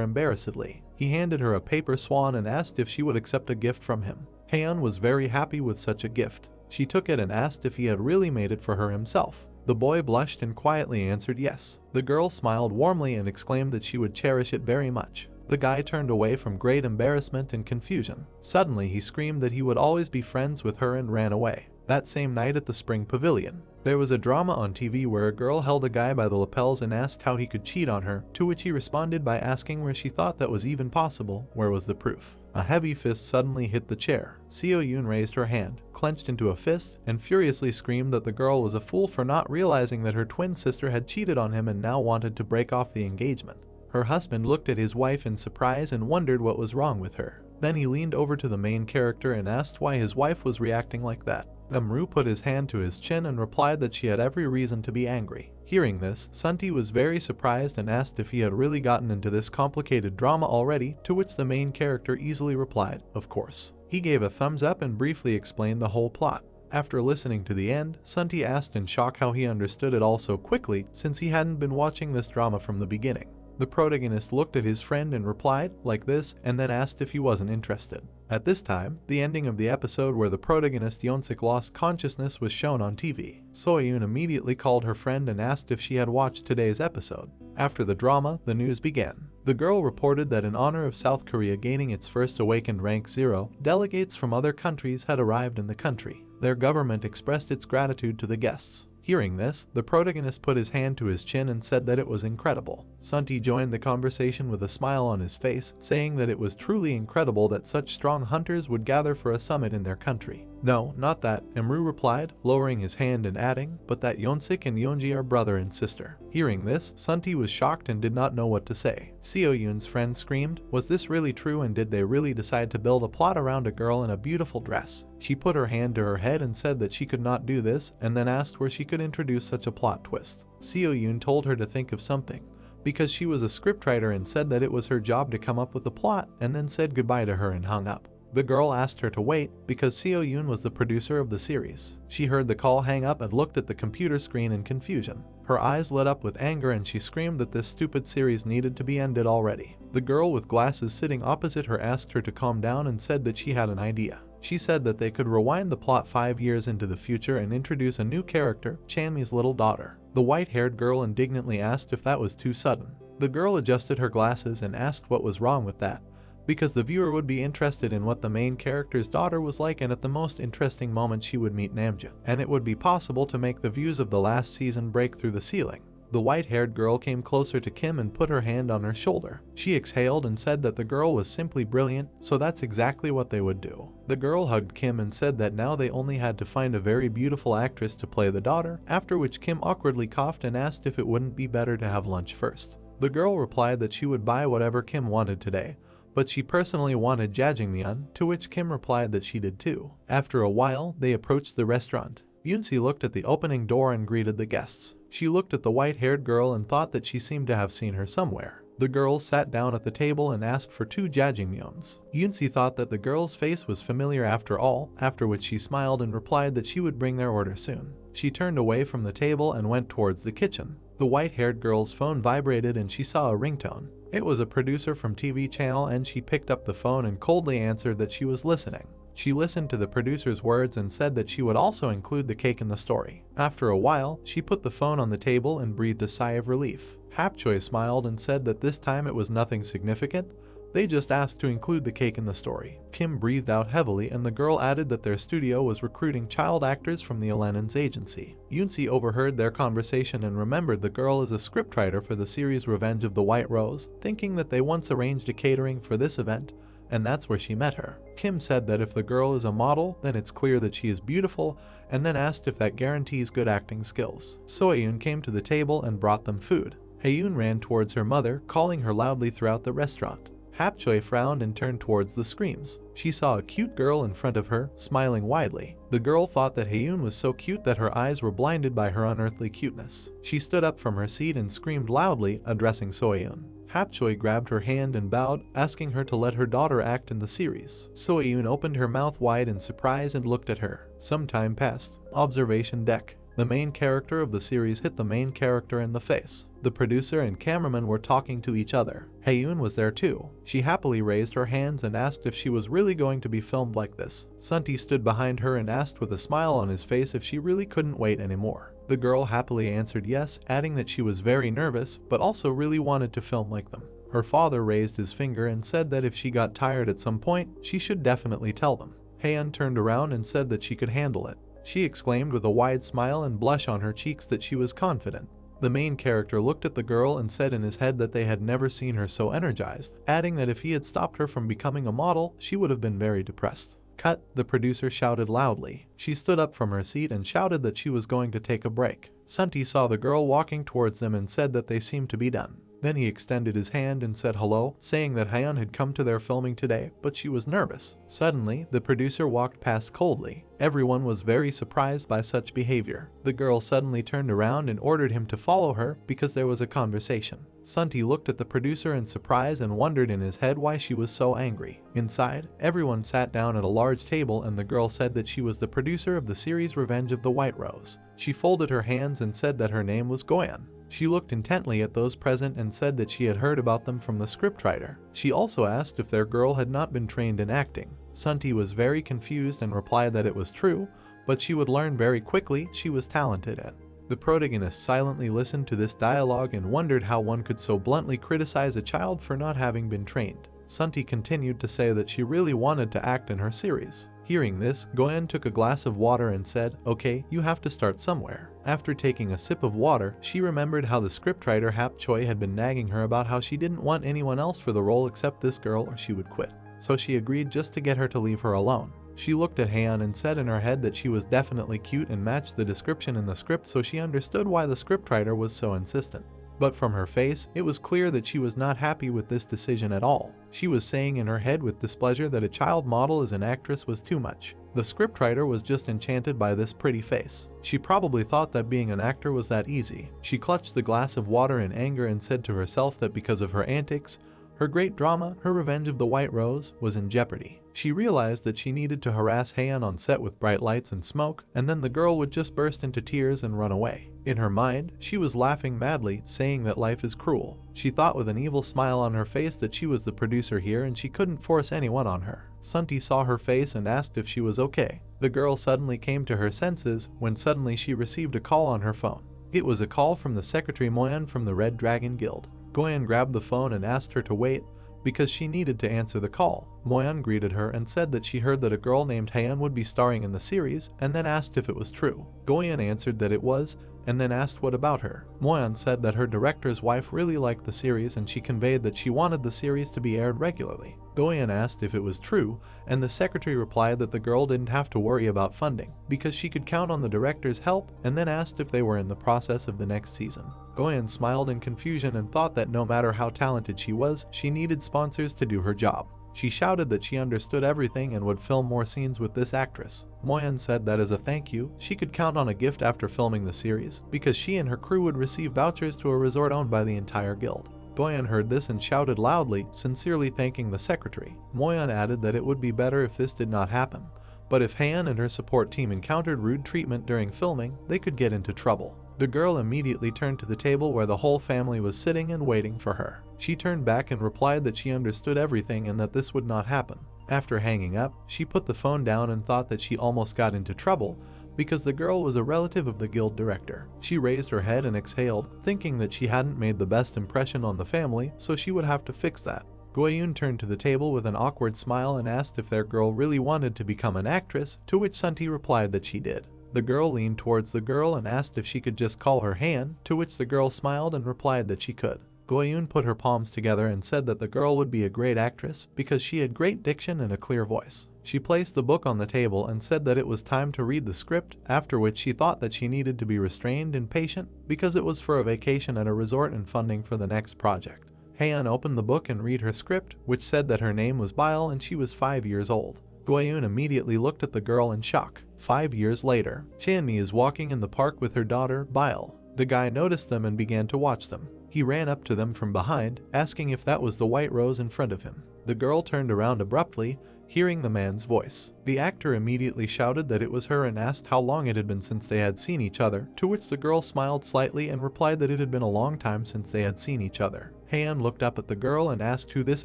embarrassedly. He handed her a paper swan and asked if she would accept a gift from him. Haeun was very happy with such a gift. She took it and asked if he had really made it for her himself. The boy blushed and quietly answered yes. The girl smiled warmly and exclaimed that she would cherish it very much. The guy turned away from great embarrassment and confusion. Suddenly he screamed that he would always be friends with her and ran away. That same night at the Spring Pavilion, there was a drama on TV where a girl held a guy by the lapels and asked how he could cheat on her, to which he responded by asking where she thought that was even possible, where was the proof. A heavy fist suddenly hit the chair. Seo Yoon raised her hand, clenched into a fist, and furiously screamed that the girl was a fool for not realizing that her twin sister had cheated on him and now wanted to break off the engagement. Her husband looked at his wife in surprise and wondered what was wrong with her. Then he leaned over to the main character and asked why his wife was reacting like that. Amru put his hand to his chin and replied that she had every reason to be angry. Hearing this, Sunti was very surprised and asked if he had really gotten into this complicated drama already, to which the main character easily replied, of course. He gave a thumbs up and briefly explained the whole plot. After listening to the end, Sunti asked in shock how he understood it all so quickly since he hadn't been watching this drama from the beginning. The protagonist looked at his friend and replied, like this, and then asked if he wasn't interested. At this time, the ending of the episode where the protagonist Yeonsik lost consciousness was shown on TV. Soyun immediately called her friend and asked if she had watched today's episode. After the drama, the news began. The girl reported that in honor of South Korea gaining its first awakened rank 0, delegates from other countries had arrived in the country. Their government expressed its gratitude to the guests. Hearing this, the protagonist put his hand to his chin and said that it was incredible. Sunti joined the conversation with a smile on his face, saying that it was truly incredible that such strong hunters would gather for a summit in their country. No, not that, Imru replied, lowering his hand and adding, but that Yeonsik and Yeonji are brother and sister. Hearing this, Sunti was shocked and did not know what to say. Seo Yoon's friend screamed, was this really true and did they really decide to build a plot around a girl in a beautiful dress? She put her hand to her head and said that she could not do this, and then asked where she could introduce such a plot twist. Seo Yoon told her to think of something, because she was a scriptwriter and said that it was her job to come up with the plot, and then said goodbye to her and hung up. The girl asked her to wait, because Seo Yoon was the producer of the series. She heard the call hang up and looked at the computer screen in confusion. Her eyes lit up with anger and she screamed that this stupid series needed to be ended already. The girl with glasses sitting opposite her asked her to calm down and said that she had an idea. She said that they could rewind the plot 5 years into the future and introduce a new character, Chanmi's little daughter. The white-haired girl indignantly asked if that was too sudden. The girl adjusted her glasses and asked what was wrong with that, because the viewer would be interested in what the main character's daughter was like, and at the most interesting moment she would meet Namjoon, and it would be possible to make the views of the last season break through the ceiling. The white-haired girl came closer to Kim and put her hand on her shoulder. She exhaled and said that the girl was simply brilliant, so that's exactly what they would do. The girl hugged Kim and said that now they only had to find a very beautiful actress to play the daughter, after which Kim awkwardly coughed and asked if it wouldn't be better to have lunch first. The girl replied that she would buy whatever Kim wanted today, but she personally wanted jjajangmyeon, to which Kim replied that she did too. After a while, they approached the restaurant. Yoonsi looked at the opening door and greeted the guests. She looked at the white-haired girl and thought that she seemed to have seen her somewhere. The girl sat down at the table and asked for 2 jjajangmyeons. Yoonsi thought that the girl's face was familiar after all, after which she smiled and replied that she would bring their order soon. She turned away from the table and went towards the kitchen. The white-haired girl's phone vibrated and she saw a ringtone. It was a producer from TV channel and she picked up the phone and coldly answered that she was listening. She listened to the producer's words and said that she would also include the cake in the story. After a while, she put the phone on the table and breathed a sigh of relief. Hapchoi smiled and said that this time it was nothing significant. They just asked to include the cake in the story. Kim breathed out heavily and the girl added that their studio was recruiting child actors from the Alenan's agency. Yoonsi overheard their conversation and remembered the girl as a scriptwriter for the series Revenge of the White Rose, thinking that they once arranged a catering for this event, and that's where she met her. Kim said that if the girl is a model, then it's clear that she is beautiful, and then asked if that guarantees good acting skills. Soyun came to the table and brought them food. Haeyoon ran towards her mother, calling her loudly throughout the restaurant. Hapchoi frowned and turned towards the screams. She saw a cute girl in front of her, smiling widely. The girl thought that Haeyoon was so cute that her eyes were blinded by her unearthly cuteness. She stood up from her seat and screamed loudly, addressing Soyun. Hapchoi grabbed her hand and bowed, asking her to let her daughter act in the series. Soyun opened her mouth wide in surprise and looked at her. Some time passed. Observation deck. The main character of the series hit the main character in the face. The producer and cameraman were talking to each other. Haeyoon was there too. She happily raised her hands and asked if she was really going to be filmed like this. Sunti stood behind her and asked with a smile on his face if she really couldn't wait anymore. The girl happily answered yes, adding that she was very nervous, but also really wanted to film like them. Her father raised his finger and said that if she got tired at some point, she should definitely tell them. Haeun turned around and said that she could handle it. She exclaimed with a wide smile and blush on her cheeks that she was confident. The main character looked at the girl and said in his head that they had never seen her so energized, adding that if he had stopped her from becoming a model, she would have been very depressed. Cut, the producer shouted loudly. She stood up from her seat and shouted that she was going to take a break. Sunti saw the girl walking towards them and said that they seemed to be done. Then he extended his hand and said hello, saying that Haeun had come to their filming today, but she was nervous. Suddenly, the producer walked past coldly. Everyone was very surprised by such behavior. The girl suddenly turned around and ordered him to follow her because there was a conversation. Sunti looked at the producer in surprise and wondered in his head why she was so angry. Inside, everyone sat down at a large table and the girl said that she was the producer of the series Revenge of the White Rose. She folded her hands and said that her name was Goyeon. She looked intently at those present and said that she had heard about them from the scriptwriter. She also asked if their girl had not been trained in acting. Sunti was very confused and replied that it was true, but she would learn very quickly. She was talented at. The protagonist silently listened to this dialogue and wondered how one could so bluntly criticize a child for not having been trained. Sunti continued to say that she really wanted to act in her series. Hearing this, Goyeon took a glass of water and said, "Okay, you have to start somewhere." After taking a sip of water, she remembered how the scriptwriter Hap Choi had been nagging her about how she didn't want anyone else for the role except this girl or she would quit. So she agreed just to get her to leave her alone. She looked at Haeun and said in her head that she was definitely cute and matched the description in the script, so she understood why the scriptwriter was so insistent. But from her face, it was clear that she was not happy with this decision at all. She was saying in her head with displeasure that a child model as an actress was too much. The scriptwriter was just enchanted by this pretty face. She probably thought that being an actor was that easy. She clutched the glass of water in anger and said to herself that because of her antics, her great drama, her Revenge of the White Rose, was in jeopardy. She realized that she needed to harass Haeun on set with bright lights and smoke, and then the girl would just burst into tears and run away. In her mind, she was laughing madly, saying that life is cruel. She thought with an evil smile on her face that she was the producer here and she couldn't force anyone on her. Sunti saw her face and asked if she was okay. The girl suddenly came to her senses when suddenly she received a call on her phone. It was a call from the secretary Moyeon from the Red Dragon Guild. Goyeon grabbed the phone and asked her to wait because she needed to answer the call. Moyeon greeted her and said that she heard that a girl named Haeun would be starring in the series and then asked if it was true. Goyeon answered that it was and then asked what about her. Moyeon said that her director's wife really liked the series and she conveyed that she wanted the series to be aired regularly. Goyeon asked if it was true and the secretary replied that the girl didn't have to worry about funding because she could count on the director's help and then asked if they were in the process of the next season. Goyeon smiled in confusion and thought that no matter how talented she was, she needed sponsors to do her job. She shouted that she understood everything and would film more scenes with this actress. Moyeon said that as a thank you, she could count on a gift after filming the series, because she and her crew would receive vouchers to a resort owned by the entire guild. Goyeon heard this and shouted loudly, sincerely thanking the secretary. Moyeon added that it would be better if this did not happen, but if Haeun and her support team encountered rude treatment during filming, they could get into trouble. The girl immediately turned to the table where the whole family was sitting and waiting for her. She turned back and replied that she understood everything and that this would not happen. After hanging up, she put the phone down and thought that she almost got into trouble because the girl was a relative of the guild director. She raised her head and exhaled, thinking that she hadn't made the best impression on the family, so she would have to fix that. Goyeon turned to the table with an awkward smile and asked if their girl really wanted to become an actress, to which Sunti replied that she did. The girl leaned towards the girl and asked if she could just call her Haeun, to which the girl smiled and replied that she could. Goyeon put her palms together and said that the girl would be a great actress because she had great diction and a clear voice. She placed the book on the table and said that it was time to read the script, after which she thought that she needed to be restrained and patient because it was for a vacation at a resort and funding for the next project. Haeun opened the book and read her script, which said that her name was Bile and she was 5 years old. Goyeon immediately looked at the girl in shock. 5 years later, Chanmi is walking in the park with her daughter, Bile. The guy noticed them and began to watch them. He ran up to them from behind, asking if that was the white rose in front of him. The girl turned around abruptly, hearing the man's voice. The actor immediately shouted that it was her and asked how long it had been since they had seen each other, to which the girl smiled slightly and replied that it had been a long time since they had seen each other. Haeun looked up at the girl and asked who this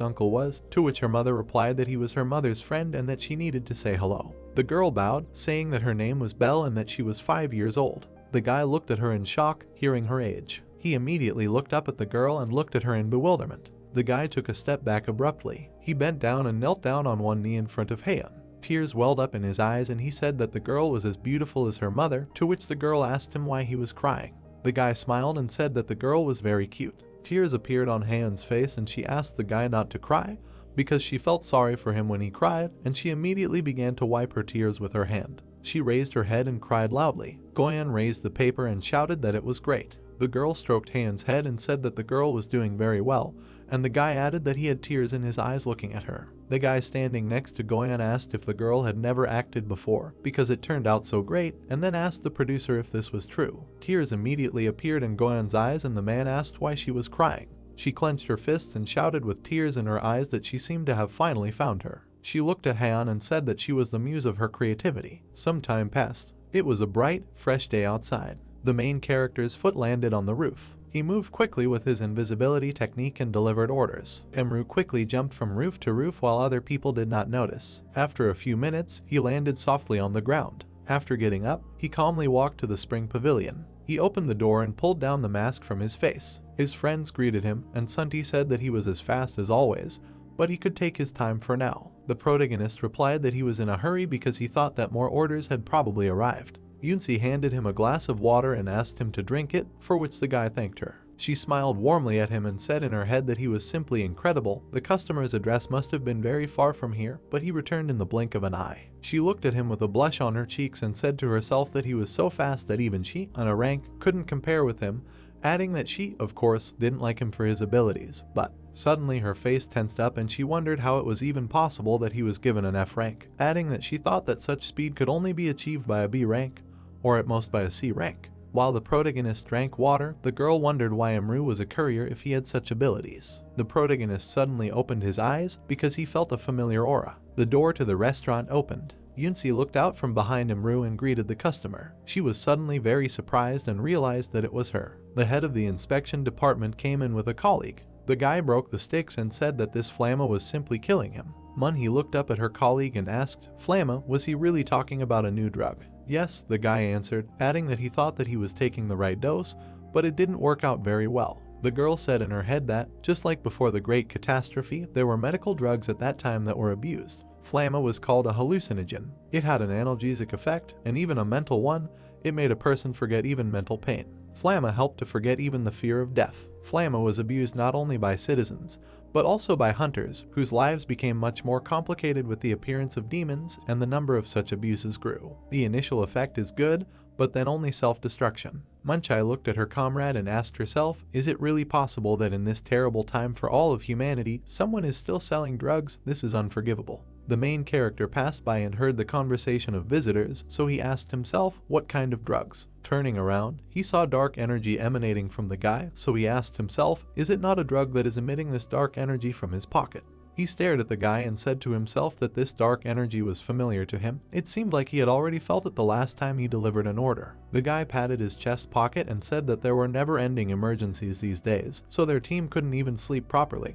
uncle was, to which her mother replied that he was her mother's friend and that she needed to say hello. The girl bowed, saying that her name was Belle and that she was 5 years old. The guy looked at her in shock, hearing her age. He immediately looked up at the girl and looked at her in bewilderment. The guy took a step back abruptly. He bent down and knelt down on one knee in front of Haeun. Tears welled up in his eyes and he said that the girl was as beautiful as her mother, to which the girl asked him why he was crying. The guy smiled and said that the girl was very cute. Tears appeared on Haeun's face and she asked the guy not to cry because she felt sorry for him when he cried, and she immediately began to wipe her tears with her hand. She raised her head and cried loudly. Goyeon raised the paper and shouted that it was great. The girl stroked Haeun's head and said that the girl was doing very well, and the guy added that he had tears in his eyes looking at her. The guy standing next to Goyeon asked if the girl had never acted before because it turned out so great, and then asked the producer if this was true. Tears immediately appeared in Goyeon's eyes and the man asked why she was crying. She clenched her fists and shouted with tears in her eyes that she seemed to have finally found her. She looked at Haeun and said that she was the muse of her creativity. Some time passed. It was a bright, fresh day outside. The main character's foot landed on the roof. He moved quickly with his invisibility technique and delivered orders. Emru quickly jumped from roof to roof while other people did not notice. After a few minutes, he landed softly on the ground. After getting up, he calmly walked to the spring pavilion. He opened the door and pulled down the mask from his face. His friends greeted him, and Sunti said that he was as fast as always, but he could take his time for now. The protagonist replied that he was in a hurry because he thought that more orders had probably arrived. Yoonsi handed him a glass of water and asked him to drink it, for which the guy thanked her. She smiled warmly at him and said in her head that he was simply incredible. The customer's address must have been very far from here, but he returned in the blink of an eye. She looked at him with a blush on her cheeks and said to herself that he was so fast that even she, on a rank, couldn't compare with him, adding that she, of course, didn't like him for his abilities. But suddenly her face tensed up and she wondered how it was even possible that he was given an F rank, adding that she thought that such speed could only be achieved by a B rank, or at most by a C rank. While the protagonist drank water, the girl wondered why Emru was a courier if he had such abilities. The protagonist suddenly opened his eyes because he felt a familiar aura. The door to the restaurant opened. Yoonsi looked out from behind Emru and greeted the customer. She was suddenly very surprised and realized that it was her. The head of the inspection department came in with a colleague. The guy broke the sticks and said that this Flamma was simply killing him. Munhee looked up at her colleague and asked, "Flamma, was he really talking about a new drug?" "Yes," the guy answered, adding that he thought that he was taking the right dose, but it didn't work out very well. The girl said in her head that, just like before the Great Catastrophe, there were medical drugs at that time that were abused. Flamma was called a hallucinogen. It had an analgesic effect, and even a mental one. It made a person forget even mental pain. Flamma helped to forget even the fear of death. Flamma was abused not only by citizens, but also by hunters, whose lives became much more complicated with the appearance of demons, and the number of such abuses grew. The initial effect is good, but then only self-destruction. Munchai looked at her comrade and asked herself, is it really possible that in this terrible time for all of humanity, someone is still selling drugs? This is unforgivable. The main character passed by and heard the conversation of visitors, so he asked himself, what kind of drugs? Turning around, he saw dark energy emanating from the guy, so he asked himself, is it not a drug that is emitting this dark energy from his pocket? He stared at the guy and said to himself that this dark energy was familiar to him. It seemed like he had already felt it the last time he delivered an order. The guy patted his chest pocket and said that there were never-ending emergencies these days, so their team couldn't even sleep properly.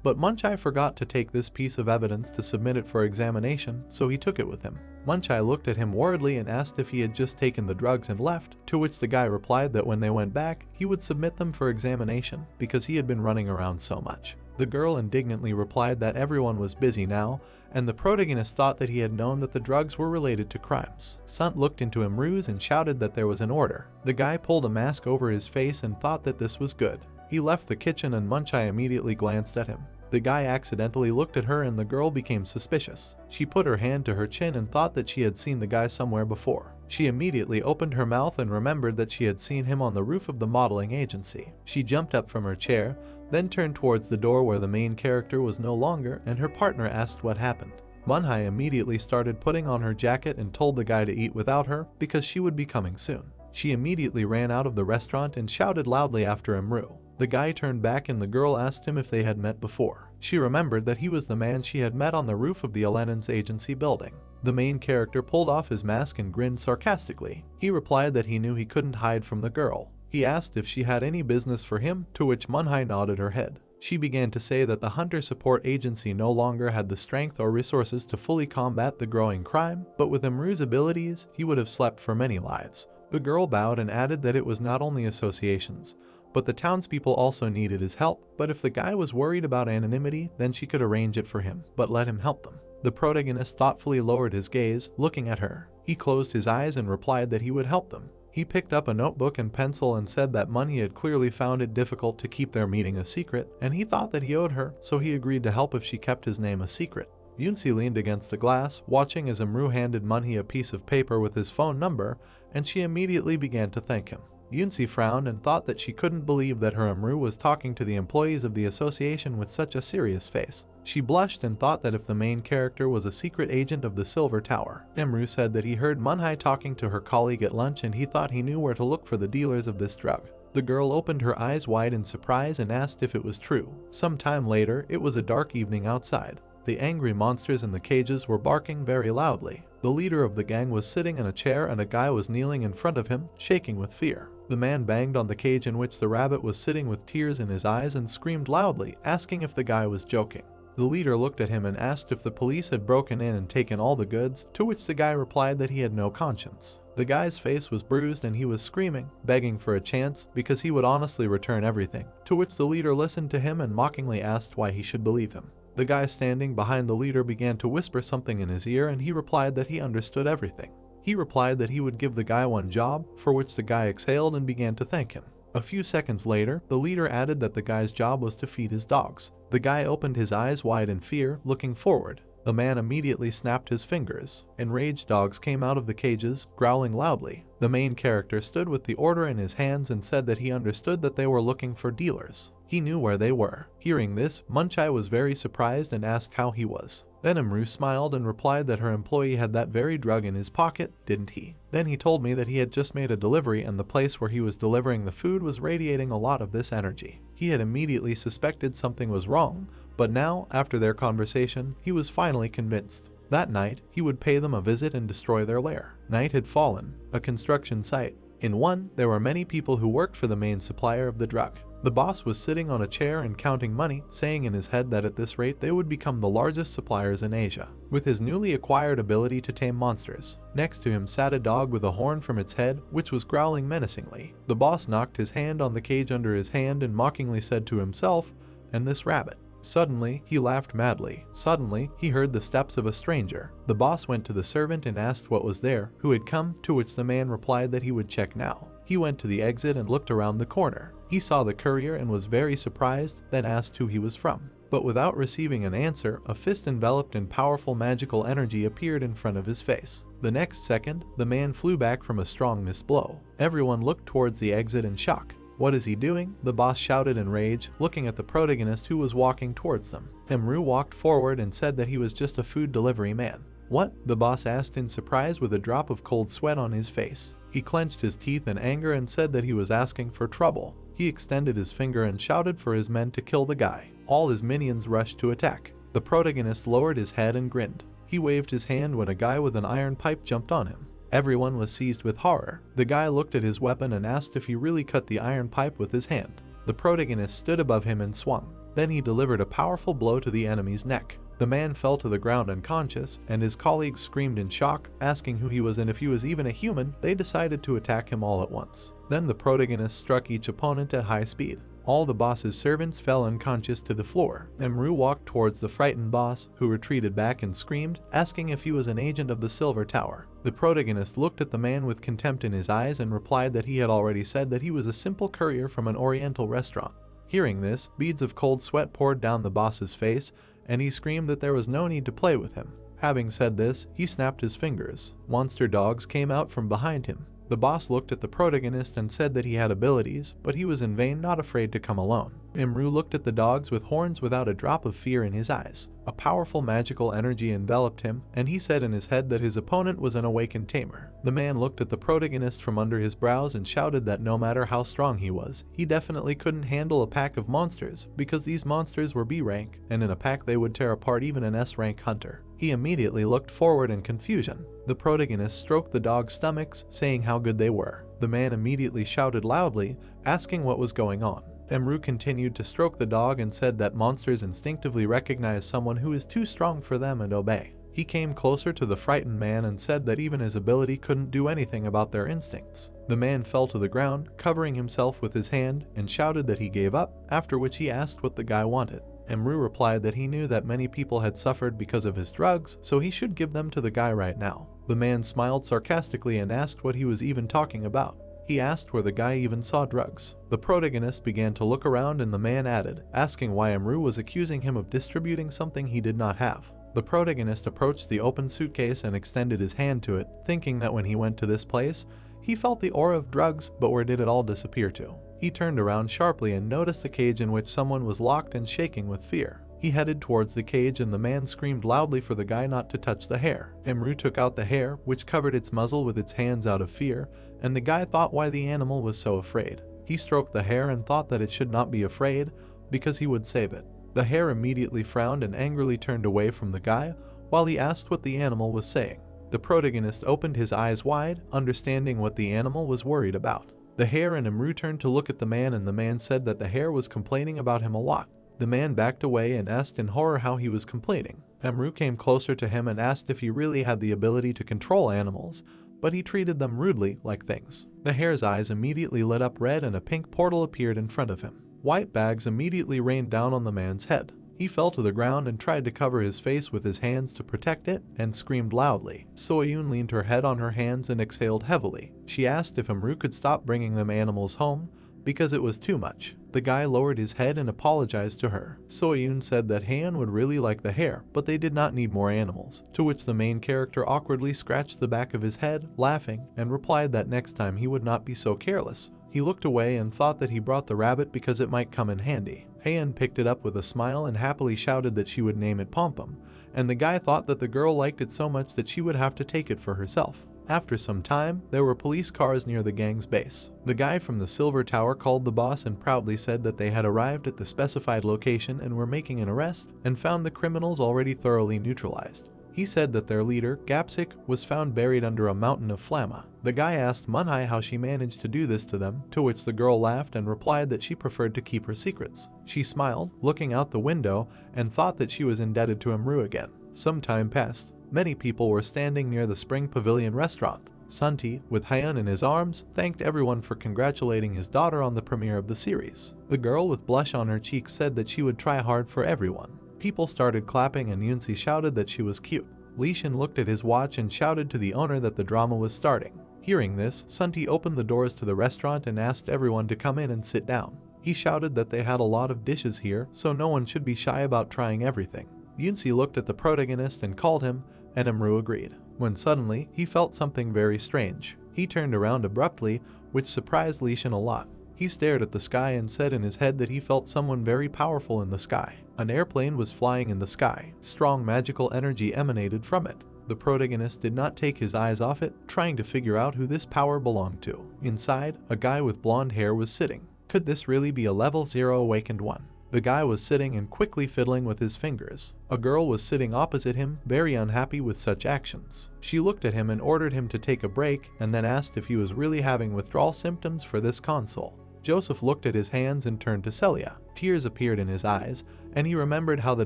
But Munchai forgot to take this piece of evidence to submit it for examination, so he took it with him. Munchai looked at him worriedly and asked if he had just taken the drugs and left, to which the guy replied that when they went back, he would submit them for examination because he had been running around so much. The girl indignantly replied that everyone was busy now, and the protagonist thought that he had known that the drugs were related to crimes. Sunt looked into Emru's and shouted that there was an order. The guy pulled a mask over his face and thought that this was good. He left the kitchen and Munchai immediately glanced at him. The guy accidentally looked at her and the girl became suspicious. She put her hand to her chin and thought that she had seen the guy somewhere before. She immediately opened her mouth and remembered that she had seen him on the roof of the modeling agency. She jumped up from her chair, then turned towards the door where the main character was no longer, and her partner asked what happened. Munhai immediately started putting on her jacket and told the guy to eat without her because she would be coming soon. She immediately ran out of the restaurant and shouted loudly after Emru. The guy turned back and the girl asked him if they had met before. She remembered that he was the man she had met on the roof of the Elenon's agency building. The main character pulled off his mask and grinned sarcastically. He replied that he knew he couldn't hide from the girl. He asked if she had any business for him, to which Munhai nodded her head. She began to say that the Hunter Support Agency no longer had the strength or resources to fully combat the growing crime, but with Emru's abilities, he would have slept for many lives. The girl bowed and added that it was not only associations, but the townspeople also needed his help, but if the guy was worried about anonymity, then she could arrange it for him, but let him help them. The protagonist thoughtfully lowered his gaze, looking at her. He closed his eyes and replied that he would help them. He picked up a notebook and pencil and said that Manhwa had clearly found it difficult to keep their meeting a secret, and he thought that he owed her, so he agreed to help if she kept his name a secret. Yunsi leaned against the glass, watching as Imru handed Manhwa a piece of paper with his phone number, and she immediately began to thank him. Yunsi frowned and thought that she couldn't believe that her Imru was talking to the employees of the association with such a serious face. She blushed and thought that if the main character was a secret agent of the Silver Tower. Imru said that he heard Manhwa talking to her colleague at lunch and he thought he knew where to look for the dealers of this drug. The girl opened her eyes wide in surprise and asked if it was true. Some time later, it was a dark evening outside. The angry monsters in the cages were barking very loudly. The leader of the gang was sitting in a chair and a guy was kneeling in front of him, shaking with fear. The man banged on the cage in which the rabbit was sitting with tears in his eyes and screamed loudly, asking if the guy was joking. The leader looked at him and asked if the police had broken in and taken all the goods, to which the guy replied that he had no conscience. The guy's face was bruised and he was screaming, begging for a chance because he would honestly return everything, to which the leader listened to him and mockingly asked why he should believe him. The guy standing behind the leader began to whisper something in his ear and he replied that he understood everything. He replied that he would give the guy one job, for which the guy exhaled and began to thank him. A few seconds later, the leader added that the guy's job was to feed his dogs. The guy opened his eyes wide in fear, looking forward. The man immediately snapped his fingers. Enraged dogs came out of the cages, growling loudly. The main character stood with the order in his hands and said that he understood that they were looking for dealers. He knew where they were. Hearing this, Manhwa was very surprised and asked how he was. Then Imru smiled and replied that her employee had that very drug in his pocket, didn't he? Then he told me that he had just made a delivery and the place where he was delivering the food was radiating a lot of this energy. He had immediately suspected something was wrong, but now, after their conversation, he was finally convinced. That night, he would pay them a visit and destroy their lair. Night had fallen, a construction site. In one, there were many people who worked for the main supplier of the drug. The boss was sitting on a chair and counting money, saying in his head that at this rate they would become the largest suppliers in Asia. With his newly acquired ability to tame monsters, next to him sat a dog with a horn from its head, which was growling menacingly. The boss knocked his hand on the cage under his hand and mockingly said to himself, "And this rabbit." Suddenly, he laughed madly. Suddenly, he heard the steps of a stranger. The boss went to the servant and asked what was there, who had come, to which the man replied that he would check now. He went to the exit and looked around the corner. He saw the courier and was very surprised, then asked who he was from. But without receiving an answer, a fist enveloped in powerful magical energy appeared in front of his face. The next second, the man flew back from a strong missed blow. Everyone looked towards the exit in shock. "What is he doing?" the boss shouted in rage, looking at the protagonist who was walking towards them. Imru walked forward and said that he was just a food delivery man. "What?" the boss asked in surprise with a drop of cold sweat on his face. He clenched his teeth in anger and said that he was asking for trouble. He extended his finger and shouted for his men to kill the guy. All his minions rushed to attack. The protagonist lowered his head and grinned. He waved his hand when a guy with an iron pipe jumped on him. Everyone was seized with horror. The guy looked at his weapon and asked if he really cut the iron pipe with his hand. The protagonist stood above him and swung. Then he delivered a powerful blow to the enemy's neck. The man fell to the ground unconscious, and his colleagues screamed in shock, asking who he was and if he was even a human. They decided to attack him all at once. Then the protagonist struck each opponent at high speed. All the boss's servants fell unconscious to the floor. Imru walked towards the frightened boss, who retreated back and screamed, asking if he was an agent of the Silver Tower. The protagonist looked at the man with contempt in his eyes and replied that he had already said that he was a simple courier from an oriental restaurant. Hearing this, beads of cold sweat poured down the boss's face, and he screamed that there was no need to play with him. Having said this, he snapped his fingers. Monster dogs came out from behind him. The boss looked at the protagonist and said that he had abilities, but he was in vain not afraid to come alone. Imru looked at the dogs with horns without a drop of fear in his eyes. A powerful magical energy enveloped him, and he said in his head that his opponent was an awakened tamer. The man looked at the protagonist from under his brows and shouted that no matter how strong he was, he definitely couldn't handle a pack of monsters, because these monsters were B rank, and in a pack they would tear apart even an S rank hunter. He immediately looked forward in confusion. The protagonist stroked the dog's stomachs, saying how good they were. The man immediately shouted loudly, asking what was going on. Imru continued to stroke the dog and said that monsters instinctively recognize someone who is too strong for them and obey. He came closer to the frightened man and said that even his ability couldn't do anything about their instincts. The man fell to the ground, covering himself with his hand, and shouted that he gave up, after which he asked what the guy wanted. Emru replied that he knew that many people had suffered because of his drugs, so he should give them to the guy right now. The man smiled sarcastically and asked what he was even talking about. He asked where the guy even saw drugs. The protagonist began to look around and the man added, asking why Emru was accusing him of distributing something he did not have. The protagonist approached the open suitcase and extended his hand to it, thinking that when he went to this place, he felt the aura of drugs, but where did it all disappear to? He turned around sharply and noticed a cage in which someone was locked and shaking with fear. He headed towards the cage and the man screamed loudly for the guy not to touch the hair. Emru took out the hair, which covered its muzzle with its hands out of fear, and the guy thought why the animal was so afraid. He stroked the hair and thought that it should not be afraid, because he would save it. The hare immediately frowned and angrily turned away from the guy, while he asked what the animal was saying. The protagonist opened his eyes wide, understanding what the animal was worried about. The hare and Emru turned to look at the man and the man said that the hare was complaining about him a lot. The man backed away and asked in horror how he was complaining. Emru came closer to him and asked if he really had the ability to control animals, but he treated them rudely, like things. The hare's eyes immediately lit up red and a pink portal appeared in front of him. White bags immediately rained down on the man's head. He fell to the ground and tried to cover his face with his hands to protect it and screamed loudly. Soyun leaned her head on her hands and exhaled heavily. She asked if Emru could stop bringing them animals home because it was too much. The guy lowered his head and apologized to her. Soyun said that Han would really like the hare, but they did not need more animals, to which the main character awkwardly scratched the back of his head, laughing, and replied that next time he would not be so careless. He looked away and thought that he brought the rabbit because it might come in handy. Heian picked it up with a smile and happily shouted that she would name it Pompom, and the guy thought that the girl liked it so much that she would have to take it for herself. After some time, there were police cars near the gang's base. The guy from the Silver Tower called the boss and proudly said that they had arrived at the specified location and were making an arrest and found the criminals already thoroughly neutralized. He said that their leader, Gapsik, was found buried under a mountain of flamma. The guy asked Manhwa how she managed to do this to them, to which the girl laughed and replied that she preferred to keep her secrets. She smiled, looking out the window, and thought that she was indebted to Emru again. Some time passed. Many people were standing near the Spring Pavilion restaurant. Sunti, with Heian in his arms, thanked everyone for congratulating his daughter on the premiere of the series. The girl with blush on her cheeks said that she would try hard for everyone. People started clapping and Yunsi shouted that she was cute. Li Shin looked at his watch and shouted to the owner that the drama was starting. Hearing this, Sunti opened the doors to the restaurant and asked everyone to come in and sit down. He shouted that they had a lot of dishes here, so no one should be shy about trying everything. Yunsi looked at the protagonist and called him, and Emru agreed. When suddenly, he felt something very strange. He turned around abruptly, which surprised Li Shin a lot. He stared at the sky and said in his head that he felt someone very powerful in the sky. An airplane was flying in the sky. Strong magical energy emanated from it. The protagonist did not take his eyes off it, trying to figure out who this power belonged to. Inside, a guy with blonde hair was sitting. Could this really be a level 0 awakened one? The guy was sitting and quickly fiddling with his fingers. A girl was sitting opposite him, very unhappy with such actions. She looked at him and ordered him to take a break, and then asked if he was really having withdrawal symptoms for this console. Joseph looked at his hands and turned to Celia. Tears appeared in his eyes, and he remembered how the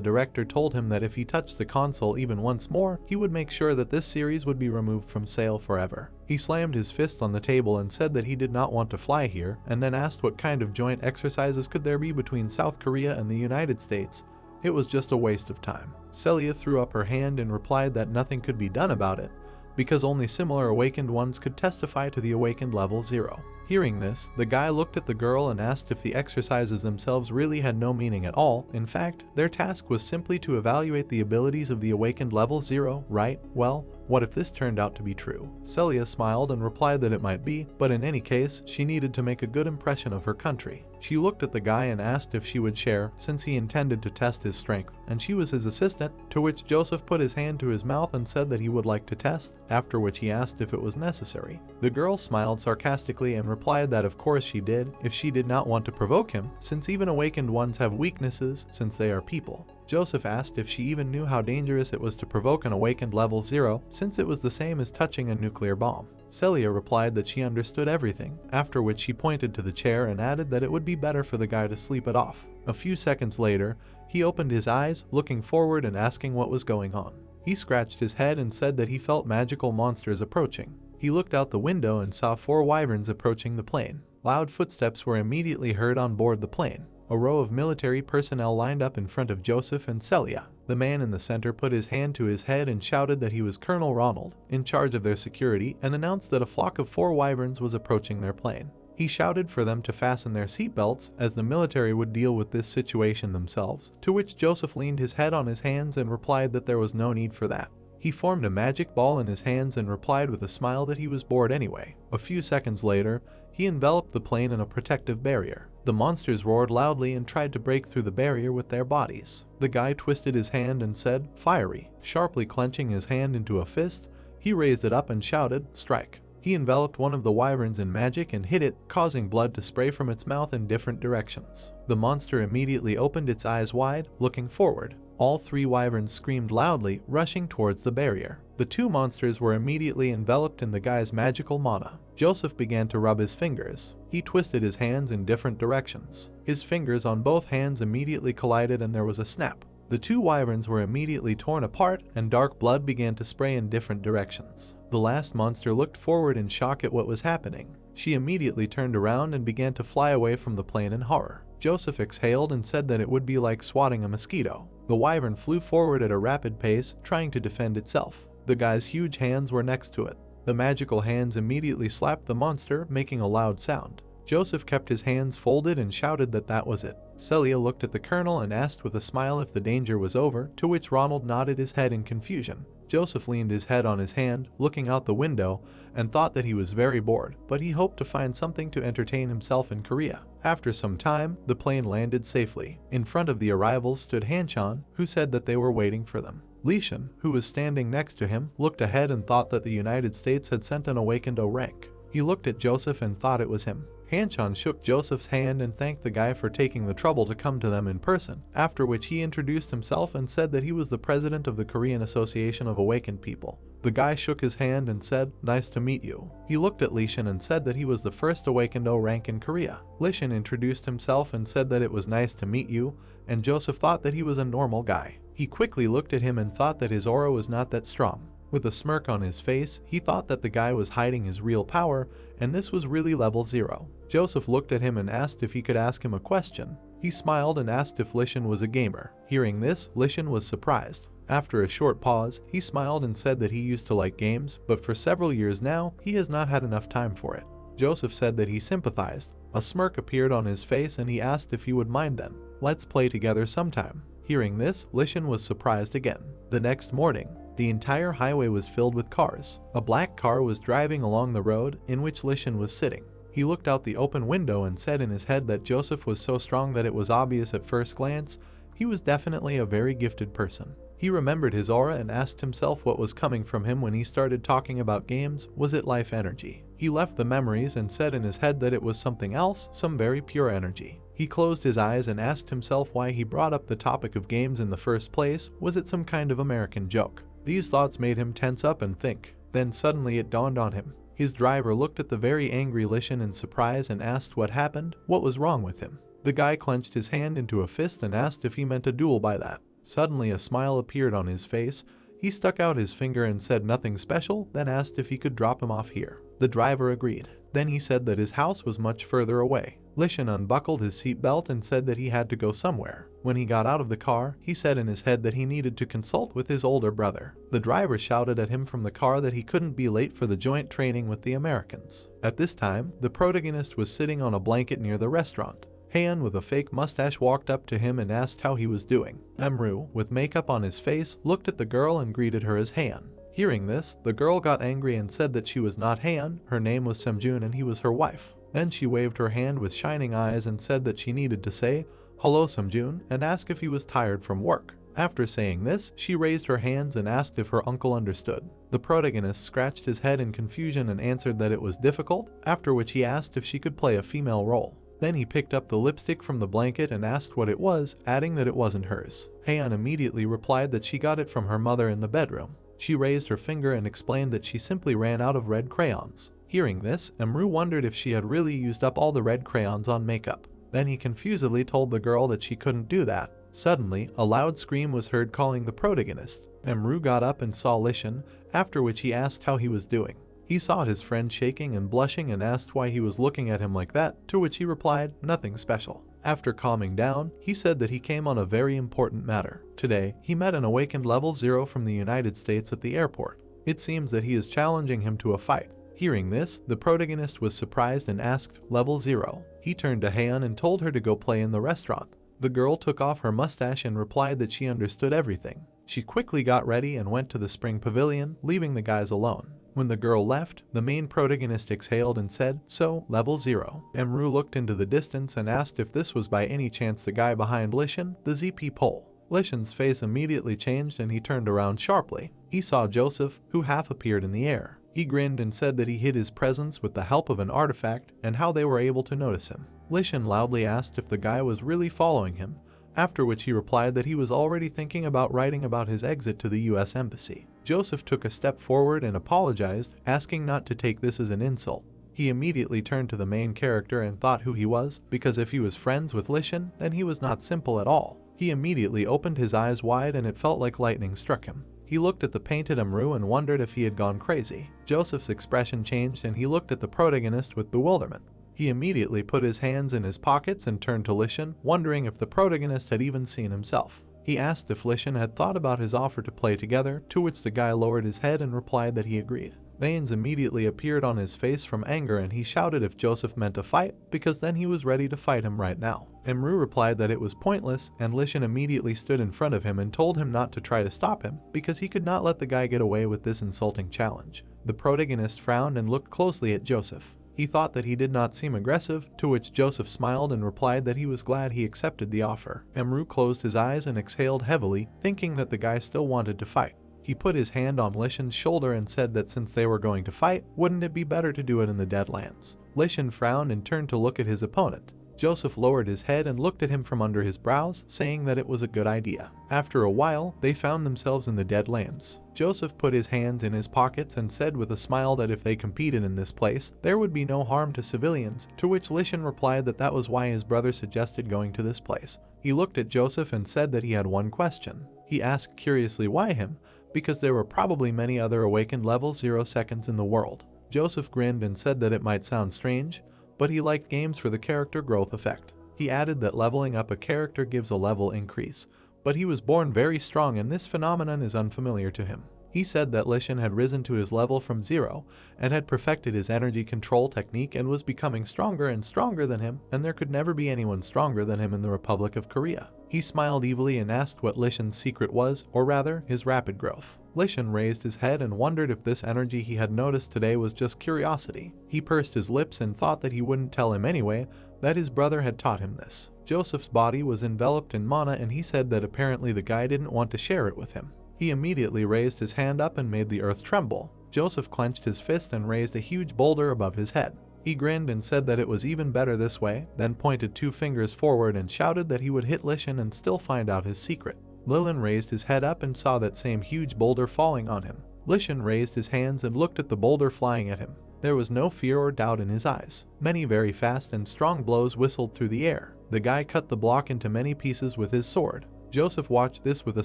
director told him that if he touched the console even once more, he would make sure that this series would be removed from sale forever. He slammed his fist on the table and said that he did not want to fly here, and then asked what kind of joint exercises could there be between South Korea and the United States. It was just a waste of time. Celia threw up her hand and replied that nothing could be done about it, because only similar awakened ones could testify to the awakened level 0. Hearing this, the guy looked at the girl and asked if the exercises themselves really had no meaning at all. In fact, their task was simply to evaluate the abilities of the awakened level 0, right? Well, what if this turned out to be true? Celia smiled and replied that it might be, but in any case, she needed to make a good impression of her country. She looked at the guy and asked if she would share, since he intended to test his strength, and she was his assistant, to which Joseph put his hand to his mouth and said that he would like to test, after which he asked if it was necessary. The girl smiled sarcastically and replied that of course she did, if she did not want to provoke him, since even awakened ones have weaknesses, since they are people. Joseph asked if she even knew how dangerous it was to provoke an awakened level 0, since it was the same as touching a nuclear bomb. Celia replied that she understood everything, after which she pointed to the chair and added that it would be better for the guy to sleep it off. A few seconds later, he opened his eyes, looking forward and asking what was going on. He scratched his head and said that he felt magical monsters approaching. He looked out the window and saw 4 wyverns approaching the plane. Loud footsteps were immediately heard on board the plane. A row of military personnel lined up in front of Joseph and Celia. The man in the center put his hand to his head and shouted that he was Colonel Ronald, in charge of their security, and announced that a flock of 4 wyverns was approaching their plane. He shouted for them to fasten their seatbelts, as the military would deal with this situation themselves, to which Joseph leaned his head on his hands and replied that there was no need for that. He formed a magic ball in his hands and replied with a smile that he was bored anyway. A few seconds later, he enveloped the plane in a protective barrier. The monsters roared loudly and tried to break through the barrier with their bodies. The guy twisted his hand and said, "Fiery." Sharply clenching his hand into a fist, he raised it up and shouted, "Strike." He enveloped one of the wyverns in magic and hit it, causing blood to spray from its mouth in different directions. The monster immediately opened its eyes wide, looking forward. All 3 wyverns screamed loudly, rushing towards the barrier. The 2 monsters were immediately enveloped in the guy's magical mana. Joseph began to rub his fingers. He twisted his hands in different directions. His fingers on both hands immediately collided and there was a snap. The 2 wyverns were immediately torn apart and dark blood began to spray in different directions. The last monster looked forward in shock at what was happening. She immediately turned around and began to fly away from the plane in horror. Joseph exhaled and said that it would be like swatting a mosquito. The wyvern flew forward at a rapid pace, trying to defend itself. The guy's huge hands were next to it. The magical hands immediately slapped the monster, making a loud sound. Joseph kept his hands folded and shouted that that was it. Celia looked at the colonel and asked with a smile if the danger was over, to which Ronald nodded his head in confusion. Joseph leaned his head on his hand, looking out the window, and thought that he was very bored, but he hoped to find something to entertain himself in Korea. After some time, the plane landed safely. In front of the arrivals stood Hanchan, who said that they were waiting for them. Lishan, who was standing next to him, looked ahead and thought that the United States had sent an awakened O-rank. He looked at Joseph and thought it was him. Hanchan shook Joseph's hand and thanked the guy for taking the trouble to come to them in person, after which he introduced himself and said that he was the president of the Korean Association of Awakened People. The guy shook his hand and said, "Nice to meet you." He looked at Lishan and said that he was the first awakened O-rank in Korea. Lishan introduced himself and said that it was nice to meet you, and Joseph thought that he was a normal guy. He quickly looked at him and thought that his aura was not that strong. With a smirk on his face, he thought that the guy was hiding his real power, and this was really level 0. Joseph looked at him and asked if he could ask him a question. He smiled and asked if Lishan was a gamer. Hearing this, Lishan was surprised. After a short pause, he smiled and said that he used to like games, but for several years now, he has not had enough time for it. Joseph said that he sympathized. A smirk appeared on his face and he asked if he would mind then. "Let's play together sometime." Hearing this, Lishan was surprised again. The next morning, the entire highway was filled with cars. A black car was driving along the road in which Lishan was sitting. He looked out the open window and said in his head that Joseph was so strong that it was obvious at first glance he was definitely a very gifted person. He remembered his aura and asked himself what was coming from him when he started talking about games. Was it life energy? He left the memories and said in his head that it was something else, some very pure energy. He closed his eyes and asked himself why he brought up the topic of games in the first place. Was it some kind of American joke? These thoughts made him tense up and think. Then suddenly it dawned on him. His driver looked at the very angry Lishan in surprise and asked what happened, what was wrong with him. The guy clenched his hand into a fist and asked if he meant a duel by that. Suddenly a smile appeared on his face. He stuck out his finger and said nothing special, then asked if he could drop him off here. The driver agreed. Then he said that his house was much further away. Lishan unbuckled his seatbelt and said that he had to go somewhere. When he got out of the car, he said in his head that he needed to consult with his older brother. The driver shouted at him from the car that he couldn't be late for the joint training with the Americans. At this time, the protagonist was sitting on a blanket near the restaurant. Haeun with a fake mustache walked up to him and asked how he was doing. Emru, with makeup on his face, looked at the girl and greeted her as Haeun. Hearing this, the girl got angry and said that she was not Haeun, her name was Semjun and he was her wife. Then she waved her hand with shining eyes and said that she needed to say, "Hello Semjun," and ask if he was tired from work. After saying this, she raised her hands and asked if her uncle understood. The protagonist scratched his head in confusion and answered that it was difficult, after which he asked if she could play a female role. Then he picked up the lipstick from the blanket and asked what it was, adding that it wasn't hers. Haeun immediately replied that she got it from her mother in the bedroom. She raised her finger and explained that she simply ran out of red crayons. Hearing this, Emru wondered if she had really used up all the red crayons on makeup. Then he confusedly told the girl that she couldn't do that. Suddenly, a loud scream was heard calling the protagonist. Emru got up and saw Lishan, after which he asked how he was doing. He saw his friend shaking and blushing and asked why he was looking at him like that, to which he replied, nothing special. After calming down, he said that he came on a very important matter. Today, he met an awakened level 0 from the United States at the airport. It seems that he is challenging him to a fight. Hearing this, the protagonist was surprised and asked, level 0. He turned to Haeun and told her to go play in the restaurant. The girl took off her mustache and replied that she understood everything. She quickly got ready and went to the spring pavilion, leaving the guys alone. When the girl left, the main protagonist exhaled and said, so, level 0. Emru looked into the distance and asked if this was by any chance the guy behind Lishan, the ZP pole. Lishan's face immediately changed and he turned around sharply. He saw Joseph, who half appeared in the air. He grinned and said that he hid his presence with the help of an artifact and how they were able to notice him. Lishan loudly asked if the guy was really following him, after which he replied that he was already thinking about writing about his exit to the US Embassy. Joseph took a step forward and apologized, asking not to take this as an insult. He immediately turned to the main character and thought who he was, because if he was friends with Lishan, then he was not simple at all. He immediately opened his eyes wide and it felt like lightning struck him. He looked at the painted Emru and wondered if he had gone crazy. Joseph's expression changed and he looked at the protagonist with bewilderment. He immediately put his hands in his pockets and turned to Lishan, wondering if the protagonist had even seen himself. He asked if Lishan had thought about his offer to play together, to which the guy lowered his head and replied that he agreed. Veins immediately appeared on his face from anger and he shouted if Joseph meant a fight, because then he was ready to fight him right now. Emru replied that it was pointless, and Lishan immediately stood in front of him and told him not to try to stop him, because he could not let the guy get away with this insulting challenge. The protagonist frowned and looked closely at Joseph. He thought that he did not seem aggressive, to which Joseph smiled and replied that he was glad he accepted the offer. Emru closed his eyes and exhaled heavily, thinking that the guy still wanted to fight. He put his hand on Lishan's shoulder and said that since they were going to fight, wouldn't it be better to do it in the Deadlands? Lishan frowned and turned to look at his opponent. Joseph lowered his head and looked at him from under his brows, saying that it was a good idea. After a while, they found themselves in the Deadlands. Joseph put his hands in his pockets and said with a smile that if they competed in this place, there would be no harm to civilians, to which Lishan replied that that was why his brother suggested going to this place. He looked at Joseph and said that he had one question. He asked curiously why him, because there were probably many other awakened level 0 seconds in the world. Joseph grinned and said that it might sound strange, but he liked games for the character growth effect. He added that leveling up a character gives a level increase, but he was born very strong and this phenomenon is unfamiliar to him. He said that Lishan had risen to his level from 0 and had perfected his energy control technique and was becoming stronger and stronger than him, and there could never be anyone stronger than him in the Republic of Korea. He smiled evilly and asked what Lishan's secret was, or rather, his rapid growth. Lishan raised his head and wondered if this energy he had noticed today was just curiosity. He pursed his lips and thought that he wouldn't tell him anyway, that his brother had taught him this. Joseph's body was enveloped in mana and he said that apparently the guy didn't want to share it with him. He immediately raised his hand up and made the earth tremble. Joseph clenched his fist and raised a huge boulder above his head. He grinned and said that it was even better this way, then pointed 2 fingers forward and shouted that he would hit Lishan and still find out his secret. Lilin raised his head up and saw that same huge boulder falling on him. Lishan raised his hands and looked at the boulder flying at him. There was no fear or doubt in his eyes. Many very fast and strong blows whistled through the air. The guy cut the block into many pieces with his sword. Joseph watched this with a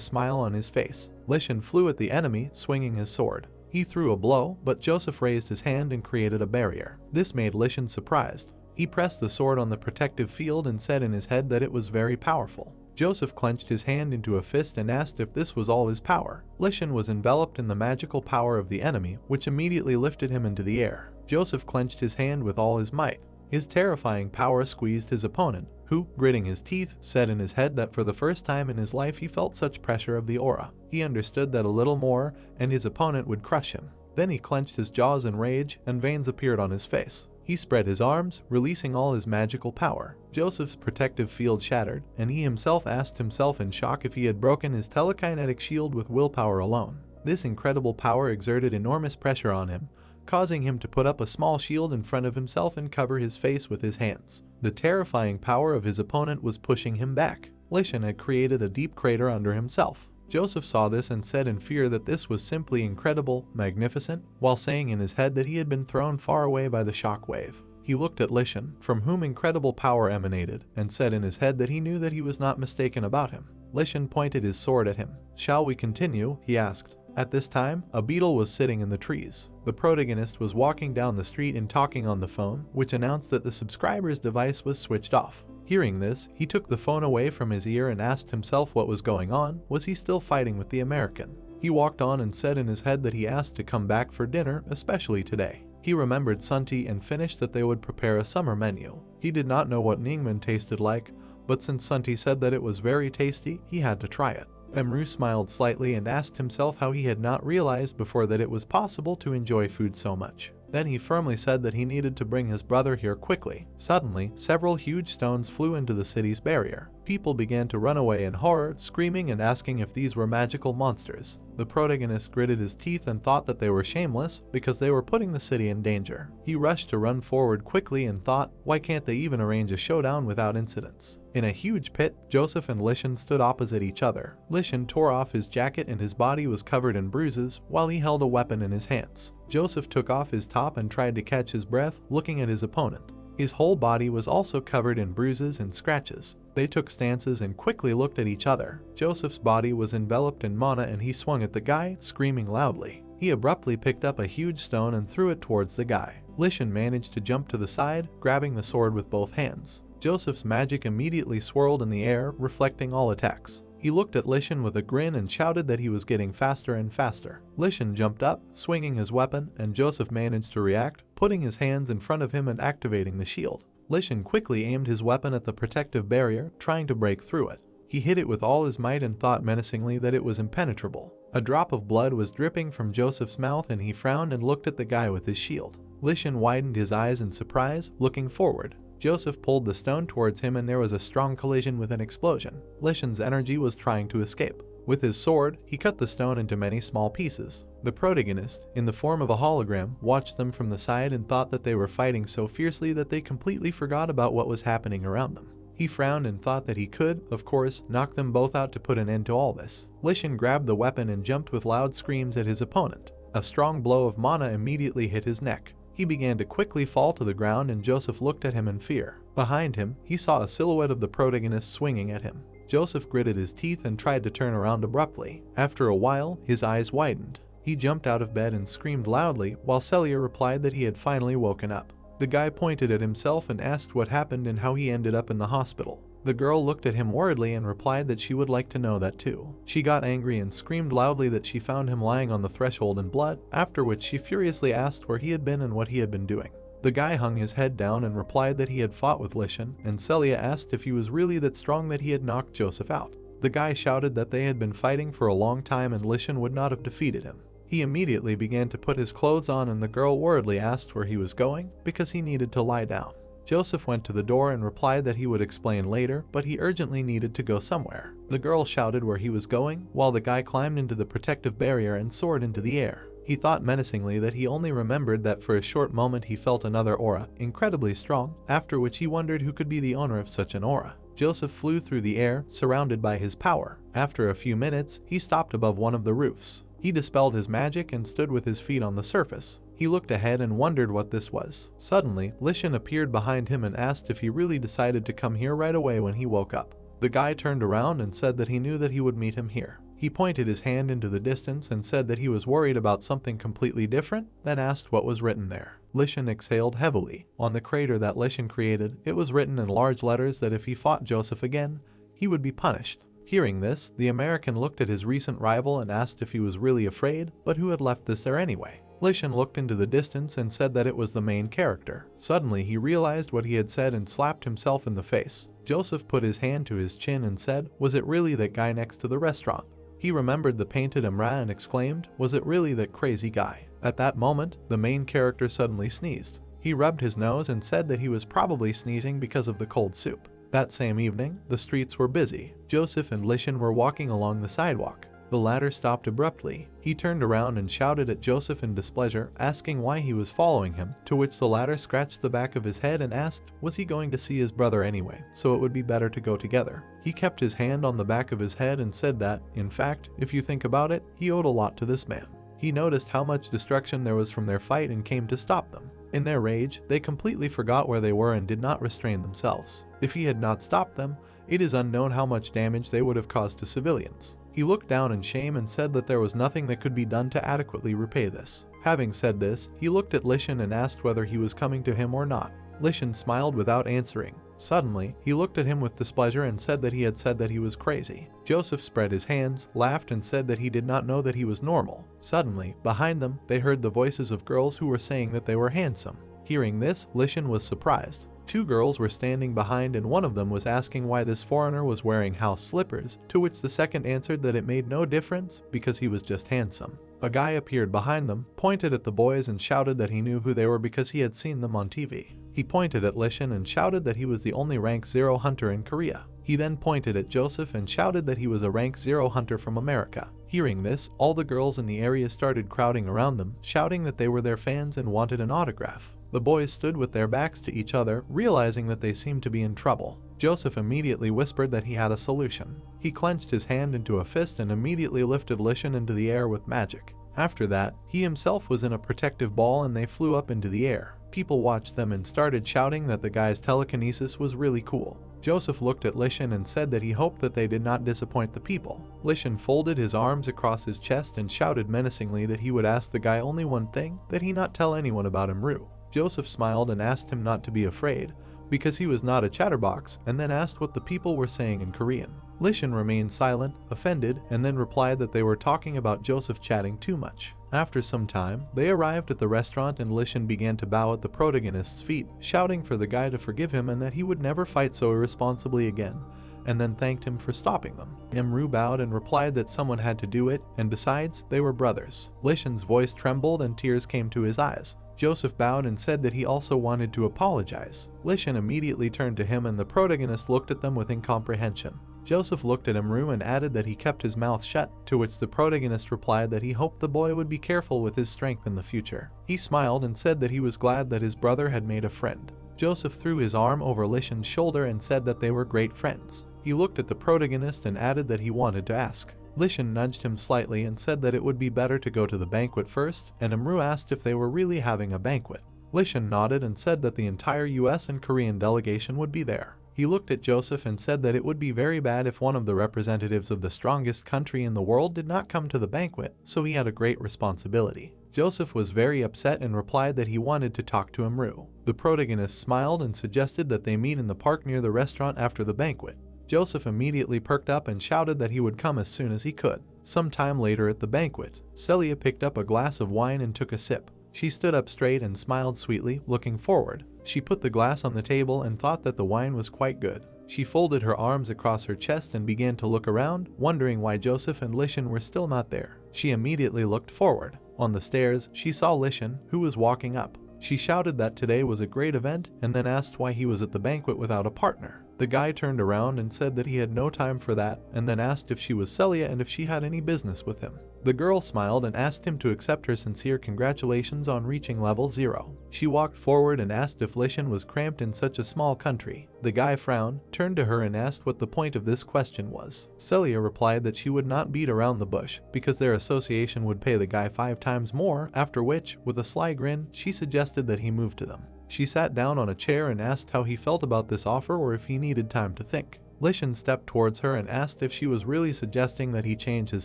smile on his face. Lishan flew at the enemy, swinging his sword. He threw a blow, but Joseph raised his hand and created a barrier. This made Lishan surprised. He pressed the sword on the protective field and said in his head that it was very powerful. Joseph clenched his hand into a fist and asked if this was all his power. Lishan was enveloped in the magical power of the enemy, which immediately lifted him into the air. Joseph clenched his hand with all his might. His terrifying power squeezed his opponent, who, gritting his teeth, said in his head that for the first time in his life he felt such pressure of the aura. He understood that a little more, and his opponent would crush him. Then he clenched his jaws in rage, and veins appeared on his face. He spread his arms, releasing all his magical power. Joseph's protective field shattered, and he himself asked himself in shock if he had broken his telekinetic shield with willpower alone. This incredible power exerted enormous pressure on him, causing him to put up a small shield in front of himself and cover his face with his hands. The terrifying power of his opponent was pushing him back. Lishan had created a deep crater under himself. Joseph saw this and said in fear that this was simply incredible, magnificent, while saying in his head that he had been thrown far away by the shock wave. He looked at Lishan, from whom incredible power emanated, and said in his head that he knew that he was not mistaken about him. Lishan pointed his sword at him. "Shall we continue?" he asked. At this time, a beetle was sitting in the trees. The protagonist was walking down the street and talking on the phone, which announced that the subscriber's device was switched off. Hearing this, he took the phone away from his ear and asked himself what was going on. Was he still fighting with the American? He walked on and said in his head that he asked to come back for dinner, especially today. He remembered Sunti and finished that they would prepare a summer menu. He did not know what Ningmen tasted like, but since Sunti said that it was very tasty, he had to try it. Emru smiled slightly and asked himself how he had not realized before that it was possible to enjoy food so much. Then he firmly said that he needed to bring his brother here quickly. Suddenly, several huge stones flew into the city's barrier. People began to run away in horror, screaming and asking if these were magical monsters. The protagonist gritted his teeth and thought that they were shameless because they were putting the city in danger. He rushed to run forward quickly and thought, why can't they even arrange a showdown without incidents? In a huge pit, Joseph and Lishan stood opposite each other. Lishan tore off his jacket and his body was covered in bruises while he held a weapon in his hands. Joseph took off his top and tried to catch his breath, looking at his opponent. His whole body was also covered in bruises and scratches. They took stances and quickly looked at each other. Joseph's body was enveloped in mana and he swung at the guy, screaming loudly. He abruptly picked up a huge stone and threw it towards the guy. Lishan managed to jump to the side, grabbing the sword with both hands. Joseph's magic immediately swirled in the air, reflecting all attacks. He looked at Lishan with a grin and shouted that he was getting faster and faster. Lishan jumped up, swinging his weapon, and Joseph managed to react, putting his hands in front of him and activating the shield. Lishan quickly aimed his weapon at the protective barrier, trying to break through it. He hit it with all his might and thought menacingly that it was impenetrable. A drop of blood was dripping from Joseph's mouth and he frowned and looked at the guy with his shield. Lishan widened his eyes in surprise, looking forward. Joseph pulled the stone towards him and there was a strong collision with an explosion. Lishan's energy was trying to escape. With his sword, he cut the stone into many small pieces. The protagonist, in the form of a hologram, watched them from the side and thought that they were fighting so fiercely that they completely forgot about what was happening around them. He frowned and thought that he could, of course, knock them both out to put an end to all this. Lishan grabbed the weapon and jumped with loud screams at his opponent. A strong blow of mana immediately hit his neck. He began to quickly fall to the ground and Joseph looked at him in fear. Behind him, he saw a silhouette of the protagonist swinging at him. Joseph gritted his teeth and tried to turn around abruptly. After a while, his eyes widened. He jumped out of bed and screamed loudly, while Celia replied that he had finally woken up. The guy pointed at himself and asked what happened and how he ended up in the hospital. The girl looked at him worriedly and replied that she would like to know that too. She got angry and screamed loudly that she found him lying on the threshold in blood, after which she furiously asked where he had been and what he had been doing. The guy hung his head down and replied that he had fought with Lishan, and Celia asked if he was really that strong that he had knocked Joseph out. The guy shouted that they had been fighting for a long time and Lishan would not have defeated him. He immediately began to put his clothes on and the girl worriedly asked where he was going, because he needed to lie down. Joseph went to the door and replied that he would explain later, but he urgently needed to go somewhere. The girl shouted where he was going, while the guy climbed into the protective barrier and soared into the air. He thought menacingly that he only remembered that for a short moment he felt another aura, incredibly strong, after which he wondered who could be the owner of such an aura. Joseph flew through the air, surrounded by his power. After a few minutes, he stopped above one of the roofs. He dispelled his magic and stood with his feet on the surface. He looked ahead and wondered what this was. Suddenly, Lishan appeared behind him and asked if he really decided to come here right away when he woke up. The guy turned around and said that he knew that he would meet him here. He pointed his hand into the distance and said that he was worried about something completely different, then asked what was written there. Lishan exhaled heavily. On the crater that Lishan created, it was written in large letters that if he fought Joseph again, he would be punished. Hearing this, the American looked at his recent rival and asked if he was really afraid, but who had left this there anyway. Lishan looked into the distance and said that it was the main character. Suddenly, he realized what he had said and slapped himself in the face. Joseph put his hand to his chin and said, "Was it really that guy next to the restaurant?" He remembered the painted Imra and exclaimed, "Was it really that crazy guy?" At that moment, the main character suddenly sneezed. He rubbed his nose and said that he was probably sneezing because of the cold soup. That same evening, the streets were busy. Joseph and Lishan were walking along the sidewalk. The latter stopped abruptly. He turned around and shouted at Joseph in displeasure, asking why he was following him, to which the latter scratched the back of his head and asked, was he going to see his brother anyway, so it would be better to go together. He kept his hand on the back of his head and said that, in fact, if you think about it, he owed a lot to this man. He noticed how much destruction there was from their fight and came to stop them. In their rage, they completely forgot where they were and did not restrain themselves. If he had not stopped them, it is unknown how much damage they would have caused to civilians. He looked down in shame and said that there was nothing that could be done to adequately repay this. Having said this, he looked at Lishan and asked whether he was coming to him or not. Lishan smiled without answering. Suddenly, he looked at him with displeasure and said that he had said that he was crazy. Joseph spread his hands, laughed and said that he did not know that he was normal. Suddenly, behind them, they heard the voices of girls who were saying that they were handsome. Hearing this, Lishan was surprised. Two girls were standing behind and one of them was asking why this foreigner was wearing house slippers, to which the second answered that it made no difference because he was just handsome. A guy appeared behind them, pointed at the boys and shouted that he knew who they were because he had seen them on TV. He pointed at Lishan and shouted that he was the only rank 0 hunter in Korea. He then pointed at Joseph and shouted that he was a rank 0 hunter from America. Hearing this, all the girls in the area started crowding around them, shouting that they were their fans and wanted an autograph. The boys stood with their backs to each other, realizing that they seemed to be in trouble. Joseph immediately whispered that he had a solution. He clenched his hand into a fist and immediately lifted Lishan into the air with magic. After that, he himself was in a protective ball and they flew up into the air. People watched them and started shouting that the guy's telekinesis was really cool. Joseph looked at Lishan and said that he hoped that they did not disappoint the people. Lishan folded his arms across his chest and shouted menacingly that he would ask the guy only one thing, that he not tell anyone about Murim. Joseph smiled and asked him not to be afraid, because he was not a chatterbox, and then asked what the people were saying in Korean. Lishan remained silent, offended, and then replied that they were talking about Joseph chatting too much. After some time, they arrived at the restaurant and Lishan began to bow at the protagonist's feet, shouting for the guy to forgive him and that he would never fight so irresponsibly again, and then thanked him for stopping them. Murim bowed and replied that someone had to do it, and besides, they were brothers. Lishan's voice trembled and tears came to his eyes. Joseph bowed and said that he also wanted to apologize. Lishan immediately turned to him and the protagonist looked at them with incomprehension. Joseph looked at Murim and added that he kept his mouth shut, to which the protagonist replied that he hoped the boy would be careful with his strength in the future. He smiled and said that he was glad that his brother had made a friend. Joseph threw his arm over Lishan's shoulder and said that they were great friends. He looked at the protagonist and added that he wanted to ask. Lishan nudged him slightly and said that it would be better to go to the banquet first, and Murim asked if they were really having a banquet. Lishan nodded and said that the entire US and Korean delegation would be there. He looked at Joseph and said that it would be very bad if one of the representatives of the strongest country in the world did not come to the banquet, so he had a great responsibility. Joseph was very upset and replied that he wanted to talk to Murim. The protagonist smiled and suggested that they meet in the park near the restaurant after the banquet. Joseph immediately perked up and shouted that he would come as soon as he could. Some time later at the banquet, Celia picked up a glass of wine and took a sip. She stood up straight and smiled sweetly, looking forward. She put the glass on the table and thought that the wine was quite good. She folded her arms across her chest and began to look around, wondering why Joseph and Lishan were still not there. She immediately looked forward. On the stairs, she saw Lishan, who was walking up. She shouted that today was a great event and then asked why he was at the banquet without a partner. The guy turned around and said that he had no time for that, and then asked if she was Celia and if she had any business with him. The girl smiled and asked him to accept her sincere congratulations on reaching level 0. She walked forward and asked if Lishan was cramped in such a small country. The guy frowned, turned to her and asked what the point of this question was. Celia replied that she would not beat around the bush, because their association would pay the guy 5 times more, after which, with a sly grin, she suggested that he move to them. She sat down on a chair and asked how he felt about this offer or if he needed time to think. Lishan stepped towards her and asked if she was really suggesting that he change his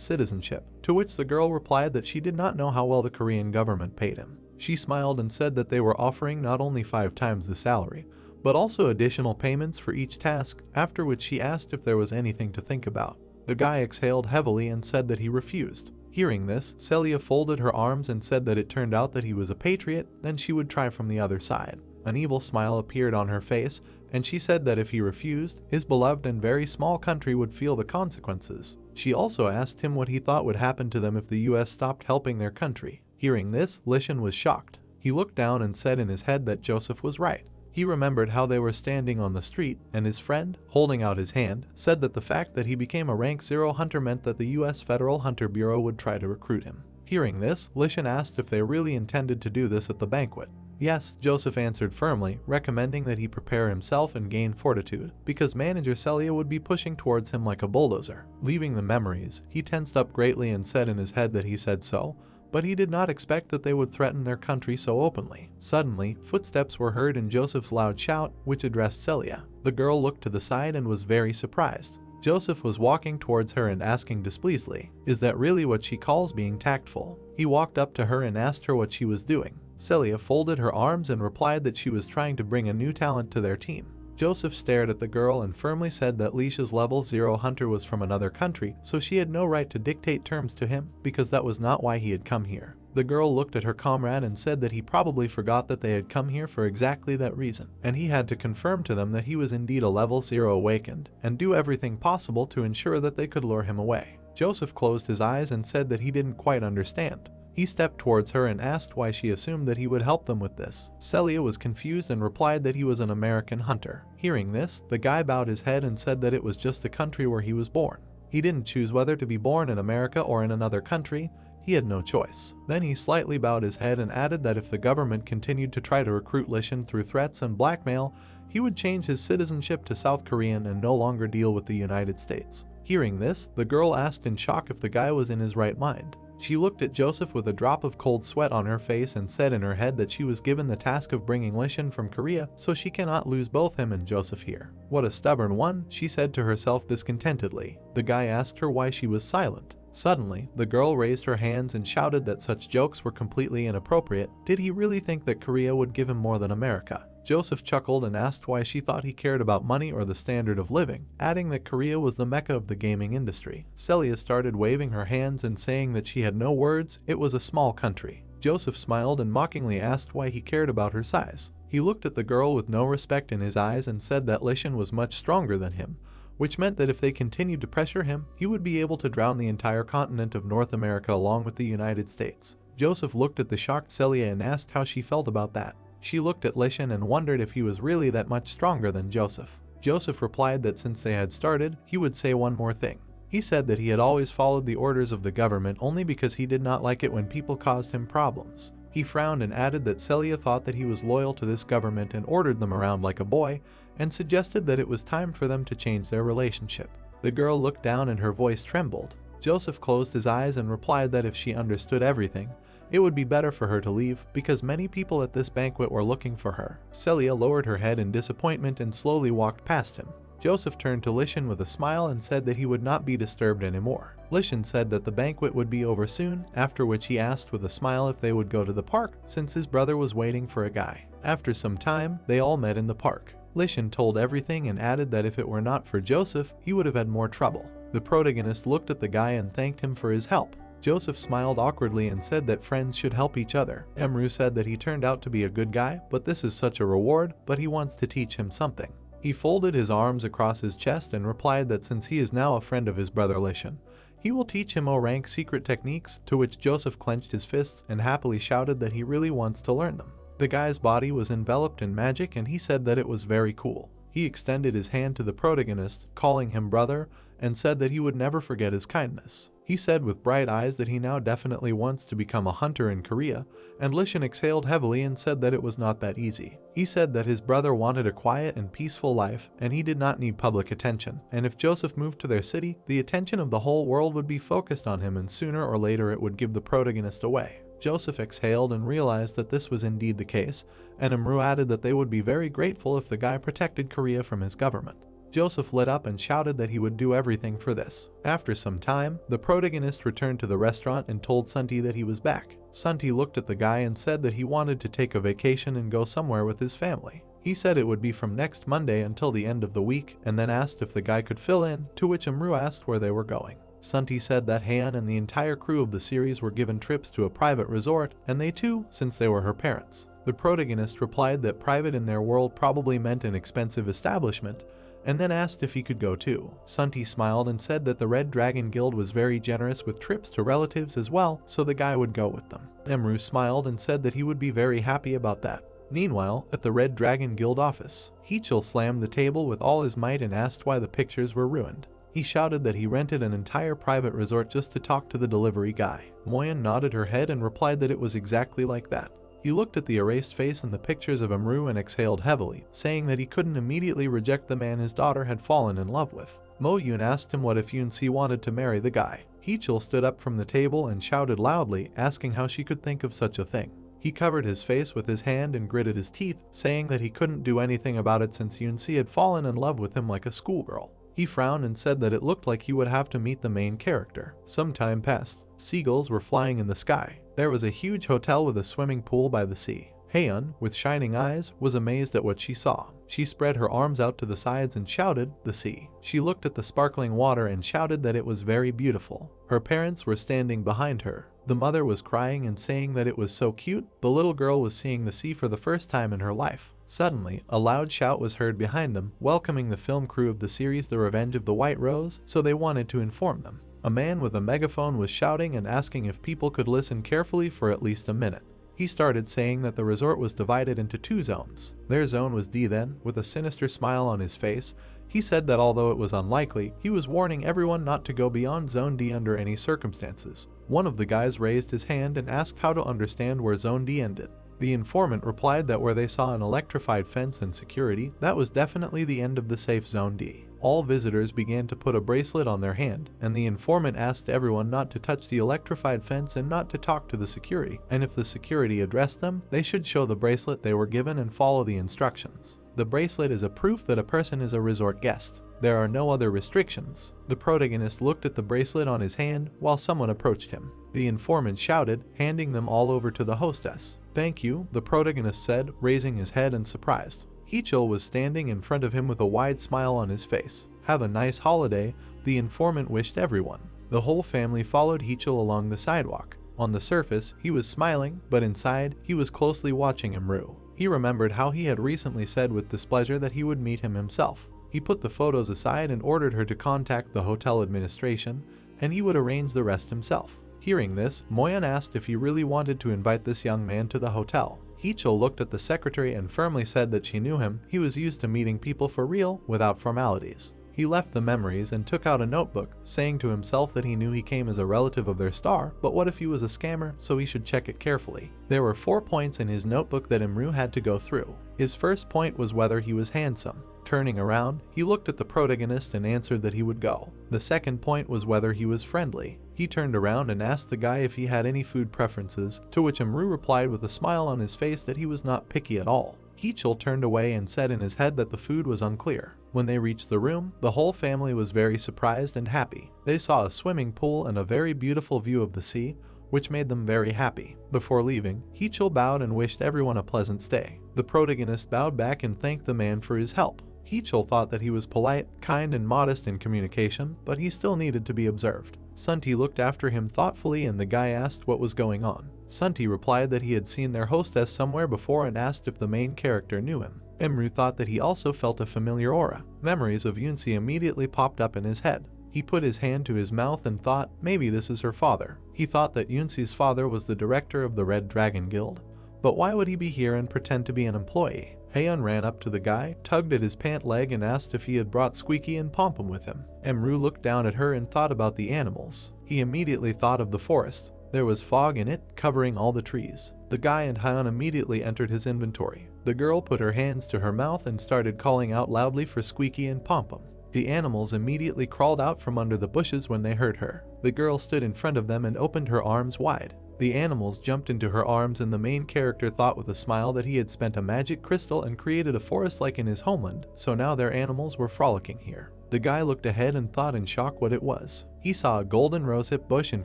citizenship, to which the girl replied that she did not know how well the Korean government paid him. She smiled and said that they were offering not only 5 times the salary, but also additional payments for each task, after which she asked if there was anything to think about. The guy exhaled heavily and said that he refused. Hearing this, Celia folded her arms and said that it turned out that he was a patriot, then she would try from the other side. An evil smile appeared on her face, and she said that if he refused, his beloved and very small country would feel the consequences. She also asked him what he thought would happen to them if the US stopped helping their country. Hearing this, Lishan was shocked. He looked down and said in his head that Joseph was right. He remembered how they were standing on the street, and his friend, holding out his hand, said that the fact that he became a rank 0 hunter meant that the US Federal Hunter Bureau would try to recruit him. Hearing this, Lishan asked if they really intended to do this at the banquet. Yes, Joseph answered firmly, recommending that he prepare himself and gain fortitude, because manager Celia would be pushing towards him like a bulldozer. Leaving the memories, he tensed up greatly and said in his head that he said so, but he did not expect that they would threaten their country so openly. Suddenly, footsteps were heard in Joseph's loud shout, which addressed Celia. The girl looked to the side and was very surprised. Joseph was walking towards her and asking displeasedly, "Is that really what she calls being tactful?" He walked up to her and asked her what she was doing. Celia folded her arms and replied that she was trying to bring a new talent to their team. Joseph stared at the girl and firmly said that Leisha's level 0 hunter was from another country, so she had no right to dictate terms to him, because that was not why he had come here. The girl looked at her comrade and said that he probably forgot that they had come here for exactly that reason, and he had to confirm to them that he was indeed a level 0 awakened, and do everything possible to ensure that they could lure him away. Joseph closed his eyes and said that he didn't quite understand. He stepped towards her and asked why she assumed that he would help them with this. Celia was confused and replied that he was an American hunter. Hearing this, the guy bowed his head and said that it was just the country where he was born. He didn't choose whether to be born in America or in another country. He had no choice. Then he slightly bowed his head and added that if the government continued to try to recruit Lishan through threats and blackmail, he would change his citizenship to South Korean and no longer deal with the United States. Hearing this, the girl asked in shock if the guy was in his right mind. She looked at Joseph with a drop of cold sweat on her face and said in her head that she was given the task of bringing Lishan from Korea, so she cannot lose both him and Joseph here. "What a stubborn one," she said to herself discontentedly. The guy asked her why she was silent. Suddenly, the girl raised her hands and shouted that such jokes were completely inappropriate. Did he really think that Korea would give him more than America? Joseph chuckled and asked why she thought he cared about money or the standard of living, adding that Korea was the mecca of the gaming industry. Celia started waving her hands and saying that she had no words, it was a small country. Joseph smiled and mockingly asked why he cared about her size. He looked at the girl with no respect in his eyes and said that Lishan was much stronger than him, which meant that if they continued to pressure him, he would be able to drown the entire continent of North America along with the United States. Joseph looked at the shocked Celia and asked how she felt about that. She looked at Lishan and wondered if he was really that much stronger than Joseph. Joseph replied that since they had started, he would say one more thing. He said that he had always followed the orders of the government only because he did not like it when people caused him problems. He frowned and added that Celia thought that he was loyal to this government and ordered them around like a boy, and suggested that it was time for them to change their relationship. The girl looked down and her voice trembled. Joseph closed his eyes and replied that if she understood everything, it would be better for her to leave, because many people at this banquet were looking for her. Celia lowered her head in disappointment and slowly walked past him. Joseph turned to Lishan with a smile and said that he would not be disturbed anymore. Lishan said that the banquet would be over soon, after which he asked with a smile if they would go to the park, since his brother was waiting for a guy. After some time, they all met in the park. Lishan told everything and added that if it were not for Joseph, he would have had more trouble. The protagonist looked at the guy and thanked him for his help. Joseph smiled awkwardly and said that friends should help each other. Emru said that he turned out to be a good guy, but this is such a reward, but he wants to teach him something. He folded his arms across his chest and replied that since he is now a friend of his brother Lishan, he will teach him O-rank secret techniques, to which Joseph clenched his fists and happily shouted that he really wants to learn them. The guy's body was enveloped in magic and he said that it was very cool. He extended his hand to the protagonist, calling him brother, and said that he would never forget his kindness. He said with bright eyes that he now definitely wants to become a hunter in Korea, and Lishan exhaled heavily and said that it was not that easy. He said that his brother wanted a quiet and peaceful life, and he did not need public attention, and if Joseph moved to their city, the attention of the whole world would be focused on him and sooner or later it would give the protagonist away. Joseph exhaled and realized that this was indeed the case, and Emru added that they would be very grateful if the guy protected Korea from his government. Joseph lit up and shouted that he would do everything for this. After some time, the protagonist returned to the restaurant and told Sunti that he was back. Sunti looked at the guy and said that he wanted to take a vacation and go somewhere with his family. He said it would be from next Monday until the end of the week, and then asked if the guy could fill in, to which Emru asked where they were going. Sunti said that Han and the entire crew of the series were given trips to a private resort, and they too, since they were her parents. The protagonist replied that private in their world probably meant an expensive establishment, and then asked if he could go too. Sunti smiled and said that the Red Dragon Guild was very generous with trips to relatives as well, so the guy would go with them. Emru smiled and said that he would be very happy about that. Meanwhile, at the Red Dragon Guild office, Heechul slammed the table with all his might and asked why the pictures were ruined. He shouted that he rented an entire private resort just to talk to the delivery guy. Moyen nodded her head and replied that it was exactly like that. He looked at the erased face and the pictures of Emru and exhaled heavily, saying that he couldn't immediately reject the man his daughter had fallen in love with. Mo Yun asked him what if Yun Si wanted to marry the guy. Heechul stood up from the table and shouted loudly, asking how she could think of such a thing. He covered his face with his hand and gritted his teeth, saying that he couldn't do anything about it since Yoonsi had fallen in love with him like a schoolgirl. He frowned and said that it looked like he would have to meet the main character. Some time passed. Seagulls were flying in the sky. There was a huge hotel with a swimming pool by the sea. Haeun, with shining eyes, was amazed at what she saw. She spread her arms out to the sides and shouted, "The sea." She looked at the sparkling water and shouted that it was very beautiful. Her parents were standing behind her. The mother was crying and saying that it was so cute. The little girl was seeing the sea for the first time in her life. Suddenly, a loud shout was heard behind them, welcoming the film crew of the series The Revenge of the White Rose, so they wanted to inform them. A man with a megaphone was shouting and asking if people could listen carefully for at least a minute. He started saying that the resort was divided into 2 zones. Their zone was D. Then, with a sinister smile on his face, he said that although it was unlikely, he was warning everyone not to go beyond Zone D under any circumstances. One of the guys raised his hand and asked how to understand where Zone D ended. The informant replied that where they saw an electrified fence and security, that was definitely the end of the safe Zone D. All visitors began to put a bracelet on their hand, and the informant asked everyone not to touch the electrified fence and not to talk to the security, and if the security addressed them, they should show the bracelet they were given and follow the instructions. The bracelet is a proof that a person is a resort guest. There are no other restrictions. The protagonist looked at the bracelet on his hand while someone approached him. The informant shouted, handing them all over to the hostess. "Thank you," the protagonist said, raising his head and surprised. Heechul was standing in front of him with a wide smile on his face. "Have a nice holiday," the informant wished everyone. The whole family followed Heechul along the sidewalk. On the surface, he was smiling, but inside, he was closely watching Imru. He remembered how he had recently said with displeasure that he would meet him himself. He put the photos aside and ordered her to contact the hotel administration, and he would arrange the rest himself. Hearing this, Moyeon asked if he really wanted to invite this young man to the hotel. Heechul looked at the secretary and firmly said that she knew him. He was used to meeting people for real, without formalities. He left the memories and took out a notebook, saying to himself that he knew he came as a relative of their star, but what if he was a scammer, so he should check it carefully. There were 4 points in his notebook that Imru had to go through. His first point was whether he was handsome. Turning around, he looked at the protagonist and answered that he would go. The second point was whether he was friendly. He turned around and asked the guy if he had any food preferences, to which Imru replied with a smile on his face that he was not picky at all. Heechul turned away and said in his head that the food was unclear. When they reached the room, the whole family was very surprised and happy. They saw a swimming pool and a very beautiful view of the sea, which made them very happy. Before leaving, Heechul bowed and wished everyone a pleasant stay. The protagonist bowed back and thanked the man for his help. Heechul thought that he was polite, kind, and modest in communication, but he still needed to be observed. Sunti looked after him thoughtfully and the guy asked what was going on. Sunti replied that he had seen their hostess somewhere before and asked if the main character knew him. Imru thought that he also felt a familiar aura. Memories of Yoonsi immediately popped up in his head. He put his hand to his mouth and thought, maybe this is her father. He thought that Yoonsi's father was the director of the Red Dragon Guild. But why would he be here and pretend to be an employee? Haeun ran up to the guy, tugged at his pant leg and asked if he had brought Squeaky and Pompum with him. Imru looked down at her and thought about the animals. He immediately thought of the forest. There was fog in it, covering all the trees. The guy and Haeun immediately entered his inventory. The girl put her hands to her mouth and started calling out loudly for Squeaky and Pompum. The animals immediately crawled out from under the bushes when they heard her. The girl stood in front of them and opened her arms wide. The animals jumped into her arms and the main character thought with a smile that he had spent a magic crystal and created a forest like in his homeland, so now their animals were frolicking here. The guy looked ahead and thought in shock what it was. He saw a golden rosehip bush in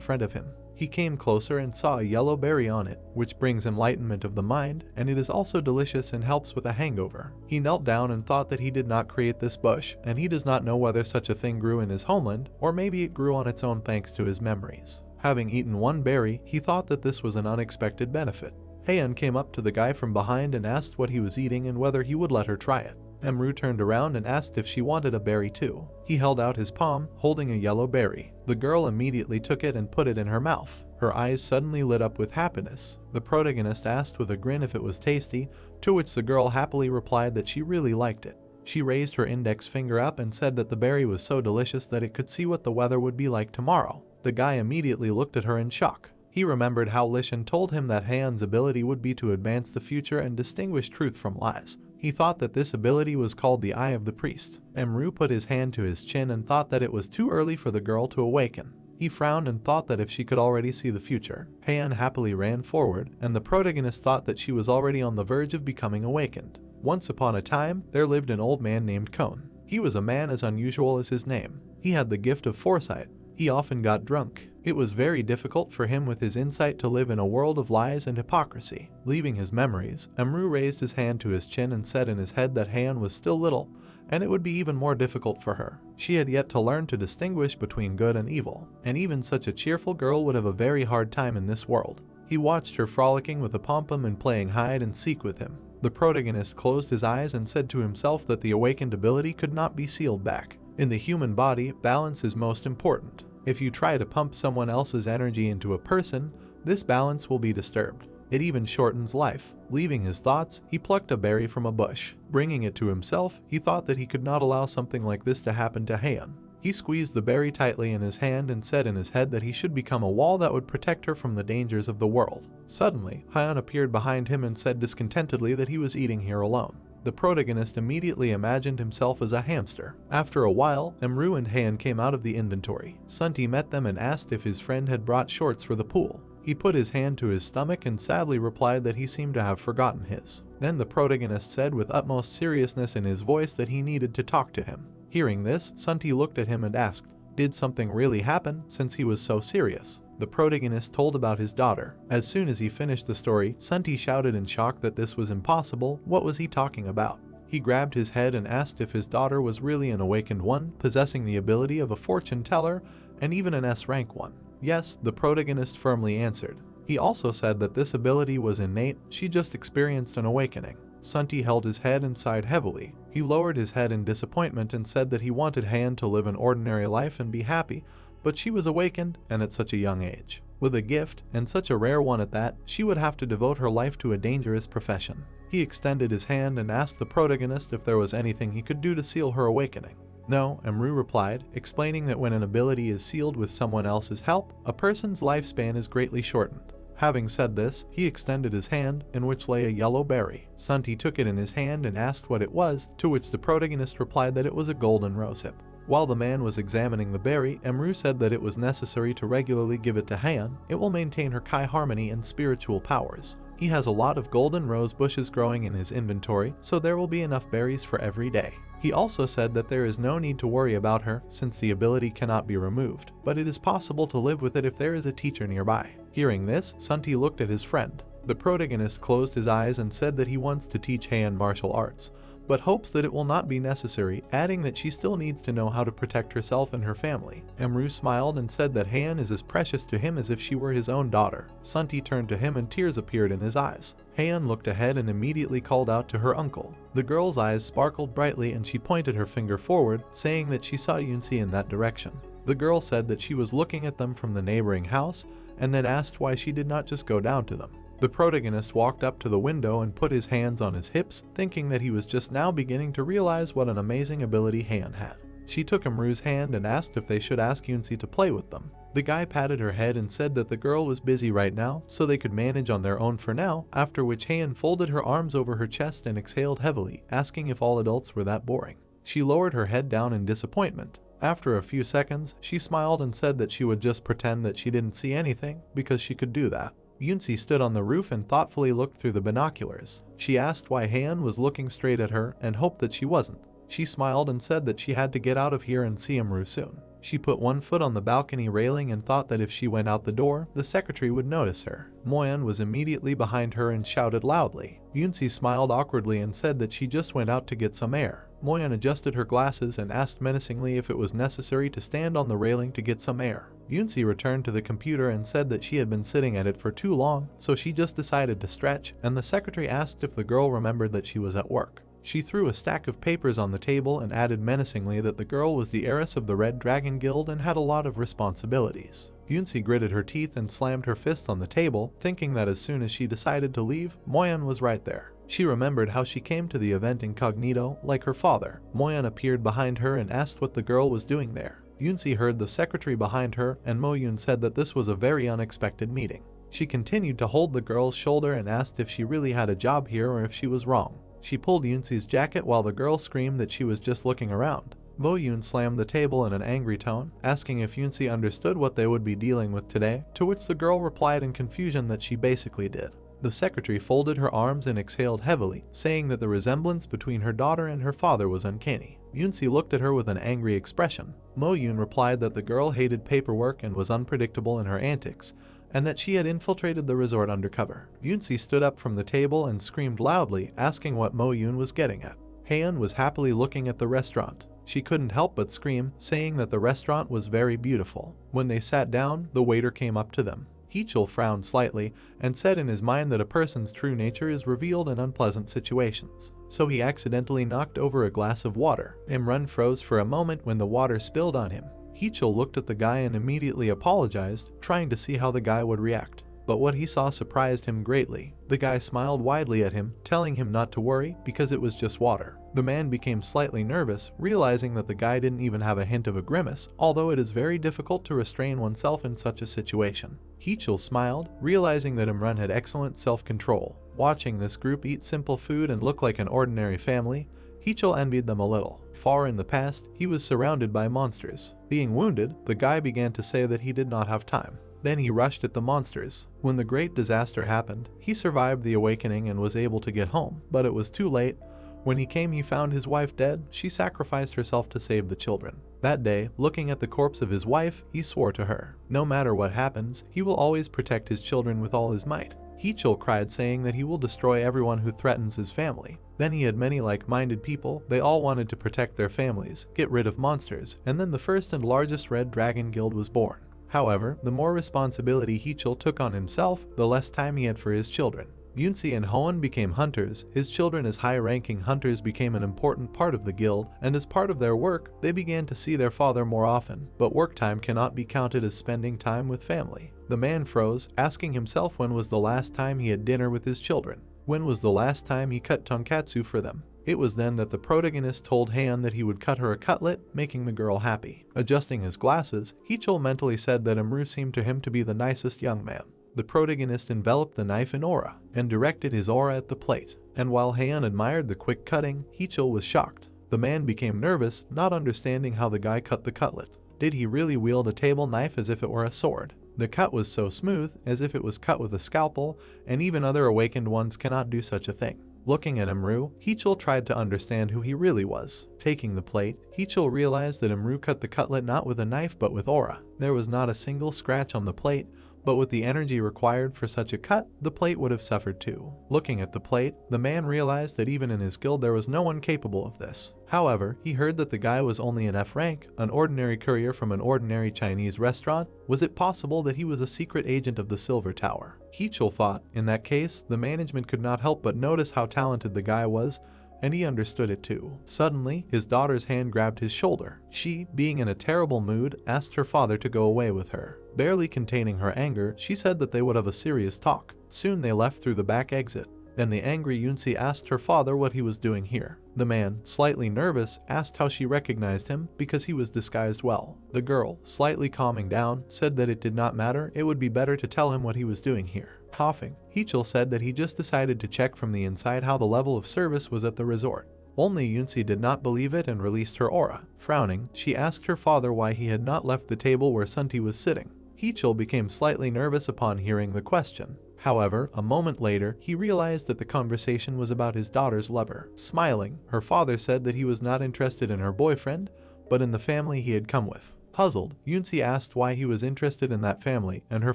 front of him. He came closer and saw a yellow berry on it, which brings enlightenment of the mind, and it is also delicious and helps with a hangover. He knelt down and thought that he did not create this bush, and he does not know whether such a thing grew in his homeland, or maybe it grew on its own thanks to his memories. Having eaten one berry, he thought that this was an unexpected benefit. Haeun came up to the guy from behind and asked what he was eating and whether he would let her try it. Imru turned around and asked if she wanted a berry too. He held out his palm, holding a yellow berry. The girl immediately took it and put it in her mouth. Her eyes suddenly lit up with happiness. The protagonist asked with a grin if it was tasty, to which the girl happily replied that she really liked it. She raised her index finger up and said that the berry was so delicious that it could see what the weather would be like tomorrow. The guy immediately looked at her in shock. He remembered how Lishan told him that Haeun's ability would be to advance the future and distinguish truth from lies. He thought that this ability was called the Eye of the Priest. Imru put his hand to his chin and thought that it was too early for the girl to awaken. He frowned and thought that if she could already see the future. Haeun happily ran forward, and the protagonist thought that she was already on the verge of becoming awakened. Once upon a time, there lived an old man named Kon. He was a man as unusual as his name. He had the gift of foresight. He often got drunk. It was very difficult for him with his insight to live in a world of lies and hypocrisy. Leaving his memories, Emru raised his hand to his chin and said in his head that Haeun was still little, and it would be even more difficult for her. She had yet to learn to distinguish between good and evil, and even such a cheerful girl would have a very hard time in this world. He watched her frolicking with a pom-pom and playing hide and seek with him. The protagonist closed his eyes and said to himself that the awakened ability could not be sealed back. In the human body, balance is most important. If you try to pump someone else's energy into a person, this balance will be disturbed. It even shortens life. Leaving his thoughts, he plucked a berry from a bush. Bringing it to himself, he thought that he could not allow something like this to happen to Haeun. He squeezed the berry tightly in his hand and said in his head that he should become a wall that would protect her from the dangers of the world. Suddenly, Haeun appeared behind him and said discontentedly that he was eating here alone. The protagonist immediately imagined himself as a hamster. After a while, Emru and Haeun came out of the inventory. Sunti met them and asked if his friend had brought shorts for the pool. He put his hand to his stomach and sadly replied that he seemed to have forgotten his. Then the protagonist said with utmost seriousness in his voice that he needed to talk to him. Hearing this, Sunti looked at him and asked, "Did something really happen?" since he was so serious. The protagonist told about his daughter. As soon as he finished the story, Sunti shouted in shock that this was impossible. What was he talking about? He grabbed his head and asked if his daughter was really an awakened one, possessing the ability of a fortune teller and even an S-rank one. Yes, the protagonist firmly answered. He also said that this ability was innate, she just experienced an awakening. Sunti held his head and sighed heavily. He lowered his head in disappointment and said that he wanted Haeun to live an ordinary life and be happy, but she was awakened, and at such a young age. With a gift, and such a rare one at that, she would have to devote her life to a dangerous profession. He extended his hand and asked the protagonist if there was anything he could do to seal her awakening. No, Emru replied, explaining that when an ability is sealed with someone else's help, a person's lifespan is greatly shortened. Having said this, he extended his hand, in which lay a yellow berry. Sunti took it in his hand and asked what it was, to which the protagonist replied that it was a golden rosehip. While the man was examining the berry, Emru said that it was necessary to regularly give it to Haeun. It will maintain her Kai harmony and spiritual powers. He has a lot of golden rose bushes growing in his inventory, so there will be enough berries for every day. He also said that there is no need to worry about her since the ability cannot be removed, but it is possible to live with it if there is a teacher nearby. Hearing this, Sunti looked at his friend. The protagonist closed his eyes and said that he wants to teach Haeun martial arts, but hopes that it will not be necessary, adding that she still needs to know how to protect herself and her family. Emru smiled and said that Haeun is as precious to him as if she were his own daughter. Sunti turned to him and tears appeared in his eyes. Haeun looked ahead and immediately called out to her uncle. The girl's eyes sparkled brightly and she pointed her finger forward, saying that she saw Yunsi in that direction. The girl said that she was looking at them from the neighboring house, and then asked why she did not just go down to them. The protagonist walked up to the window and put his hands on his hips, thinking that he was just now beginning to realize what an amazing ability Haeun had. She took Emru's hand and asked if they should ask Yunsi to play with them. The guy patted her head and said that the girl was busy right now, so they could manage on their own for now, after which Haeun folded her arms over her chest and exhaled heavily, asking if all adults were that boring. She lowered her head down in disappointment. After a few seconds, she smiled and said that she would just pretend that she didn't see anything, because she could do that. Yunsi stood on the roof and thoughtfully looked through the binoculars. She asked why Haeun was looking straight at her and hoped that she wasn't. She smiled and said that she had to get out of here and see Emru soon. She put one foot on the balcony railing and thought that if she went out the door, the secretary would notice her. Moyan was immediately behind her and shouted loudly. Yunsi smiled awkwardly and said that she just went out to get some air. Moyan adjusted her glasses and asked menacingly if it was necessary to stand on the railing to get some air. Yunsi returned to the computer and said that she had been sitting at it for too long, so she just decided to stretch, and the secretary asked if the girl remembered that she was at work. She threw a stack of papers on the table and added menacingly that the girl was the heiress of the Red Dragon Guild and had a lot of responsibilities. Yunsi gritted her teeth and slammed her fists on the table, thinking that as soon as she decided to leave, Moyan was right there. She remembered how she came to the event incognito, like her father. Moyan appeared behind her and asked what the girl was doing there. Yunsi heard the secretary behind her, and Moyun said that this was a very unexpected meeting. She continued to hold the girl's shoulder and asked if she really had a job here or if she was wrong. She pulled Yunsi's jacket while the girl screamed that she was just looking around. Mo-yoon slammed the table in an angry tone, asking if Yoonsi understood what they would be dealing with today, to which the girl replied in confusion that she basically did. The secretary folded her arms and exhaled heavily, saying that the resemblance between her daughter and her father was uncanny. Yoonsi looked at her with an angry expression. Mo-yoon replied that the girl hated paperwork and was unpredictable in her antics, and that she had infiltrated the resort undercover. Yoonsi stood up from the table and screamed loudly, asking what Mo-yoon was getting at. Haeun was happily looking at the restaurant. She couldn't help but scream, saying that the restaurant was very beautiful. When they sat down, the waiter came up to them. Heechul frowned slightly and said in his mind that a person's true nature is revealed in unpleasant situations. So he accidentally knocked over a glass of water. Imran froze for a moment when the water spilled on him. Heechul looked at the guy and immediately apologized, trying to see how the guy would react. But what he saw surprised him greatly. The guy smiled widely at him, telling him not to worry because it was just water. The man became slightly nervous, realizing that the guy didn't even have a hint of a grimace, although it is very difficult to restrain oneself in such a situation. Heechul smiled, realizing that Imran had excellent self-control. Watching this group eat simple food and look like an ordinary family, Heechul envied them a little. Far in the past, he was surrounded by monsters. Being wounded, the guy began to say that he did not have time. Then he rushed at the monsters. When the great disaster happened, he survived the awakening and was able to get home, but it was too late. When he came, he found his wife dead. She sacrificed herself to save the children. That day, looking at the corpse of his wife, he swore to her, no matter what happens, he will always protect his children with all his might. Heechul cried, saying that he will destroy everyone who threatens his family. Then he had many like-minded people. They all wanted to protect their families, get rid of monsters, and then the first and largest Red Dragon Guild was born. However, the more responsibility Heechul took on himself, the less time he had for his children. Yoonsi and Hoan became hunters. His children as high-ranking hunters became an important part of the guild, and as part of their work, they began to see their father more often. But work time cannot be counted as spending time with family. The man froze, asking himself when was the last time he had dinner with his children. When was the last time he cut tonkatsu for them? It was then that the protagonist told Haeun that he would cut her a cutlet, making the girl happy. Adjusting his glasses, Heechul mentally said that Imru seemed to him to be the nicest young man. The protagonist enveloped the knife in aura and directed his aura at the plate. And while Haeun admired the quick cutting, Heechul was shocked. The man became nervous, not understanding how the guy cut the cutlet. Did he really wield a table knife as if it were a sword? The cut was so smooth, as if it was cut with a scalpel, and even other awakened ones cannot do such a thing. Looking at Imru, Heechul tried to understand who he really was. Taking the plate, Heechul realized that Imru cut the cutlet not with a knife but with aura. There was not a single scratch on the plate, but with the energy required for such a cut, the plate would have suffered too. Looking at the plate, the man realized that even in his guild there was no one capable of this. However, he heard that the guy was only an F rank, an ordinary courier from an ordinary Chinese restaurant. Was it possible that he was a secret agent of the Silver Tower? Heechul thought, in that case, the management could not help but notice how talented the guy was, and he understood it too. Suddenly, his daughter's hand grabbed his shoulder. She, being in a terrible mood, asked her father to go away with her. Barely containing her anger, she said that they would have a serious talk. Soon they left through the back exit. Then the angry Yoonsi asked her father what he was doing here. The man, slightly nervous, asked how she recognized him because he was disguised well. The girl, slightly calming down, said that it did not matter, it would be better to tell him what he was doing here. Coughing, Heechul said that he just decided to check from the inside how the level of service was at the resort. Only Yoonsi did not believe it and released her aura. Frowning, she asked her father why he had not left the table where Sunti was sitting. Heechul became slightly nervous upon hearing the question. However, a moment later, he realized that the conversation was about his daughter's lover. Smiling, her father said that he was not interested in her boyfriend, but in the family he had come with. Puzzled, Yoonsi asked why he was interested in that family, and her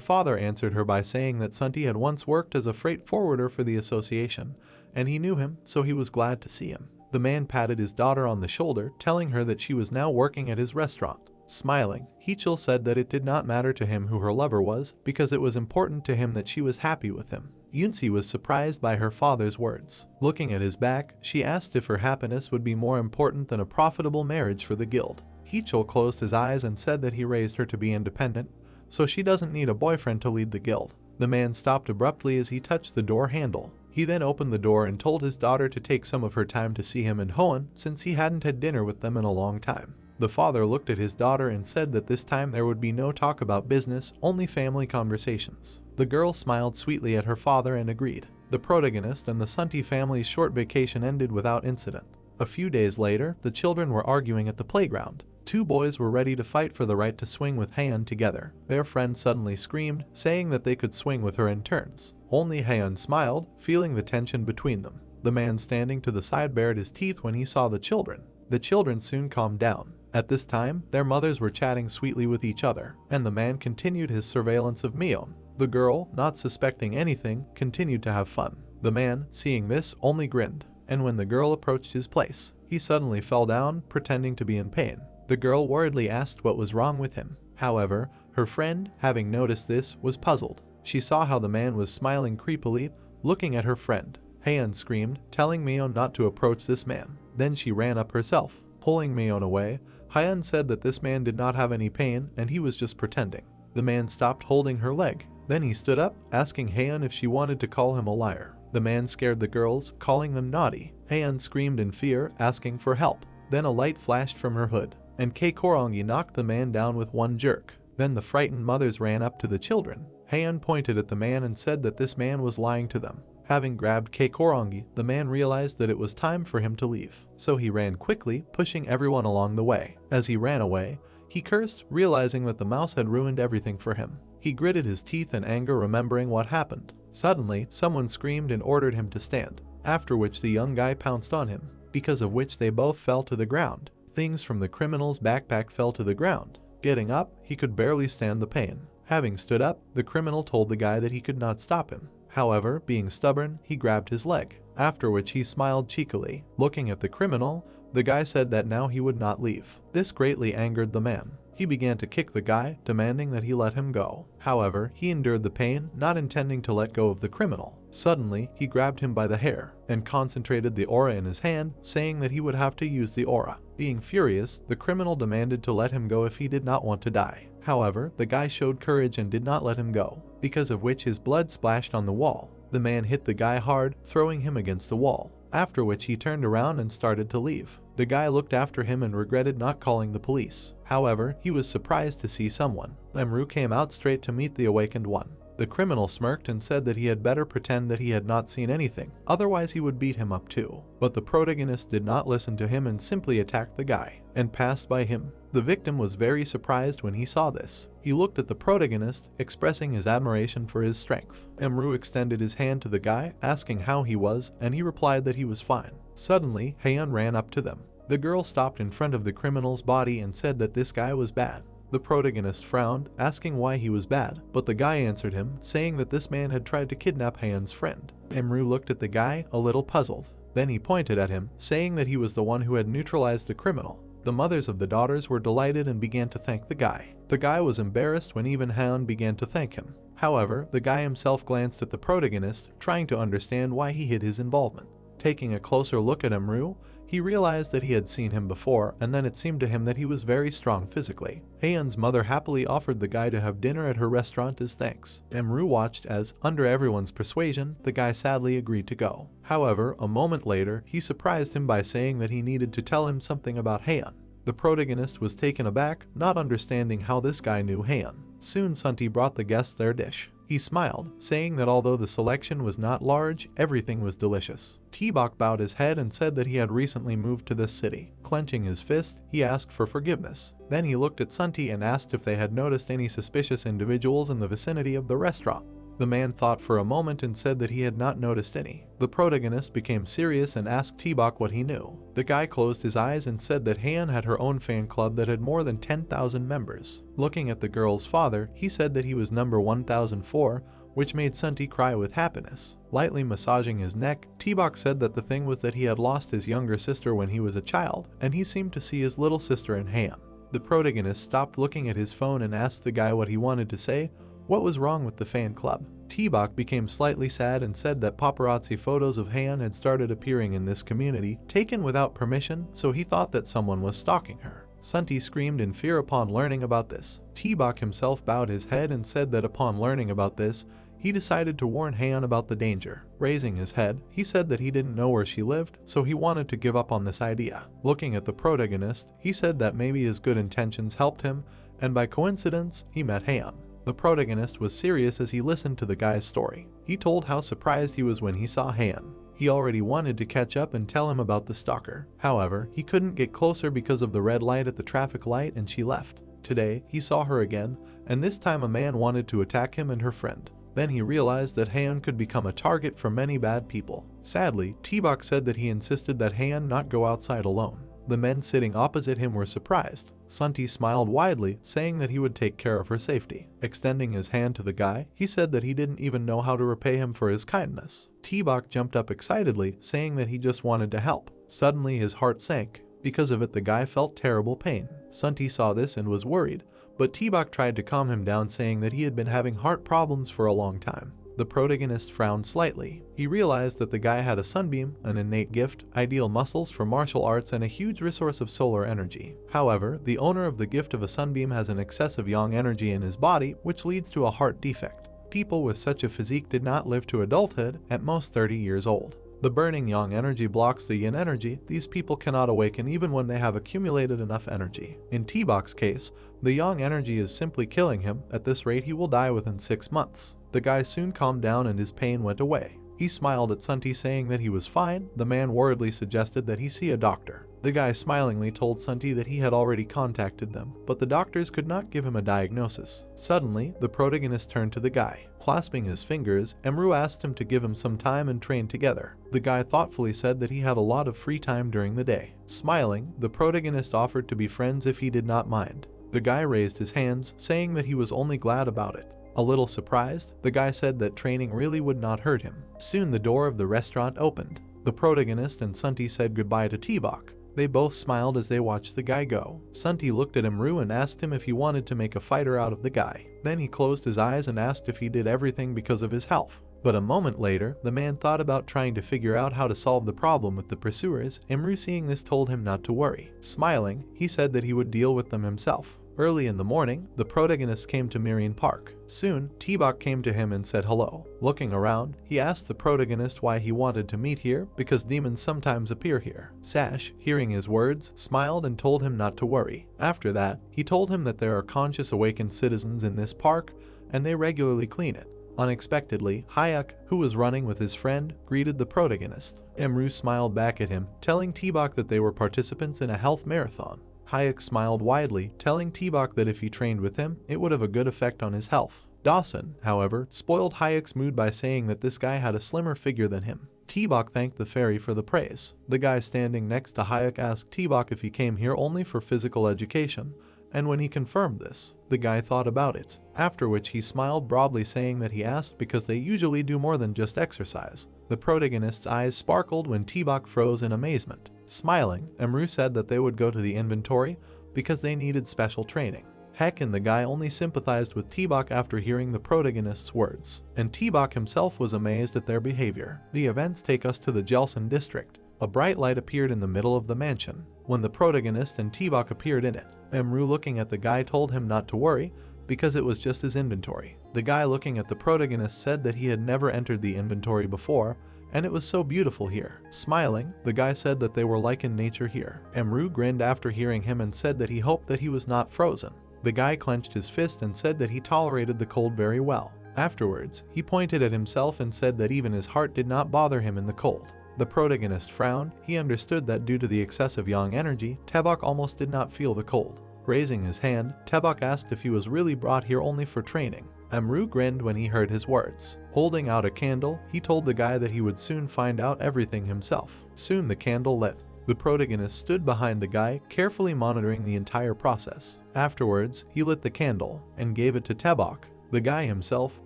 father answered her by saying that Sunti had once worked as a freight forwarder for the association, and he knew him, so he was glad to see him. The man patted his daughter on the shoulder, telling her that she was now working at his restaurant. Smiling, Heechul said that it did not matter to him who her lover was, because it was important to him that she was happy with him. Yoonsi was surprised by her father's words. Looking at his back, she asked if her happiness would be more important than a profitable marriage for the guild. Heechul closed his eyes and said that he raised her to be independent, so she doesn't need a boyfriend to lead the guild. The man stopped abruptly as he touched the door handle. He then opened the door and told his daughter to take some of her time to see him and Hoan, since he hadn't had dinner with them in a long time. The father looked at his daughter and said that this time there would be no talk about business, only family conversations. The girl smiled sweetly at her father and agreed. The protagonist and the Sunti family's short vacation ended without incident. A few days later, the children were arguing at the playground. Two boys were ready to fight for the right to swing with Haeun together. Their friend suddenly screamed, saying that they could swing with her in turns. Only Haeun smiled, feeling the tension between them. The man standing to the side bared his teeth when he saw the children. The children soon calmed down. At this time, their mothers were chatting sweetly with each other, and the man continued his surveillance of Myeon. The girl, not suspecting anything, continued to have fun. The man, seeing this, only grinned, and when the girl approached his place, he suddenly fell down, pretending to be in pain. The girl worriedly asked what was wrong with him. However, her friend, having noticed this, was puzzled. She saw how the man was smiling creepily, looking at her friend. Haeun screamed, telling Myeon not to approach this man. Then she ran up herself. Pulling Myeon away, Haeun said that this man did not have any pain and he was just pretending. The man stopped holding her leg. Then he stood up, asking Haeun if she wanted to call him a liar. The man scared the girls, calling them naughty. Haeun screamed in fear, asking for help. Then a light flashed from her hood, and Kei Korongi knocked the man down with one jerk. Then the frightened mothers ran up to the children. Haeun pointed at the man and said that this man was lying to them. Having grabbed Kei Korongi, the man realized that it was time for him to leave. So he ran quickly, pushing everyone along the way. As he ran away, he cursed, realizing that the mouse had ruined everything for him. He gritted his teeth in anger, remembering what happened. Suddenly, someone screamed and ordered him to stand, after which the young guy pounced on him, because of which they both fell to the ground. Things from the criminal's backpack fell to the ground. Getting up, he could barely stand the pain. Having stood up, the criminal told the guy that he could not stop him. However, being stubborn, he grabbed his leg, after which he smiled cheekily. Looking at the criminal, the guy said that now he would not leave. This greatly angered the man. He began to kick the guy, demanding that he let him go. However, he endured the pain, not intending to let go of the criminal. Suddenly, he grabbed him by the hair and concentrated the aura in his hand, saying that he would have to use the aura. Being furious, the criminal demanded to let him go if he did not want to die. However, the guy showed courage and did not let him go, because of which his blood splashed on the wall. The man hit the guy hard, throwing him against the wall, after which he turned around and started to leave. The guy looked after him and regretted not calling the police. However, he was surprised to see someone. Emru came out straight to meet the awakened one. The criminal smirked and said that he had better pretend that he had not seen anything, otherwise he would beat him up too. But the protagonist did not listen to him and simply attacked the guy, and passed by him. The victim was very surprised when he saw this. He looked at the protagonist, expressing his admiration for his strength. Emru extended his hand to the guy, asking how he was, and he replied that he was fine. Suddenly, Haeun ran up to them. The girl stopped in front of the criminal's body and said that this guy was bad. The protagonist frowned, asking why he was bad, but the guy answered him, saying that this man had tried to kidnap Haeun's friend. Emru looked at the guy, a little puzzled. Then he pointed at him, saying that he was the one who had neutralized the criminal. The mothers of the daughters were delighted and began to thank the guy. The guy was embarrassed when even Haeun began to thank him. However, the guy himself glanced at the protagonist, trying to understand why he hid his involvement. Taking a closer look at Emru, he realized that he had seen him before, and then it seemed to him that he was very strong physically. Haeun's mother happily offered the guy to have dinner at her restaurant as thanks. Emru watched as, under everyone's persuasion, the guy sadly agreed to go. However, a moment later, he surprised him by saying that he needed to tell him something about Haeun. The protagonist was taken aback, not understanding how this guy knew Haeun. Soon Sunti brought the guests their dish. He smiled, saying that although the selection was not large, everything was delicious. T-Bok bowed his head and said that he had recently moved to this city. Clenching his fist, he asked for forgiveness. Then he looked at Sunti and asked if they had noticed any suspicious individuals in the vicinity of the restaurant. The man thought for a moment and said that he had not noticed any. The protagonist became serious and asked T-Bok what he knew. The guy closed his eyes and said that Haeun had her own fan club that had more than 10,000 members. Looking at the girl's father, he said that he was number 1004, which made Sunti cry with happiness. Lightly massaging his neck, T-Bok said that the thing was that he had lost his younger sister when he was a child, and he seemed to see his little sister in Haeun. The protagonist stopped looking at his phone and asked the guy what he wanted to say. What was wrong with the fan club? T-Bok became slightly sad and said that paparazzi photos of Haeun had started appearing in this community, taken without permission, so he thought that someone was stalking her. Sunti screamed in fear upon learning about this. T-Bok himself bowed his head and said that upon learning about this, he decided to warn Haeun about the danger. Raising his head, he said that he didn't know where she lived, so he wanted to give up on this idea. Looking at the protagonist, he said that maybe his good intentions helped him, and by coincidence, he met Haeun. The protagonist was serious as he listened to the guy's story. He told how surprised he was when he saw Haeun. He already wanted to catch up and tell him about the stalker. However, he couldn't get closer because of the red light at the traffic light and she left. Today, he saw her again, and this time a man wanted to attack him and her friend. Then he realized that Haeun could become a target for many bad people. Sadly, T-Bok said that he insisted that Haeun not go outside alone. The men sitting opposite him were surprised. Sunti smiled widely, saying that he would take care of her safety. Extending his hand to the guy, he said that he didn't even know how to repay him for his kindness. T-Bok jumped up excitedly, saying that he just wanted to help. Suddenly his heart sank. Because of it, the guy felt terrible pain. Sunti saw this and was worried, but T-Bok tried to calm him down, saying that he had been having heart problems for a long time. The protagonist frowned slightly. He realized that the guy had a sunbeam, an innate gift, ideal muscles for martial arts, and a huge resource of solar energy. However, the owner of the gift of a sunbeam has an excess of yang energy in his body, which leads to a heart defect. People with such a physique did not live to adulthood, at most 30 years old. The burning yang energy blocks the yin energy. These people cannot awaken even when they have accumulated enough energy. In T-Bok's case, the yang energy is simply killing him. At this rate, he will die within 6 months. The guy soon calmed down and his pain went away. He smiled at Sunti, saying that he was fine. The man worriedly suggested that he see a doctor. The guy smilingly told Sunti that he had already contacted them, but the doctors could not give him a diagnosis. Suddenly, the protagonist turned to the guy. Clasping his fingers, Emru asked him to give him some time and train together. The guy thoughtfully said that he had a lot of free time during the day. Smiling, the protagonist offered to be friends if he did not mind. The guy raised his hands, saying that he was only glad about it. A little surprised, the guy said that training really would not hurt him. Soon the door of the restaurant opened. The protagonist and Sunti said goodbye to T-Bok. They both smiled as they watched the guy go. Sunti looked at Emru and asked him if he wanted to make a fighter out of the guy. Then he closed his eyes and asked if he did everything because of his health. But a moment later, the man thought about trying to figure out how to solve the problem with the pursuers. Emru, seeing this, told him not to worry. Smiling, he said that he would deal with them himself. Early in the morning, the protagonist came to Murim Park. Soon, T-Bok came to him and said hello. Looking around, he asked the protagonist why he wanted to meet here, because demons sometimes appear here. Sash, hearing his words, smiled and told him not to worry. After that, he told him that there are conscious awakened citizens in this park, and they regularly clean it. Unexpectedly, Hayek, who was running with his friend, greeted the protagonist. Emru smiled back at him, telling T-Bok that they were participants in a health marathon. Hayek smiled widely, telling T-Bok that if he trained with him, it would have a good effect on his health. Dawson, however, spoiled Hayek's mood by saying that this guy had a slimmer figure than him. T-Bok thanked the fairy for the praise. The guy standing next to Hayek asked T-Bok if he came here only for physical education, and when he confirmed this, the guy thought about it. After which he smiled broadly, saying that he asked because they usually do more than just exercise. The protagonist's eyes sparkled when T-Bok froze in amazement. Smiling, Emru said that they would go to the inventory because they needed special training. Heck, and the guy only sympathized with T-Bok after hearing the protagonist's words, and T-Bok himself was amazed at their behavior. The events take us to the Jelson district. A bright light appeared in the middle of the mansion. When the protagonist and T-Bok appeared in it, Emru, looking at the guy, told him not to worry because it was just his inventory. The guy, looking at the protagonist, said that he had never entered the inventory before, and it was so beautiful here. Smiling, the guy said that they were like in nature here. Emru grinned after hearing him and said that he hoped that he was not frozen. The guy clenched his fist and said that he tolerated the cold very well. Afterwards, he pointed at himself and said that even his heart did not bother him in the cold. The protagonist frowned. He understood that due to the excessive yang energy, T-Bok almost did not feel the cold. Raising his hand, T-Bok asked if he was really brought here only for training. Emru grinned when he heard his words. Holding out a candle, he told the guy that he would soon find out everything himself. Soon the candle lit. The protagonist stood behind the guy, carefully monitoring the entire process. Afterwards, he lit the candle and gave it to T-Bok. The guy himself,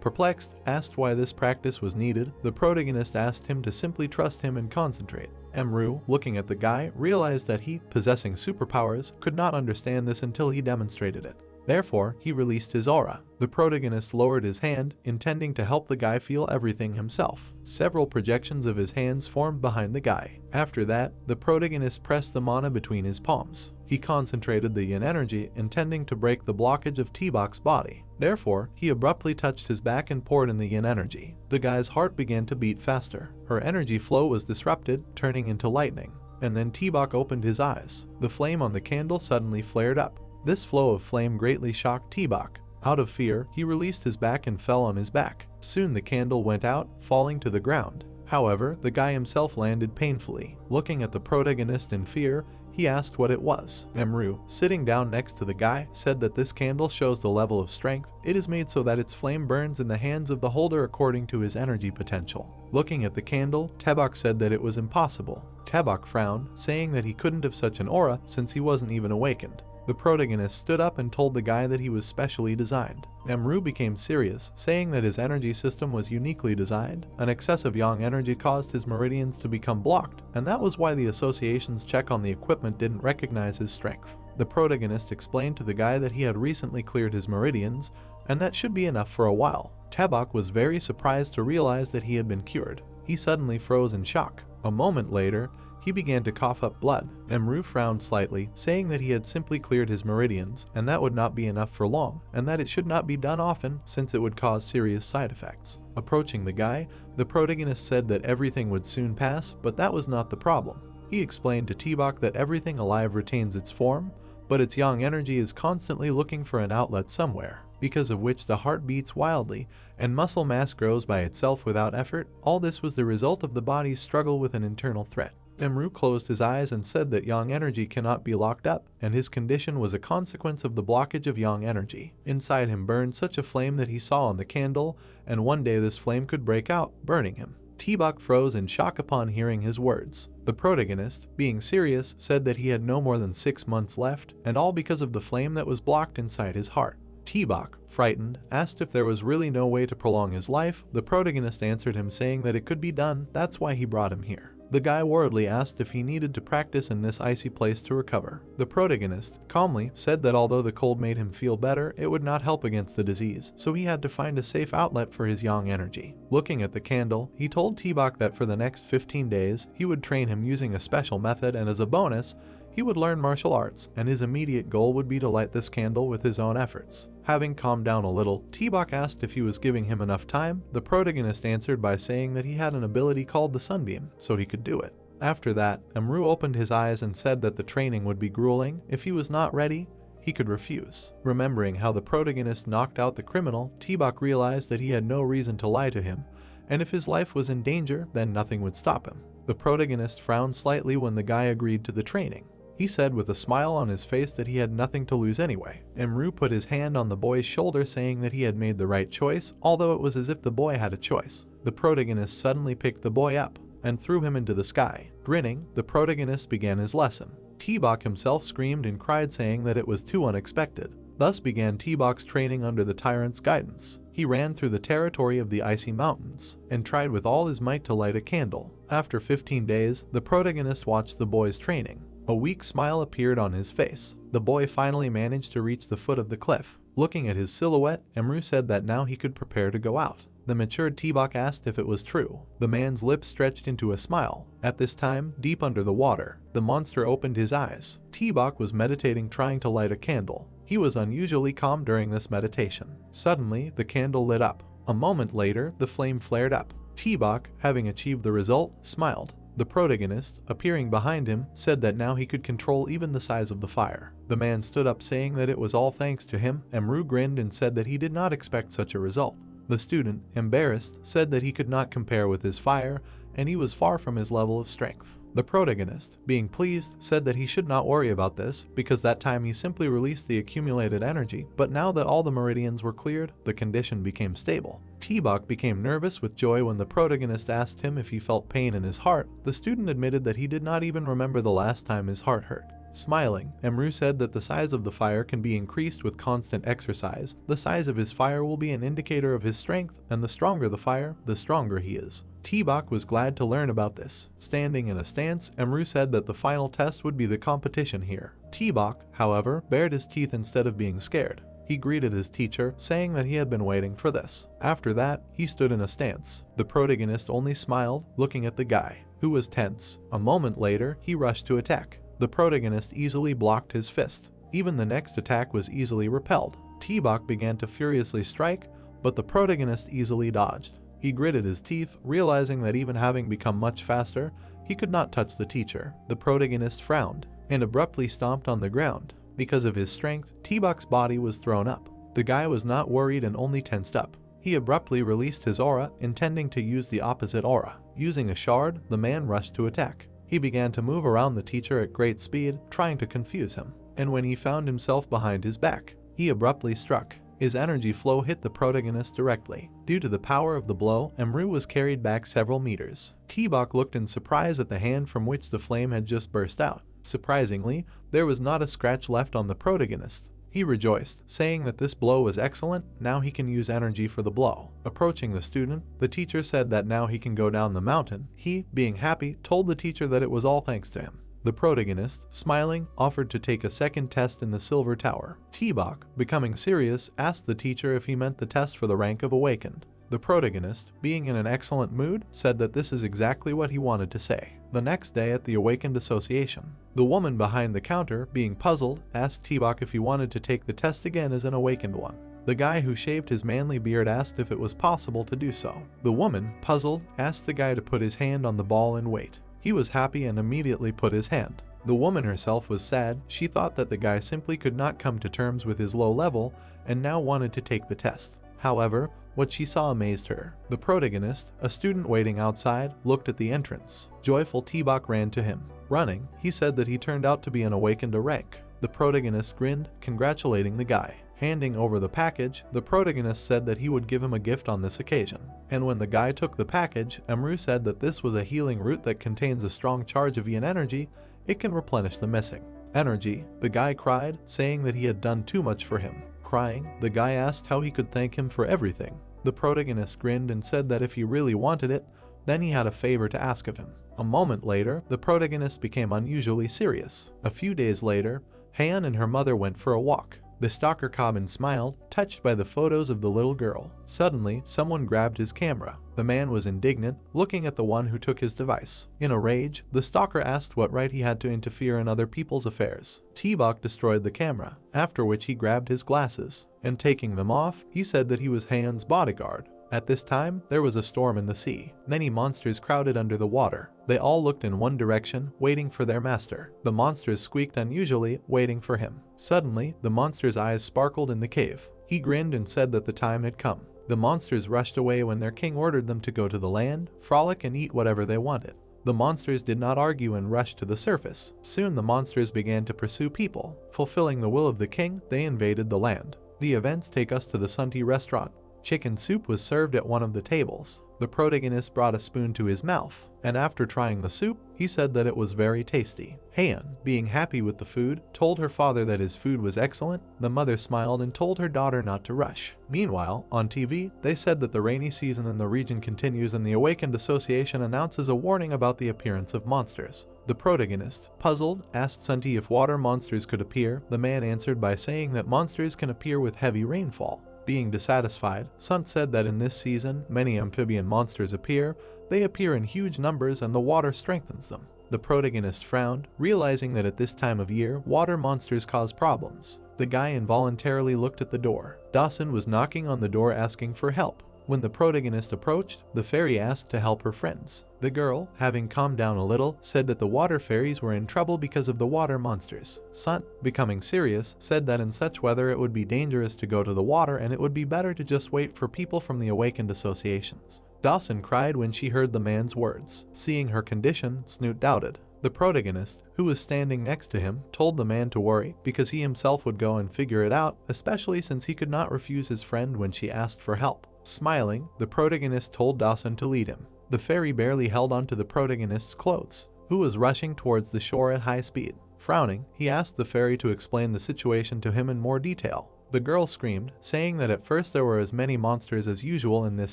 perplexed, asked why this practice was needed. The protagonist asked him to simply trust him and concentrate. Emru, looking at the guy, realized that he, possessing superpowers, could not understand this until he demonstrated it. Therefore, he released his aura. The protagonist lowered his hand, intending to help the guy feel everything himself. Several projections of his hands formed behind the guy. After that, the protagonist pressed the mana between his palms. He concentrated the yin energy, intending to break the blockage of T-Bok's body. Therefore, he abruptly touched his back and poured in the yin energy. The guy's heart began to beat faster. Her energy flow was disrupted, turning into lightning. And then T-Bok opened his eyes. The flame on the candle suddenly flared up. This flow of flame greatly shocked T-Bok. Out of fear, he released his back and fell on his back. Soon the candle went out, falling to the ground. However, the guy himself landed painfully. Looking at the protagonist in fear, he asked what it was. Emru, sitting down next to the guy, said that this candle shows the level of strength. It is made so that its flame burns in the hands of the holder according to his energy potential. Looking at the candle, Tebok said that it was impossible. Tebok frowned, saying that he couldn't have such an aura since he wasn't even awakened. The protagonist stood up and told the guy that he was specially designed. Emru became serious, saying that his energy system was uniquely designed. An excessive yang energy caused his meridians to become blocked, and that was why the association's check on the equipment didn't recognize his strength. The protagonist explained to the guy that he had recently cleared his meridians, and that should be enough for a while. Tebok was very surprised to realize that he had been cured. He suddenly froze in shock. A moment later, he began to cough up blood. Emru frowned slightly, saying that he had simply cleared his meridians, and that would not be enough for long, and that it should not be done often since it would cause serious side effects. Approaching the guy, the protagonist said that everything would soon pass, but that was not the problem. He explained to Tebok that everything alive retains its form, but its yang energy is constantly looking for an outlet somewhere, because of which the heart beats wildly and muscle mass grows by itself without effort. All this was the result of the body's struggle with an internal threat. Emru closed his eyes and said that yang energy cannot be locked up, and his condition was a consequence of the blockage of yang energy. Inside him burned such a flame that he saw on the candle, and one day this flame could break out, burning him. Tebok froze in shock upon hearing his words. The protagonist, being serious, said that he had no more than 6 months left, and all because of the flame that was blocked inside his heart. Tebok, frightened, asked if there was really no way to prolong his life. The protagonist answered him saying that it could be done, that's why he brought him here. The guy worriedly asked if he needed to practice in this icy place to recover. The protagonist, calmly, said that although the cold made him feel better, it would not help against the disease, so he had to find a safe outlet for his yang energy. Looking at the candle, he told Tebok that for the next 15 days, he would train him using a special method, and as a bonus, he would learn martial arts, and his immediate goal would be to light this candle with his own efforts. Having calmed down a little, Tebok asked if he was giving him enough time. The protagonist answered by saying that he had an ability called the Sunbeam, so he could do it. After that, Emru opened his eyes and said that the training would be grueling. If he was not ready, he could refuse. Remembering how the protagonist knocked out the criminal, Tebok realized that he had no reason to lie to him, and if his life was in danger, then nothing would stop him. The protagonist frowned slightly when the guy agreed to the training. He said with a smile on his face that he had nothing to lose anyway. Emru put his hand on the boy's shoulder, saying that he had made the right choice, although it was as if the boy had a choice. The protagonist suddenly picked the boy up and threw him into the sky. Grinning, the protagonist began his lesson. Tebok himself screamed and cried, saying that it was too unexpected. Thus began Tebok's training under the tyrant's guidance. He ran through the territory of the icy mountains and tried with all his might to light a candle. After 15 days, the protagonist watched the boy's training. A weak smile appeared on his face. The boy finally managed to reach the foot of the cliff. Looking at his silhouette, Emru said that now he could prepare to go out. The matured Tebok asked if it was true. The man's lips stretched into a smile. At this time, deep under the water, the monster opened his eyes. Tebok was meditating, trying to light a candle. He was unusually calm during this meditation. Suddenly, the candle lit up. A moment later, the flame flared up. Tebok, having achieved the result, smiled. The protagonist, appearing behind him, said that now he could control even the size of the fire. The man stood up, saying that it was all thanks to him. Emru grinned and said that he did not expect such a result. The student, embarrassed, said that he could not compare with his fire, and he was far from his level of strength. The protagonist, being pleased, said that he should not worry about this, because that time he simply released the accumulated energy, but now that all the meridians were cleared, the condition became stable. Tebok became nervous with joy when the protagonist asked him if he felt pain in his heart. The student admitted that he did not even remember the last time his heart hurt. Smiling, Emru said that the size of the fire can be increased with constant exercise. The size of his fire will be an indicator of his strength, and the stronger the fire, the stronger he is. Tebok was glad to learn about this. Standing in a stance, Emru said that the final test would be the competition here. Tebok, however, bared his teeth instead of being scared. He greeted his teacher, saying that he had been waiting for this. After that, he stood in a stance. The protagonist only smiled, looking at the guy, who was tense. A moment later, he rushed to attack. The protagonist easily blocked his fist. Even the next attack was easily repelled. Tebok began to furiously strike, but the protagonist easily dodged. He gritted his teeth, realizing that even having become much faster, he could not touch the teacher. The protagonist frowned and abruptly stomped on the ground. Because of his strength, Tebok's body was thrown up. The guy was not worried and only tensed up. He abruptly released his aura, intending to use the opposite aura. Using a shard, the man rushed to attack. He began to move around the teacher at great speed, trying to confuse him. And when he found himself behind his back, he abruptly struck. His energy flow hit the protagonist directly. Due to the power of the blow, Emru was carried back several meters. T-Bok looked in surprise at the hand from which the flame had just burst out. Surprisingly, there was not a scratch left on the protagonist. He rejoiced, saying that this blow was excellent, now he can use energy for the blow. Approaching the student, the teacher said that now he can go down the mountain. He, being happy, told the teacher that it was all thanks to him. The protagonist, smiling, offered to take a second test in the Silver Tower. T-Bok, becoming serious, asked the teacher if he meant the test for the rank of Awakened. The protagonist, being in an excellent mood, said that this is exactly what he wanted to say. The next day at the Awakened Association, the woman behind the counter, being puzzled, asked T-Bok if he wanted to take the test again as an Awakened one. The guy who shaved his manly beard asked if it was possible to do so. The woman, puzzled, asked the guy to put his hand on the ball and wait. He was happy and immediately put his hand. The woman herself was sad. She thought that the guy simply could not come to terms with his low level and now wanted to take the test. However, what she saw amazed her. The protagonist, a student waiting outside, looked at the entrance. Joyful T-Bok ran to him. Running, he said that he turned out to be an Awakened rank. The protagonist grinned, congratulating the guy. Handing over the package, the protagonist said that he would give him a gift on this occasion. And when the guy took the package, Emru said that this was a healing root that contains a strong charge of yin energy. It can replenish the missing energy. The guy cried, saying that he had done too much for him. Crying, the guy asked how he could thank him for everything. The protagonist grinned and said that if he really wanted it, then he had a favor to ask of him. A moment later, the protagonist became unusually serious. A few days later, Han and her mother went for a walk. The stalker Kabin smiled, touched by the photos of the little girl. Suddenly, someone grabbed his camera. The man was indignant, looking at the one who took his device. In a rage, the stalker asked what right he had to interfere in other people's affairs. T-Bok destroyed the camera, after which he grabbed his glasses, and taking them off, he said that he was Han's bodyguard. At this time, there was a storm in the sea. Many monsters crowded under the water. They all looked in one direction, waiting for their master. The monsters squeaked unusually, waiting for him. Suddenly, the monster's eyes sparkled in the cave. He grinned and said that the time had come. The monsters rushed away when their king ordered them to go to the land, frolic and eat whatever they wanted. The monsters did not argue and rushed to the surface. Soon the monsters began to pursue people. Fulfilling the will of the king, they invaded the land. The events take us to the Sunti restaurant. Chicken soup was served at one of the tables. The protagonist brought a spoon to his mouth, and after trying the soup, he said that it was very tasty. Han, being happy with the food, told her father that his food was excellent. The mother smiled and told her daughter not to rush. Meanwhile, on TV, they said that the rainy season in the region continues and the Awakened Association announces a warning about the appearance of monsters. The protagonist, puzzled, asked Sunti if water monsters could appear. The man answered by saying that monsters can appear with heavy rainfall. Being dissatisfied, Sunt said that in this season, many amphibian monsters appear. They appear in huge numbers and the water strengthens them. The protagonist frowned, realizing that at this time of year, water monsters cause problems. The guy involuntarily looked at the door. Dawson was knocking on the door asking for help. When the protagonist approached, the fairy asked to help her friends. The girl, having calmed down a little, said that the water fairies were in trouble because of the water monsters. Sunt, becoming serious, said that in such weather it would be dangerous to go to the water and it would be better to just wait for people from the Awakened Associations. Dawson cried when she heard the man's words. Seeing her condition, Snoot doubted. The protagonist, who was standing next to him, told the man to worry because he himself would go and figure it out, especially since he could not refuse his friend when she asked for help. Smiling, the protagonist told Dawson to lead him. The fairy barely held onto the protagonist's clothes, who was rushing towards the shore at high speed. Frowning, he asked the fairy to explain the situation to him in more detail. The girl screamed, saying that at first there were as many monsters as usual in this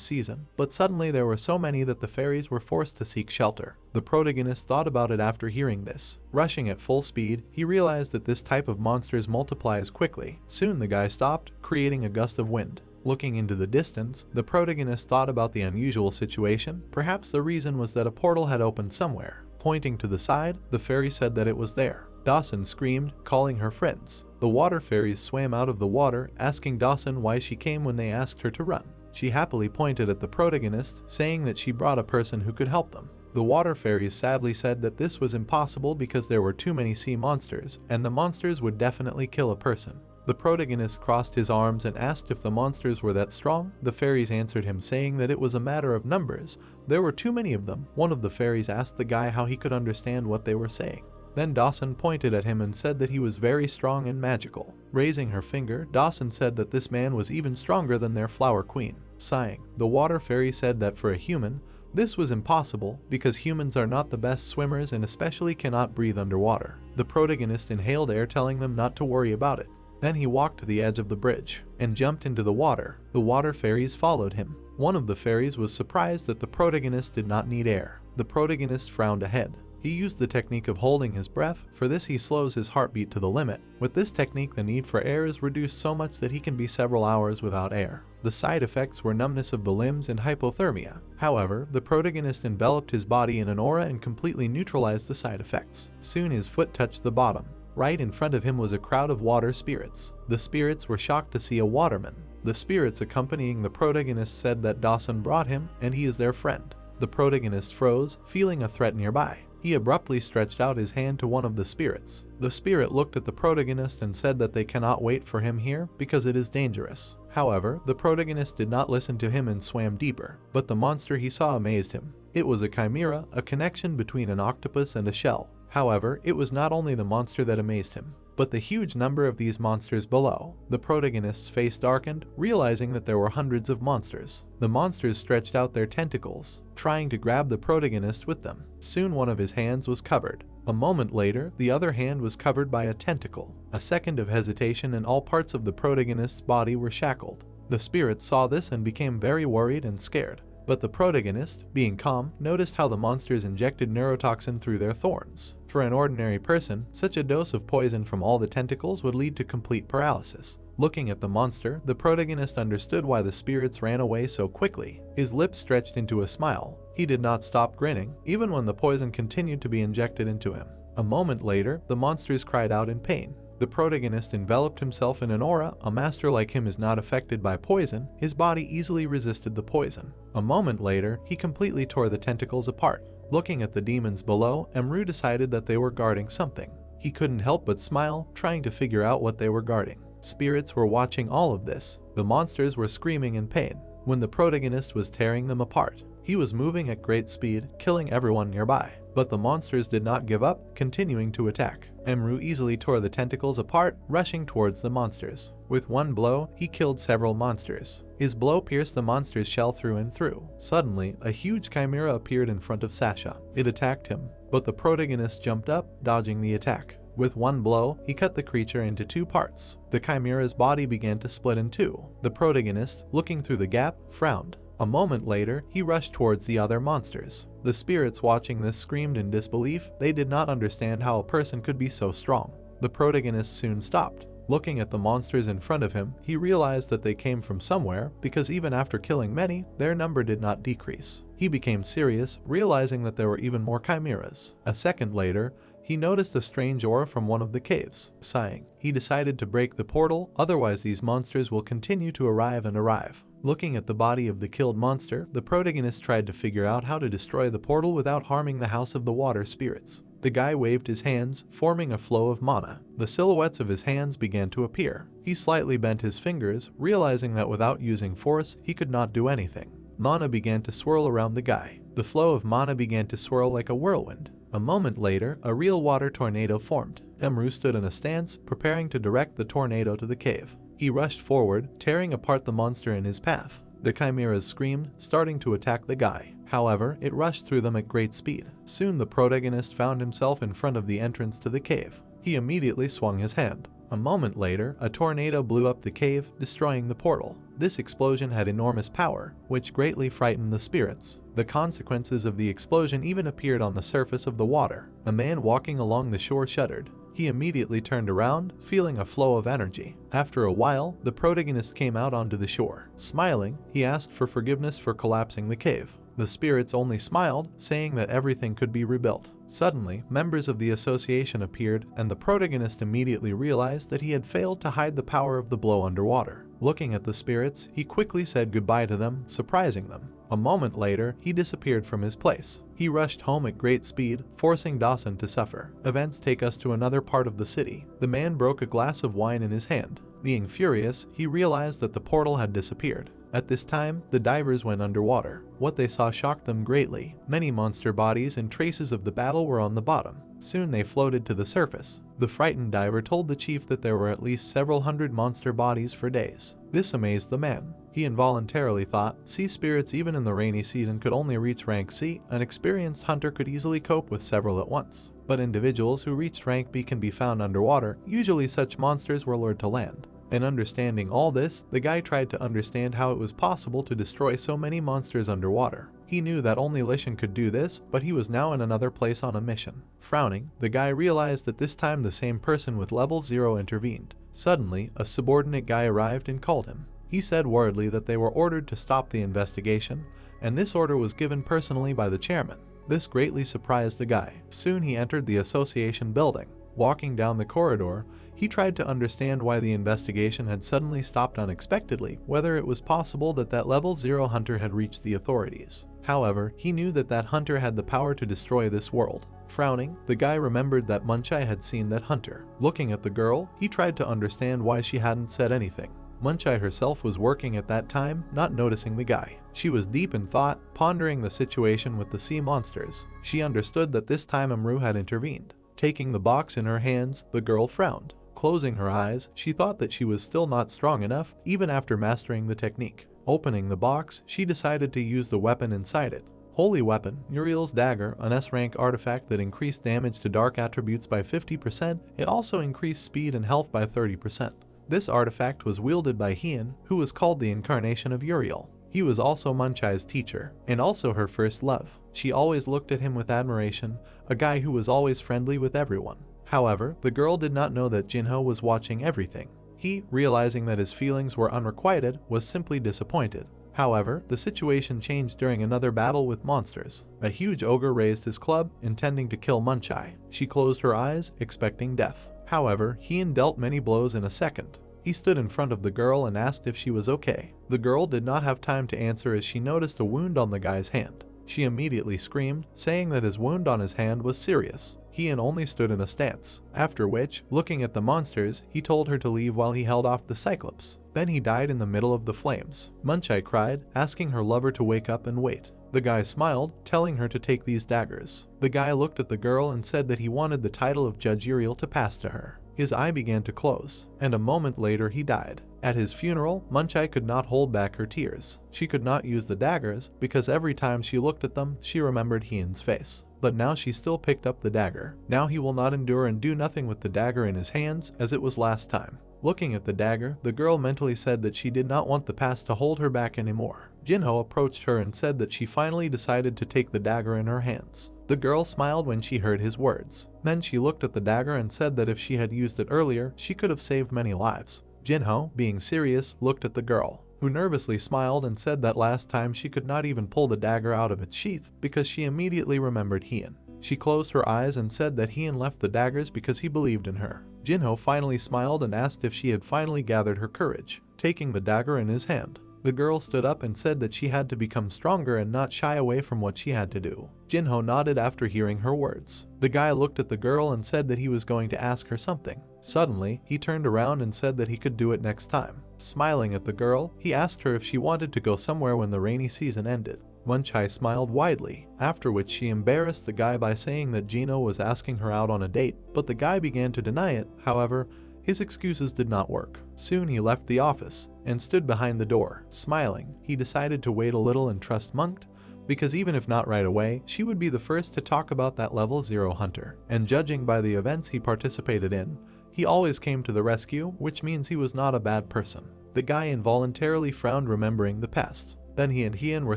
season, but suddenly there were so many that the fairies were forced to seek shelter. The protagonist thought about it after hearing this. Rushing at full speed, he realized that this type of monsters multiplies quickly. Soon the guy stopped, creating a gust of wind. Looking into the distance, the protagonist thought about the unusual situation. Perhaps the reason was that a portal had opened somewhere. Pointing to the side, the fairy said that it was there. Dawson screamed, calling her friends. The water fairies swam out of the water, asking Dawson why she came when they asked her to run. She happily pointed at the protagonist, saying that she brought a person who could help them. The water fairies sadly said that this was impossible because there were too many sea monsters, and the monsters would definitely kill a person. The protagonist crossed his arms and asked if the monsters were that strong. The fairies answered him saying that it was a matter of numbers. There were too many of them. One of the fairies asked the guy how he could understand what they were saying. Then Dawson pointed at him and said that he was very strong and magical. Raising her finger, Dawson said that this man was even stronger than their flower queen. Sighing, the water fairy said that for a human, this was impossible because humans are not the best swimmers and especially cannot breathe underwater. The protagonist inhaled air, telling them not to worry about it. Then he walked to the edge of the bridge and jumped into the water. The water fairies followed him. One of the fairies was surprised that the protagonist did not need air. The protagonist frowned ahead. He used the technique of holding his breath. For this, he slows his heartbeat to the limit. With this technique, the need for air is reduced so much that he can be several hours without air. The side effects were numbness of the limbs and hypothermia. However, the protagonist enveloped his body in an aura and completely neutralized the side effects. Soon his foot touched the bottom. Right in front of him was a crowd of water spirits. The spirits were shocked to see a waterman. The spirits accompanying the protagonist said that Dawson brought him and he is their friend. The protagonist froze, feeling a threat nearby. He abruptly stretched out his hand to one of the spirits. The spirit looked at the protagonist and said that they cannot wait for him here because it is dangerous. However, the protagonist did not listen to him and swam deeper, but the monster he saw amazed him. It was a chimera, a connection between an octopus and a shell. However, it was not only the monster that amazed him, but the huge number of these monsters below. The protagonist's face darkened, realizing that there were hundreds of monsters. The monsters stretched out their tentacles, trying to grab the protagonist with them. Soon one of his hands was covered. A moment later, the other hand was covered by a tentacle. A second of hesitation and all parts of the protagonist's body were shackled. The spirits saw this and became very worried and scared. But the protagonist, being calm, noticed how the monsters injected neurotoxin through their thorns. For an ordinary person, such a dose of poison from all the tentacles would lead to complete paralysis. Looking at the monster, the protagonist understood why the spirits ran away so quickly. His lips stretched into a smile. He did not stop grinning, even when the poison continued to be injected into him. A moment later, the monsters cried out in pain. The protagonist enveloped himself in an aura. A master like him is not affected by poison. His body easily resisted the poison. A moment later, he completely tore the tentacles apart. Looking at the demons below, Emru decided that they were guarding something. He couldn't help but smile, trying to figure out what they were guarding. Spirits were watching all of this. The monsters were screaming in pain when the protagonist was tearing them apart. He was moving at great speed, killing everyone nearby. But the monsters did not give up, continuing to attack. Emru easily tore the tentacles apart, rushing towards the monsters. With one blow, he killed several monsters. His blow pierced the monster's shell through and through. Suddenly, a huge chimera appeared in front of Sasha. It attacked him, but the protagonist jumped up, dodging the attack. With one blow, he cut the creature into two parts. The chimera's body began to split in two. The protagonist, looking through the gap, frowned. A moment later, he rushed towards the other monsters. The spirits watching this screamed in disbelief. They did not understand how a person could be so strong. The protagonist soon stopped. Looking at the monsters in front of him, he realized that they came from somewhere, because even after killing many, their number did not decrease. He became serious, realizing that there were even more chimeras. A second later, he noticed a strange aura from one of the caves. Sighing, he decided to break the portal, otherwise these monsters will continue to arrive and arrive. Looking at the body of the killed monster, the protagonist tried to figure out how to destroy the portal without harming the House of the Water Spirits. The guy waved his hands, forming a flow of mana. The silhouettes of his hands began to appear. He slightly bent his fingers, realizing that without using force, he could not do anything. Mana began to swirl around the guy. The flow of mana began to swirl like a whirlwind. A moment later, a real water tornado formed. Emru stood in a stance, preparing to direct the tornado to the cave. He rushed forward, tearing apart the monster in his path. The chimeras screamed, starting to attack the guy. However, it rushed through them at great speed. Soon the protagonist found himself in front of the entrance to the cave. He immediately swung his hand. A moment later, a tornado blew up the cave, destroying the portal. This explosion had enormous power, which greatly frightened the spirits. The consequences of the explosion even appeared on the surface of the water. A man walking along the shore shuddered. He immediately turned around, feeling a flow of energy. After a while, the protagonist came out onto the shore. Smiling, he asked for forgiveness for collapsing the cave. The spirits only smiled, saying that everything could be rebuilt. Suddenly, members of the association appeared, and the protagonist immediately realized that he had failed to hide the power of the blow underwater. Looking at the spirits, he quickly said goodbye to them, surprising them. A moment later, he disappeared from his place. He rushed home at great speed, forcing Dawson to suffer. Events take us to another part of the city. The man broke a glass of wine in his hand. Being furious, he realized that the portal had disappeared. At this time, the divers went underwater. What they saw shocked them greatly. Many monster bodies and traces of the battle were on the bottom. Soon they floated to the surface. The frightened diver told the chief that there were at least several hundred monster bodies for days. This amazed the man. He involuntarily thought, sea spirits even in the rainy season could only reach rank C. An experienced hunter could easily cope with several at once. But individuals who reached rank B can be found underwater. Usually such monsters were lured to land. And understanding all this, the guy tried to understand how it was possible to destroy so many monsters underwater. He knew that only Lishan could do this, but he was now in another place on a mission. Frowning, the guy realized that this time the same person with level 0 intervened. Suddenly, a subordinate guy arrived and called him. He said worriedly that they were ordered to stop the investigation, and this order was given personally by the chairman. This greatly surprised the guy. Soon he entered the association building. Walking down the corridor, he tried to understand why the investigation had suddenly stopped unexpectedly, whether it was possible that that level 0 hunter had reached the authorities. However, he knew that that hunter had the power to destroy this world. Frowning, the guy remembered that Munchai had seen that hunter. Looking at the girl, he tried to understand why she hadn't said anything. Munchai herself was working at that time, not noticing the guy. She was deep in thought, pondering the situation with the sea monsters. She understood that this time Amru had intervened. Taking the box in her hands, the girl frowned. Closing her eyes, she thought that she was still not strong enough, even after mastering the technique. Opening the box, she decided to use the weapon inside it. Holy Weapon, Uriel's Dagger, an S-rank artifact that increased damage to dark attributes by 50%, it also increased speed and health by 30%. This artifact was wielded by Hien, who was called the incarnation of Uriel. He was also Munchai's teacher, and also her first love. She always looked at him with admiration, a guy who was always friendly with everyone. However, the girl did not know that Jinho was watching everything. He, realizing that his feelings were unrequited, was simply disappointed. However, the situation changed during another battle with monsters. A huge ogre raised his club, intending to kill Munchai. She closed her eyes, expecting death. However, Hien dealt many blows in a second. He stood in front of the girl and asked if she was okay. The girl did not have time to answer as she noticed a wound on the guy's hand. She immediately screamed, saying that his wound on his hand was serious. Hien only stood in a stance, after which, looking at the monsters, he told her to leave while he held off the Cyclops. Then he died in the middle of the flames. Munchai cried, asking her lover to wake up and wait. The guy smiled, telling her to take these daggers. The guy looked at the girl and said that he wanted the title of Judge Uriel to pass to her. His eye began to close, and a moment later he died. At his funeral, Munchai could not hold back her tears. She could not use the daggers, because every time she looked at them, she remembered Hien's face. But now she still picked up the dagger. Now he will not endure and do nothing with the dagger in his hands, as it was last time. Looking at the dagger, the girl mentally said that she did not want the past to hold her back anymore. Jinho approached her and said that she finally decided to take the dagger in her hands. The girl smiled when she heard his words. Then she looked at the dagger and said that if she had used it earlier, she could have saved many lives. Jinho, being serious, looked at the girl, who nervously smiled and said that last time she could not even pull the dagger out of its sheath because she immediately remembered Hien. She closed her eyes and said that Hien left the daggers because he believed in her. Jinho finally smiled and asked if she had finally gathered her courage, taking the dagger in his hand. The girl stood up and said that she had to become stronger and not shy away from what she had to do. Jinho nodded after hearing her words. The guy looked at the girl and said that he was going to ask her something. Suddenly, he turned around and said that he could do it next time. Smiling at the girl, he asked her if she wanted to go somewhere when the rainy season ended. Munchai smiled widely, after which she embarrassed the guy by saying that Jinho was asking her out on a date, but the guy began to deny it. However, his excuses did not work. Soon he left the office and stood behind the door. Smiling, he decided to wait a little and trust Munch, because even if not right away, she would be the first to talk about that level 0 hunter. And judging by the events he participated in, he always came to the rescue, which means he was not a bad person. The guy involuntarily frowned, remembering the past. Then he and Hien were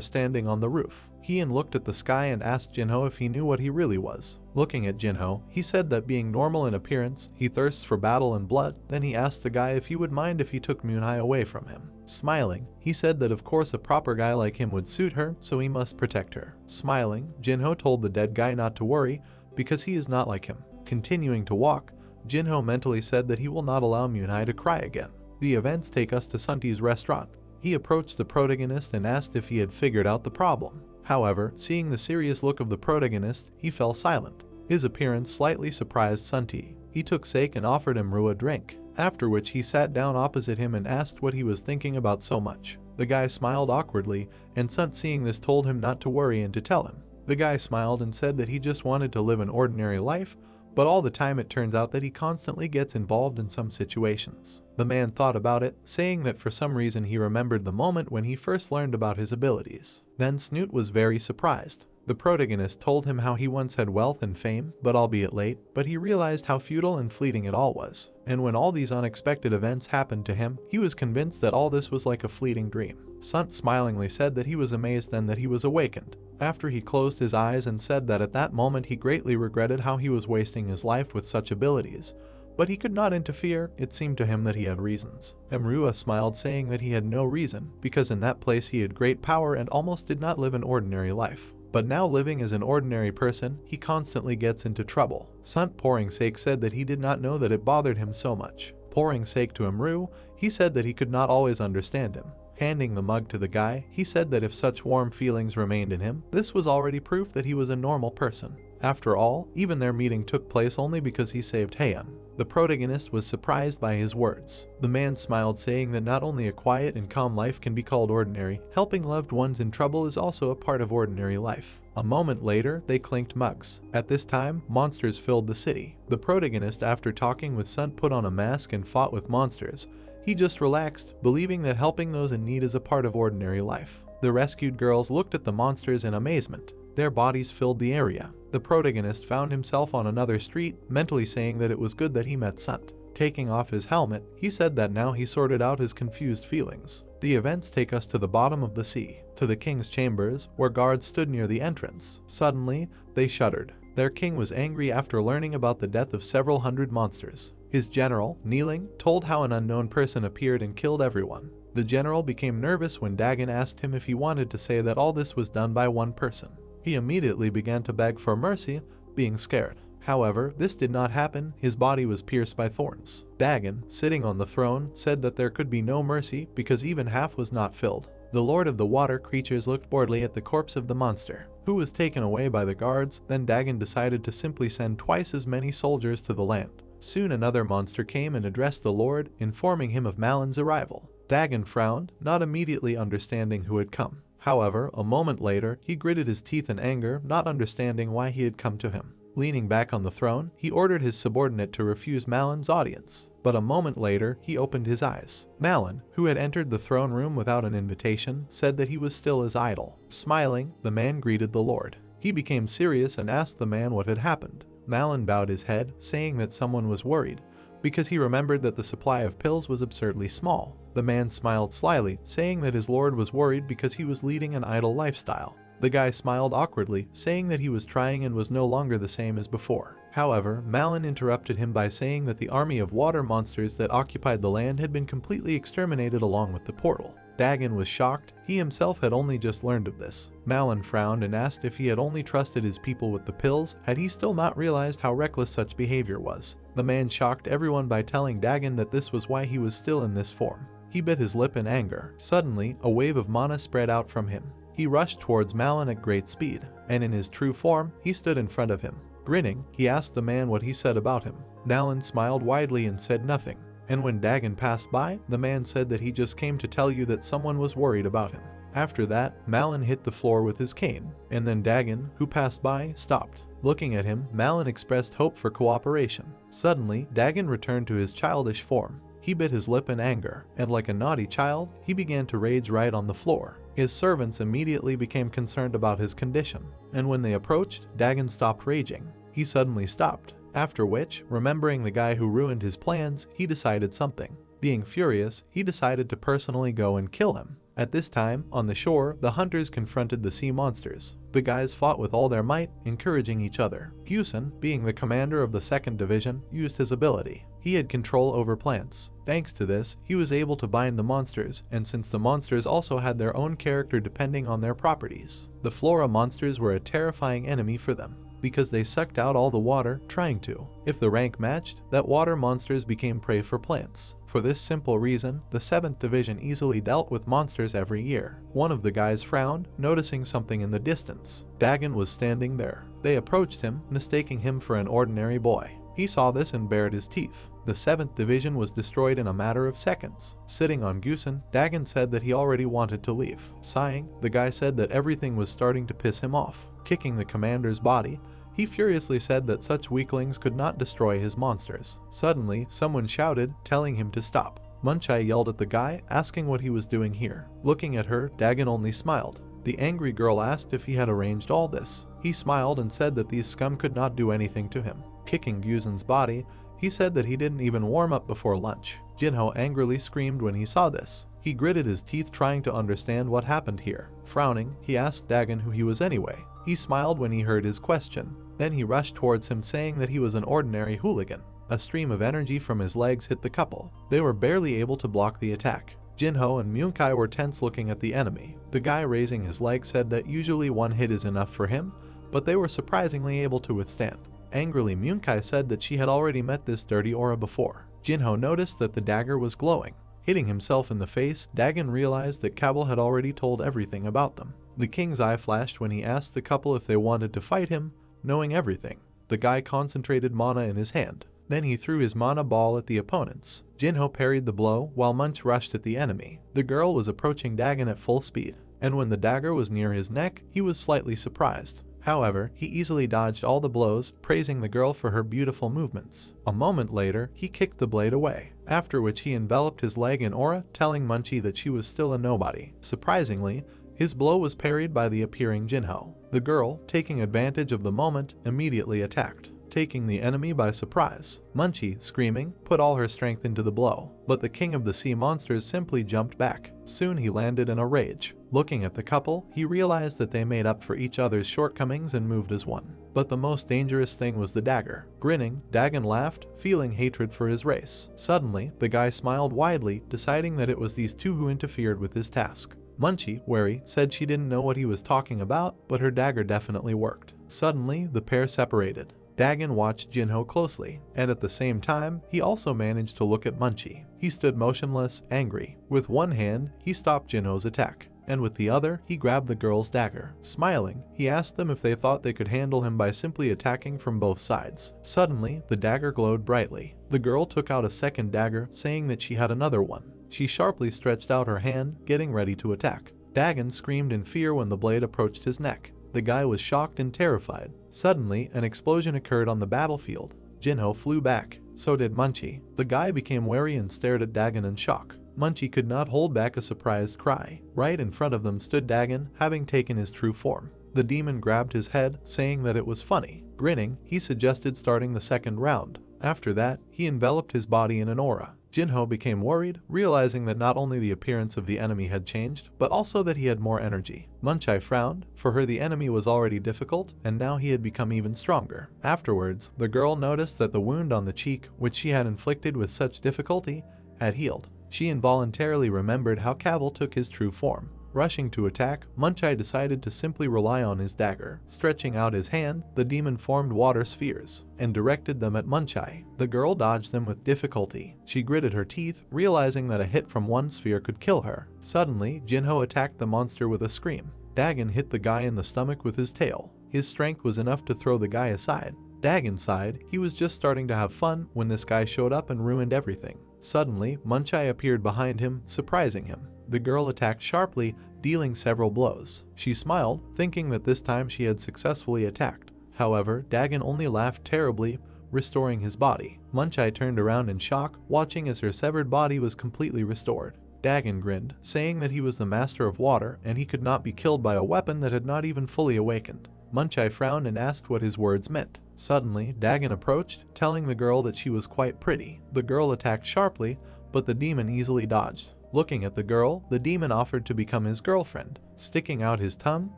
standing on the roof. Hien looked at the sky and asked Jinho if he knew what he really was. Looking at Jinho, he said that being normal in appearance, he thirsts for battle and blood. Then he asked the guy if he would mind if he took Munhai away from him. Smiling, he said that of course a proper guy like him would suit her, so he must protect her. Smiling, Jinho told the dead guy not to worry, because he is not like him. Continuing to walk, Jinho mentally said that he will not allow Munhai to cry again. The events take us to Sunti's restaurant. He approached the protagonist and asked if he had figured out the problem. However, seeing the serious look of the protagonist, he fell silent. His appearance slightly surprised Sunti. He took sake and offered him a drink, after which he sat down opposite him and asked what he was thinking about so much. The guy smiled awkwardly, and Sunt, seeing this, told him not to worry and to tell him. The guy smiled and said that he just wanted to live an ordinary life, but all the time it turns out that he constantly gets involved in some situations. The man thought about it, saying that for some reason he remembered the moment when he first learned about his abilities. Then Snoot was very surprised. The protagonist told him how he once had wealth and fame, but albeit late, but he realized how futile and fleeting it all was. And when all these unexpected events happened to him, he was convinced that all this was like a fleeting dream. Sunt smilingly said that he was amazed then that he was awakened, after he closed his eyes, and said that at that moment he greatly regretted how he was wasting his life with such abilities. But he could not interfere. It seemed to him that he had reasons. Emrua smiled, saying that he had no reason, because in that place he had great power and almost did not live an ordinary life. But now, living as an ordinary person, he constantly gets into trouble. Sunt, pouring sake, said that he did not know that it bothered him so much. Pouring sake to Emru, he said that he could not always understand him. Handing the mug to the guy, he said that if such warm feelings remained in him, this was already proof that he was a normal person. After all, even their meeting took place only because he saved Heian. The protagonist was surprised by his words. The man smiled, saying that not only a quiet and calm life can be called ordinary, helping loved ones in trouble is also a part of ordinary life. A moment later, they clinked mugs. At this time, monsters filled the city. The protagonist, after talking with Sunt, put on a mask and fought with monsters. He just relaxed, believing that helping those in need is a part of ordinary life. The rescued girls looked at the monsters in amazement. Their bodies filled the area. The protagonist found himself on another street, mentally saying that it was good that he met Sunt. Taking off his helmet, he said that now he sorted out his confused feelings. The events take us to the bottom of the sea, to the king's chambers, where guards stood near the entrance. Suddenly, they shuddered. Their king was angry after learning about the death of several hundred monsters. His general, kneeling, told how an unknown person appeared and killed everyone. The general became nervous when Dagon asked him if he wanted to say that all this was done by one person. He immediately began to beg for mercy, being scared. However, this did not happen. His body was pierced by thorns. Dagon, sitting on the throne, said that there could be no mercy because even half was not filled. The lord of the water creatures looked boredly at the corpse of the monster, who was taken away by the guards. Then Dagon decided to simply send twice as many soldiers to the land. Soon another monster came and addressed the lord, informing him of Malin's arrival. Dagon frowned, not immediately understanding who had come. However, a moment later, he gritted his teeth in anger, not understanding why he had come to him. Leaning back on the throne, he ordered his subordinate to refuse Malin's audience. But a moment later, he opened his eyes. Malin, who had entered the throne room without an invitation, said that he was still his idol. Smiling, the man greeted the lord. He became serious and asked the man what had happened. Malin bowed his head, saying that someone was worried, because he remembered that the supply of pills was absurdly small. The man smiled slyly, saying that his lord was worried because he was leading an idle lifestyle. The guy smiled awkwardly, saying that he was trying and was no longer the same as before. However, Malin interrupted him by saying that the army of water monsters that occupied the land had been completely exterminated along with the portal. Dagon was shocked. He himself had only just learned of this. Malin frowned and asked if he had only trusted his people with the pills, had he still not realized how reckless such behavior was. The man shocked everyone by telling Dagon that this was why he was still in this form. He bit his lip in anger. Suddenly, a wave of mana spread out from him. He rushed towards Malin at great speed, and in his true form, he stood in front of him. Grinning, he asked the man what he said about him. Malin smiled widely and said nothing. And when Dagon passed by, the man said that he just came to tell you that someone was worried about him. After that, Malin hit the floor with his cane, and then Dagon, who passed by, stopped. Looking at him, Malin expressed hope for cooperation. Suddenly, Dagon returned to his childish form. He bit his lip in anger, and like a naughty child, he began to rage right on the floor. His servants immediately became concerned about his condition, and when they approached, Dagon stopped raging. He suddenly stopped, after which, remembering the guy who ruined his plans, he decided something. Being furious, he decided to personally go and kill him. At this time, on the shore, the hunters confronted the sea monsters. The guys fought with all their might, encouraging each other. Gyusen, being the commander of the 2nd Division, used his ability. He had control over plants. Thanks to this, he was able to bind the monsters, and since the monsters also had their own character depending on their properties, the flora monsters were a terrifying enemy for them. because they sucked out all the water trying to. If the rank matched, that water monsters became prey for plants. For this simple reason, the 7th Division easily dealt with monsters every year. One of the guys frowned, noticing something in the distance. Dagon was standing there. They approached him, mistaking him for an ordinary boy. He saw this and bared his teeth. The 7th Division was destroyed in a matter of seconds. Sitting on Gusen, Dagon said that he already wanted to leave. Sighing, the guy said that everything was starting to piss him off. Kicking the commander's body, he furiously said that such weaklings could not destroy his monsters. Suddenly, someone shouted, telling him to stop. Munchai yelled at the guy, asking what he was doing here. Looking at her, Dagon only smiled. The angry girl asked if he had arranged all this. He smiled and said that these scum could not do anything to him. Kicking Gusen's body, he said that he didn't even warm up before lunch. Jinho angrily screamed when he saw this. He gritted his teeth trying to understand what happened here. Frowning, he asked Dagon who he was anyway. He smiled when he heard his question. Then he rushed towards him saying that he was an ordinary hooligan. A stream of energy from his legs hit the couple. They were barely able to block the attack. Jinho and Myunkai were tense looking at the enemy. The guy raising his leg said that usually one hit is enough for him, but they were surprisingly able to withstand. Angrily, Myunkai said that she had already met this dirty aura before. Jinho noticed that the dagger was glowing. Hitting himself in the face, Dagon realized that Kabul had already told everything about them. The king's eye flashed when he asked the couple if they wanted to fight him, knowing everything. The guy concentrated mana in his hand. Then he threw his mana ball at the opponents. Jinho parried the blow while Munch rushed at the enemy. The girl was approaching Dagon at full speed, and when the dagger was near his neck, he was slightly surprised. However, he easily dodged all the blows, praising the girl for her beautiful movements. A moment later, he kicked the blade away, after which he enveloped his leg in aura, telling Munchie that she was still a nobody. Surprisingly, his blow was parried by the appearing Jinho. The girl, taking advantage of the moment, immediately attacked, taking the enemy by surprise. Munchie, screaming, put all her strength into the blow, but the king of the sea monsters simply jumped back. Soon he landed in a rage. Looking at the couple, he realized that they made up for each other's shortcomings and moved as one. But the most dangerous thing was the dagger. Grinning, Dagon laughed, feeling hatred for his race. Suddenly, the guy smiled widely, deciding that it was these two who interfered with his task. Munchie, wary, said she didn't know what he was talking about, but her dagger definitely worked. Suddenly, the pair separated. Dagon watched Jinho closely, and at the same time, he also managed to look at Munchie. He stood motionless, angry. With one hand, he stopped Jinho's attack, and with the other, he grabbed the girl's dagger. Smiling, he asked them if they thought they could handle him by simply attacking from both sides. Suddenly, the dagger glowed brightly. The girl took out a second dagger, saying that she had another one. She sharply stretched out her hand, getting ready to attack. Dagon screamed in fear when the blade approached his neck. The guy was shocked and terrified. Suddenly, an explosion occurred on the battlefield. Jinho flew back. So did Munchie. The guy became wary and stared at Dagon in shock. Munchie could not hold back a surprised cry. Right in front of them stood Dagon, having taken his true form. The demon grabbed his head, saying that it was funny. Grinning, he suggested starting the second round. After that, he enveloped his body in an aura. Jinho became worried, realizing that not only the appearance of the enemy had changed, but also that he had more energy. Munchai frowned. For her, the enemy was already difficult, and now he had become even stronger. Afterwards, the girl noticed that the wound on the cheek, which she had inflicted with such difficulty, had healed. She involuntarily remembered how Kabul took his true form. Rushing to attack, Munchai decided to simply rely on his dagger. Stretching out his hand, the demon formed water spheres and directed them at Munchai. The girl dodged them with difficulty. She gritted her teeth, realizing that a hit from one sphere could kill her. Suddenly, Jinho attacked the monster with a scream. Dagon hit the guy in the stomach with his tail. His strength was enough to throw the guy aside. Dagon sighed. He was just starting to have fun when this guy showed up and ruined everything. Suddenly, Munchai appeared behind him, surprising him. The girl attacked sharply, dealing several blows. She smiled, thinking that this time she had successfully attacked. However, Dagon only laughed terribly, restoring his body. Munchai turned around in shock, watching as her severed body was completely restored. Dagon grinned, saying that he was the master of water and he could not be killed by a weapon that had not even fully awakened. Munchai frowned and asked what his words meant. Suddenly, Dagon approached, telling the girl that she was quite pretty. The girl attacked sharply, but the demon easily dodged. Looking at the girl, the demon offered to become his girlfriend. Sticking out his tongue,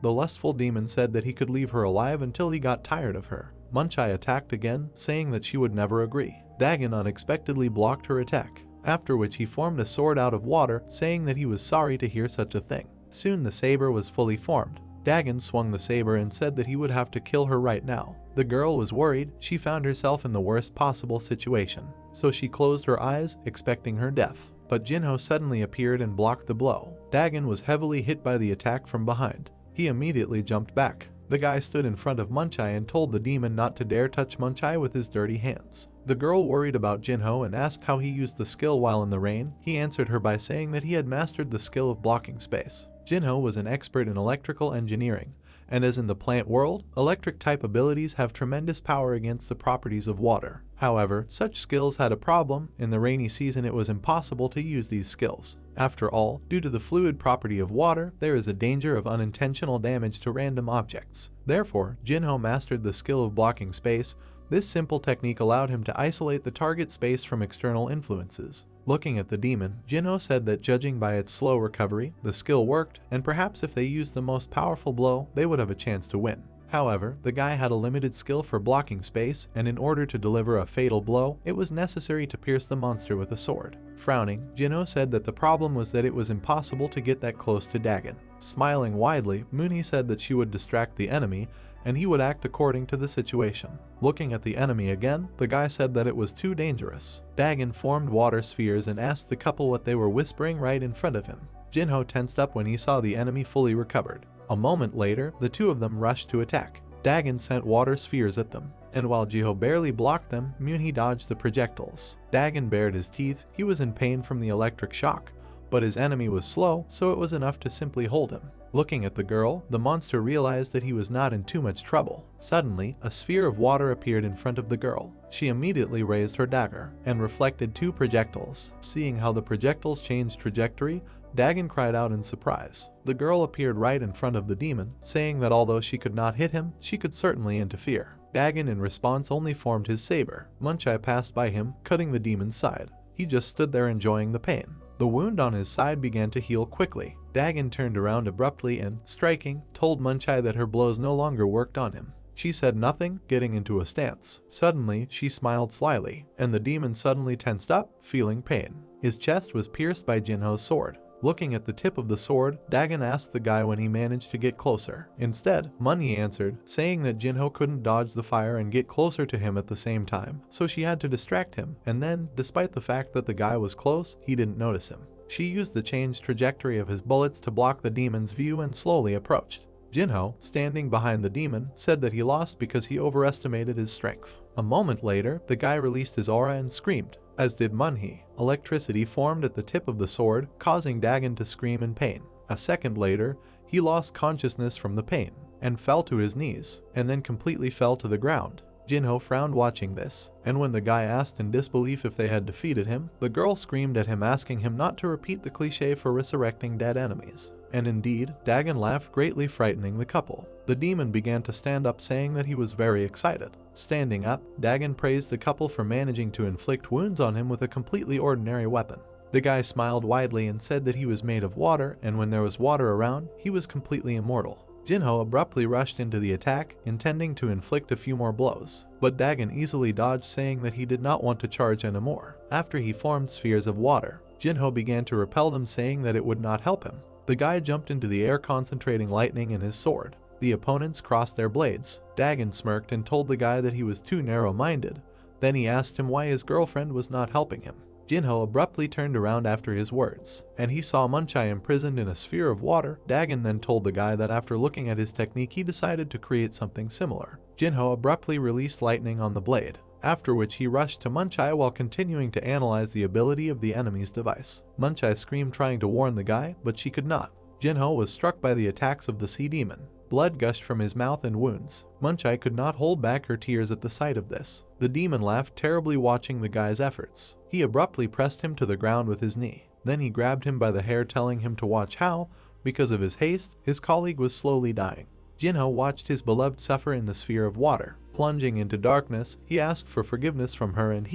the lustful demon said that he could leave her alive until he got tired of her. Munchai attacked again, saying that she would never agree. Dagon unexpectedly blocked her attack, after which he formed a sword out of water, saying that he was sorry to hear such a thing. Soon the saber was fully formed. Dagon swung the saber and said that he would have to kill her right now. The girl was worried. She found herself in the worst possible situation, so she closed her eyes, expecting her death. But Jinho suddenly appeared and blocked the blow. Dagon was heavily hit by the attack from behind. He immediately jumped back. The guy stood in front of Munchai and told the demon not to dare touch Munchai with his dirty hands. The girl worried about Jinho and asked how he used the skill while in the rain. He answered her by saying that he had mastered the skill of blocking space. Jinho was an expert in electrical engineering, and as in the plant world, electric-type abilities have tremendous power against the properties of water. However, such skills had a problem. In the rainy season it was impossible to use these skills. After all, due to the fluid property of water, there is a danger of unintentional damage to random objects. Therefore, Jinho mastered the skill of blocking space. This simple technique allowed him to isolate the target space from external influences. Looking at the demon, Jinho said that judging by its slow recovery, the skill worked, and perhaps if they used the most powerful blow, they would have a chance to win. However, the guy had a limited skill for blocking space, and in order to deliver a fatal blow, it was necessary to pierce the monster with a sword. Frowning, Jinho said that the problem was that it was impossible to get that close to Dagon. Smiling widely, Muni said that she would distract the enemy, and he would act according to the situation. Looking at the enemy again, the guy said that it was too dangerous. Dagon formed water spheres and asked the couple what they were whispering right in front of him. Jinho tensed up when he saw the enemy fully recovered. A moment later, the two of them rushed to attack. Dagon sent water spheres at them, and while Jinho barely blocked them, Muni dodged the projectiles. Dagon bared his teeth. He was in pain from the electric shock, but his enemy was slow, so it was enough to simply hold him. Looking at the girl, the monster realized that he was not in too much trouble. Suddenly, a sphere of water appeared in front of the girl. She immediately raised her dagger and reflected two projectiles. Seeing how the projectiles changed trajectory, Dagon cried out in surprise. The girl appeared right in front of the demon, saying that although she could not hit him, she could certainly interfere. Dagon in response only formed his saber. Munchai passed by him, cutting the demon's side. He just stood there enjoying the pain. The wound on his side began to heal quickly. Dagon turned around abruptly and, striking, told Munchai that her blows no longer worked on him. She said nothing, getting into a stance. Suddenly, she smiled slyly, and the demon suddenly tensed up, feeling pain. His chest was pierced by Jinho's sword. Looking at the tip of the sword, Dagon asked the guy when he managed to get closer. Instead, Muni answered, saying that Jinho couldn't dodge the fire and get closer to him at the same time, so she had to distract him, and then, despite the fact that the guy was close, he didn't notice him. She used the changed trajectory of his bullets to block the demon's view and slowly approached. Jinho, standing behind the demon, said that he lost because he overestimated his strength. A moment later, the guy released his aura and screamed, as did Manhwa. Electricity formed at the tip of the sword, causing Dagon to scream in pain. A second later, he lost consciousness from the pain, and fell to his knees, and then completely fell to the ground. Jinho frowned watching this, and when the guy asked in disbelief if they had defeated him, the girl screamed at him asking him not to repeat the cliché for resurrecting dead enemies. And indeed, Dagon laughed greatly, frightening the couple. The demon began to stand up, saying that he was very excited. Standing up, Dagon praised the couple for managing to inflict wounds on him with a completely ordinary weapon. The guy smiled widely and said that he was made of water, and when there was water around, he was completely immortal. Jinho abruptly rushed into the attack, intending to inflict a few more blows, but Dagon easily dodged, saying that he did not want to charge anymore. After he formed spheres of water, Jinho began to repel them, saying that it would not help him. The guy jumped into the air, concentrating lightning in his sword. The opponents crossed their blades. Dagon smirked and told the guy that he was too narrow-minded. Then he asked him why his girlfriend was not helping him. Jinho abruptly turned around after his words, and he saw Munchai imprisoned in a sphere of water. Dagon then told the guy that after looking at his technique, he decided to create something similar. Jinho abruptly released lightning on the blade, after which he rushed to Munchai while continuing to analyze the ability of the enemy's device. Munchai screamed, trying to warn the guy, but she could not. Jinho was struck by the attacks of the sea demon. Blood gushed from his mouth and wounds. Munchai could not hold back her tears at the sight of this. The demon laughed terribly watching the guy's efforts. He abruptly pressed him to the ground with his knee. Then he grabbed him by the hair, telling him to watch how, because of his haste, his colleague was slowly dying. Jinho watched his beloved suffer in the sphere of water. Plunging into darkness, he asked for forgiveness from her, and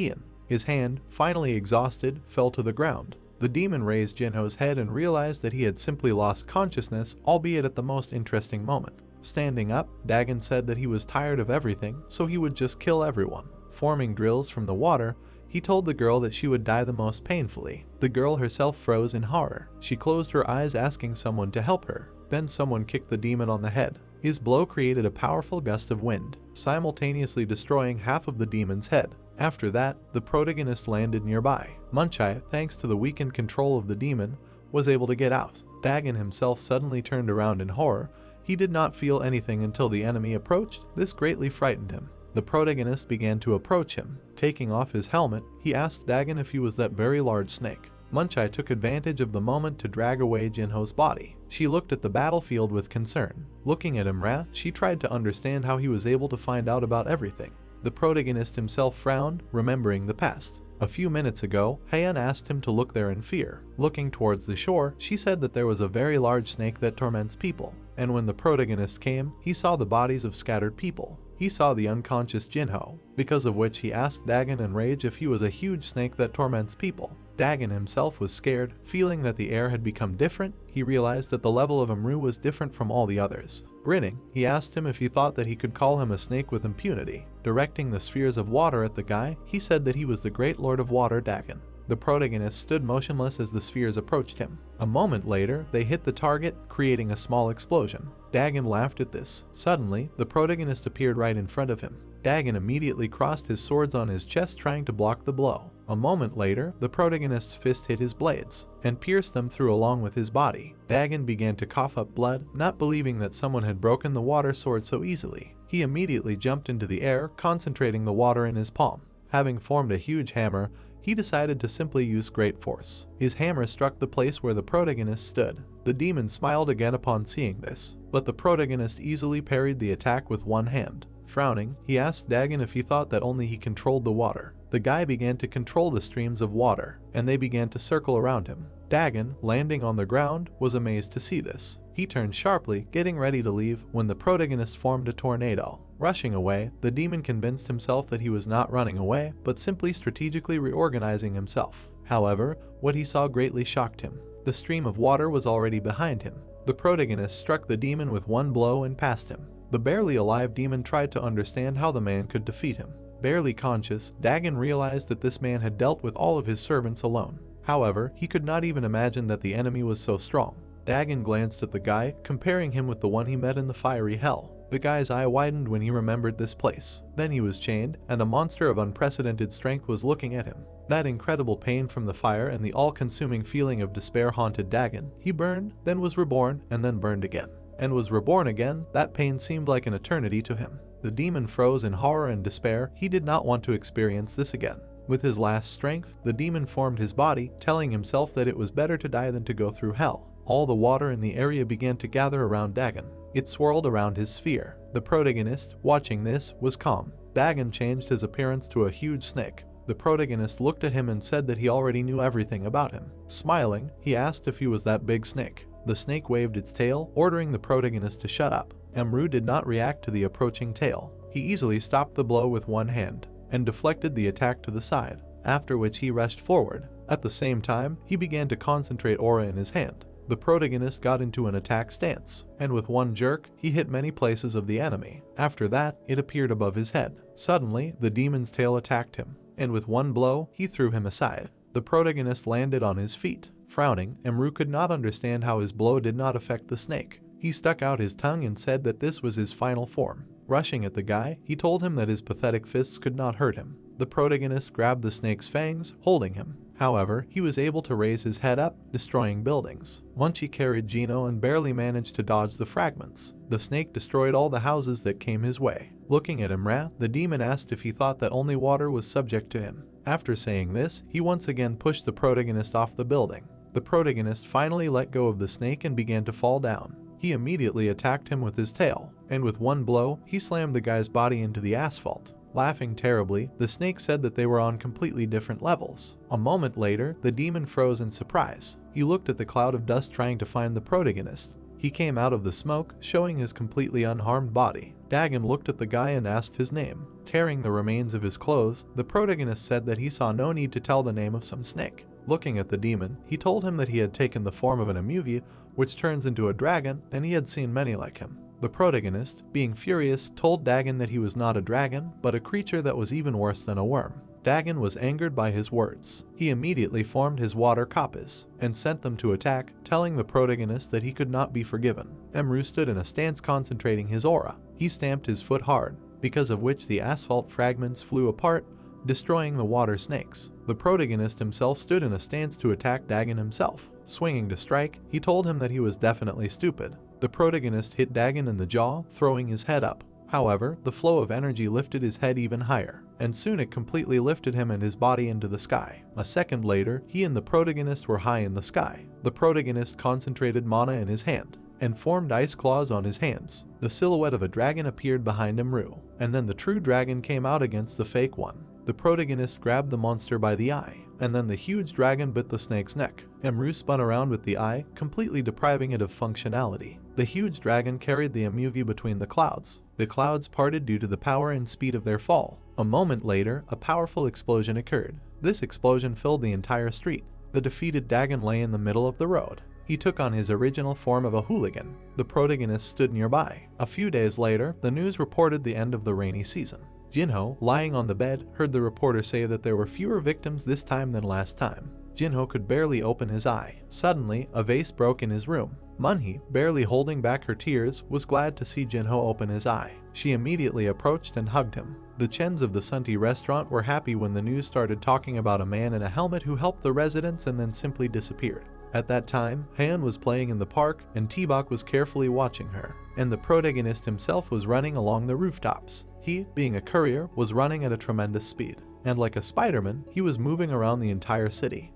his hand, finally exhausted, fell to the ground. The demon raised Jinho's head and realized that he had simply lost consciousness, albeit at the most interesting moment. Standing up, Dagon said that he was tired of everything, so he would just kill everyone. Forming drills from the water, he told the girl that she would die the most painfully. The girl herself froze in horror. She closed her eyes, asking someone to help her. Then someone kicked the demon on the head. His blow created a powerful gust of wind, simultaneously destroying half of the demon's head. After that, the protagonist landed nearby. Munchai, thanks to the weakened control of the demon, was able to get out. Dagon himself suddenly turned around in horror. He did not feel anything until the enemy approached. This greatly frightened him. The protagonist began to approach him. Taking off his helmet, he asked Dagon if he was that very large snake. Munchai took advantage of the moment to drag away Jinho's body. She looked at the battlefield with concern. Looking at Imra, she tried to understand how he was able to find out about everything. The protagonist himself frowned, remembering the past. A few minutes ago, Heian asked him to look there in fear. Looking towards the shore, she said that there was a very large snake that torments people. And when the protagonist came, he saw the bodies of scattered people. He saw the unconscious Jinho, because of which he asked Dagon in rage if he was a huge snake that torments people. Dagon himself was scared, feeling that the air had become different. He realized that the level of Imru was different from all the others. Grinning, he asked him if he thought that he could call him a snake with impunity. Directing the spheres of water at the guy, he said that he was the great lord of water, Dagon. The protagonist stood motionless as the spheres approached him. A moment later, they hit the target, creating a small explosion. Dagon laughed at this. Suddenly, the protagonist appeared right in front of him. Dagon immediately crossed his swords on his chest, trying to block the blow. A moment later, the protagonist's fist hit his blades and pierced them through along with his body. Dagon began to cough up blood, not believing that someone had broken the water sword so easily. He immediately jumped into the air, concentrating the water in his palm. Having formed a huge hammer, he decided to simply use great force. His hammer struck the place where the protagonist stood. The demon smiled again upon seeing this, but the protagonist easily parried the attack with one hand. Frowning, he asked Dagon if he thought that only he controlled the water. The guy began to control the streams of water, and they began to circle around him. Dagon, landing on the ground, was amazed to see this. He turned sharply, getting ready to leave, when the protagonist formed a tornado. Rushing away, the demon convinced himself that he was not running away, but simply strategically reorganizing himself. However, what he saw greatly shocked him. The stream of water was already behind him. The protagonist struck the demon with one blow and passed him. The barely alive demon tried to understand how the man could defeat him. Barely conscious, Dagon realized that this man had dealt with all of his servants alone. However, he could not even imagine that the enemy was so strong. Dagon glanced at the guy, comparing him with the one he met in the fiery hell. The guy's eye widened when he remembered this place. Then he was chained, and a monster of unprecedented strength was looking at him. That incredible pain from the fire and the all-consuming feeling of despair haunted Dagon. He burned, then was reborn, and then burned again. And was reborn again. That pain seemed like an eternity to him. The demon froze in horror and despair. He did not want to experience this again. With his last strength, the demon formed his body, telling himself that it was better to die than to go through hell. All the water in the area began to gather around Dagon. It swirled around his sphere. The protagonist, watching this, was calm. Dagon changed his appearance to a huge snake. The protagonist looked at him and said that he already knew everything about him. Smiling, he asked if he was that big snake. The snake waved its tail, ordering the protagonist to shut up. Imru did not react to the approaching tail. He easily stopped the blow with one hand and deflected the attack to the side, after which he rushed forward. At the same time, he began to concentrate aura in his hand. The protagonist got into an attack stance, and with one jerk, he hit many places of the enemy. After that, it appeared above his head. Suddenly, the demon's tail attacked him, and with one blow, he threw him aside. The protagonist landed on his feet. Frowning, Imru could not understand how his blow did not affect the snake. He stuck out his tongue and said that this was his final form. Rushing at the guy, he told him that his pathetic fists could not hurt him. The protagonist grabbed the snake's fangs, holding him. However, he was able to raise his head up, destroying buildings. Once he carried Gino and barely managed to dodge the fragments. The snake destroyed all the houses that came his way. Looking at Imra, the demon asked if he thought that only water was subject to him. After saying this, he once again pushed the protagonist off the building. The protagonist finally let go of the snake and began to fall down. He immediately attacked him with his tail, and with one blow, he slammed the guy's body into the asphalt. Laughing terribly, the snake said that they were on completely different levels. A moment later, the demon froze in surprise. He looked at the cloud of dust trying to find the protagonist. He came out of the smoke, showing his completely unharmed body. Dagon looked at the guy and asked his name. Tearing the remains of his clothes, the protagonist said that he saw no need to tell the name of some snake. Looking at the demon, he told him that he had taken the form of an amugi, which turns into a dragon, and he had seen many like him. The protagonist, being furious, told Dagon that he was not a dragon, but a creature that was even worse than a worm. Dagon was angered by his words. He immediately formed his water kappas and sent them to attack, telling the protagonist that he could not be forgiven. Emru stood in a stance concentrating his aura. He stamped his foot hard, because of which the asphalt fragments flew apart, destroying the water snakes. The protagonist himself stood in a stance to attack Dagon himself. Swinging to strike, he told him that he was definitely stupid. The protagonist hit Dagon in the jaw, throwing his head up. However, the flow of energy lifted his head even higher, and soon it completely lifted him and his body into the sky. A second later, he and the protagonist were high in the sky. The protagonist concentrated mana in his hand and formed ice claws on his hands. The silhouette of a dragon appeared behind Emru, and then the true dragon came out against the fake one. The protagonist grabbed the monster by the eye, and then the huge dragon bit the snake's neck. Emru spun around with the eye, completely depriving it of functionality. The huge dragon carried the Emugi between the clouds. The clouds parted due to the power and speed of their fall. A moment later, a powerful explosion occurred. This explosion filled the entire street. The defeated Dagon lay in the middle of the road. He took on his original form of a hooligan. The protagonist stood nearby. A few days later, the news reported the end of the rainy season. Jinho, lying on the bed, heard the reporter say that there were fewer victims this time than last time. Jinho could barely open his eye. Suddenly, a vase broke in his room. Manhwa, barely holding back her tears, was glad to see Jinho open his eye. She immediately approached and hugged him. The Chens of the Sunti restaurant were happy when the news started talking about a man in a helmet who helped the residents and then simply disappeared. At that time, Han was playing in the park and T-Bok was carefully watching her, and the protagonist himself was running along the rooftops. He, being a courier, was running at a tremendous speed, and like a Spider-Man, he was moving around the entire city.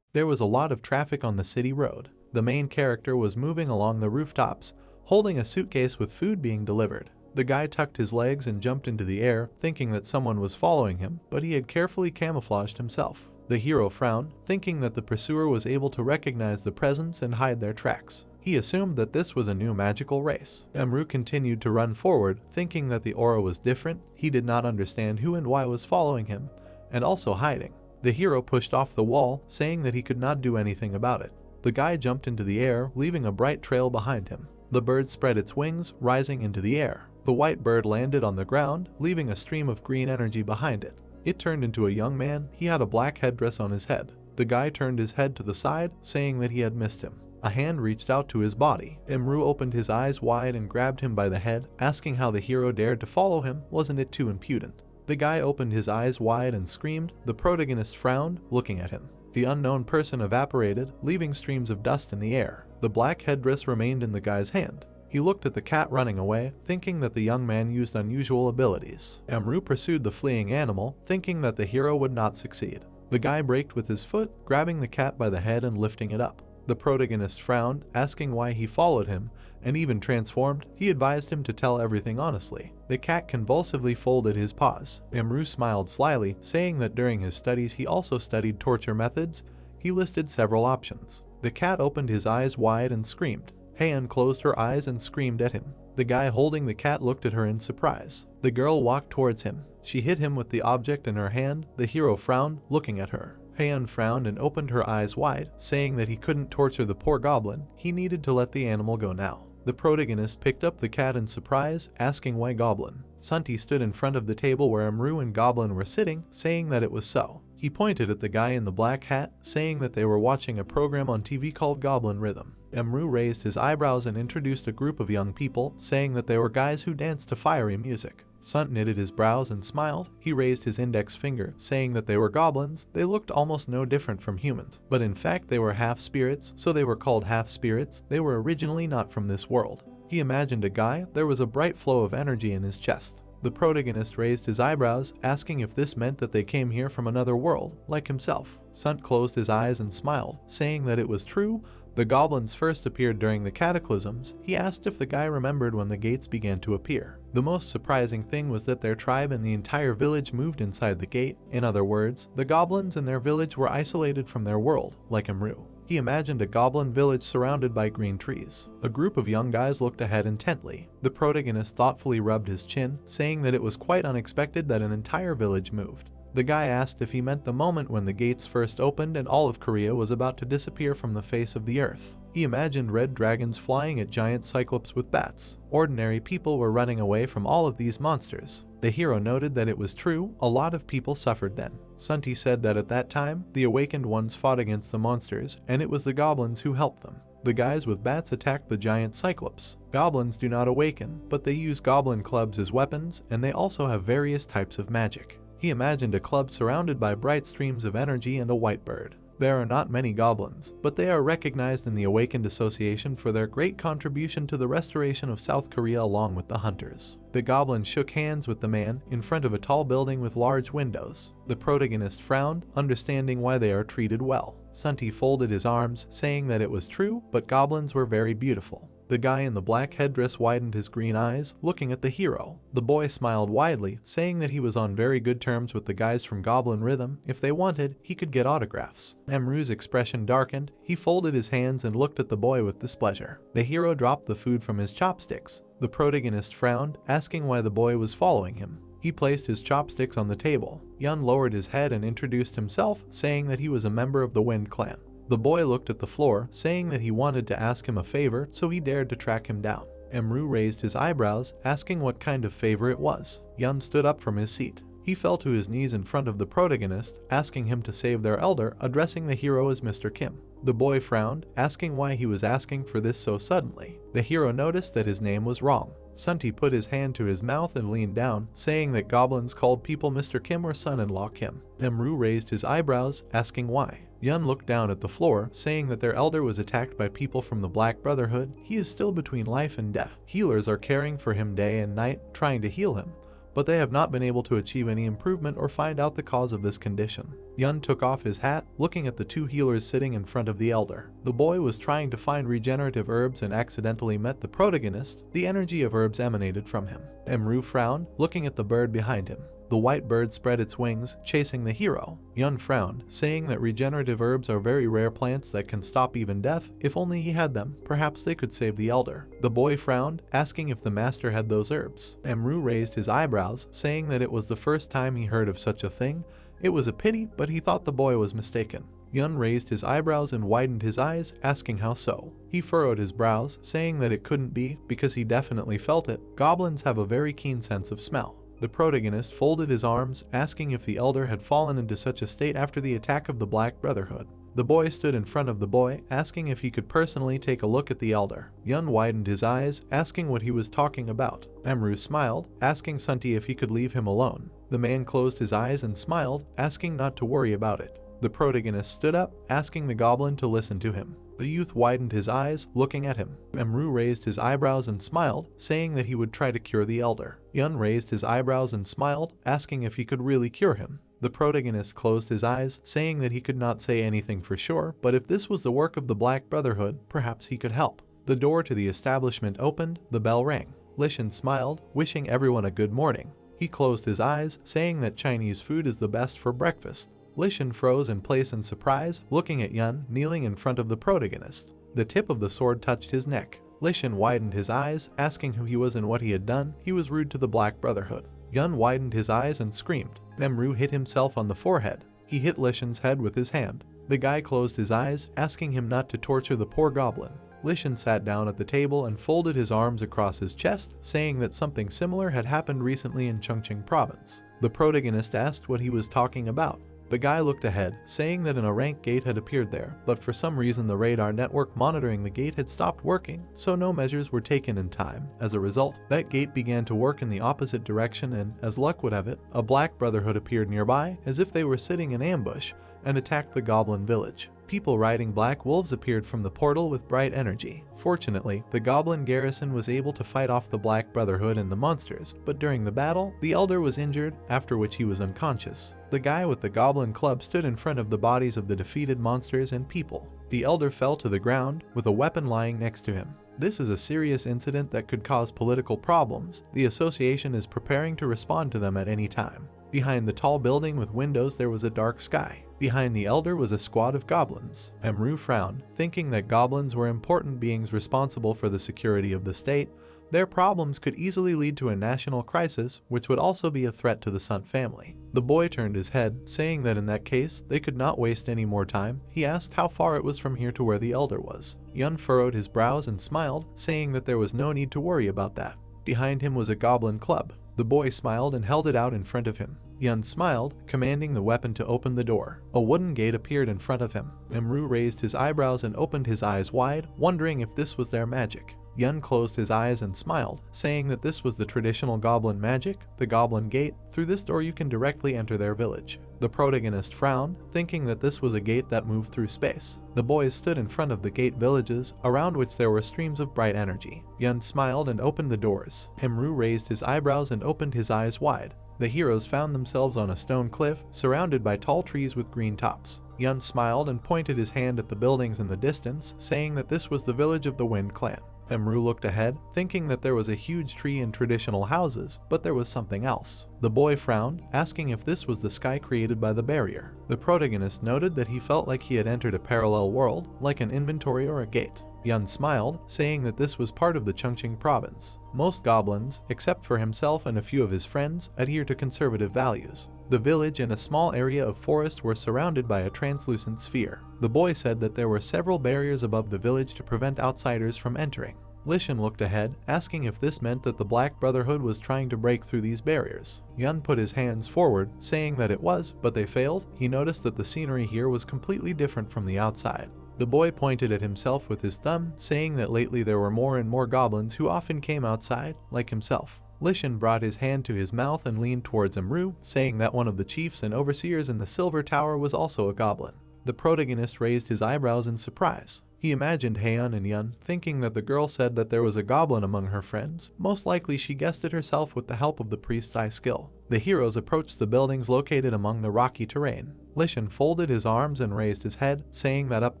There was a lot of traffic on the city road. The main character was moving along the rooftops, holding a suitcase with food being delivered. The guy tucked his legs and jumped into the air, thinking that someone was following him, but he had carefully camouflaged himself. The hero frowned, thinking that the pursuer was able to recognize the presence and hide their tracks. He assumed that this was a new magical race. Emru continued to run forward, thinking that the aura was different. He did not understand who and why was following him, and also hiding. The hero pushed off the wall, saying that he could not do anything about it. The guy jumped into the air, leaving a bright trail behind him. The bird spread its wings, rising into the air. The white bird landed on the ground, leaving a stream of green energy behind it. It turned into a young man. He had a black headdress on his head. The guy turned his head to the side, saying that he had missed him. A hand reached out to his body. Emru opened his eyes wide and grabbed him by the head, asking how the hero dared to follow him. Wasn't it too impudent? The guy opened his eyes wide and screamed. The protagonist frowned, looking at him. The unknown person evaporated, leaving streams of dust in the air. The black headdress remained in the guy's hand. He looked at the cat running away, thinking that the young man used unusual abilities. Emru pursued the fleeing animal, thinking that the hero would not succeed. The guy braked with his foot, grabbing the cat by the head and lifting it up. The protagonist frowned, asking why he followed him, and even transformed. He advised him to tell everything honestly. The cat convulsively folded his paws. Emru smiled slyly, saying that during his studies he also studied torture methods. He listed several options. The cat opened his eyes wide and screamed. Han closed her eyes and screamed at him. The guy holding the cat looked at her in surprise. The girl walked towards him. She hit him with the object in her hand. The hero frowned, looking at her. Han frowned and opened her eyes wide, saying that he couldn't torture the poor goblin. He needed to let the animal go now. The protagonist picked up the cat in surprise, asking why goblin. Sunti stood in front of the table where Emru and Goblin were sitting, saying that it was so. He pointed at the guy in the black hat, saying that they were watching a program on TV called Goblin Rhythm. Emru raised his eyebrows and introduced a group of young people, saying that they were guys who danced to fiery music. Sunt knitted his brows and smiled. He raised his index finger, saying that they were goblins. They looked almost no different from humans, but in fact they were half-spirits, so they were called half-spirits. They were originally not from this world. He imagined a guy. There was a bright flow of energy in his chest. The protagonist raised his eyebrows, asking if this meant that they came here from another world, like himself. Sunt closed his eyes and smiled, saying that it was true. The goblins first appeared during the cataclysms. He asked if the guy remembered when the gates began to appear. The most surprising thing was that their tribe and the entire village moved inside the gate. In other words, the goblins and their village were isolated from their world, like Emru. He imagined a goblin village surrounded by green trees. A group of young guys looked ahead intently. The protagonist thoughtfully rubbed his chin, saying that it was quite unexpected that an entire village moved. The guy asked if he meant the moment when the gates first opened and all of Korea was about to disappear from the face of the earth. He imagined red dragons flying at giant cyclops with bats. Ordinary people were running away from all of these monsters. The hero noted that it was true. A lot of people suffered then. Sunti said that at that time, the awakened ones fought against the monsters, and it was the goblins who helped them. The guys with bats attacked the giant cyclops. Goblins do not awaken, but they use goblin clubs as weapons, and they also have various types of magic. He imagined a club surrounded by bright streams of energy and a white bird. There are not many goblins, but they are recognized in the Awakened Association for their great contribution to the restoration of South Korea along with the hunters. The goblin shook hands with the man in front of a tall building with large windows. The protagonist frowned, understanding why they are treated well. Sunti folded his arms, saying that it was true, but goblins were very beautiful. The guy in the black headdress widened his green eyes, looking at the hero. The boy smiled widely, saying that he was on very good terms with the guys from Goblin Rhythm. If they wanted, he could get autographs. Emru's expression darkened. He folded his hands and looked at the boy with displeasure. The hero dropped the food from his chopsticks. The protagonist frowned, asking why the boy was following him. He placed his chopsticks on the table. Yun lowered his head and introduced himself, saying that he was a member of the Wind Clan. The boy looked at the floor, saying that he wanted to ask him a favor, so he dared to track him down. Emru raised his eyebrows, asking what kind of favor it was. Yun stood up from his seat. He fell to his knees in front of the protagonist, asking him to save their elder, addressing the hero as Mr. Kim. The boy frowned, asking why he was asking for this so suddenly. The hero noticed that his name was wrong. Sunti put his hand to his mouth and leaned down, saying that goblins called people Mr. Kim or son-in-law Kim. Emru raised his eyebrows, asking why. Yun looked down at the floor, saying that their elder was attacked by people from the Black Brotherhood. He is still between life and death. Healers are caring for him day and night, trying to heal him, but they have not been able to achieve any improvement or find out the cause of this condition. Yun took off his hat, looking at the two healers sitting in front of the elder. The boy was trying to find regenerative herbs and accidentally met the protagonist. The energy of herbs emanated from him. Emru frowned, looking at the bird behind him. The white bird spread its wings, chasing the hero. Yun frowned, saying that regenerative herbs are very rare plants that can stop even death. If only he had them, perhaps they could save the elder. The boy frowned, asking if the master had those herbs. Emru raised his eyebrows, saying that it was the first time he heard of such a thing. It was a pity, but he thought the boy was mistaken. Yun raised his eyebrows and widened his eyes, asking how so. He furrowed his brows, saying that it couldn't be, because he definitely felt it. Goblins have a very keen sense of smell. The protagonist folded his arms, asking if the elder had fallen into such a state after the attack of the Black Brotherhood. The boy stood in front of the boy, asking if he could personally take a look at the elder. Yun widened his eyes, asking what he was talking about. Emru smiled, asking Sunti if he could leave him alone. The man closed his eyes and smiled, asking not to worry about it. The protagonist stood up, asking the goblin to listen to him. The youth widened his eyes, looking at him. Emru raised his eyebrows and smiled, saying that he would try to cure the elder. Yun raised his eyebrows and smiled, asking if he could really cure him. The protagonist closed his eyes, saying that he could not say anything for sure, but if this was the work of the Black Brotherhood, perhaps he could help. The door to the establishment opened, the bell rang. Lishan smiled, wishing everyone a good morning. He closed his eyes, saying that Chinese food is the best for breakfast. Lishan froze in place in surprise, looking at Yun kneeling in front of the protagonist. The tip of the sword touched his neck. Lishan widened his eyes, asking who he was and what he had done. He was rude to the Black Brotherhood. Yun widened his eyes and screamed. Emru hit himself on the forehead. He hit Lishan's head with his hand. The guy closed his eyes, asking him not to torture the poor goblin. Lishan sat down at the table and folded his arms across his chest, saying that something similar had happened recently in Chongqing province. The protagonist asked what he was talking about. The guy looked ahead, saying that an rank gate had appeared there, but for some reason the radar network monitoring the gate had stopped working, so no measures were taken in time. As a result, that gate began to work in the opposite direction and, as luck would have it, a Black Brotherhood appeared nearby, as if they were sitting in ambush, and attacked the goblin village. People riding black wolves appeared from the portal with bright energy. Fortunately, the goblin garrison was able to fight off the Black Brotherhood and the monsters, but during the battle, the elder was injured, after which he was unconscious. The guy with the goblin club stood in front of the bodies of the defeated monsters and people. The elder fell to the ground, with a weapon lying next to him. This is a serious incident that could cause political problems. The association is preparing to respond to them at any time. Behind the tall building with windows there was a dark sky. Behind the elder was a squad of goblins. Emru frowned, thinking that goblins were important beings responsible for the security of the state. Their problems could easily lead to a national crisis, which would also be a threat to the Sun family. The boy turned his head, saying that in that case, they could not waste any more time. He asked how far it was from here to where the elder was. Yun furrowed his brows and smiled, saying that there was no need to worry about that. Behind him was a goblin club. The boy smiled and held it out in front of him. Yun smiled, commanding the weapon to open the door. A wooden gate appeared in front of him. Imru raised his eyebrows and opened his eyes wide, wondering if this was their magic. Yun closed his eyes and smiled, saying that this was the traditional goblin magic, the Goblin Gate. Through this door you can directly enter their village. The protagonist frowned, thinking that this was a gate that moved through space. The boys stood in front of the gate villages, around which there were streams of bright energy. Yun smiled and opened the doors. Imru raised his eyebrows and opened his eyes wide. The heroes found themselves on a stone cliff, surrounded by tall trees with green tops. Yun smiled and pointed his hand at the buildings in the distance, saying that this was the village of the Wind Clan. Imru looked ahead, thinking that there was a huge tree and traditional houses, but there was something else. The boy frowned, asking if this was the sky created by the barrier. The protagonist noted that he felt like he had entered a parallel world, like an inventory or a gate. Yun smiled, saying that this was part of the Chongqing province. Most goblins, except for himself and a few of his friends, adhere to conservative values. The village and a small area of forest were surrounded by a translucent sphere. The boy said that there were several barriers above the village to prevent outsiders from entering. Lishan looked ahead, asking if this meant that the Black Brotherhood was trying to break through these barriers. Yun put his hands forward, saying that it was, but they failed. He noticed that the scenery here was completely different from the outside. The boy pointed at himself with his thumb, saying that lately there were more and more goblins who often came outside, like himself. Lishan brought his hand to his mouth and leaned towards Imru, saying that one of the chiefs and overseers in the Silver Tower was also a goblin. The protagonist raised his eyebrows in surprise. He imagined Heian and Yun, thinking that the girl said that there was a goblin among her friends. Most likely she guessed it herself with the help of the priest's eye skill. The heroes approached the buildings located among the rocky terrain. Lishan folded his arms and raised his head, saying that up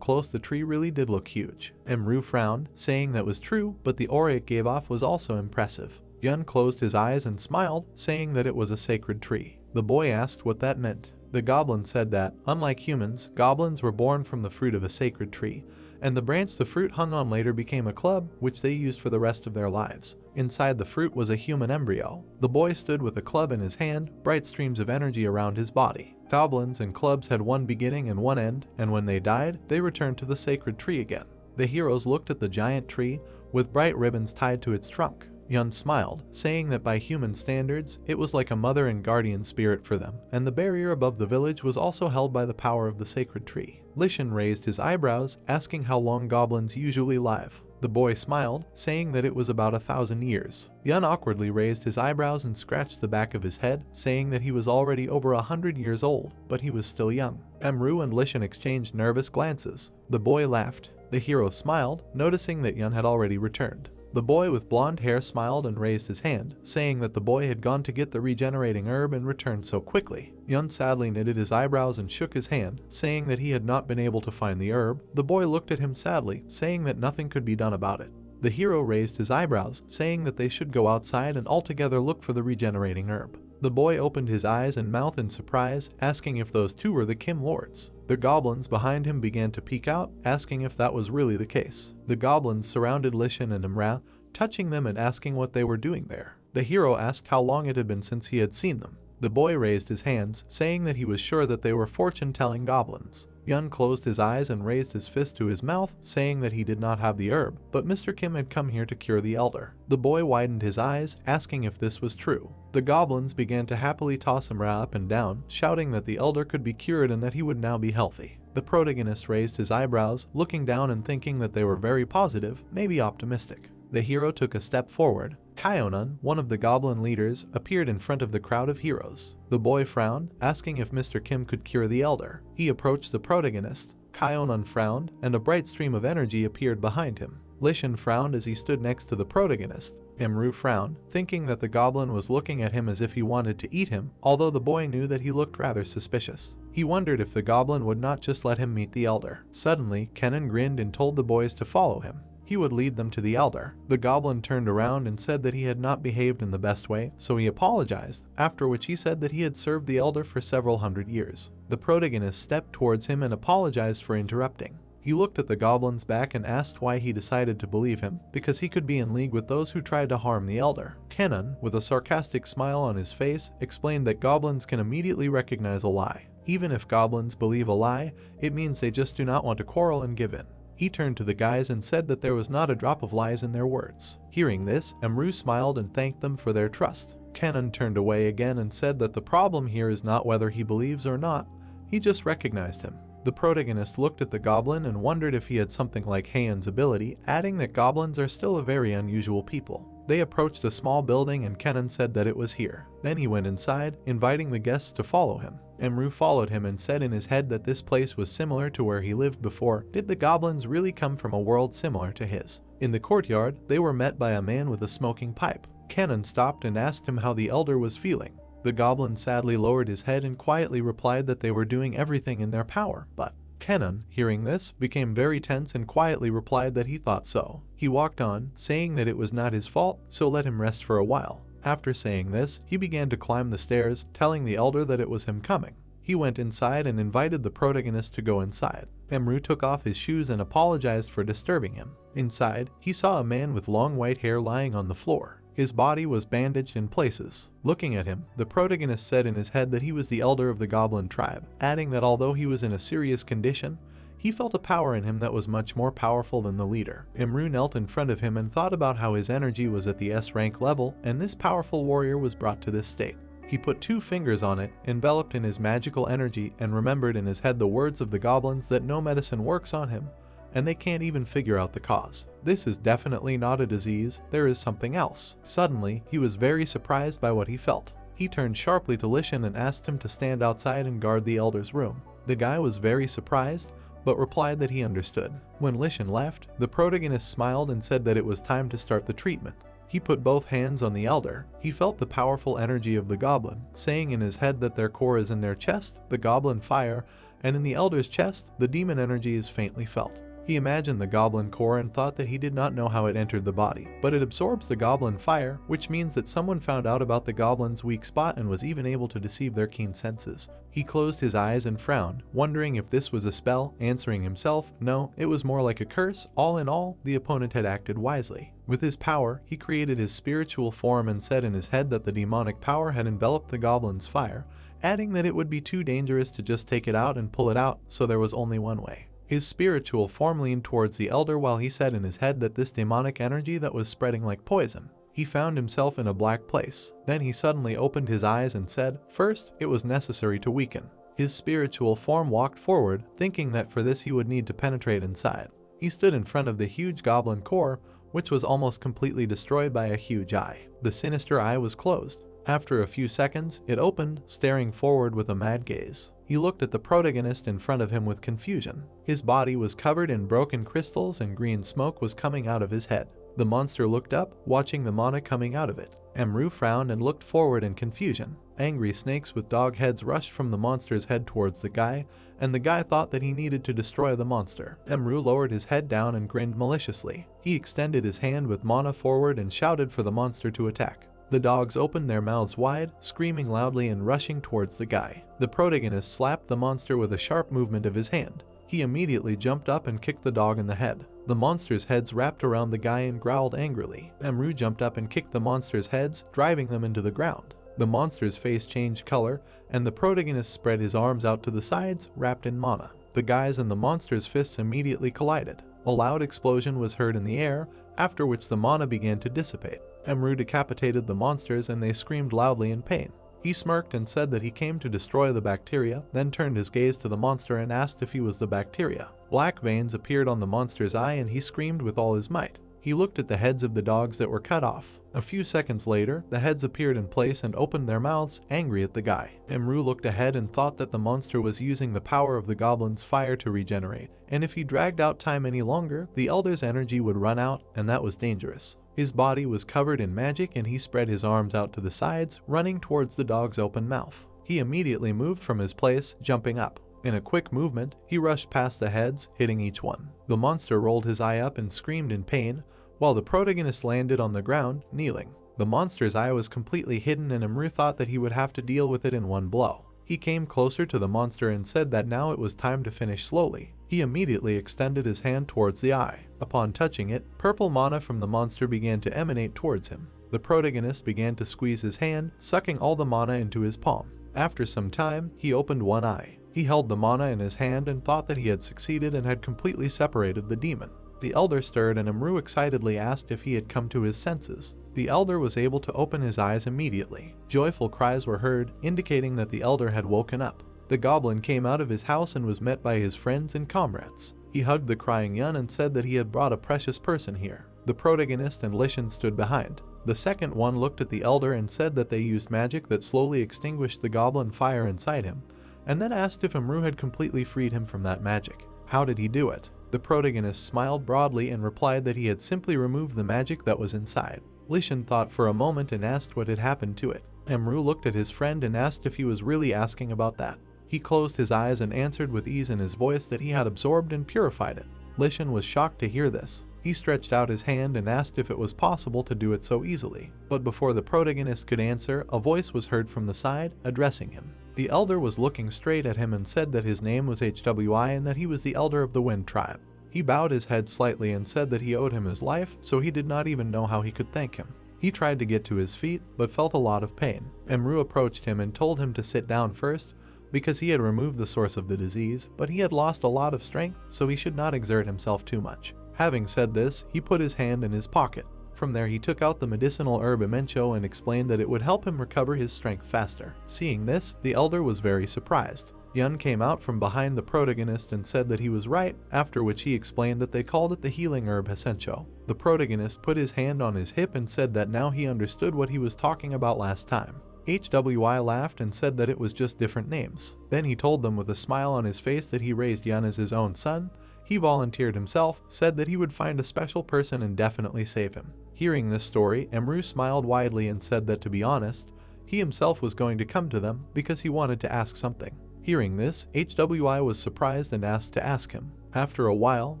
close the tree really did look huge. Imru frowned, saying that was true, but the aura it gave off was also impressive. Yun closed his eyes and smiled, saying that it was a sacred tree. The boy asked what that meant. The goblin said that, unlike humans, goblins were born from the fruit of a sacred tree, and the branch the fruit hung on later became a club, which they used for the rest of their lives. Inside the fruit was a human embryo. The boy stood with a club in his hand, bright streams of energy around his body. Goblins and clubs had one beginning and one end, and when they died, they returned to the sacred tree again. The heroes looked at the giant tree, with bright ribbons tied to its trunk. Yun smiled, saying that by human standards, it was like a mother and guardian spirit for them, and the barrier above the village was also held by the power of the sacred tree. Lishan raised his eyebrows, asking how long goblins usually live. The boy smiled, saying that it was about 1,000 years. Yun awkwardly raised his eyebrows and scratched the back of his head, saying that he was already over 100 years old, but he was still young. Imru and Lishan exchanged nervous glances. The boy laughed. The hero smiled, noticing that Yun had already returned. The boy with blonde hair smiled and raised his hand, saying that the boy had gone to get the regenerating herb and returned so quickly. Yun sadly knitted his eyebrows and shook his hand, saying that he had not been able to find the herb. The boy looked at him sadly, saying that nothing could be done about it. The hero raised his eyebrows, saying that they should go outside and altogether look for the regenerating herb. The boy opened his eyes and mouth in surprise, asking if those two were the Kim Lords. The goblins behind him began to peek out, asking if that was really the case. The goblins surrounded Lishan and Imra, touching them and asking what they were doing there. The hero asked how long it had been since he had seen them. The boy raised his hands, saying that he was sure that they were fortune-telling goblins. Yun closed his eyes and raised his fist to his mouth, saying that he did not have the herb, but Mr. Kim had come here to cure the elder. The boy widened his eyes, asking if this was true. The goblins began to happily toss Imra up and down, shouting that the elder could be cured and that he would now be healthy. The protagonist raised his eyebrows, looking down and thinking that they were very positive, maybe optimistic. The hero took a step forward. Kyonan, one of the goblin leaders, appeared in front of the crowd of heroes. The boy frowned, asking if Mr. Kim could cure the elder. He approached the protagonist. Kyonan frowned, and a bright stream of energy appeared behind him. Lishan frowned as he stood next to the protagonist. Imru frowned, thinking that the goblin was looking at him as if he wanted to eat him, although the boy knew that he looked rather suspicious. He wondered if the goblin would not just let him meet the elder. Suddenly, Kenan grinned and told the boys to follow him. He would lead them to the elder. The goblin turned around and said that he had not behaved in the best way, so he apologized, after which he said that he had served the elder for several hundred years. The protagonist stepped towards him and apologized for interrupting. He looked at the goblin's back and asked why he decided to believe him, because he could be in league with those who tried to harm the elder. Kenan, with a sarcastic smile on his face, explained that goblins can immediately recognize a lie. Even if goblins believe a lie, it means they just do not want to quarrel and give in. He turned to the guys and said that there was not a drop of lies in their words. Hearing this, Imru smiled and thanked them for their trust. Kenan turned away again and said that the problem here is not whether he believes or not, he just recognized him. The protagonist looked at the goblin and wondered if he had something like Heian's ability, adding that goblins are still a very unusual people. They approached a small building and Kenan said that it was here. Then he went inside, inviting the guests to follow him. Emru followed him and said in his head that this place was similar to where he lived before. Did the goblins really come from a world similar to his? In the courtyard, they were met by a man with a smoking pipe. Kenan stopped and asked him how the elder was feeling. The goblin sadly lowered his head and quietly replied that they were doing everything in their power, but Kenan, hearing this, became very tense and quietly replied that he thought so. He walked on, saying that it was not his fault, so let him rest for a while. After saying this, he began to climb the stairs, telling the elder that it was him coming. He went inside and invited the protagonist to go inside. Emru took off his shoes and apologized for disturbing him. Inside, he saw a man with long white hair lying on the floor. His body was bandaged in places. Looking at him, the protagonist said in his head that he was the elder of the goblin tribe, adding that although he was in a serious condition, he felt a power in him that was much more powerful than the leader. Emru knelt in front of him and thought about how his energy was at the S-rank level and this powerful warrior was brought to this state. He put 2 fingers on it, enveloped in his magical energy, and remembered in his head the words of the goblins that no medicine works on him, and they can't even figure out the cause. This is definitely not a disease, there is something else. Suddenly, he was very surprised by what he felt. He turned sharply to Lishan and asked him to stand outside and guard the elder's room. The guy was very surprised, but replied that he understood. When Lishan left, the protagonist smiled and said that it was time to start the treatment. He put both hands on the elder. He felt the powerful energy of the goblin, saying in his head that their core is in their chest, the goblin fire, and in the elder's chest, the demon energy is faintly felt. He imagined the goblin core and thought that he did not know how it entered the body, but it absorbs the goblin fire, which means that someone found out about the goblin's weak spot and was even able to deceive their keen senses. He closed his eyes and frowned, wondering if this was a spell, answering himself, no, it was more like a curse. All in all, the opponent had acted wisely. With his power, he created his spiritual form and said in his head that the demonic power had enveloped the goblin's fire, adding that it would be too dangerous to just take it out and pull it out, so there was only one way. His spiritual form leaned towards the elder while he said in his head that this demonic energy that was spreading like poison. He found himself in a black place. Then he suddenly opened his eyes and said, first, it was necessary to weaken. His spiritual form walked forward, thinking that for this he would need to penetrate inside. He stood in front of the huge goblin core, which was almost completely destroyed by a huge eye. The sinister eye was closed. After a few seconds, it opened, staring forward with a mad gaze. He looked at the protagonist in front of him with confusion. His body was covered in broken crystals and green smoke was coming out of his head. The monster looked up, watching the mana coming out of it. Emru frowned and looked forward in confusion. Angry snakes with dog heads rushed from the monster's head towards the guy, and the guy thought that he needed to destroy the monster. Emru lowered his head down and grinned maliciously. He extended his hand with mana forward and shouted for the monster to attack. The dogs opened their mouths wide, screaming loudly and rushing towards the guy. The protagonist slapped the monster with a sharp movement of his hand. He immediately jumped up and kicked the dog in the head. The monster's heads wrapped around the guy and growled angrily. Emru jumped up and kicked the monster's heads, driving them into the ground. The monster's face changed color, and the protagonist spread his arms out to the sides, wrapped in mana. The guy's and the monster's fists immediately collided. A loud explosion was heard in the air, after which the mana began to dissipate. Emru decapitated the monsters and they screamed loudly in pain. He smirked and said that he came to destroy the bacteria, then turned his gaze to the monster and asked if he was the bacteria. Black veins appeared on the monster's eye and he screamed with all his might. He looked at the heads of the dogs that were cut off. A few seconds later, the heads appeared in place and opened their mouths, angry at the guy. Emru looked ahead and thought that the monster was using the power of the goblin's fire to regenerate, and if he dragged out time any longer, the elder's energy would run out, and that was dangerous. His body was covered in magic and he spread his arms out to the sides, running towards the dog's open mouth. He immediately moved from his place, jumping up. In a quick movement, he rushed past the heads, hitting each one. The monster rolled his eye up and screamed in pain, while the protagonist landed on the ground, kneeling. The monster's eye was completely hidden and Emru thought that he would have to deal with it in one blow. He came closer to the monster and said that now it was time to finish slowly. He immediately extended his hand towards the eye. Upon touching it, purple mana from the monster began to emanate towards him. The protagonist began to squeeze his hand, sucking all the mana into his palm. After some time, he opened one eye. He held the mana in his hand and thought that he had succeeded and had completely separated the demon. The elder stirred and Emru excitedly asked if he had come to his senses. The elder was able to open his eyes immediately. Joyful cries were heard, indicating that the elder had woken up. The goblin came out of his house and was met by his friends and comrades. He hugged the crying Yun and said that he had brought a precious person here. The protagonist and Lishan stood behind. The second one looked at the elder and said that they used magic that slowly extinguished the goblin fire inside him, and then asked if Amru had completely freed him from that magic. How did he do it? The protagonist smiled broadly and replied that he had simply removed the magic that was inside. Lishan thought for a moment and asked what had happened to it. Amru looked at his friend and asked if he was really asking about that. He closed his eyes and answered with ease in his voice that he had absorbed and purified it. Lishan was shocked to hear this. He stretched out his hand and asked if it was possible to do it so easily. But before the protagonist could answer, a voice was heard from the side, addressing him. The elder was looking straight at him and said that his name was HWI and that he was the elder of the Wind tribe. He bowed his head slightly and said that he owed him his life, so he did not even know how he could thank him. He tried to get to his feet, but felt a lot of pain. Amru approached him and told him to sit down first, because he had removed the source of the disease, but he had lost a lot of strength, so he should not exert himself too much. Having said this, he put his hand in his pocket. From there he took out the medicinal herb Imencho and explained that it would help him recover his strength faster. Seeing this, the elder was very surprised. Yun came out from behind the protagonist and said that he was right, after which he explained that they called it the healing herb Hisencho. The protagonist put his hand on his hip and said that now he understood what he was talking about last time. HWI laughed and said that it was just different names. Then he told them with a smile on his face that he raised Yun as his own son. He volunteered himself, said that he would find a special person and definitely save him. Hearing this story, Amru smiled widely and said that to be honest, he himself was going to come to them because he wanted to ask something. Hearing this, HWI was surprised and asked to ask him. After a while,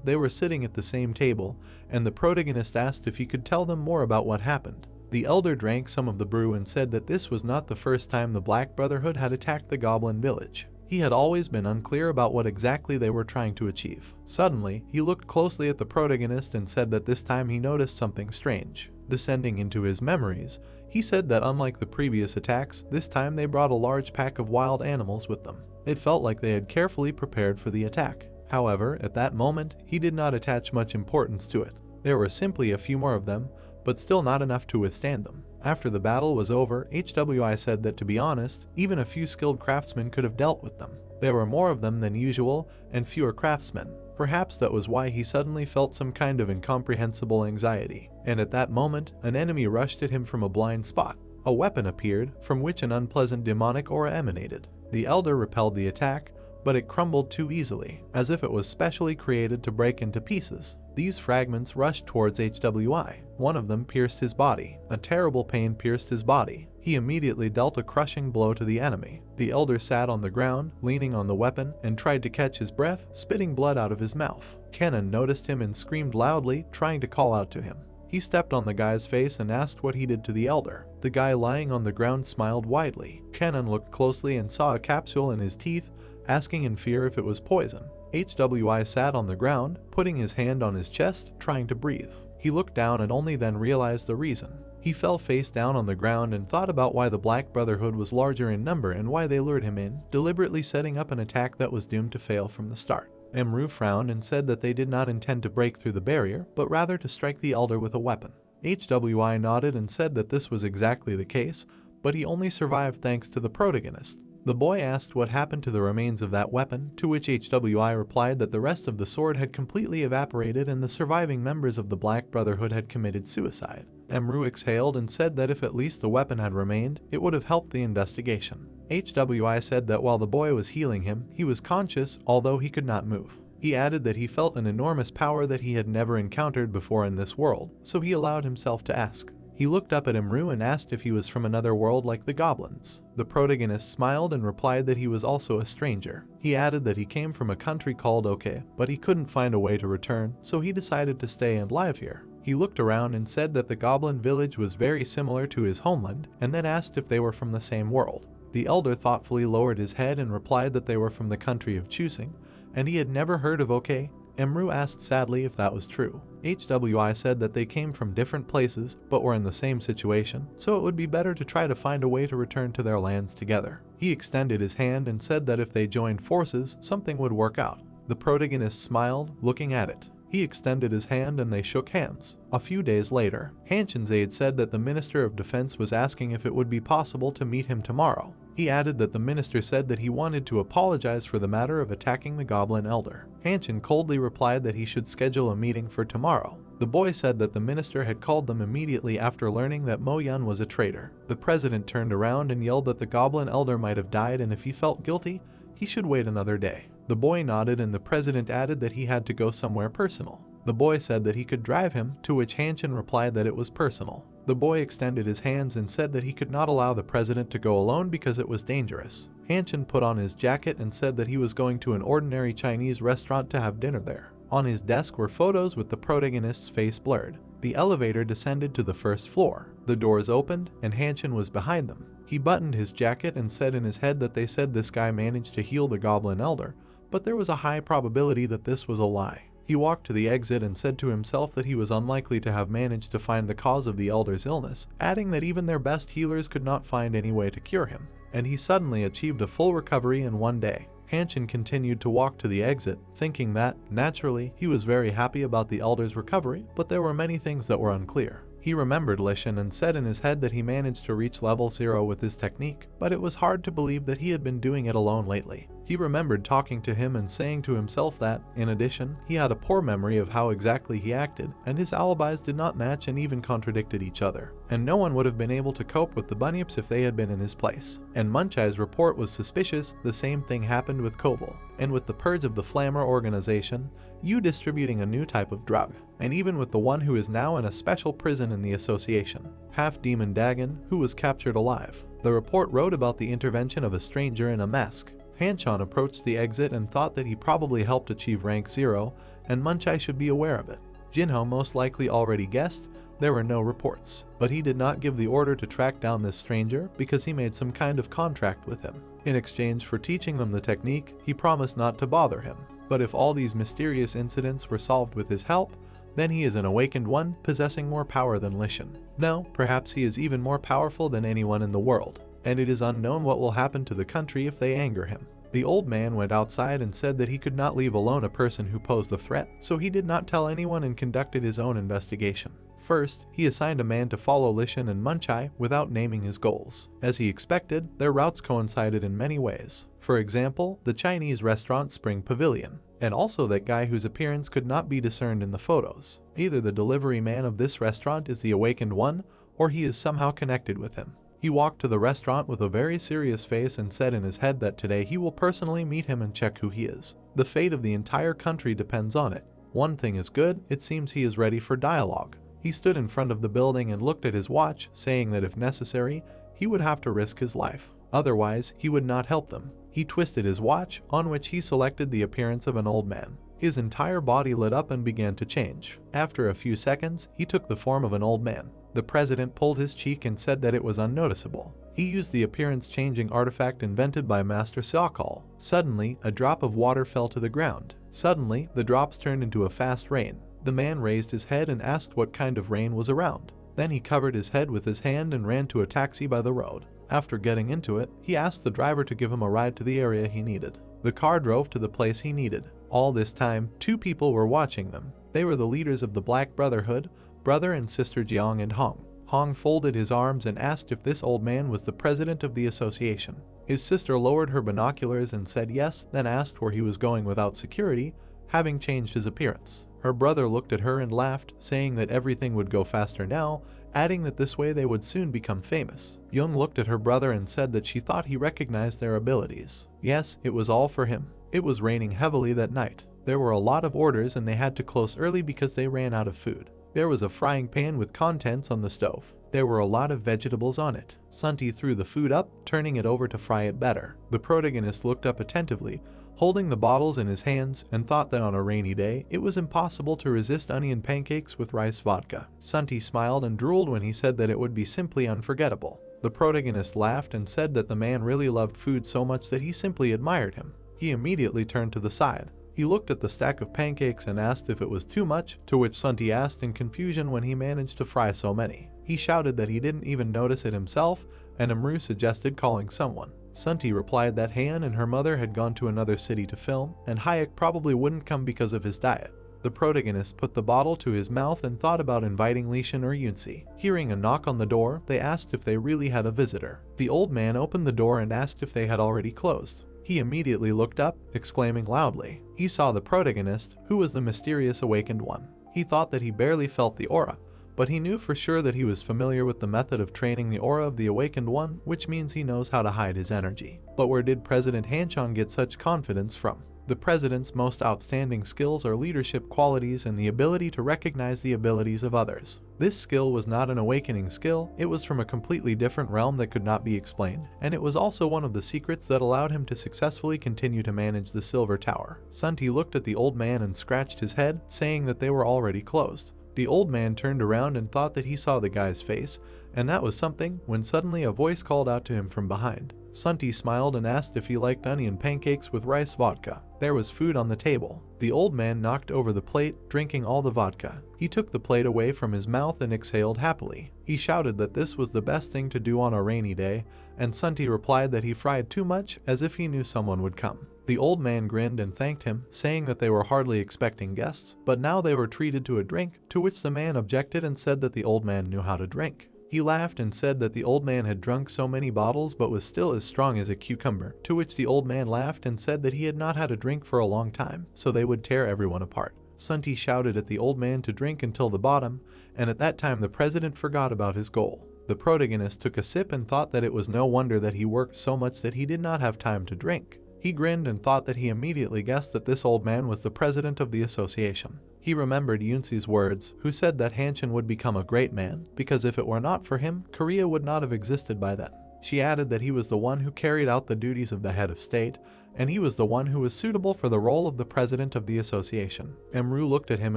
they were sitting at the same table, and the protagonist asked if he could tell them more about what happened. The elder drank some of the brew and said that this was not the first time the Black Brotherhood had attacked the goblin village. He had always been unclear about what exactly they were trying to achieve. Suddenly, he looked closely at the protagonist and said that this time he noticed something strange. Descending into his memories, he said that unlike the previous attacks, this time they brought a large pack of wild animals with them. It felt like they had carefully prepared for the attack. However, at that moment, he did not attach much importance to it. There were simply a few more of them, but still not enough to withstand them. After the battle was over, HWI said that to be honest, even a few skilled craftsmen could have dealt with them. There were more of them than usual, and fewer craftsmen. Perhaps that was why he suddenly felt some kind of incomprehensible anxiety. And at that moment, an enemy rushed at him from a blind spot. A weapon appeared, from which an unpleasant demonic aura emanated. The elder repelled the attack, but it crumbled too easily, as if it was specially created to break into pieces. These fragments rushed towards HWI. One of them pierced his body. A terrible pain pierced his body. He immediately dealt a crushing blow to the enemy. The elder sat on the ground, leaning on the weapon, and tried to catch his breath, spitting blood out of his mouth. Kenan noticed him and screamed loudly, trying to call out to him. He stepped on the guy's face and asked what he did to the elder. The guy lying on the ground smiled widely. Kenan looked closely and saw a capsule in his teeth, asking in fear if it was poison. HWI sat on the ground, putting his hand on his chest, trying to breathe. He looked down and only then realized the reason. He fell face down on the ground and thought about why the Black Brotherhood was larger in number and why they lured him in, deliberately setting up an attack that was doomed to fail from the start. Amru frowned and said that they did not intend to break through the barrier, but rather to strike the elder with a weapon. HWI nodded and said that this was exactly the case, but he only survived thanks to the protagonist. The boy asked what happened to the remains of that weapon, to which HWI replied that the rest of the sword had completely evaporated and the surviving members of the Black Brotherhood had committed suicide. Amru exhaled and said that if at least the weapon had remained, it would have helped the investigation. HWI said that while the boy was healing him, he was conscious, although he could not move. He added that he felt an enormous power that he had never encountered before in this world, so he allowed himself to ask. He looked up at Amru and asked if he was from another world like the goblins. The protagonist smiled and replied that he was also a stranger. He added that he came from a country called Oke, but he couldn't find a way to return, so he decided to stay and live here. He looked around and said that the goblin village was very similar to his homeland, and then asked if they were from the same world. The elder thoughtfully lowered his head and replied that they were from the country of choosing, and he had never heard of Oke. Amru asked sadly if that was true. HWI said that they came from different places, but were in the same situation, so it would be better to try to find a way to return to their lands together. He extended his hand and said that if they joined forces, something would work out. The protagonist smiled, looking at it. He extended his hand and they shook hands. A few days later, Hanshin's aide said that the Minister of Defense was asking if it would be possible to meet him tomorrow. He added that the minister said that he wanted to apologize for the matter of attacking the Goblin Elder. Hanshin coldly replied that he should schedule a meeting for tomorrow. The boy said that the minister had called them immediately after learning that Mo Yun was a traitor. The president turned around and yelled that the Goblin Elder might have died, and if he felt guilty, he should wait another day. The boy nodded and the president added that he had to go somewhere personal. The boy said that he could drive him, to which Hanshin replied that it was personal. The boy extended his hands and said that he could not allow the president to go alone because it was dangerous. Hanshin put on his jacket and said that he was going to an ordinary Chinese restaurant to have dinner there. On his desk were photos with the protagonist's face blurred. The elevator descended to the first floor. The doors opened and Hanshin was behind them. He buttoned his jacket and said in his head that they said this guy managed to heal the Goblin Elder, but there was a high probability that this was a lie. He walked to the exit and said to himself that he was unlikely to have managed to find the cause of the Elder's illness, adding that even their best healers could not find any way to cure him. And he suddenly achieved a full recovery in one day. Hanshin continued to walk to the exit, thinking that, naturally, he was very happy about the Elder's recovery, but there were many things that were unclear. He remembered Lishan and said in his head that he managed to reach level 0 with his technique, but it was hard to believe that he had been doing it alone lately. He remembered talking to him and saying to himself that, in addition, he had a poor memory of how exactly he acted, and his alibis did not match and even contradicted each other. And no one would have been able to cope with the bunyips if they had been in his place. And Munchai's report was suspicious. The same thing happened with Koval. And with the purge of the Flammer organization, you distributing a new type of drug. And even with the one who is now in a special prison in the association, half-demon Dagon, who was captured alive. The report wrote about the intervention of a stranger in a mask. Hanshin approached the exit and thought that he probably helped achieve rank 0, and Munchai should be aware of it. Jinho most likely already guessed. There were no reports, but he did not give the order to track down this stranger because he made some kind of contract with him. In exchange for teaching them the technique, he promised not to bother him. But if all these mysterious incidents were solved with his help, then he is an awakened one, possessing more power than Lishan. No, perhaps he is even more powerful than anyone in the world, and it is unknown what will happen to the country if they anger him. The old man went outside and said that he could not leave alone a person who posed a threat, so he did not tell anyone and conducted his own investigation. First, he assigned a man to follow Lishan and Munchai without naming his goals. As he expected, their routes coincided in many ways. For example, the Chinese restaurant Spring Pavilion, and also that guy whose appearance could not be discerned in the photos. Either the delivery man of this restaurant is the awakened one, or he is somehow connected with him. He walked to the restaurant with a very serious face and said in his head that today he will personally meet him and check who he is. The fate of the entire country depends on it. One thing is good, it seems he is ready for dialogue. He stood in front of the building and looked at his watch, saying that if necessary, he would have to risk his life. Otherwise, he would not help them. He twisted his watch, on which he selected the appearance of an old man. His entire body lit up and began to change. After a few seconds, he took the form of an old man. The president pulled his cheek and said that it was unnoticeable. He used the appearance-changing artifact invented by Master Sakal. Suddenly, a drop of water fell to the ground. Suddenly, the drops turned into a fast rain. The man raised his head and asked what kind of rain was around. Then he covered his head with his hand and ran to a taxi by the road. After getting into it, he asked the driver to give him a ride to the area he needed. The car drove to the place he needed. All this time, two people were watching them. They were the leaders of the Black Brotherhood, brother and sister Jiang and Hong. Hong folded his arms and asked if this old man was the president of the association. His sister lowered her binoculars and said yes, then asked where he was going without security, having changed his appearance. Her brother looked at her and laughed, saying that everything would go faster now, adding that this way they would soon become famous. Young looked at her brother and said that she thought he recognized their abilities. Yes, it was all for him. It was raining heavily that night. There were a lot of orders and they had to close early because they ran out of food. There was a frying pan with contents on the stove. There were a lot of vegetables on it. Sunti threw the food up, turning it over to fry it better. The protagonist looked up attentively, holding the bottles in his hands, and thought that on a rainy day, it was impossible to resist onion pancakes with rice vodka. Sunti smiled and drooled when he said that it would be simply unforgettable. The protagonist laughed and said that the man really loved food so much that he simply admired him. He immediately turned to the side. He looked at the stack of pancakes and asked if it was too much, to which Sunti asked in confusion when he managed to fry so many. He shouted that he didn't even notice it himself, and Amru suggested calling someone. Sunti replied that Han and her mother had gone to another city to film, and Hayek probably wouldn't come because of his diet. The protagonist put the bottle to his mouth and thought about inviting Lishan or Yunsi. Hearing a knock on the door, they asked if they really had a visitor. The old man opened the door and asked if they had already closed. He immediately looked up, exclaiming loudly. He saw the protagonist, who was the mysterious awakened one. He thought that he barely felt the aura, but he knew for sure that he was familiar with the method of training the aura of the awakened one, which means he knows how to hide his energy. But where did President Hanchon get such confidence from? The president's most outstanding skills are leadership qualities and the ability to recognize the abilities of others. This skill was not an awakening skill, it was from a completely different realm that could not be explained, and it was also one of the secrets that allowed him to successfully continue to manage the Silver Tower. Sunti looked at the old man and scratched his head, saying that they were already closed. The old man turned around and thought that he saw the guy's face, and that was something, when suddenly a voice called out to him from behind. Sunti smiled and asked if he liked onion pancakes with rice vodka. There was food on the table. The old man knocked over the plate, drinking all the vodka. He took the plate away from his mouth and exhaled happily. He shouted that this was the best thing to do on a rainy day, and Sunti replied that he fried too much, as if he knew someone would come. The old man grinned and thanked him, saying that they were hardly expecting guests, but now they were treated to a drink, to which the man objected and said that the old man knew how to drink. He laughed and said that the old man had drunk so many bottles but was still as strong as a cucumber, to which the old man laughed and said that he had not had a drink for a long time, so they would tear everyone apart. Sunti shouted at the old man to drink until the bottom, and at that time the president forgot about his goal. The protagonist took a sip and thought that it was no wonder that he worked so much that he did not have time to drink. He grinned and thought that he immediately guessed that this old man was the president of the association. He remembered Yunsi's words, who said that Hanshin would become a great man, because if it were not for him, Korea would not have existed by then. She added that he was the one who carried out the duties of the head of state, and he was the one who was suitable for the role of the president of the association. Emru looked at him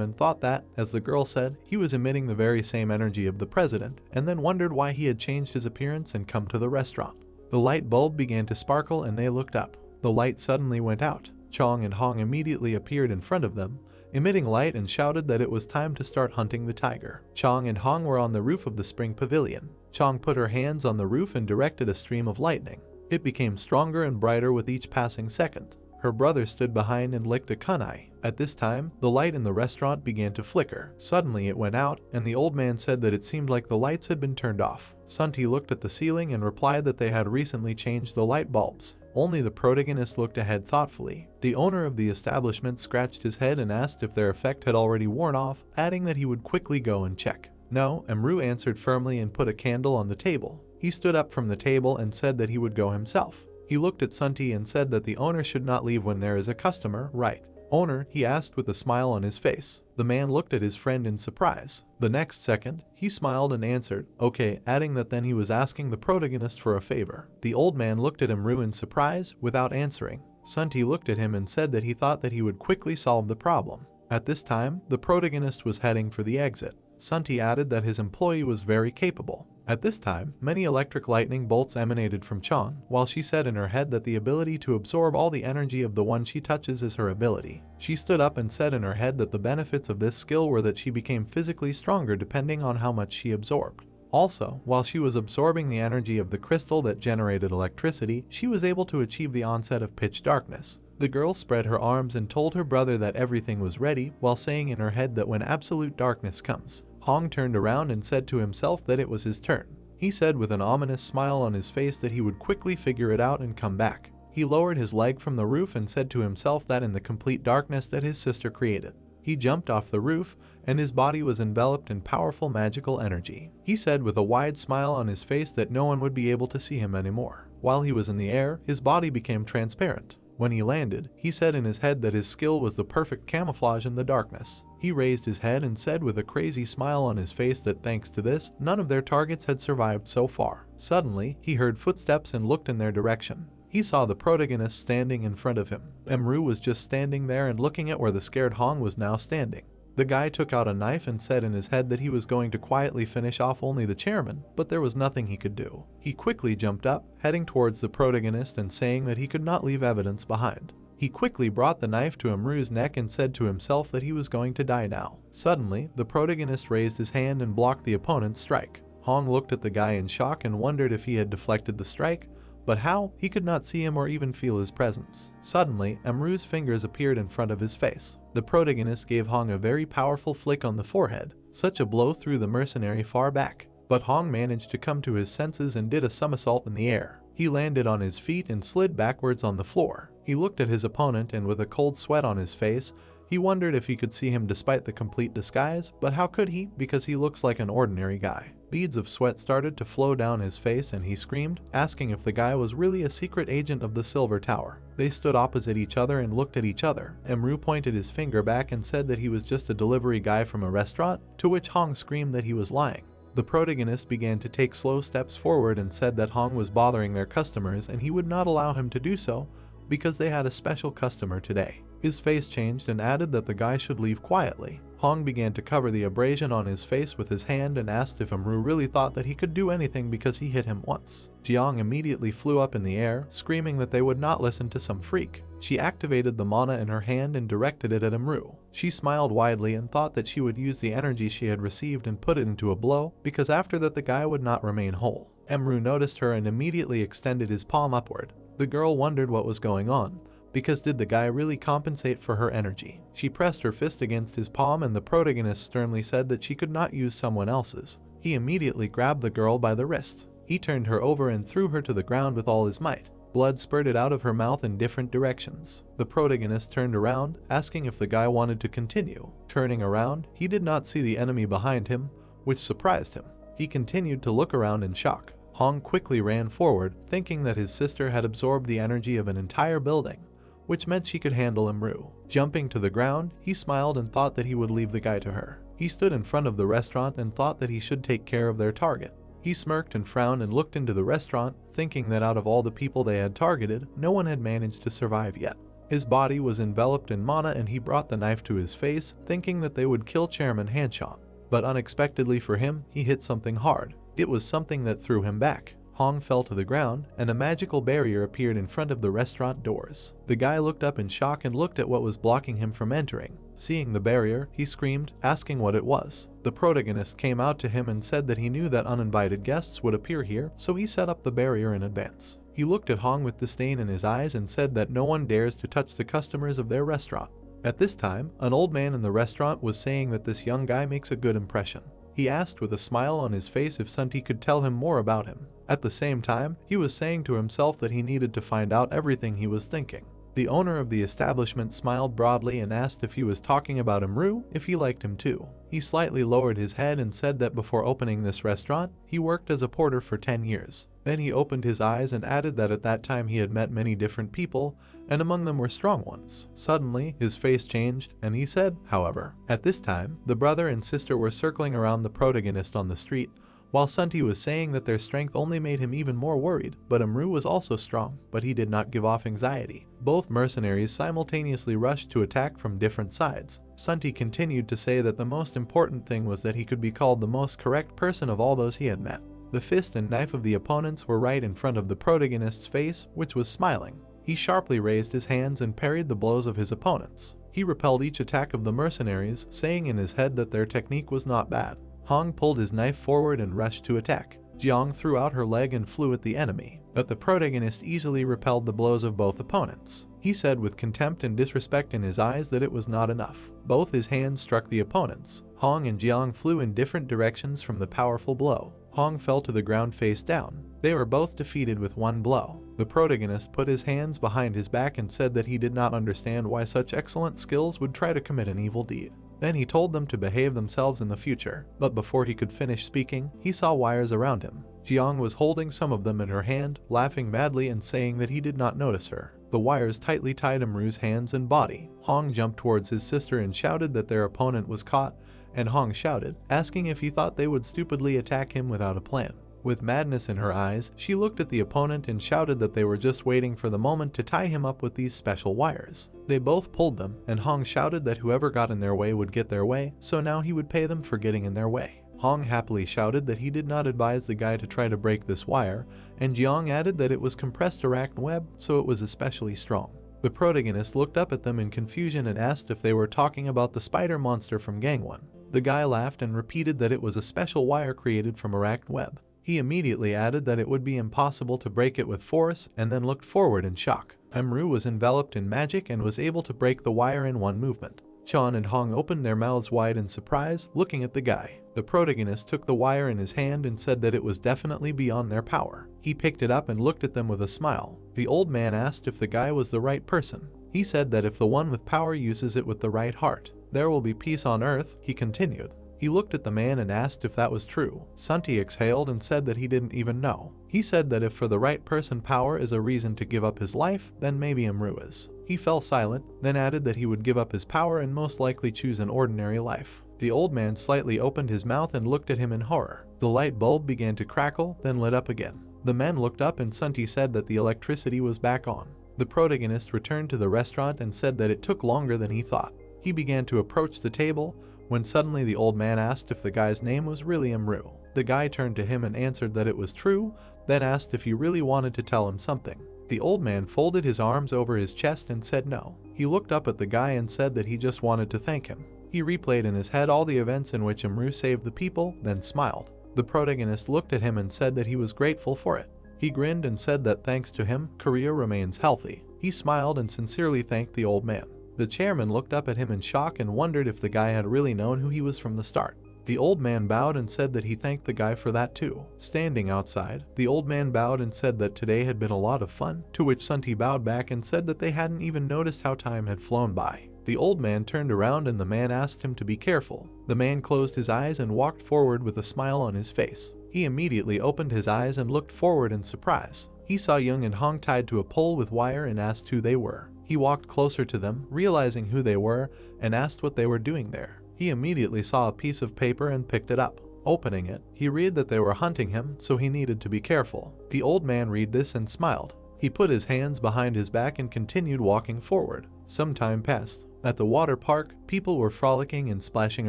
and thought that, as the girl said, he was emitting the very same energy of the president, and then wondered why he had changed his appearance and come to the restaurant. The light bulb began to sparkle and they looked up. The light suddenly went out. Chong and Hong immediately appeared in front of them, emitting light, and shouted that it was time to start hunting the tiger. Chong and Hong were on the roof of the spring pavilion. Chong put her hands on the roof and directed a stream of lightning. It became stronger and brighter with each passing second. Her brother stood behind and licked a kunai. At this time, the light in the restaurant began to flicker. Suddenly it went out, and the old man said that it seemed like the lights had been turned off. Sunti looked at the ceiling and replied that they had recently changed the light bulbs. Only the protagonist looked ahead thoughtfully. The owner of the establishment scratched his head and asked if their effect had already worn off, adding that he would quickly go and check. No, Emru answered firmly and put a candle on the table. He stood up from the table and said that he would go himself. He looked at Sunti and said that the owner should not leave when there is a customer, right? Owner, he asked with a smile on his face. The man looked at his friend in surprise. The next second, he smiled and answered, okay, adding that then he was asking the protagonist for a favor. The old man looked at Emru in surprise, without answering. Sunti looked at him and said that he thought that he would quickly solve the problem. At this time, the protagonist was heading for the exit. Sunti added that his employee was very capable. At this time, many electric lightning bolts emanated from Chong, while she said in her head that the ability to absorb all the energy of the one she touches is her ability. She stood up and said in her head that the benefits of this skill were that she became physically stronger depending on how much she absorbed. Also, while she was absorbing the energy of the crystal that generated electricity, she was able to achieve the onset of pitch darkness. The girl spread her arms and told her brother that everything was ready, while saying in her head that when absolute darkness comes. Hong turned around and said to himself that it was his turn. He said with an ominous smile on his face that he would quickly figure it out and come back. He lowered his leg from the roof and said to himself that in the complete darkness that his sister created. He jumped off the roof, and his body was enveloped in powerful magical energy. He said with a wide smile on his face that no one would be able to see him anymore. While he was in the air, his body became transparent. When he landed, he said in his head that his skill was the perfect camouflage in the darkness. He raised his head and said with a crazy smile on his face that thanks to this, none of their targets had survived so far. Suddenly, he heard footsteps and looked in their direction. He saw the protagonist standing in front of him. Emru was just standing there and looking at where the scared Hong was now standing. The guy took out a knife and said in his head that he was going to quietly finish off only the chairman, but there was nothing he could do. He quickly jumped up, heading towards the protagonist and saying that he could not leave evidence behind. He quickly brought the knife to Emru's neck and said to himself that he was going to die now. Suddenly, the protagonist raised his hand and blocked the opponent's strike. Hong looked at the guy in shock and wondered if he had deflected the strike, but how? He could not see him or even feel his presence. Suddenly, Emru's fingers appeared in front of his face. The protagonist gave Hong a very powerful flick on the forehead. Such a blow threw the mercenary far back, but Hong managed to come to his senses and did a somersault in the air. He landed on his feet and slid backwards on the floor. He looked at his opponent and with a cold sweat on his face, he wondered if he could see him despite the complete disguise, but how could he, because he looks like an ordinary guy. Beads of sweat started to flow down his face and he screamed, asking if the guy was really a secret agent of the Silver Tower. They stood opposite each other and looked at each other. Emru pointed his finger back and said that he was just a delivery guy from a restaurant, to which Hong screamed that he was lying. The protagonist began to take slow steps forward and said that Hong was bothering their customers and he would not allow him to do so because they had a special customer today. His face changed and added that the guy should leave quietly. Hong began to cover the abrasion on his face with his hand and asked if Emru really thought that he could do anything because he hit him once. Jiang immediately flew up in the air, screaming that they would not listen to some freak. She activated the mana in her hand and directed it at Emru. She smiled widely and thought that she would use the energy she had received and put it into a blow, because after that the guy would not remain whole. Emru noticed her and immediately extended his palm upward. The girl wondered what was going on, because did the guy really compensate for her energy? She pressed her fist against his palm and the protagonist sternly said that she could not use someone else's. He immediately grabbed the girl by the wrist. He turned her over and threw her to the ground with all his might. Blood spurted out of her mouth in different directions. The protagonist turned around, asking if the guy wanted to continue. Turning around, he did not see the enemy behind him, which surprised him. He continued to look around in shock. Hong quickly ran forward, thinking that his sister had absorbed the energy of an entire building, which meant she could handle Emru. Jumping to the ground, he smiled and thought that he would leave the guy to her. He stood in front of the restaurant and thought that he should take care of their target. He smirked and frowned and looked into the restaurant, thinking that out of all the people they had targeted, no one had managed to survive yet. His body was enveloped in mana and he brought the knife to his face, thinking that they would kill Chairman Hanchong. But unexpectedly for him, he hit something hard. It was something that threw him back. Hong fell to the ground, and a magical barrier appeared in front of the restaurant doors. The guy looked up in shock and looked at what was blocking him from entering. Seeing the barrier, he screamed, asking what it was. The protagonist came out to him and said that he knew that uninvited guests would appear here, so he set up the barrier in advance. He looked at Hong with disdain in his eyes and said that no one dares to touch the customers of their restaurant. At this time, an old man in the restaurant was saying that this young guy makes a good impression. He asked with a smile on his face if Sunti could tell him more about him. At the same time, he was saying to himself that he needed to find out everything he was thinking. The owner of the establishment smiled broadly and asked if he was talking about Emru, if he liked him too. He slightly lowered his head and said that before opening this restaurant, he worked as a porter for 10 years. Then he opened his eyes and added that at that time he had met many different people, and among them were strong ones. Suddenly, his face changed, and he said, however, at this time, the brother and sister were circling around the protagonist on the street, while Sunti was saying that their strength only made him even more worried, but Emru was also strong, but he did not give off anxiety. Both mercenaries simultaneously rushed to attack from different sides. Sunti continued to say that the most important thing was that he could be called the most correct person of all those he had met. The fist and knife of the opponents were right in front of the protagonist's face, which was smiling. He sharply raised his hands and parried the blows of his opponents. He repelled each attack of the mercenaries, saying in his head that their technique was not bad. Hong pulled his knife forward and rushed to attack. Jiang threw out her leg and flew at the enemy, but the protagonist easily repelled the blows of both opponents. He said with contempt and disrespect in his eyes that it was not enough. Both his hands struck the opponents. Hong and Jiang flew in different directions from the powerful blow. Hong fell to the ground face down. They were both defeated with one blow. The protagonist put his hands behind his back and said that he did not understand why such excellent skills would try to commit an evil deed. Then he told them to behave themselves in the future, but before he could finish speaking, he saw wires around him. Jiang was holding some of them in her hand, laughing madly and saying that he did not notice her. The wires tightly tied Emru's hands and body. Hong jumped towards his sister and shouted that their opponent was caught, and Hong shouted, asking if he thought they would stupidly attack him without a plan. With madness in her eyes, she looked at the opponent and shouted that they were just waiting for the moment to tie him up with these special wires. They both pulled them, and Hong shouted that whoever got in their way would get their way, so now he would pay them for getting in their way. Hong happily shouted that he did not advise the guy to try to break this wire, and Jiang added that it was compressed arachne web, so it was especially strong. The protagonist looked up at them in confusion and asked if they were talking about the spider monster from Gangwon. The guy laughed and repeated that it was a special wire created from arachne web. He immediately added that it would be impossible to break it with force, and then looked forward in shock. Emru was enveloped in magic and was able to break the wire in one movement. Chan and Hong opened their mouths wide in surprise, looking at the guy. The protagonist took the wire in his hand and said that it was definitely beyond their power. He picked it up and looked at them with a smile. The old man asked if the guy was the right person. He said that if the one with power uses it with the right heart, there will be peace on earth, he continued. He looked at the man and asked if that was true. Sunti exhaled and said that he didn't even know. He said that if for the right person power is a reason to give up his life, then maybe Imru is. He fell silent, then added that he would give up his power and most likely choose an ordinary life. The old man slightly opened his mouth and looked at him in horror. The light bulb began to crackle, then lit up again. The men looked up and Sunti said that the electricity was back on. The protagonist returned to the restaurant and said that it took longer than he thought. He began to approach the table, when suddenly the old man asked if the guy's name was really Imru. The guy turned to him and answered that it was true, then asked if he really wanted to tell him something. The old man folded his arms over his chest and said no. He looked up at the guy and said that he just wanted to thank him. He replayed in his head all the events in which Imru saved the people, then smiled. The protagonist looked at him and said that he was grateful for it. He grinned and said that thanks to him, Korea remains healthy. He smiled and sincerely thanked the old man. The chairman looked up at him in shock and wondered if the guy had really known who he was from the start. The old man bowed and said that he thanked the guy for that too. Standing outside, the old man bowed and said that today had been a lot of fun, to which Sunti bowed back and said that they hadn't even noticed how time had flown by. The old man turned around and the man asked him to be careful. The man closed his eyes and walked forward with a smile on his face. He immediately opened his eyes and looked forward in surprise. He saw Young and Hong tied to a pole with wire and asked who they were. He walked closer to them, realizing who they were, and asked what they were doing there. He immediately saw a piece of paper and picked it up. Opening it, he read that they were hunting him, so he needed to be careful. The old man read this and smiled. He put his hands behind his back and continued walking forward. Some time passed. At the water park, people were frolicking and splashing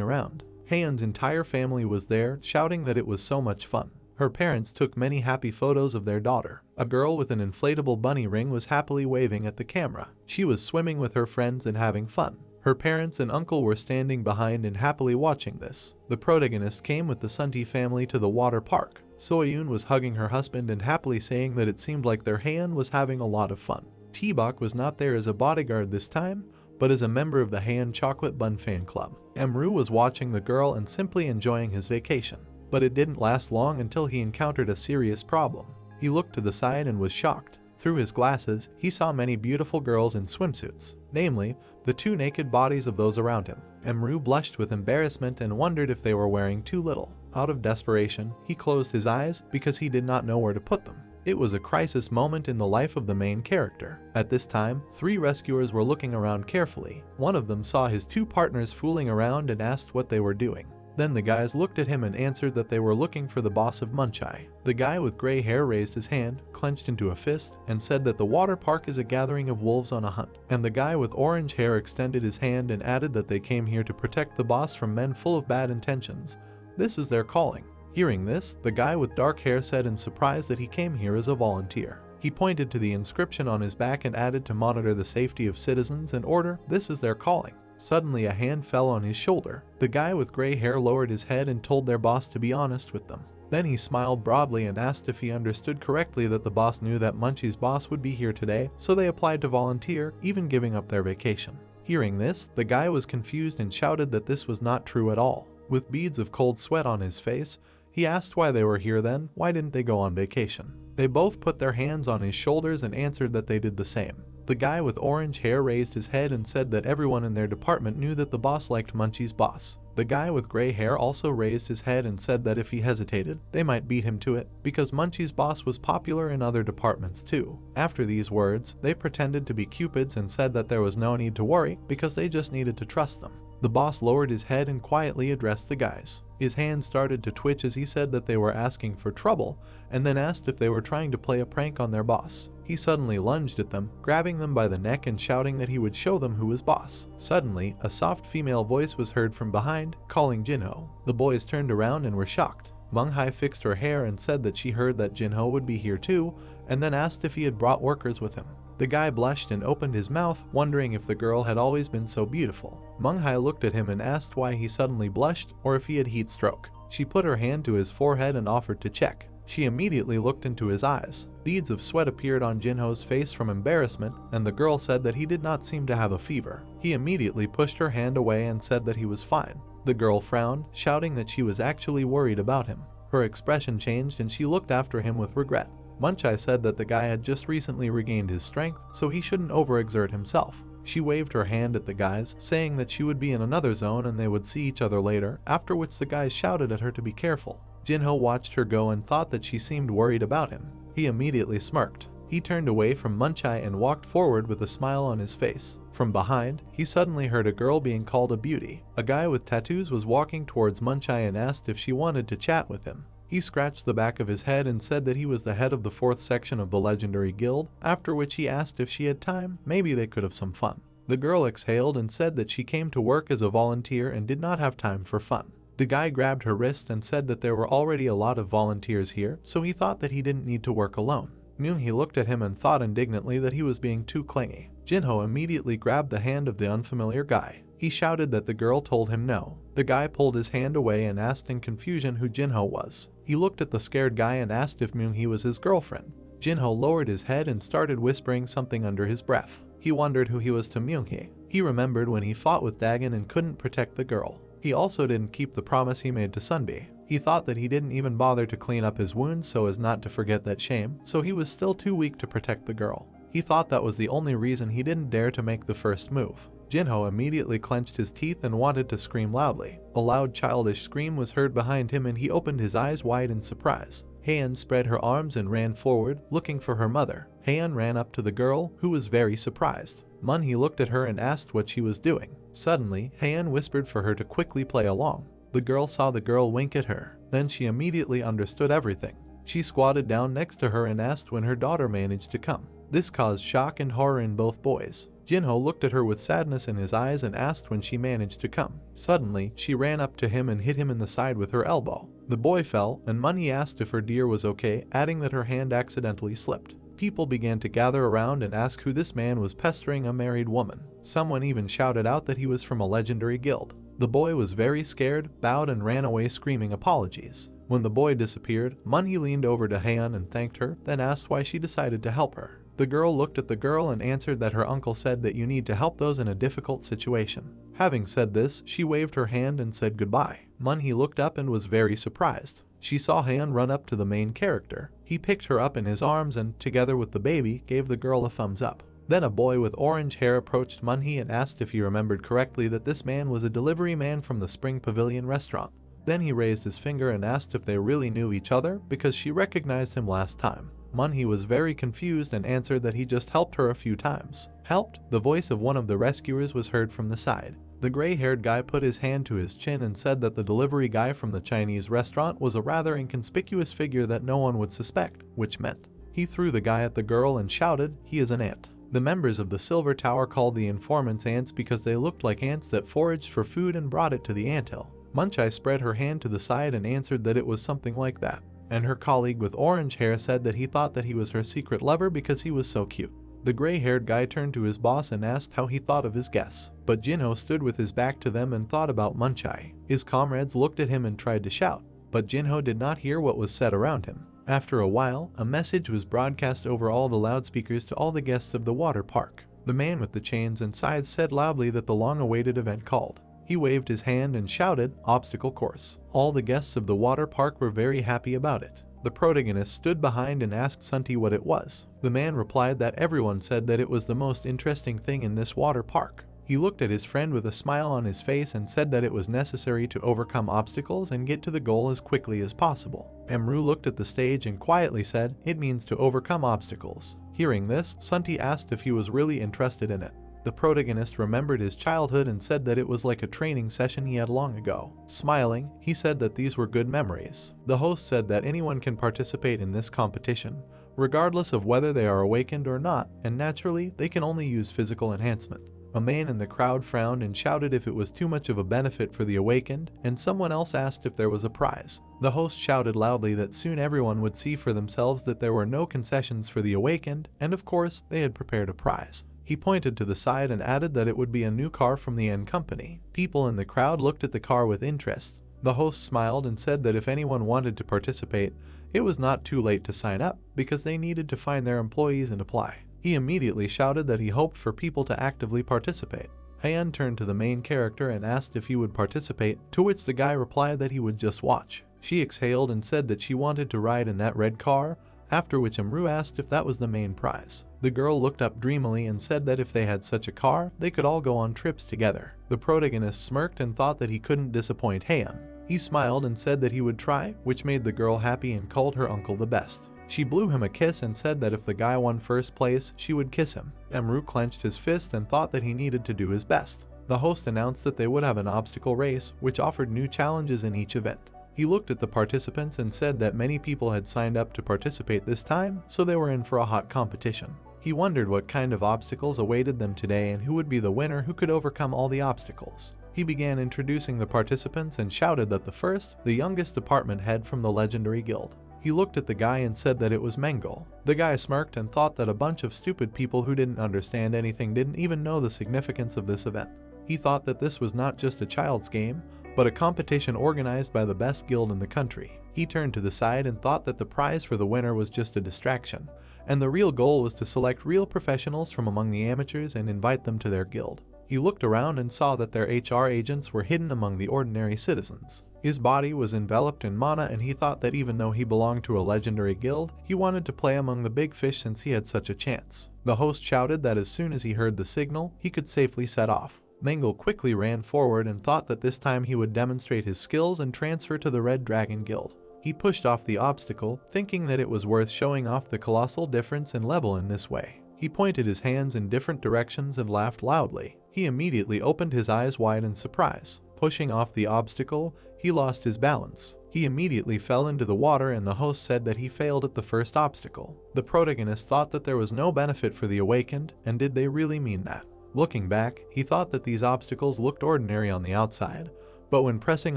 around. Haeun's entire family was there, shouting that it was so much fun. Her parents took many happy photos of their daughter. A girl with an inflatable bunny ring was happily waving at the camera. She was swimming with her friends and having fun. Her parents and uncle were standing behind and happily watching this. The protagonist came with the Sunti family to the water park. Soyun was hugging her husband and happily saying that it seemed like their Haeun was having a lot of fun. T-Bok was not there as a bodyguard this time, but as a member of the Haeun Chocolate Bun fan club. Imru was watching the girl and simply enjoying his vacation. But it didn't last long until he encountered a serious problem. He looked to the side and was shocked. Through his glasses, he saw many beautiful girls in swimsuits, namely, the two naked bodies of those around him. Imru blushed with embarrassment and wondered if they were wearing too little. Out of desperation, he closed his eyes because he did not know where to put them. It was a crisis moment in the life of the main character. At this time, 3 rescuers were looking around carefully. One of them saw his 2 partners fooling around and asked what they were doing. Then the guys looked at him and answered that they were looking for the boss of Munchai. The guy with gray hair raised his hand, clenched into a fist, and said that the water park is a gathering of wolves on a hunt. And the guy with orange hair extended his hand and added that they came here to protect the boss from men full of bad intentions. This is their calling. Hearing this, the guy with dark hair said in surprise that he came here as a volunteer. He pointed to the inscription on his back and added to monitor the safety of citizens and order, this is their calling. Suddenly a hand fell on his shoulder. The guy with gray hair lowered his head and told their boss to be honest with them. Then he smiled broadly and asked if he understood correctly that the boss knew that Munchie's boss would be here today, so they applied to volunteer, even giving up their vacation. Hearing this, the guy was confused and shouted that this was not true at all. With beads of cold sweat on his face, he asked why they were here then, why didn't they go on vacation? They both put their hands on his shoulders and answered that they did the same. The guy with orange hair raised his head and said that everyone in their department knew that the boss liked Munchie's boss. The guy with gray hair also raised his head and said that if he hesitated, they might beat him to it, because Munchie's boss was popular in other departments too. After these words, they pretended to be cupids and said that there was no need to worry, because they just needed to trust them. The boss lowered his head and quietly addressed the guys. His hands started to twitch as he said that they were asking for trouble, and then asked if they were trying to play a prank on their boss. He suddenly lunged at them, grabbing them by the neck and shouting that he would show them who was boss. Suddenly, a soft female voice was heard from behind, calling Jinho. The boys turned around and were shocked. Munghai fixed her hair and said that she heard that Jinho would be here too, and then asked if he had brought workers with him. The guy blushed and opened his mouth, wondering if the girl had always been so beautiful. Munghai looked at him and asked why he suddenly blushed or if he had heat stroke. She put her hand to his forehead and offered to check. She immediately looked into his eyes. Beads of sweat appeared on Jinho's face from embarrassment, and the girl said that he did not seem to have a fever. He immediately pushed her hand away and said that he was fine. The girl frowned, shouting that she was actually worried about him. Her expression changed and she looked after him with regret. Munchai said that the guy had just recently regained his strength, so he shouldn't overexert himself. She waved her hand at the guys, saying that she would be in another zone and they would see each other later, after which the guys shouted at her to be careful. Jinho watched her go and thought that she seemed worried about him. He immediately smirked. He turned away from Munchai and walked forward with a smile on his face. From behind, he suddenly heard a girl being called a beauty. A guy with tattoos was walking towards Munchai and asked if she wanted to chat with him. He scratched the back of his head and said that he was the head of the 4th section of the legendary guild, after which he asked if she had time, maybe they could have some fun. The girl exhaled and said that she came to work as a volunteer and did not have time for fun. The guy grabbed her wrist and said that there were already a lot of volunteers here, so he thought that he didn't need to work alone. Myung-hee looked at him and thought indignantly that he was being too clingy. Jinho immediately grabbed the hand of the unfamiliar guy. He shouted that the girl told him no. The guy pulled his hand away and asked in confusion who Jinho was. He looked at the scared guy and asked if Myung-hee was his girlfriend. Jinho lowered his head and started whispering something under his breath. He wondered who he was to Myung-hee. He remembered when he fought with Dagon and couldn't protect the girl. He also didn't keep the promise he made to Sunbi. He thought that he didn't even bother to clean up his wounds so as not to forget that shame, so he was still too weak to protect the girl. He thought that was the only reason he didn't dare to make the first move. Jinho immediately clenched his teeth and wanted to scream loudly. A loud childish scream was heard behind him and he opened his eyes wide in surprise. Haeun spread her arms and ran forward, looking for her mother. Haeun ran up to the girl, who was very surprised. Manhwa looked at her and asked what she was doing. Suddenly, Haeun whispered for her to quickly play along. The girl saw the girl wink at her. Then she immediately understood everything. She squatted down next to her and asked when her daughter managed to come. This caused shock and horror in both boys. Jinho looked at her with sadness in his eyes and asked when she managed to come. Suddenly, she ran up to him and hit him in the side with her elbow. The boy fell, and Manhwa asked if her dear was okay, adding that her hand accidentally slipped. People began to gather around and ask who this man was pestering a married woman. Someone even shouted out that he was from a legendary guild. The boy was very scared, bowed and ran away screaming apologies. When the boy disappeared, Manhwa leaned over to Haeun and thanked her, then asked why she decided to help her. The girl looked at the girl and answered that her uncle said that you need to help those in a difficult situation. Having said this, she waved her hand and said goodbye. Manhwa looked up and was very surprised. She saw Haeun run up to the main character. He picked her up in his arms and, together with the baby, gave the girl a thumbs up. Then a boy with orange hair approached Manhwa and asked if he remembered correctly that this man was a delivery man from the Spring Pavilion restaurant. Then he raised his finger and asked if they really knew each other because she recognized him last time. Manhwa was very confused and answered that he just helped her a few times. Helped? The voice of one of the rescuers was heard from the side. The gray-haired guy put his hand to his chin and said that the delivery guy from the Chinese restaurant was a rather inconspicuous figure that no one would suspect, which meant. He threw the guy at the girl and shouted, "He is an ant." The members of the Silver Tower called the informants ants because they looked like ants that foraged for food and brought it to the anthill. Munchai spread her hand to the side and answered that it was something like that. And her colleague with orange hair said that he thought that he was her secret lover because he was so cute. The gray-haired guy turned to his boss and asked how he thought of his guess. But Jinho stood with his back to them and thought about Munchai. His comrades looked at him and tried to shout, but Jinho did not hear what was said around him. After a while, a message was broadcast over all the loudspeakers to all the guests of the water park. The man with the chains and sides said loudly that the long-awaited event called. He waved his hand and shouted, "Obstacle course." All the guests of the water park were very happy about it. The protagonist stood behind and asked Sunti what it was. The man replied that everyone said that it was the most interesting thing in this water park. He looked at his friend with a smile on his face and said that it was necessary to overcome obstacles and get to the goal as quickly as possible. Emru looked at the stage and quietly said, "It means to overcome obstacles." Hearing this, Sunti asked if he was really interested in it. The protagonist remembered his childhood and said that it was like a training session he had long ago. Smiling, he said that these were good memories. The host said that anyone can participate in this competition, regardless of whether they are awakened or not, and naturally, they can only use physical enhancement. A man in the crowd frowned and shouted if it was too much of a benefit for the awakened, and someone else asked if there was a prize. The host shouted loudly that soon everyone would see for themselves that there were no concessions for the awakened, and of course, they had prepared a prize. He pointed to the side and added that it would be a new car from the N company. People in the crowd looked at the car with interest. The host smiled and said that if anyone wanted to participate, It was not too late to sign up because they needed to find their employees and apply. He immediately shouted that he hoped for people to actively participate. Haeun turned to the main character and asked if he would participate, to which the guy replied that he would just watch. She exhaled and said that she wanted to ride in that red car, after which Imru asked if that was the main prize. The girl looked up dreamily and said that if they had such a car, they could all go on trips together. The protagonist smirked and thought that he couldn't disappoint Haeun. He smiled and said that he would try, which made the girl happy and called her uncle the best. She blew him a kiss and said that if the guy won first place, she would kiss him. Imru clenched his fist and thought that he needed to do his best. The host announced that they would have an obstacle race, which offered new challenges in each event. He looked at the participants and said that many people had signed up to participate this time, so they were in for a hot competition. He wondered what kind of obstacles awaited them today and who would be the winner who could overcome all the obstacles. He began introducing the participants and shouted that the youngest department head from the legendary guild. He looked at the guy and said that it was Manga. The guy smirked and thought that a bunch of stupid people who didn't understand anything didn't even know the significance of this event. He thought that this was not just a child's game, but a competition organized by the best guild in the country. He turned to the side and thought that the prize for the winner was just a distraction, and the real goal was to select real professionals from among the amateurs and invite them to their guild. He looked around and saw that their HR agents were hidden among the ordinary citizens. His body was enveloped in mana and he thought that even though he belonged to a legendary guild, he wanted to play among the big fish since he had such a chance. The host shouted that as soon as he heard the signal, he could safely set off. Mangle quickly ran forward and thought that this time he would demonstrate his skills and transfer to the Red Dragon Guild. He pushed off the obstacle, thinking that it was worth showing off the colossal difference in level in this way. He pointed his hands in different directions and laughed loudly. He immediately opened his eyes wide in surprise. Pushing off the obstacle, he lost his balance. He immediately fell into the water and the host said that he failed at the first obstacle. The protagonist thought that there was no benefit for the awakened, and did they really mean that? Looking back, he thought that these obstacles looked ordinary on the outside, but when pressing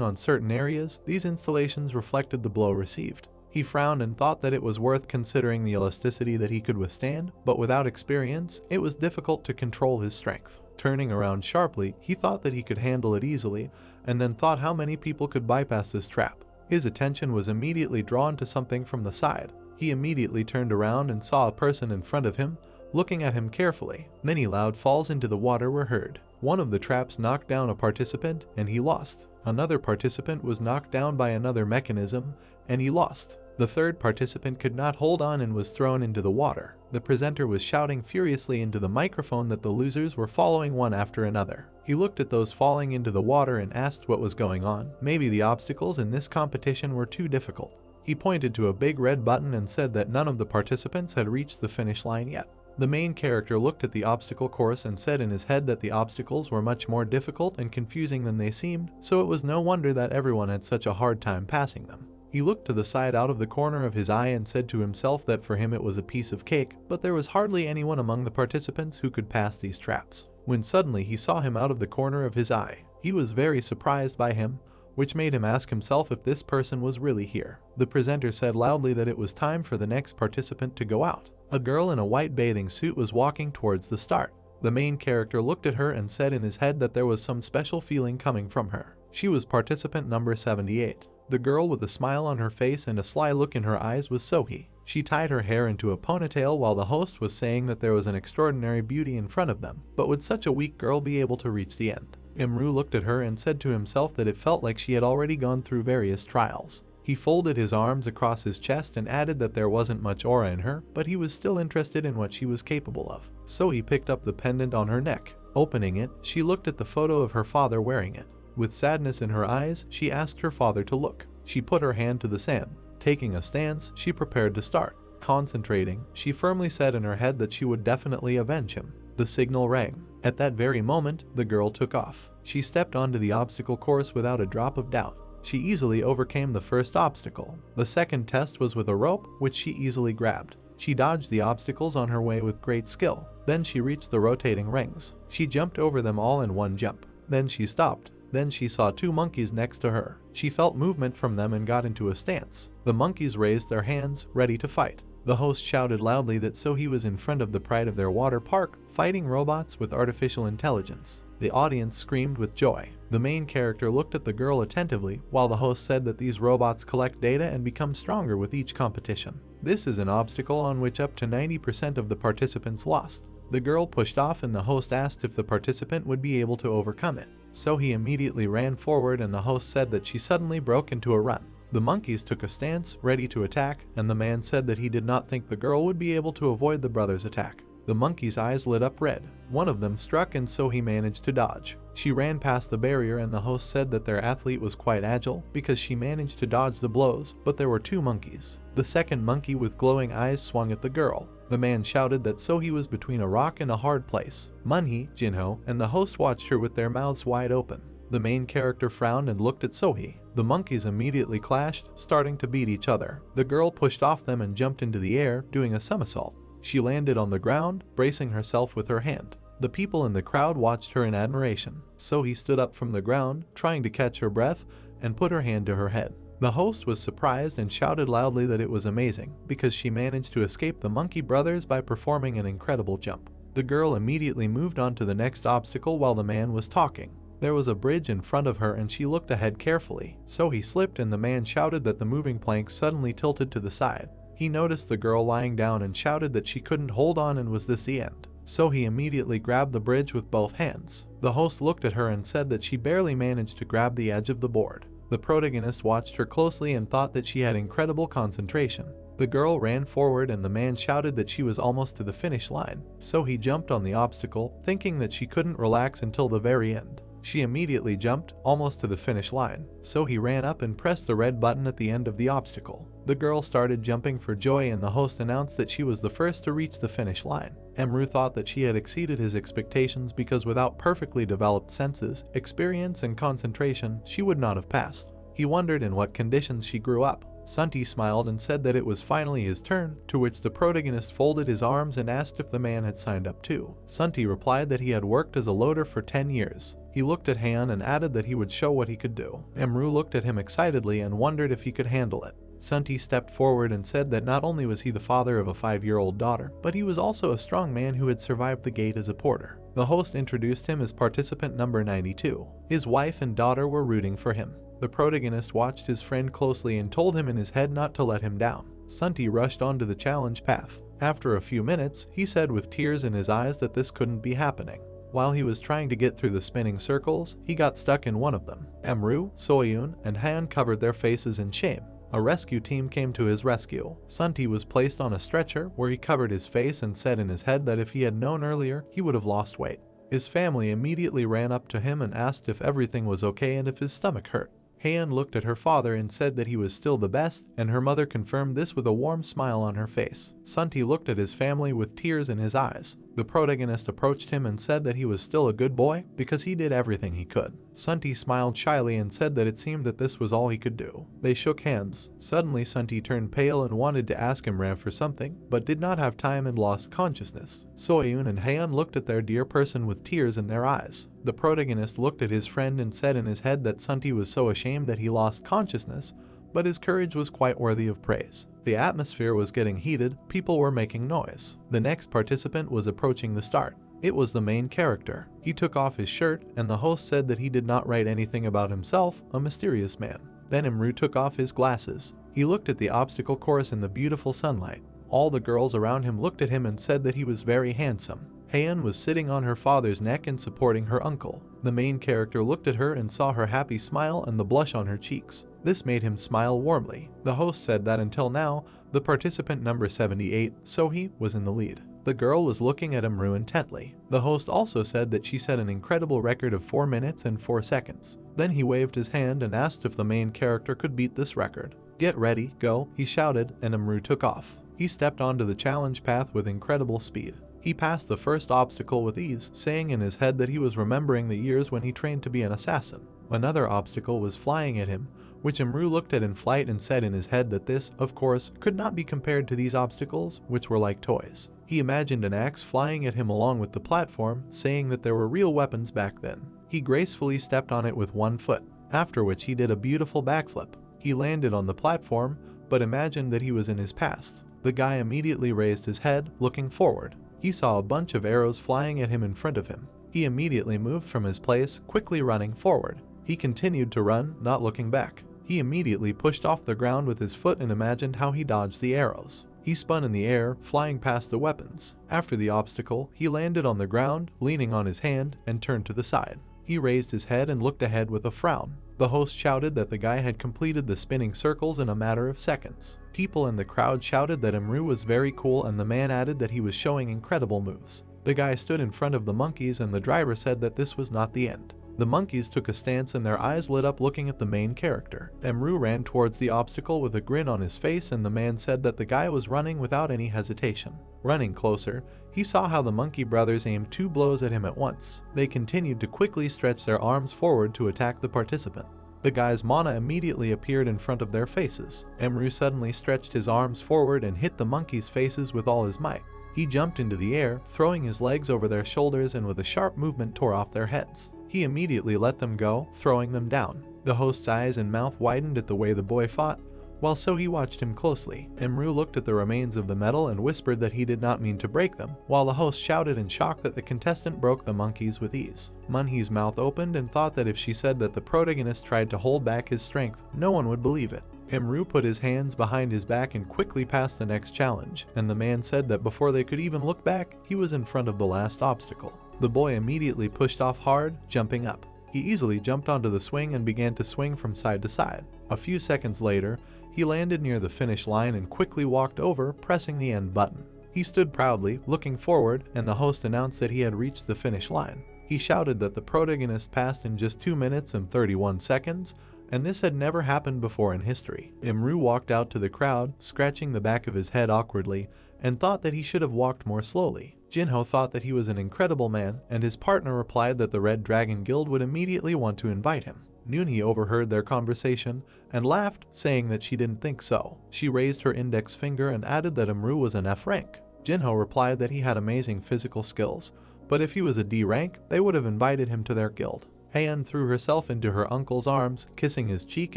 on certain areas, these installations reflected the blow received. He frowned and thought that it was worth considering the elasticity that he could withstand, but without experience, it was difficult to control his strength. Turning around sharply, he thought that he could handle it easily, and then thought how many people could bypass this trap. His attention was immediately drawn to something from the side. He immediately turned around and saw a person in front of him, looking at him carefully. Many loud falls into the water were heard. One of the traps knocked down a participant, and he lost. Another participant was knocked down by another mechanism, and he lost. The third participant could not hold on and was thrown into the water. The presenter was shouting furiously into the microphone that the losers were following one after another. He looked at those falling into the water and asked what was going on. Maybe the obstacles in this competition were too difficult. He pointed to a big red button and said that none of the participants had reached the finish line yet. The main character looked at the obstacle course and said in his head that the obstacles were much more difficult and confusing than they seemed, so it was no wonder that everyone had such a hard time passing them. He looked to the side out of the corner of his eye and said to himself that for him it was a piece of cake, but there was hardly anyone among the participants who could pass these traps. When suddenly he saw him out of the corner of his eye. He was very surprised by him, which made him ask himself if this person was really here. The presenter said loudly that it was time for the next participant to go out. A girl in a white bathing suit was walking towards the start. The main character looked at her and said in his head that there was some special feeling coming from her. She was participant number 78. The girl with a smile on her face and a sly look in her eyes was Sohee. She tied her hair into a ponytail while the host was saying that there was an extraordinary beauty in front of them, but would such a weak girl be able to reach the end? Imru looked at her and said to himself that it felt like she had already gone through various trials. He folded his arms across his chest and added that there wasn't much aura in her, but he was still interested in what she was capable of. So he picked up the pendant on her neck. Opening it, she looked at the photo of her father wearing it. With sadness in her eyes, she asked her father to look. She put her hand to the sand. Taking a stance, she prepared to start. Concentrating, she firmly said in her head that she would definitely avenge him. The signal rang. At that very moment, the girl took off. She stepped onto the obstacle course without a drop of doubt. She easily overcame the first obstacle. The second test was with a rope, which she easily grabbed. She dodged the obstacles on her way with great skill. Then she reached the rotating rings. She jumped over them all in one jump. Then she stopped. Then she saw two monkeys next to her. She felt movement from them and got into a stance. The monkeys raised their hands, ready to fight. The host shouted loudly that Sohee was in front of the pride of their water park, fighting robots with artificial intelligence. The audience screamed with joy. The main character looked at the girl attentively while the host said that these robots collect data and become stronger with each competition. This is an obstacle on which up to 90% of the participants lost. The girl pushed off and the host asked if the participant would be able to overcome it. So he immediately ran forward and the host said that she suddenly broke into a run. The monkeys took a stance, ready to attack, and the man said that he did not think the girl would be able to avoid the brother's attack. The monkey's eyes lit up red. One of them struck and so he managed to dodge. She ran past the barrier and the host said that their athlete was quite agile because she managed to dodge the blows, but there were two monkeys. The second monkey with glowing eyes swung at the girl. The man shouted that so he was between a rock and a hard place. Manhwa, Jinho, and the host watched her with their mouths wide open. The main character frowned and looked at Sohee. The monkeys immediately clashed, starting to beat each other. The girl pushed off them and jumped into the air, doing a somersault. She landed on the ground, bracing herself with her hand. The people in the crowd watched her in admiration. Sohee stood up from the ground, trying to catch her breath, and put her hand to her head. The host was surprised and shouted loudly that it was amazing, because she managed to escape the monkey brothers by performing an incredible jump. The girl immediately moved on to the next obstacle while the man was talking. There was a bridge in front of her and she looked ahead carefully. Sohee slipped and the man shouted that the moving plank suddenly tilted to the side. He noticed the girl lying down and shouted that she couldn't hold on and was this the end. Sohee immediately grabbed the bridge with both hands. The host looked at her and said that she barely managed to grab the edge of the board. The protagonist watched her closely and thought that she had incredible concentration. The girl ran forward and the man shouted that she was almost to the finish line. Sohee jumped on the obstacle, thinking that she couldn't relax until the very end. She immediately jumped, almost to the finish line. Sohee ran up and pressed the red button at the end of the obstacle. The girl started jumping for joy and the host announced that she was the first to reach the finish line. Emru thought that she had exceeded his expectations because without perfectly developed senses, experience and concentration, she would not have passed. He wondered in what conditions she grew up. Sunti smiled and said that it was finally his turn, to which the protagonist folded his arms and asked if the man had signed up too. Sunti replied that he had worked as a loader for 10 years. He looked at Han and added that he would show what he could do. Emru looked at him excitedly and wondered if he could handle it. Sunti stepped forward and said that not only was he the father of a 5-year-old daughter, but he was also a strong man who had survived the gate as a porter. The host introduced him as participant number 92. His wife and daughter were rooting for him. The protagonist watched his friend closely and told him in his head not to let him down. Sunti rushed onto the challenge path. After a few minutes, he said with tears in his eyes that this couldn't be happening. While he was trying to get through the spinning circles, he got stuck in one of them. Emru, Soyun, and Han covered their faces in shame. A rescue team came to his rescue. Sunti was placed on a stretcher where he covered his face and said in his head that if he had known earlier, he would have lost weight. His family immediately ran up to him and asked if everything was okay and if his stomach hurt. Heian looked at her father and said that he was still the best, and her mother confirmed this with a warm smile on her face. Sunti looked at his family with tears in his eyes. The protagonist approached him and said that he was still a good boy because he did everything he could. Sunti smiled shyly and said that it seemed that this was all he could do. They shook hands. Suddenly Sunti turned pale and wanted to ask Imran for something, but did not have time and lost consciousness. Soyun and Heian looked at their dear person with tears in their eyes. The protagonist looked at his friend and said in his head that Sunti was so ashamed that he lost consciousness, but his courage was quite worthy of praise. The atmosphere was getting heated, people were making noise. The next participant was approaching the start. It was the main character. He took off his shirt, and the host said that he did not write anything about himself, a mysterious man. Then Imru took off his glasses. He looked at the obstacle course in the beautiful sunlight. All the girls around him looked at him and said that he was very handsome. Heian was sitting on her father's neck and supporting her uncle. The main character looked at her and saw her happy smile and the blush on her cheeks. This made him smile warmly. The host said that until now, the participant number 78, Sohee, was in the lead. The girl was looking at Imru intently. The host also said that she set an incredible record of 4 minutes and 4 seconds. Then he waved his hand and asked if the main character could beat this record. "Get ready, go," he shouted, and Imru took off. He stepped onto the challenge path with incredible speed. He passed the first obstacle with ease, saying in his head that he was remembering the years when he trained to be an assassin. Another obstacle was flying at him, which Imru looked at in flight and said in his head that this, of course, could not be compared to these obstacles, which were like toys. He imagined an axe flying at him along with the platform, saying that there were real weapons back then. He gracefully stepped on it with one foot, after which he did a beautiful backflip. He landed on the platform, but imagined that he was in his past. The guy immediately raised his head, looking forward. He saw a bunch of arrows flying at him in front of him. He immediately moved from his place, quickly running forward. He continued to run, not looking back. He immediately pushed off the ground with his foot and imagined how he dodged the arrows. He spun in the air, flying past the weapons. After the obstacle, he landed on the ground, leaning on his hand, and turned to the side. He raised his head and looked ahead with a frown. The host shouted that the guy had completed the spinning circles in a matter of seconds. People in the crowd shouted that Imru was very cool, and the man added that he was showing incredible moves. The guy stood in front of the monkeys and the driver said that this was not the end. The monkeys took a stance and their eyes lit up looking at the main character. Imru ran towards the obstacle with a grin on his face, and the man said that the guy was running without any hesitation. Running closer, he saw how the monkey brothers aimed 2 blows at him at once. They continued to quickly stretch their arms forward to attack the participant. The guy's mana immediately appeared in front of their faces. Imru suddenly stretched his arms forward and hit the monkeys' faces with all his might. He jumped into the air, throwing his legs over their shoulders, and with a sharp movement tore off their heads. He immediately let them go, throwing them down. The host's eyes and mouth widened at the way the boy fought, while so he watched him closely. Imru looked at the remains of the metal and whispered that he did not mean to break them, while the host shouted in shock that the contestant broke the monkeys with ease. Manhwa's mouth opened and thought that if she said that the protagonist tried to hold back his strength, no one would believe it. Imru put his hands behind his back and quickly passed the next challenge, and the man said that before they could even look back, he was in front of the last obstacle. The boy immediately pushed off hard, jumping up. He easily jumped onto the swing and began to swing from side to side. A few seconds later, he landed near the finish line and quickly walked over, pressing the end button. He stood proudly, looking forward, and the host announced that he had reached the finish line. He shouted that the protagonist passed in just 2 minutes and 31 seconds, and this had never happened before in history. Imru walked out to the crowd, scratching the back of his head awkwardly, and thought that he should have walked more slowly. Jinho thought that he was an incredible man, and his partner replied that the Red Dragon Guild would immediately want to invite him. Noonhee overheard their conversation and laughed, saying that she didn't think so. She raised her index finger and added that Imru was an F rank. Jinho replied that he had amazing physical skills, but if he was a D rank, they would have invited him to their guild. Heian threw herself into her uncle's arms, kissing his cheek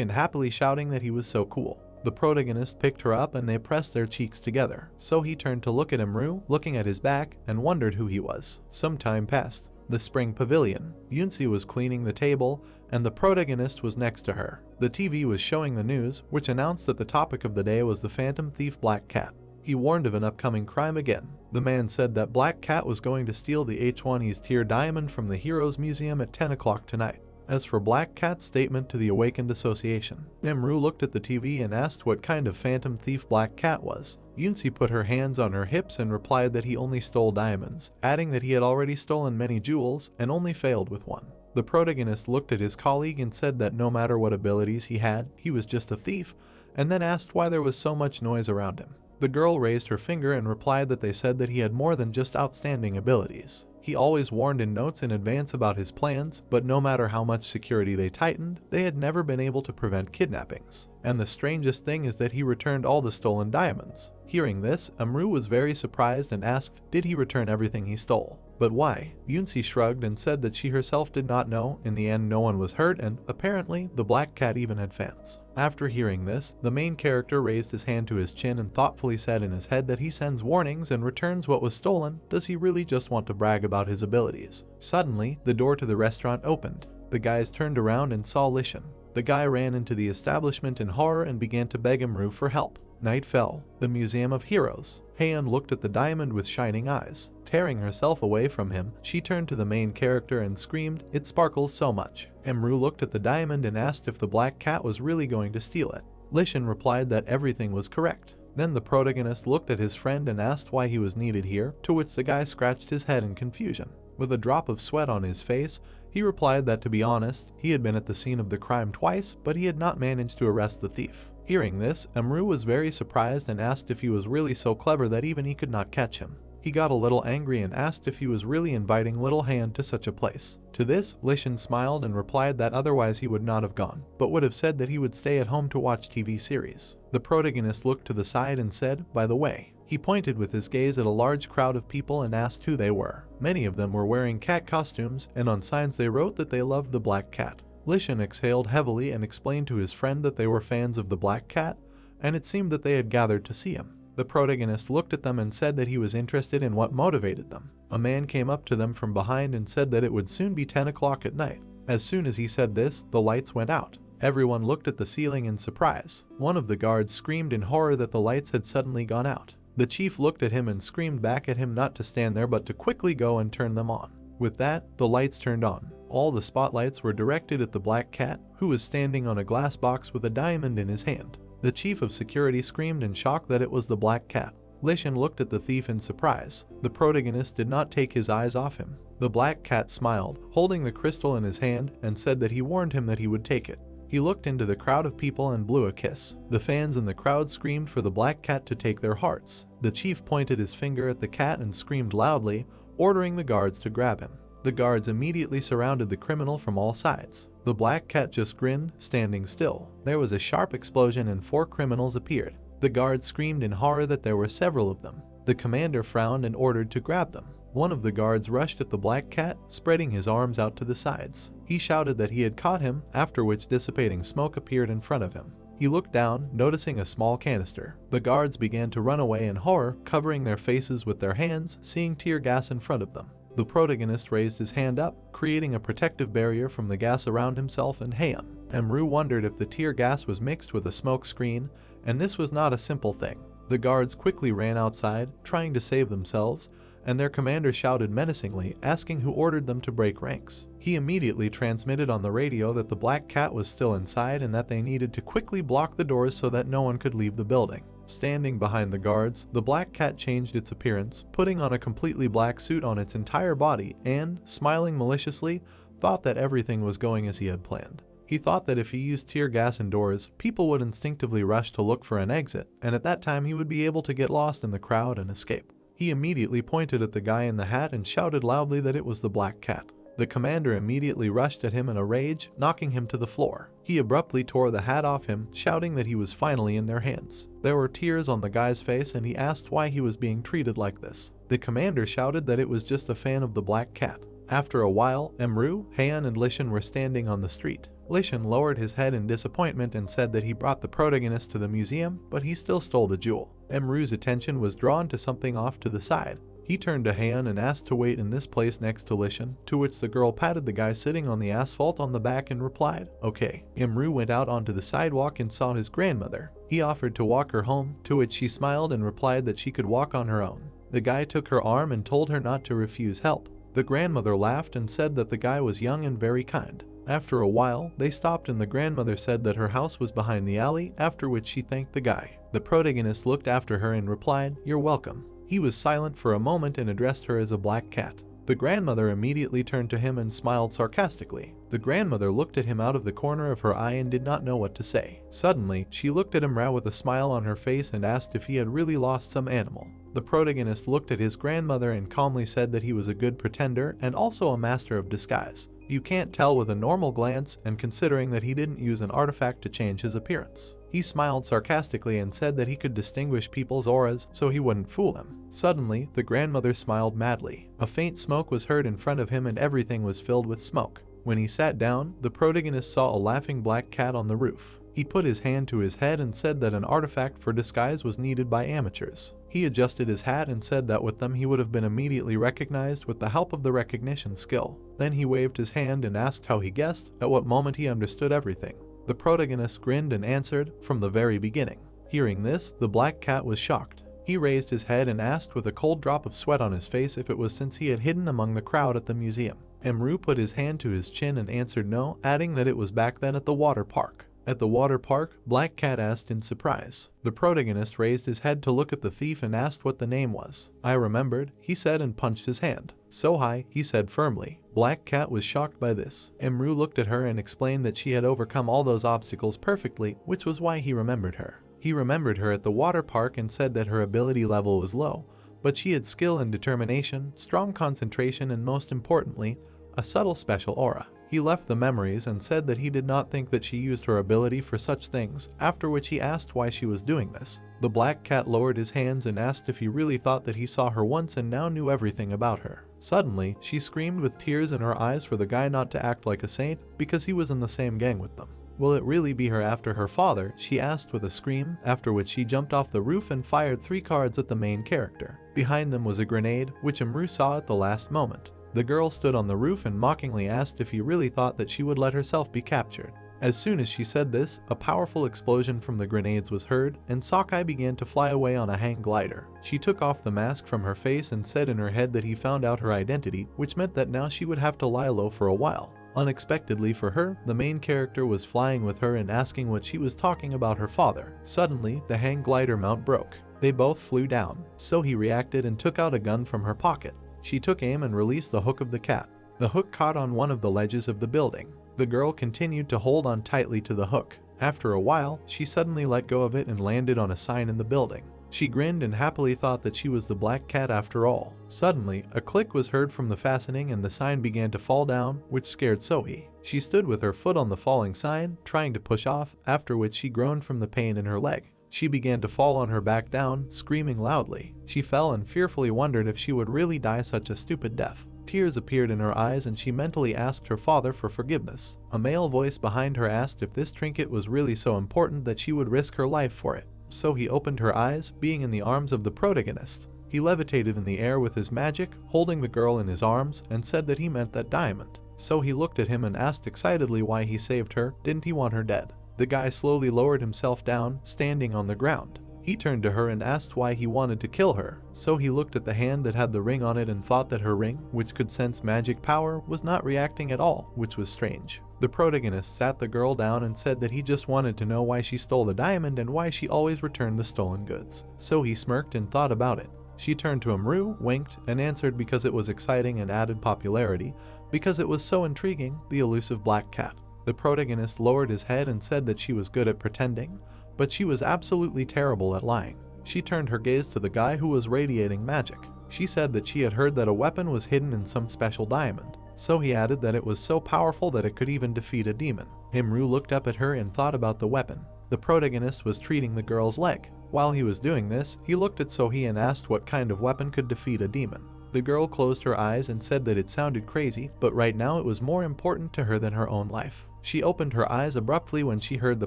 and happily shouting that he was so cool. The protagonist picked her up and they pressed their cheeks together. So he turned to look at Imru, looking at his back, and wondered who he was. Some time passed. The spring pavilion. Yunsi was cleaning the table, and the protagonist was next to her. The TV was showing the news, which announced that the topic of the day was the phantom thief Black Cat. He warned of an upcoming crime again. The man said that Black Cat was going to steal the H1's tier diamond from the Heroes Museum at 10 o'clock tonight. As for Black Cat's statement to the Awakened Association, Imru looked at the TV and asked what kind of phantom thief Black Cat was. Yunsi put her hands on her hips and replied that he only stole diamonds, adding that he had already stolen many jewels and only failed with one. The protagonist looked at his colleague and said that no matter what abilities he had, he was just a thief, and then asked why there was so much noise around him. The girl raised her finger and replied that they said that he had more than just outstanding abilities. He always warned in notes in advance about his plans, but no matter how much security they tightened, they had never been able to prevent kidnappings. And the strangest thing is that he returned all the stolen diamonds. Hearing this, Imru was very surprised and asked, did he return everything he stole? But why? Yunsi shrugged and said that she herself did not know. In the end, no one was hurt, and apparently, the Black Cat even had fans. After hearing this, the main character raised his hand to his chin and thoughtfully said in his head that he sends warnings and returns what was stolen. Does he really just want to brag about his abilities? Suddenly, the door to the restaurant opened. The guys turned around and saw Lishan. The guy ran into the establishment in horror and began to beg Imru for help. Night fell. The Museum of Heroes. Heian looked at the diamond with shining eyes. Tearing herself away from him, she turned to the main character and screamed, "It sparkles so much." Imru looked at the diamond and asked if the Black Cat was really going to steal it. Lishan replied that everything was correct. Then the protagonist looked at his friend and asked why he was needed here, to which the guy scratched his head in confusion. With a drop of sweat on his face, he replied that to be honest, he had been at the scene of the crime twice, but he had not managed to arrest the thief. Hearing this, Imru was very surprised and asked if he was really so clever that even he could not catch him. He got a little angry and asked if he was really inviting Little Hand to such a place. To this, Lishan smiled and replied that otherwise he would not have gone, but would have said that he would stay at home to watch TV series. The protagonist looked to the side and said, "By the way." He pointed with his gaze at a large crowd of people and asked who they were. Many of them were wearing cat costumes, and on signs they wrote that they loved the Black Cat. Lishan exhaled heavily and explained to his friend that they were fans of the Black Cat, and it seemed that they had gathered to see him. The protagonist looked at them and said that he was interested in what motivated them. A man came up to them from behind and said that it would soon be 10 o'clock at night. As soon as he said this, the lights went out. Everyone looked at the ceiling in surprise. One of the guards screamed in horror that the lights had suddenly gone out. The chief looked at him and screamed back at him not to stand there but to quickly go and turn them on. With that, the lights turned on. All the spotlights were directed at the black cat, who was standing on a glass box with a diamond in his hand. The chief of security screamed in shock that it was the black cat. Lishan looked at the thief in surprise. The protagonist did not take his eyes off him. The black cat smiled, holding the crystal in his hand, and said that he warned him that he would take it. He looked into the crowd of people and blew a kiss. The fans in the crowd screamed for the black cat to take their hearts. The chief pointed his finger at the cat and screamed loudly, ordering the guards to grab him. The guards immediately surrounded the criminal from all sides. The black cat just grinned, standing still. There was a sharp explosion and 4 criminals appeared. The guards screamed in horror that there were several of them. The commander frowned and ordered to grab them. One of the guards rushed at the black cat, spreading his arms out to the sides. He shouted that he had caught him, after which dissipating smoke appeared in front of him. He looked down, noticing a small canister. The guards began to run away in horror, covering their faces with their hands, seeing tear gas in front of them. The protagonist raised his hand up, creating a protective barrier from the gas around himself and Heian. Emru wondered if the tear gas was mixed with a smoke screen, and this was not a simple thing. The guards quickly ran outside, trying to save themselves, and their commander shouted menacingly, asking who ordered them to break ranks. He immediately transmitted on the radio that the black cat was still inside and that they needed to quickly block the doors so that no one could leave the building. Standing behind the guards, the black cat changed its appearance, putting on a completely black suit on its entire body and, smiling maliciously, thought that everything was going as he had planned. He thought that if he used tear gas indoors, people would instinctively rush to look for an exit, and at that time he would be able to get lost in the crowd and escape. He immediately pointed at the guy in the hat and shouted loudly that it was the black cat. The commander immediately rushed at him in a rage, knocking him to the floor. He abruptly tore the hat off him, shouting that he was finally in their hands. There were tears on the guy's face and he asked why he was being treated like this. The commander shouted that it was just a fan of the black cat. After a while, Emru, Heian, and Lishan were standing on the street. Lishan lowered his head in disappointment and said that he brought the protagonist to the museum, but he still stole the jewel. Emru's attention was drawn to something off to the side. He turned to Heian and asked to wait in this place next to Lishan, to which the girl patted the guy sitting on the asphalt on the back and replied, "Okay." Emru went out onto the sidewalk and saw his grandmother. He offered to walk her home, to which she smiled and replied that she could walk on her own. The guy took her arm and told her not to refuse help. The grandmother laughed and said that the guy was young and very kind. After a while, they stopped and the grandmother said that her house was behind the alley, after which she thanked the guy. The protagonist looked after her and replied, "You're welcome." He was silent for a moment and addressed her as a black cat. The grandmother immediately turned to him and smiled sarcastically. The grandmother looked at him out of the corner of her eye and did not know what to say. Suddenly, she looked at Emru with a smile on her face and asked if he had really lost some animal. The protagonist looked at his grandmother and calmly said that he was a good pretender and also a master of disguise. You can't tell with a normal glance, and considering that he didn't use an artifact to change his appearance. He smiled sarcastically and said that he could distinguish people's auras so he wouldn't fool them. Suddenly, the grandmother smiled madly. A faint smoke was heard in front of him and everything was filled with smoke. When he sat down, the protagonist saw a laughing black cat on the roof. He put his hand to his head and said that an artifact for disguise was needed by amateurs. He adjusted his hat and said that with them he would have been immediately recognized with the help of the recognition skill. Then he waved his hand and asked how he guessed, at what moment he understood everything. The protagonist grinned and answered, "From the very beginning." Hearing this, the black cat was shocked. He raised his head and asked with a cold drop of sweat on his face if it was since he had hidden among the crowd at the museum. Emru put his hand to his chin and answered no, adding that it was back then at the water park. At the water park, Black Cat asked in surprise. The protagonist raised his head to look at the thief and asked what the name was. "I remembered," he said and punched his hand. "So high," he said firmly. Black Cat was shocked by this. Emru looked at her and explained that she had overcome all those obstacles perfectly, which was why he remembered her. He remembered her at the water park and said that her ability level was low, but she had skill and determination, strong concentration, and most importantly, a subtle special aura. He left the memories and said that he did not think that she used her ability for such things, after which he asked why she was doing this. The black cat lowered his hands and asked if he really thought that he saw her once and now knew everything about her. Suddenly, she screamed with tears in her eyes for the guy not to act like a saint because he was in the same gang with them. Will it really be her after her father? She asked with a scream, after which she jumped off the roof and fired 3 cards at the main character. Behind them was a grenade, which Murim saw at the last moment. The girl stood on the roof and mockingly asked if he really thought that she would let herself be captured. As soon as she said this, a powerful explosion from the grenades was heard, and Sakai began to fly away on a hang glider. She took off the mask from her face and said in her head that he found out her identity, which meant that now she would have to lie low for a while. Unexpectedly for her, the main character was flying with her and asking what she was talking about her father. Suddenly, the hang glider mount broke. They both flew down, so he reacted and took out a gun from her pocket. She took aim and released the hook of the cat. The hook caught on one of the ledges of the building. The girl continued to hold on tightly to the hook. After a while, she suddenly let go of it and landed on a sign in the building. She grinned and happily thought that she was the black cat after all. Suddenly, a click was heard from the fastening and the sign began to fall down, which scared Sohee. She stood with her foot on the falling sign, trying to push off, after which she groaned from the pain in her leg. She began to fall on her back down, screaming loudly. She fell and fearfully wondered if she would really die such a stupid death. Tears appeared in her eyes and she mentally asked her father for forgiveness. A male voice behind her asked if this trinket was really so important that she would risk her life for it. So he opened her eyes, being in the arms of the protagonist. He levitated in the air with his magic, holding the girl in his arms, and said that he meant that diamond. So he looked at him and asked excitedly why he saved her. Didn't he want her dead? The guy slowly lowered himself down, standing on the ground. He turned to her and asked why he wanted to kill her. So he looked at the hand that had the ring on it and thought that her ring, which could sense magic power, was not reacting at all, which was strange. The protagonist sat the girl down and said that he just wanted to know why she stole the diamond and why she always returned the stolen goods. So he smirked and thought about it. She turned to Murim, winked, and answered because it was exciting and added popularity, because it was so intriguing, the elusive black cat. The protagonist lowered his head and said that she was good at pretending, but she was absolutely terrible at lying. She turned her gaze to the guy who was radiating magic. She said that she had heard that a weapon was hidden in some special diamond. So he added that it was so powerful that it could even defeat a demon. Murim looked up at her and thought about the weapon. The protagonist was treating the girl's leg. While he was doing this, he looked at Sohee and asked what kind of weapon could defeat a demon. The girl closed her eyes and said that it sounded crazy, but right now it was more important to her than her own life. She opened her eyes abruptly when she heard the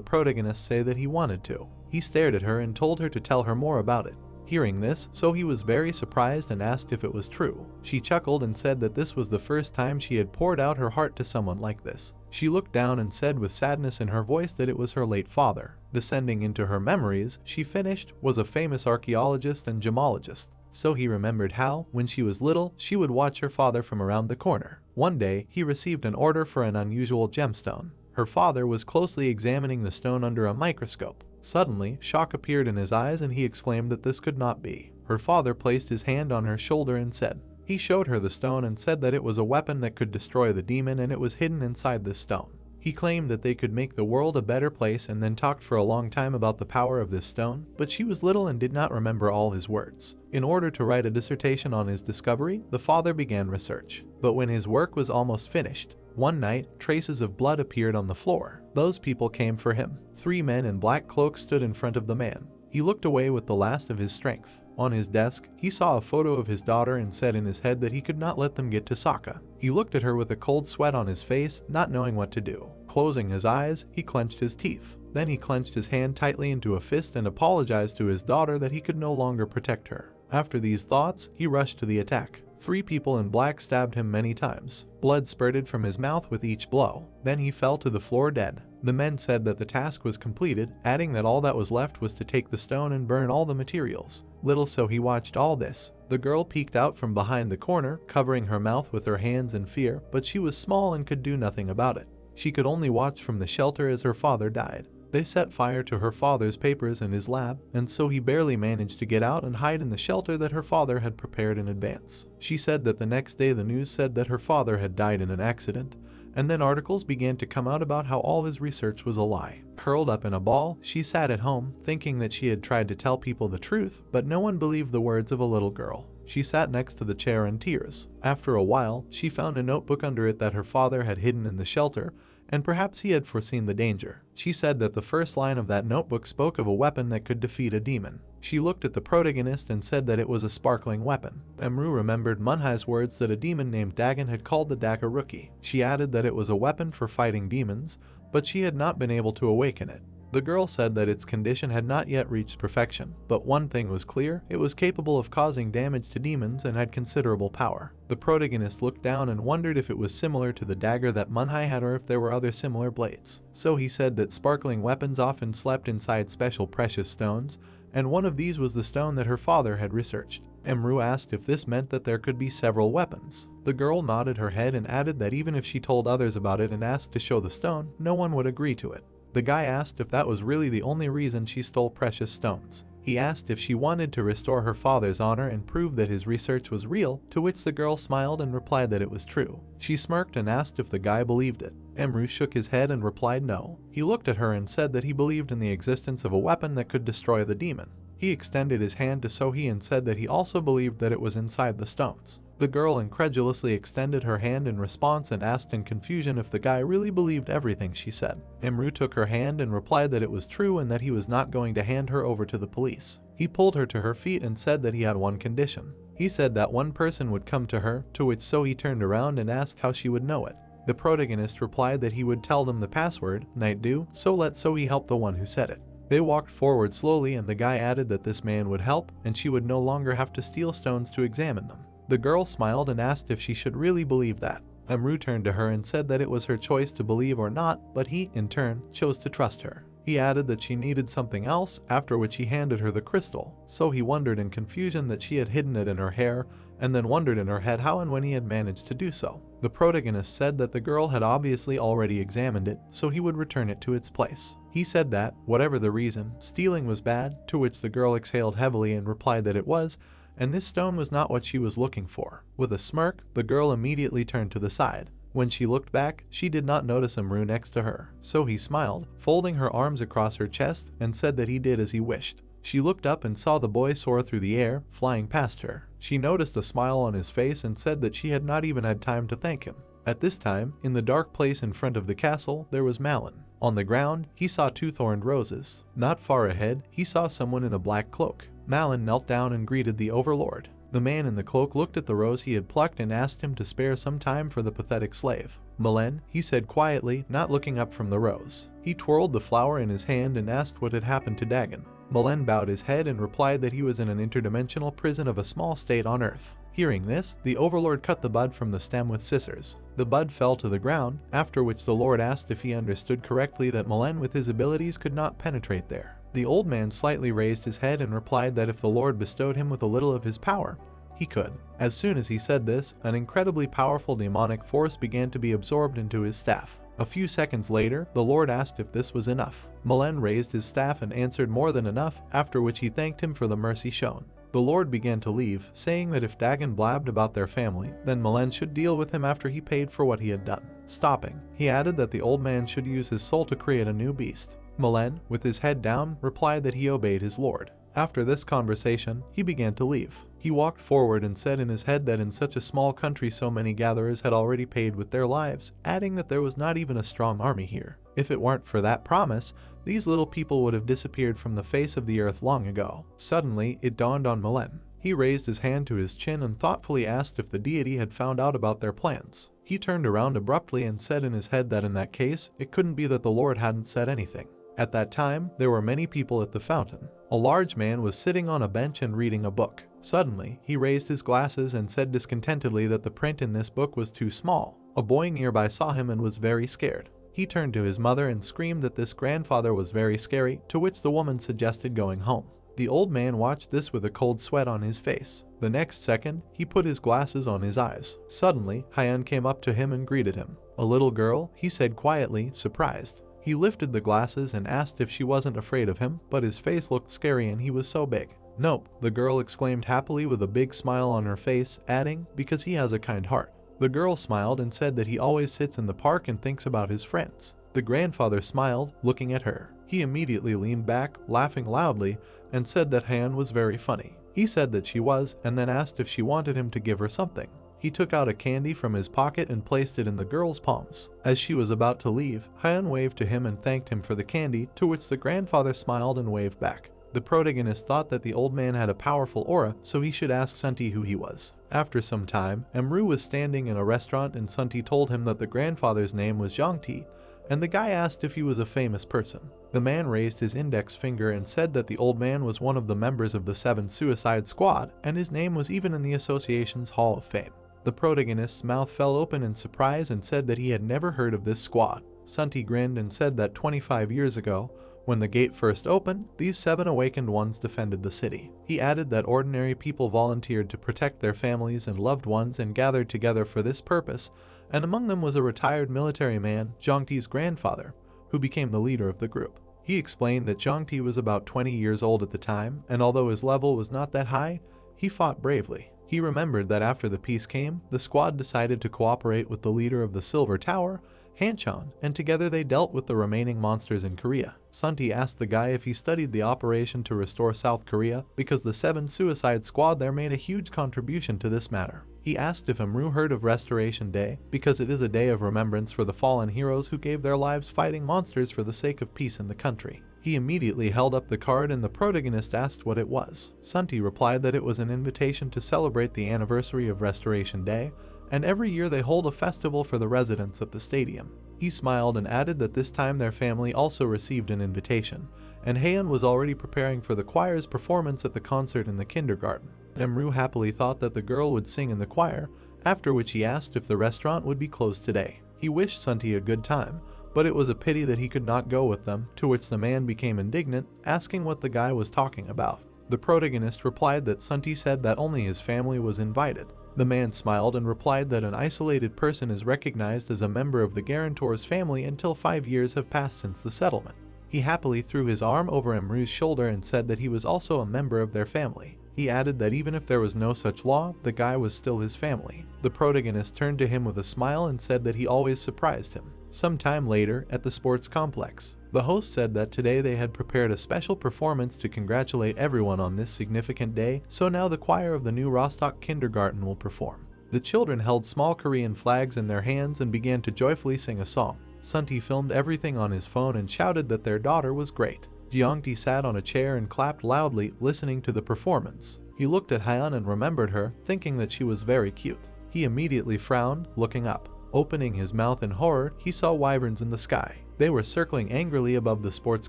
protagonist say that he wanted to. He stared at her and told her to tell her more about it. Hearing this, Sohee was very surprised and asked if it was true. She chuckled and said that this was the first time she had poured out her heart to someone like this. She looked down and said with sadness in her voice that it was her late father. Descending into her memories, she finished, was a famous archaeologist and gemologist. So he remembered how, when she was little, she would watch her father from around the corner. One day, he received an order for an unusual gemstone. Her father was closely examining the stone under a microscope. Suddenly, shock appeared in his eyes and he exclaimed that this could not be. Her father placed his hand on her shoulder and said, he showed her the stone and said that it was a weapon that could destroy the demon and it was hidden inside this stone. He claimed that they could make the world a better place and then talked for a long time about the power of this stone, but she was little and did not remember all his words. In order to write a dissertation on his discovery, the father began research. But when his work was almost finished, one night, traces of blood appeared on the floor. Those people came for him. 3 men in black cloaks stood in front of the man. He looked away with the last of his strength. On his desk, he saw a photo of his daughter and said in his head that he could not let them get to Sokka. He looked at her with a cold sweat on his face, not knowing what to do. Closing his eyes, he clenched his teeth. Then he clenched his hand tightly into a fist and apologized to his daughter that he could no longer protect her. After these thoughts, he rushed to the attack. 3 people in black stabbed him many times. Blood spurted from his mouth with each blow. Then he fell to the floor dead. The men said that the task was completed, adding that all that was left was to take the stone and burn all the materials. Little Sohee watched all this. The girl peeked out from behind the corner, covering her mouth with her hands in fear, but she was small and could do nothing about it. She could only watch from the shelter as her father died. They set fire to her father's papers in his lab, and Sohee barely managed to get out and hide in the shelter that her father had prepared in advance. She said that the next day the news said that her father had died in an accident, and then articles began to come out about how all his research was a lie. Curled up in a ball, she sat at home, thinking that she had tried to tell people the truth, but no one believed the words of a little girl. She sat next to the chair in tears. After a while, she found a notebook under it that her father had hidden in the shelter, and perhaps he had foreseen the danger. She said that the first line of that notebook spoke of a weapon that could defeat a demon. She looked at the protagonist and said that it was a sparkling weapon. Murim remembered Manhwa's words that a demon named Dagon had called the Dagger Rookie. She added that it was a weapon for fighting demons, but she had not been able to awaken it. The girl said that its condition had not yet reached perfection, but one thing was clear: it was capable of causing damage to demons and had considerable power. The protagonist looked down and wondered if it was similar to the dagger that Manhwa had or if there were other similar blades. So he said that sparkling weapons often slept inside special precious stones, and one of these was the stone that her father had researched. Emru asked if this meant that there could be several weapons. The girl nodded her head and added that even if she told others about it and asked to show the stone, no one would agree to it. The guy asked if that was really the only reason she stole precious stones. He asked if she wanted to restore her father's honor and prove that his research was real, to which the girl smiled and replied that it was true. She smirked and asked if the guy believed it. Emru shook his head and replied no. He looked at her and said that he believed in the existence of a weapon that could destroy the demon. He extended his hand to Sohee and said that he also believed that it was inside the stones. The girl incredulously extended her hand in response and asked in confusion if the guy really believed everything she said. Emru took her hand and replied that it was true and that he was not going to hand her over to the police. He pulled her to her feet and said that he had one condition. He said that one person would come to her, to which Sohee turned around and asked how she would know it. The protagonist replied that he would tell them the password, night dew, so let Sohee help the one who said it. They walked forward slowly and the guy added that this man would help and she would no longer have to steal stones to examine them. The girl smiled and asked if she should really believe that. Emru turned to her and said that it was her choice to believe or not, but he, in turn, chose to trust her. He added that she needed something else, after which he handed her the crystal. So he wondered in confusion that she had hidden it in her hair, and then wondered in her head how and when he had managed to do so. The protagonist said that the girl had obviously already examined it, so he would return it to its place. He said that, whatever the reason, stealing was bad, to which the girl exhaled heavily and replied that it was, and this stone was not what she was looking for. With a smirk, the girl immediately turned to the side. When she looked back, she did not notice Emru next to her. So he smiled, folding her arms across her chest, and said that he did as he wished. She looked up and saw the boy soar through the air, flying past her. She noticed a smile on his face and said that she had not even had time to thank him. At this time, in the dark place in front of the castle, there was Malin. On the ground, he saw two thorned roses. Not far ahead, he saw someone in a black cloak. Malin knelt down and greeted the overlord. The man in the cloak looked at the rose he had plucked and asked him to spare some time for the pathetic slave. Malin, he said quietly, not looking up from the rose. He twirled the flower in his hand and asked what had happened to Dagon. Malin bowed his head and replied that he was in an interdimensional prison of a small state on Earth. Hearing this, the overlord cut the bud from the stem with scissors. The bud fell to the ground, after which the lord asked if he understood correctly that Malin with his abilities could not penetrate there. The old man slightly raised his head and replied that if the lord bestowed him with a little of his power, he could. As soon as he said this, an incredibly powerful demonic force began to be absorbed into his staff. A few seconds later, the lord asked if this was enough. Malin raised his staff and answered more than enough, after which he thanked him for the mercy shown. The lord began to leave, saying that if Dagon blabbed about their family, then Malin should deal with him after he paid for what he had done. Stopping, he added that the old man should use his soul to create a new beast. Malin, with his head down, replied that he obeyed his lord. After this conversation, he began to leave. He walked forward and said in his head that in such a small country so many gatherers had already paid with their lives, adding that there was not even a strong army here. If it weren't for that promise, these little people would have disappeared from the face of the earth long ago. Suddenly, it dawned on Malin. He raised his hand to his chin and thoughtfully asked if the deity had found out about their plans. He turned around abruptly and said in his head that in that case, it couldn't be that the Lord hadn't said anything. At that time, there were many people at the fountain. A large man was sitting on a bench and reading a book. Suddenly, he raised his glasses and said discontentedly that the print in this book was too small. A boy nearby saw him and was very scared. He turned to his mother and screamed that this grandfather was very scary, to which the woman suggested going home. The old man watched this with a cold sweat on his face. The next second, he put his glasses on his eyes. Suddenly, Hyan came up to him and greeted him. "A little girl," he said quietly, surprised. He lifted the glasses and asked if she wasn't afraid of him, but his face looked scary and he was so big. "Nope," the girl exclaimed happily with a big smile on her face, adding, "because he has a kind heart." The girl smiled and said that he always sits in the park and thinks about his friends. The grandfather smiled, looking at her. He immediately leaned back, laughing loudly, and said that Han was very funny. He said that she was, and then asked if she wanted him to give her something. He took out a candy from his pocket and placed it in the girl's palms. As she was about to leave, Han waved to him and thanked him for the candy, to which the grandfather smiled and waved back. The protagonist thought that the old man had a powerful aura, so he should ask Sunti who he was. After some time, Emru was standing in a restaurant and Sunti told him that the grandfather's name was Zhangti, and the guy asked if he was a famous person. The man raised his index finger and said that the old man was one of the members of the 7 Suicide Squad, and his name was even in the association's Hall of Fame. The protagonist's mouth fell open in surprise and said that he had never heard of this squad. Sunti grinned and said that 25 years ago, when the gate first opened, these 7 awakened ones defended the city. He added that ordinary people volunteered to protect their families and loved ones and gathered together for this purpose, and among them was a retired military man, Jongti's grandfather, who became the leader of the group. He explained that Jongti was about 20 years old at the time, and although his level was not that high, he fought bravely. He remembered that after the peace came, the squad decided to cooperate with the leader of the Silver Tower, Hanchan, and together they dealt with the remaining monsters in Korea. Sunti asked the guy if he studied the operation to restore South Korea because the 7 Suicide Squad there made a huge contribution to this matter. He asked if Amru heard of Restoration Day because it is a day of remembrance for the fallen heroes who gave their lives fighting monsters for the sake of peace in the country. He immediately held up the card and the protagonist asked what it was. Sunti replied that it was an invitation to celebrate the anniversary of Restoration Day, and every year they hold a festival for the residents at the stadium. He smiled and added that this time their family also received an invitation, and Haeun was already preparing for the choir's performance at the concert in the kindergarten. Emru happily thought that the girl would sing in the choir, after which he asked if the restaurant would be closed today. He wished Sunti a good time, but it was a pity that he could not go with them, to which the man became indignant, asking what the guy was talking about. The protagonist replied that Sunti said that only his family was invited. The man smiled and replied that an isolated person is recognized as a member of the guarantor's family until 5 years have passed since the settlement. He happily threw his arm over Emru's shoulder and said that he was also a member of their family. He added that even if there was no such law, the guy was still his family. The protagonist turned to him with a smile and said that he always surprised him. Some time later, at the sports complex, the host said that today they had prepared a special performance to congratulate everyone on this significant day, so now the choir of the new Rostock kindergarten will perform. The children held small Korean flags in their hands and began to joyfully sing a song. Sunti filmed everything on his phone and shouted that their daughter was great. Jeongti sat on a chair and clapped loudly, listening to the performance. He looked at Haeun and remembered her, thinking that she was very cute. He immediately frowned, looking up. Opening his mouth in horror, he saw wyverns in the sky. They were circling angrily above the sports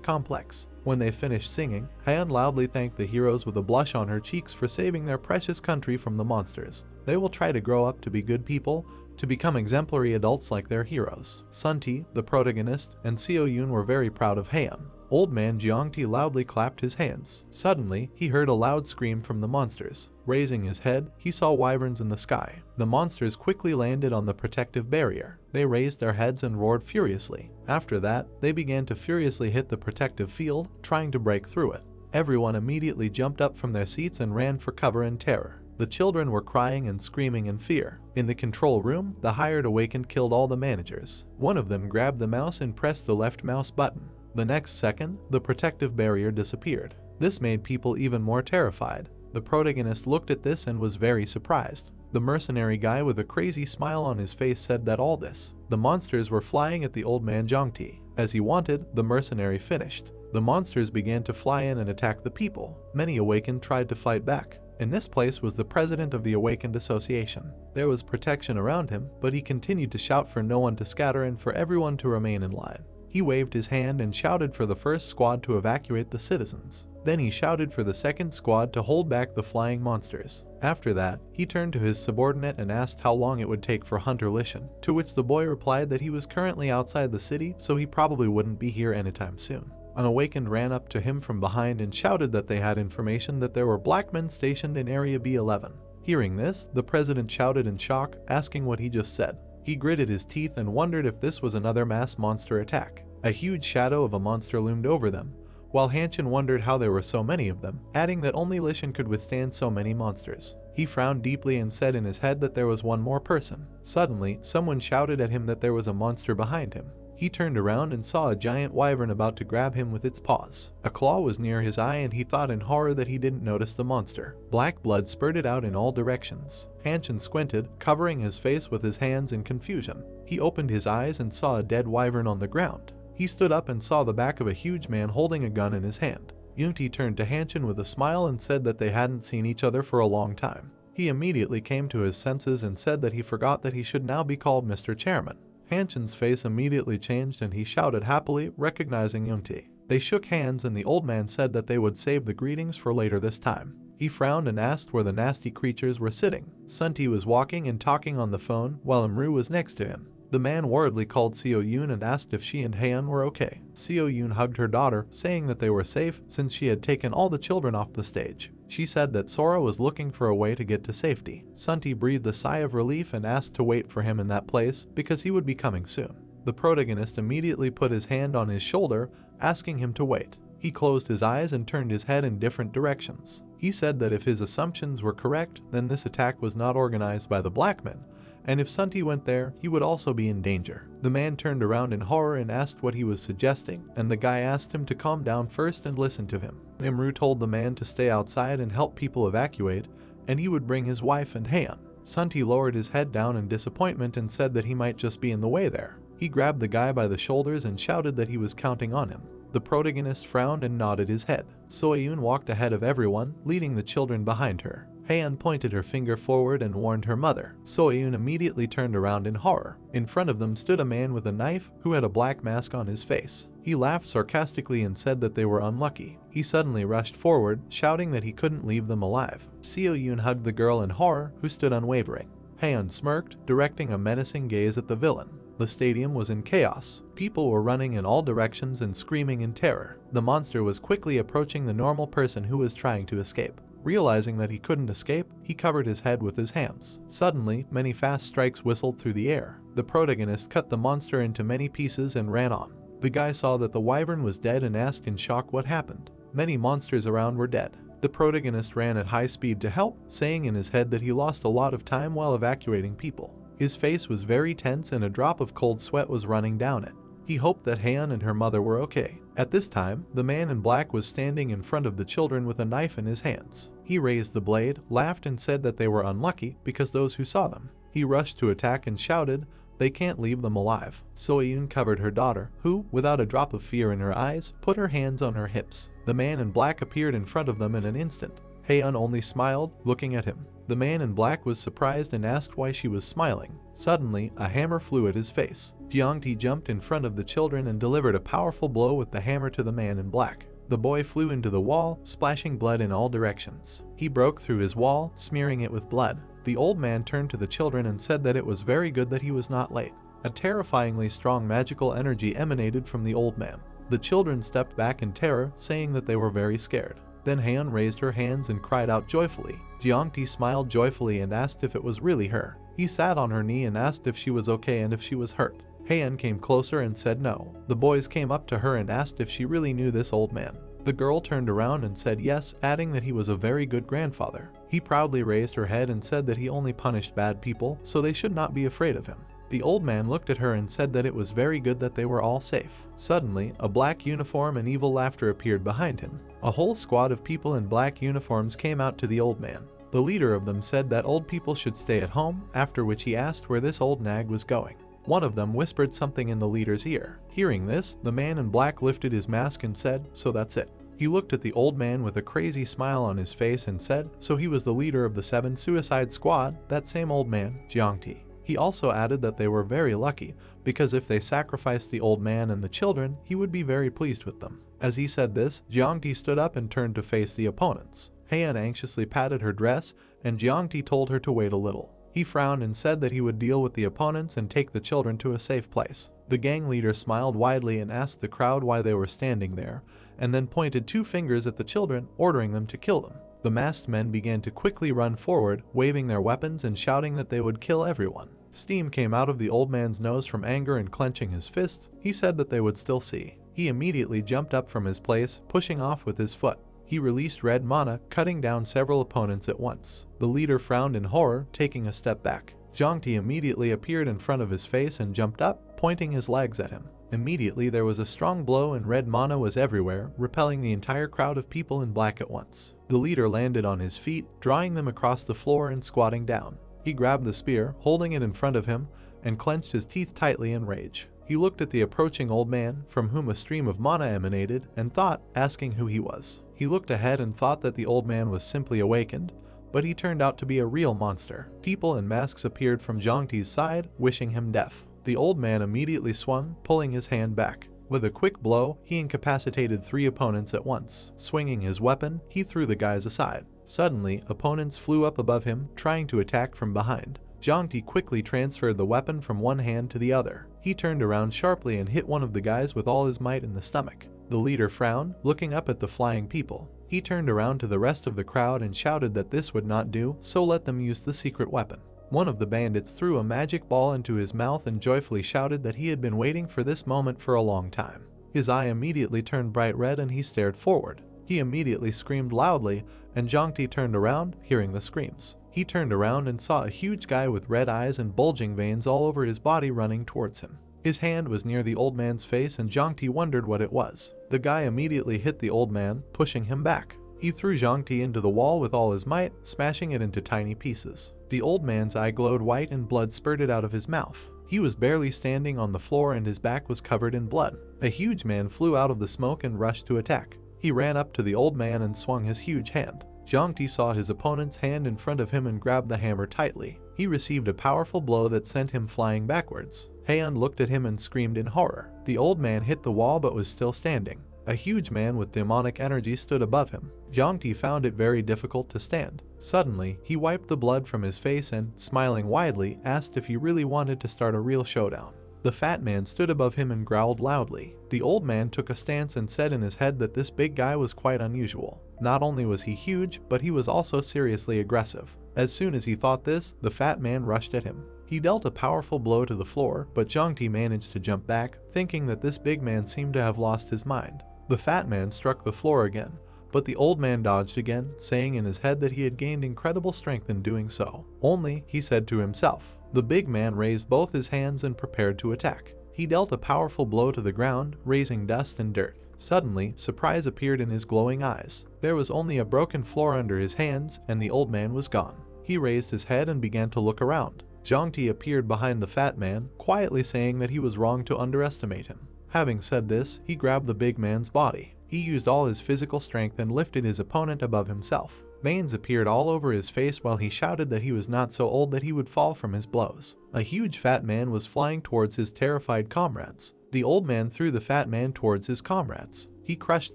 complex. When they finished singing, Haeun loudly thanked the heroes with a blush on her cheeks for saving their precious country from the monsters. They will try to grow up to be good people, to become exemplary adults like their heroes. Sunti, the protagonist, and Seo Yoon were very proud of Haeun. Old man Jeongti loudly clapped his hands. Suddenly, he heard a loud scream from the monsters. Raising his head, he saw wyverns in the sky. The monsters quickly landed on the protective barrier. They raised their heads and roared furiously. After that, they began to furiously hit the protective field, trying to break through it. Everyone immediately jumped up from their seats and ran for cover in terror. The children were crying and screaming in fear. In the control room, the hired awakened killed all the managers. One of them grabbed the mouse and pressed the left mouse button. The next second, the protective barrier disappeared. This made people even more terrified. The protagonist looked at this and was very surprised. The mercenary guy with a crazy smile on his face said that all this, the monsters were flying at the old man Jeongti. As he wanted, the mercenary finished. The monsters began to fly in and attack the people. Many awakened tried to fight back. In this place was the president of the Awakened Association. There was protection around him, but he continued to shout for no one to scatter and for everyone to remain in line. He waved his hand and shouted for the first squad to evacuate the citizens. Then he shouted for the second squad to hold back the flying monsters. After that, he turned to his subordinate and asked how long it would take for Hunter Lishan, to which the boy replied that he was currently outside the city, so he probably wouldn't be here anytime soon. An awakened ran up to him from behind and shouted that they had information that there were black men stationed in Area B11. Hearing this, the president shouted in shock, asking what he just said. He gritted his teeth and wondered if this was another mass monster attack. A huge shadow of a monster loomed over them, while Hanchan wondered how there were so many of them, adding that only Lishan could withstand so many monsters. He frowned deeply and said in his head that there was one more person. Suddenly, someone shouted at him that there was a monster behind him. He turned around and saw a giant wyvern about to grab him with its paws. A claw was near his eye and he thought in horror that he didn't notice the monster. Black blood spurted out in all directions. Hanchan squinted, covering his face with his hands in confusion. He opened his eyes and saw a dead wyvern on the ground. He stood up and saw the back of a huge man holding a gun in his hand. Yoonti turned to Hanchan with a smile and said that they hadn't seen each other for a long time. He immediately came to his senses and said that he forgot that he should now be called Mr. Chairman. Hanshin's face immediately changed and he shouted happily, recognizing Yungti. They shook hands and the old man said that they would save the greetings for later this time. He frowned and asked where the nasty creatures were sitting. Sunti was walking and talking on the phone while Imru was next to him. The man worriedly called Seo Yoon and asked if she and Haeun were okay. Seo Yoon hugged her daughter, saying that they were safe since she had taken all the children off the stage. She said that Sora was looking for a way to get to safety. Sunti breathed a sigh of relief and asked to wait for him in that place because he would be coming soon. The protagonist immediately put his hand on his shoulder, asking him to wait. He closed his eyes and turned his head in different directions. He said that if his assumptions were correct, then this attack was not organized by the black men, and if Sunti went there, he would also be in danger. The man turned around in horror and asked what he was suggesting, and the guy asked him to calm down first and listen to him. Imru told the man to stay outside and help people evacuate, and he would bring his wife and Haeun. Sunti lowered his head down in disappointment and said that he might just be in the way there. He grabbed the guy by the shoulders and shouted that he was counting on him. The protagonist frowned and nodded his head. Soyun walked ahead of everyone, leading the children behind her. Haeun pointed her finger forward and warned her mother. Soyun immediately turned around in horror. In front of them stood a man with a knife who had a black mask on his face. He laughed sarcastically and said that they were unlucky. He suddenly rushed forward, shouting that he couldn't leave them alive. Seo-yoon hugged the girl in horror, who stood unwavering. Haeun smirked, directing a menacing gaze at the villain. The stadium was in chaos. People were running in all directions and screaming in terror. The monster was quickly approaching the normal person who was trying to escape. Realizing that he couldn't escape, he covered his head with his hands. Suddenly, many fast strikes whistled through the air. The protagonist cut the monster into many pieces and ran on. The guy saw that the wyvern was dead and asked in shock what happened. Many monsters around were dead. The protagonist ran at high speed to help, saying in his head that he lost a lot of time while evacuating people. His face was very tense and a drop of cold sweat was running down it. He hoped that Haeun and her mother were okay. At this time, the man in black was standing in front of the children with a knife in his hands. He raised the blade, laughed and said that they were unlucky because those who saw them. He rushed to attack and shouted, "They can't leave them alive." Soyun covered her daughter, who, without a drop of fear in her eyes, put her hands on her hips. The man in black appeared in front of them in an instant. Haeun only smiled, looking at him. The man in black was surprised and asked why she was smiling. Suddenly, a hammer flew at his face. Jeongti jumped in front of the children and delivered a powerful blow with the hammer to the man in black. The boy flew into the wall, splashing blood in all directions. He broke through his wall, smearing it with blood. The old man turned to the children and said that it was very good that he was not late. A terrifyingly strong magical energy emanated from the old man. The children stepped back in terror, saying that they were very scared. Then Haeun raised her hands and cried out joyfully. Jeongti smiled joyfully and asked if it was really her. He sat on her knee and asked if she was okay and if she was hurt. Haeun came closer and said no. The boys came up to her and asked if she really knew this old man. The girl turned around and said yes, adding that he was a very good grandfather. He proudly raised her head and said that he only punished bad people, so they should not be afraid of him. The old man looked at her and said that it was very good that they were all safe. Suddenly, a black uniform and evil laughter appeared behind him. A whole squad of people in black uniforms came out to the old man. The leader of them said that old people should stay at home, after which he asked where this old nag was going. One of them whispered something in the leader's ear. Hearing this, the man in black lifted his mask and said, "So that's it." He looked at the old man with a crazy smile on his face and said, "So he was the leader of the 7 Suicide Squad, that same old man, Jeongti." He also added that they were very lucky, because if they sacrificed the old man and the children, he would be very pleased with them. As he said this, Jeongti stood up and turned to face the opponents. Haeun anxiously patted her dress, and Jeongti told her to wait a little. He frowned and said that he would deal with the opponents and take the children to a safe place. The gang leader smiled widely and asked the crowd why they were standing there, and then pointed 2 fingers at the children, ordering them to kill them. The masked men began to quickly run forward, waving their weapons and shouting that they would kill everyone. Steam came out of the old man's nose from anger, and clenching his fists, he said that they would still see. He immediately jumped up from his place, pushing off with his foot. He released red mana, cutting down several opponents at once. The leader frowned in horror, taking a step back. Jeongti immediately appeared in front of his face and jumped up, pointing his legs at him. Immediately there was a strong blow and red mana was everywhere, repelling the entire crowd of people in black at once. The leader landed on his feet, drawing them across the floor and squatting down. He grabbed the spear, holding it in front of him, and clenched his teeth tightly in rage. He looked at the approaching old man, from whom a stream of mana emanated, and thought, asking who he was. He looked ahead and thought that the old man was simply awakened, but he turned out to be a real monster. People in masks appeared from Jeongti's side, wishing him death. The old man immediately swung, pulling his hand back. With a quick blow, he incapacitated 3 opponents at once. Swinging his weapon, he threw the guys aside. Suddenly, opponents flew up above him, trying to attack from behind. Jiang Ti quickly transferred the weapon from one hand to the other. He turned around sharply and hit one of the guys with all his might in the stomach. The leader frowned, looking up at the flying people. He turned around to the rest of the crowd and shouted that this would not do, so let them use the secret weapon. One of the bandits threw a magic ball into his mouth and joyfully shouted that he had been waiting for this moment for a long time. His eye immediately turned bright red and he stared forward. He immediately screamed loudly, and Jiang Ti turned around, hearing the screams. He turned around and saw a huge guy with red eyes and bulging veins all over his body running towards him. His hand was near the old man's face and Jiang Ti wondered what it was. The guy immediately hit the old man, pushing him back. He threw Jiang Ti into the wall with all his might, smashing it into tiny pieces. The old man's eye glowed white and blood spurted out of his mouth. He was barely standing on the floor and his back was covered in blood. A huge man flew out of the smoke and rushed to attack. He ran up to the old man and swung his huge hand. Jiang Ti saw his opponent's hand in front of him and grabbed the hammer tightly. He received a powerful blow that sent him flying backwards. Heian looked at him and screamed in horror. The old man hit the wall but was still standing. A huge man with demonic energy stood above him. Jiang Ti found it very difficult to stand. Suddenly, he wiped the blood from his face and, smiling widely, asked if he really wanted to start a real showdown. The fat man stood above him and growled loudly. The old man took a stance and said in his head that this big guy was quite unusual. Not only was he huge, but he was also seriously aggressive. As soon as he thought this, the fat man rushed at him. He dealt a powerful blow to the floor, but Jiang Ti managed to jump back, thinking that this big man seemed to have lost his mind. The fat man struck the floor again, but the old man dodged again, saying in his head that he had gained incredible strength in doing so. Only, he said to himself. The big man raised both his hands and prepared to attack. He dealt a powerful blow to the ground, raising dust and dirt. Suddenly, surprise appeared in his glowing eyes. There was only a broken floor under his hands, and the old man was gone. He raised his head and began to look around. Jiang Ti appeared behind the fat man, quietly saying that he was wrong to underestimate him. Having said this, he grabbed the big man's body. He used all his physical strength and lifted his opponent above himself. Veins appeared all over his face while he shouted that he was not so old that he would fall from his blows. A huge fat man was flying towards his terrified comrades. The old man threw the fat man towards his comrades. He crushed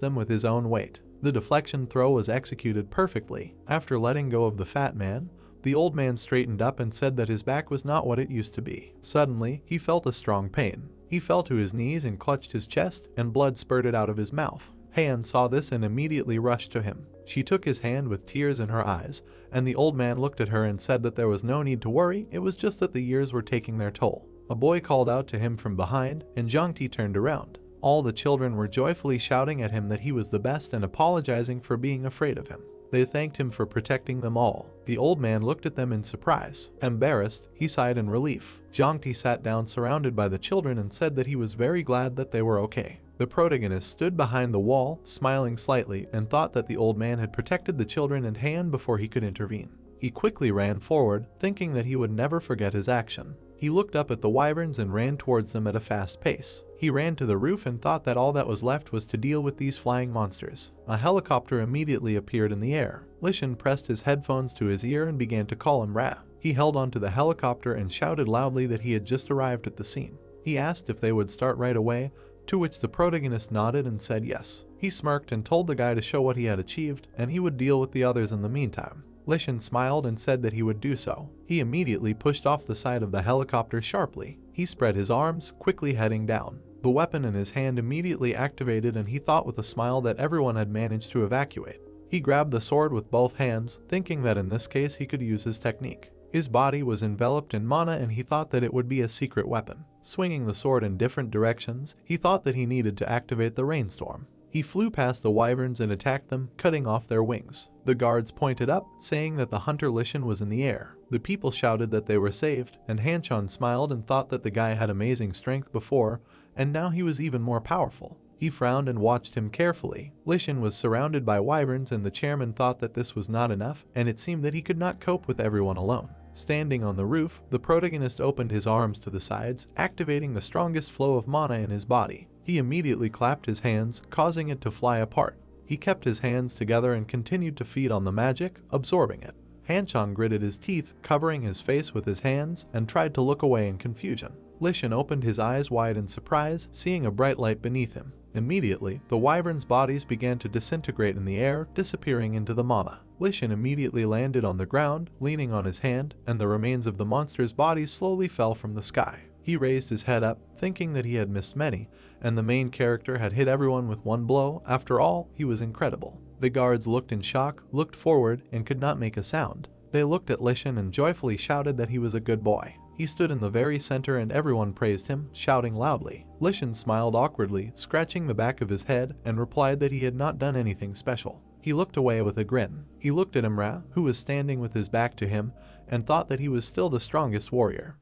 them with his own weight. The deflection throw was executed perfectly. After letting go of the fat man, the old man straightened up and said that his back was not what it used to be. Suddenly, he felt a strong pain. He fell to his knees and clutched his chest, and blood spurted out of his mouth. Heian saw this and immediately rushed to him. She took his hand with tears in her eyes, and the old man looked at her and said that there was no need to worry, it was just that the years were taking their toll. A boy called out to him from behind, and Jiang Ti turned around. All the children were joyfully shouting at him that he was the best and apologizing for being afraid of him. They thanked him for protecting them all. The old man looked at them in surprise. Embarrassed, he sighed in relief. Jiang Ti sat down surrounded by the children and said that he was very glad that they were okay. The protagonist stood behind the wall, smiling slightly, and thought that the old man had protected the children and Han before he could intervene. He quickly ran forward, thinking that he would never forget his action. He looked up at the wyverns and ran towards them at a fast pace. He ran to the roof and thought that all that was left was to deal with these flying monsters. A helicopter immediately appeared in the air. Lishan pressed his headphones to his ear and began to call him Ra. He held onto the helicopter and shouted loudly that he had just arrived at the scene. He asked if they would start right away, to which the protagonist nodded and said yes. He smirked and told the guy to show what he had achieved, and he would deal with the others in the meantime. Lishan smiled and said that he would do so. He immediately pushed off the side of the helicopter sharply. He spread his arms, quickly heading down. The weapon in his hand immediately activated and he thought with a smile that everyone had managed to evacuate. He grabbed the sword with both hands, thinking that in this case he could use his technique. His body was enveloped in mana and he thought that it would be a secret weapon. Swinging the sword in different directions, he thought that he needed to activate the rainstorm. He flew past the wyverns and attacked them, cutting off their wings. The guards pointed up, saying that the hunter Lishan was in the air. The people shouted that they were saved, and Hanchan smiled and thought that the guy had amazing strength before, and now he was even more powerful. He frowned and watched him carefully. Lishan was surrounded by wyverns and the chairman thought that this was not enough, and it seemed that he could not cope with everyone alone. Standing on the roof, the protagonist opened his arms to the sides, activating the strongest flow of mana in his body. He immediately clapped his hands, causing it to fly apart. He kept his hands together and continued to feed on the magic, absorbing it. Hanchan gritted his teeth, covering his face with his hands, and tried to look away in confusion. Lishan opened his eyes wide in surprise, seeing a bright light beneath him. Immediately, the wyverns' bodies began to disintegrate in the air, disappearing into the mama. Lishan immediately landed on the ground, leaning on his hand, and the remains of the monster's body slowly fell from the sky. He raised his head up, thinking that he had missed many, and the main character had hit everyone with one blow. After all, he was incredible. The guards looked in shock, looked forward, and could not make a sound. They looked at Lishan and joyfully shouted that he was a good boy. He stood in the very center and everyone praised him, shouting loudly. Lishan smiled awkwardly, scratching the back of his head, and replied that he had not done anything special. He looked away with a grin. He looked at Imra, who was standing with his back to him, and thought that he was still the strongest warrior.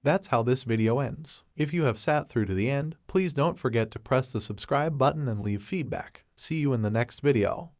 That's how this video ends. If you have sat through to the end, please don't forget to press the subscribe button and leave feedback. See you in the next video.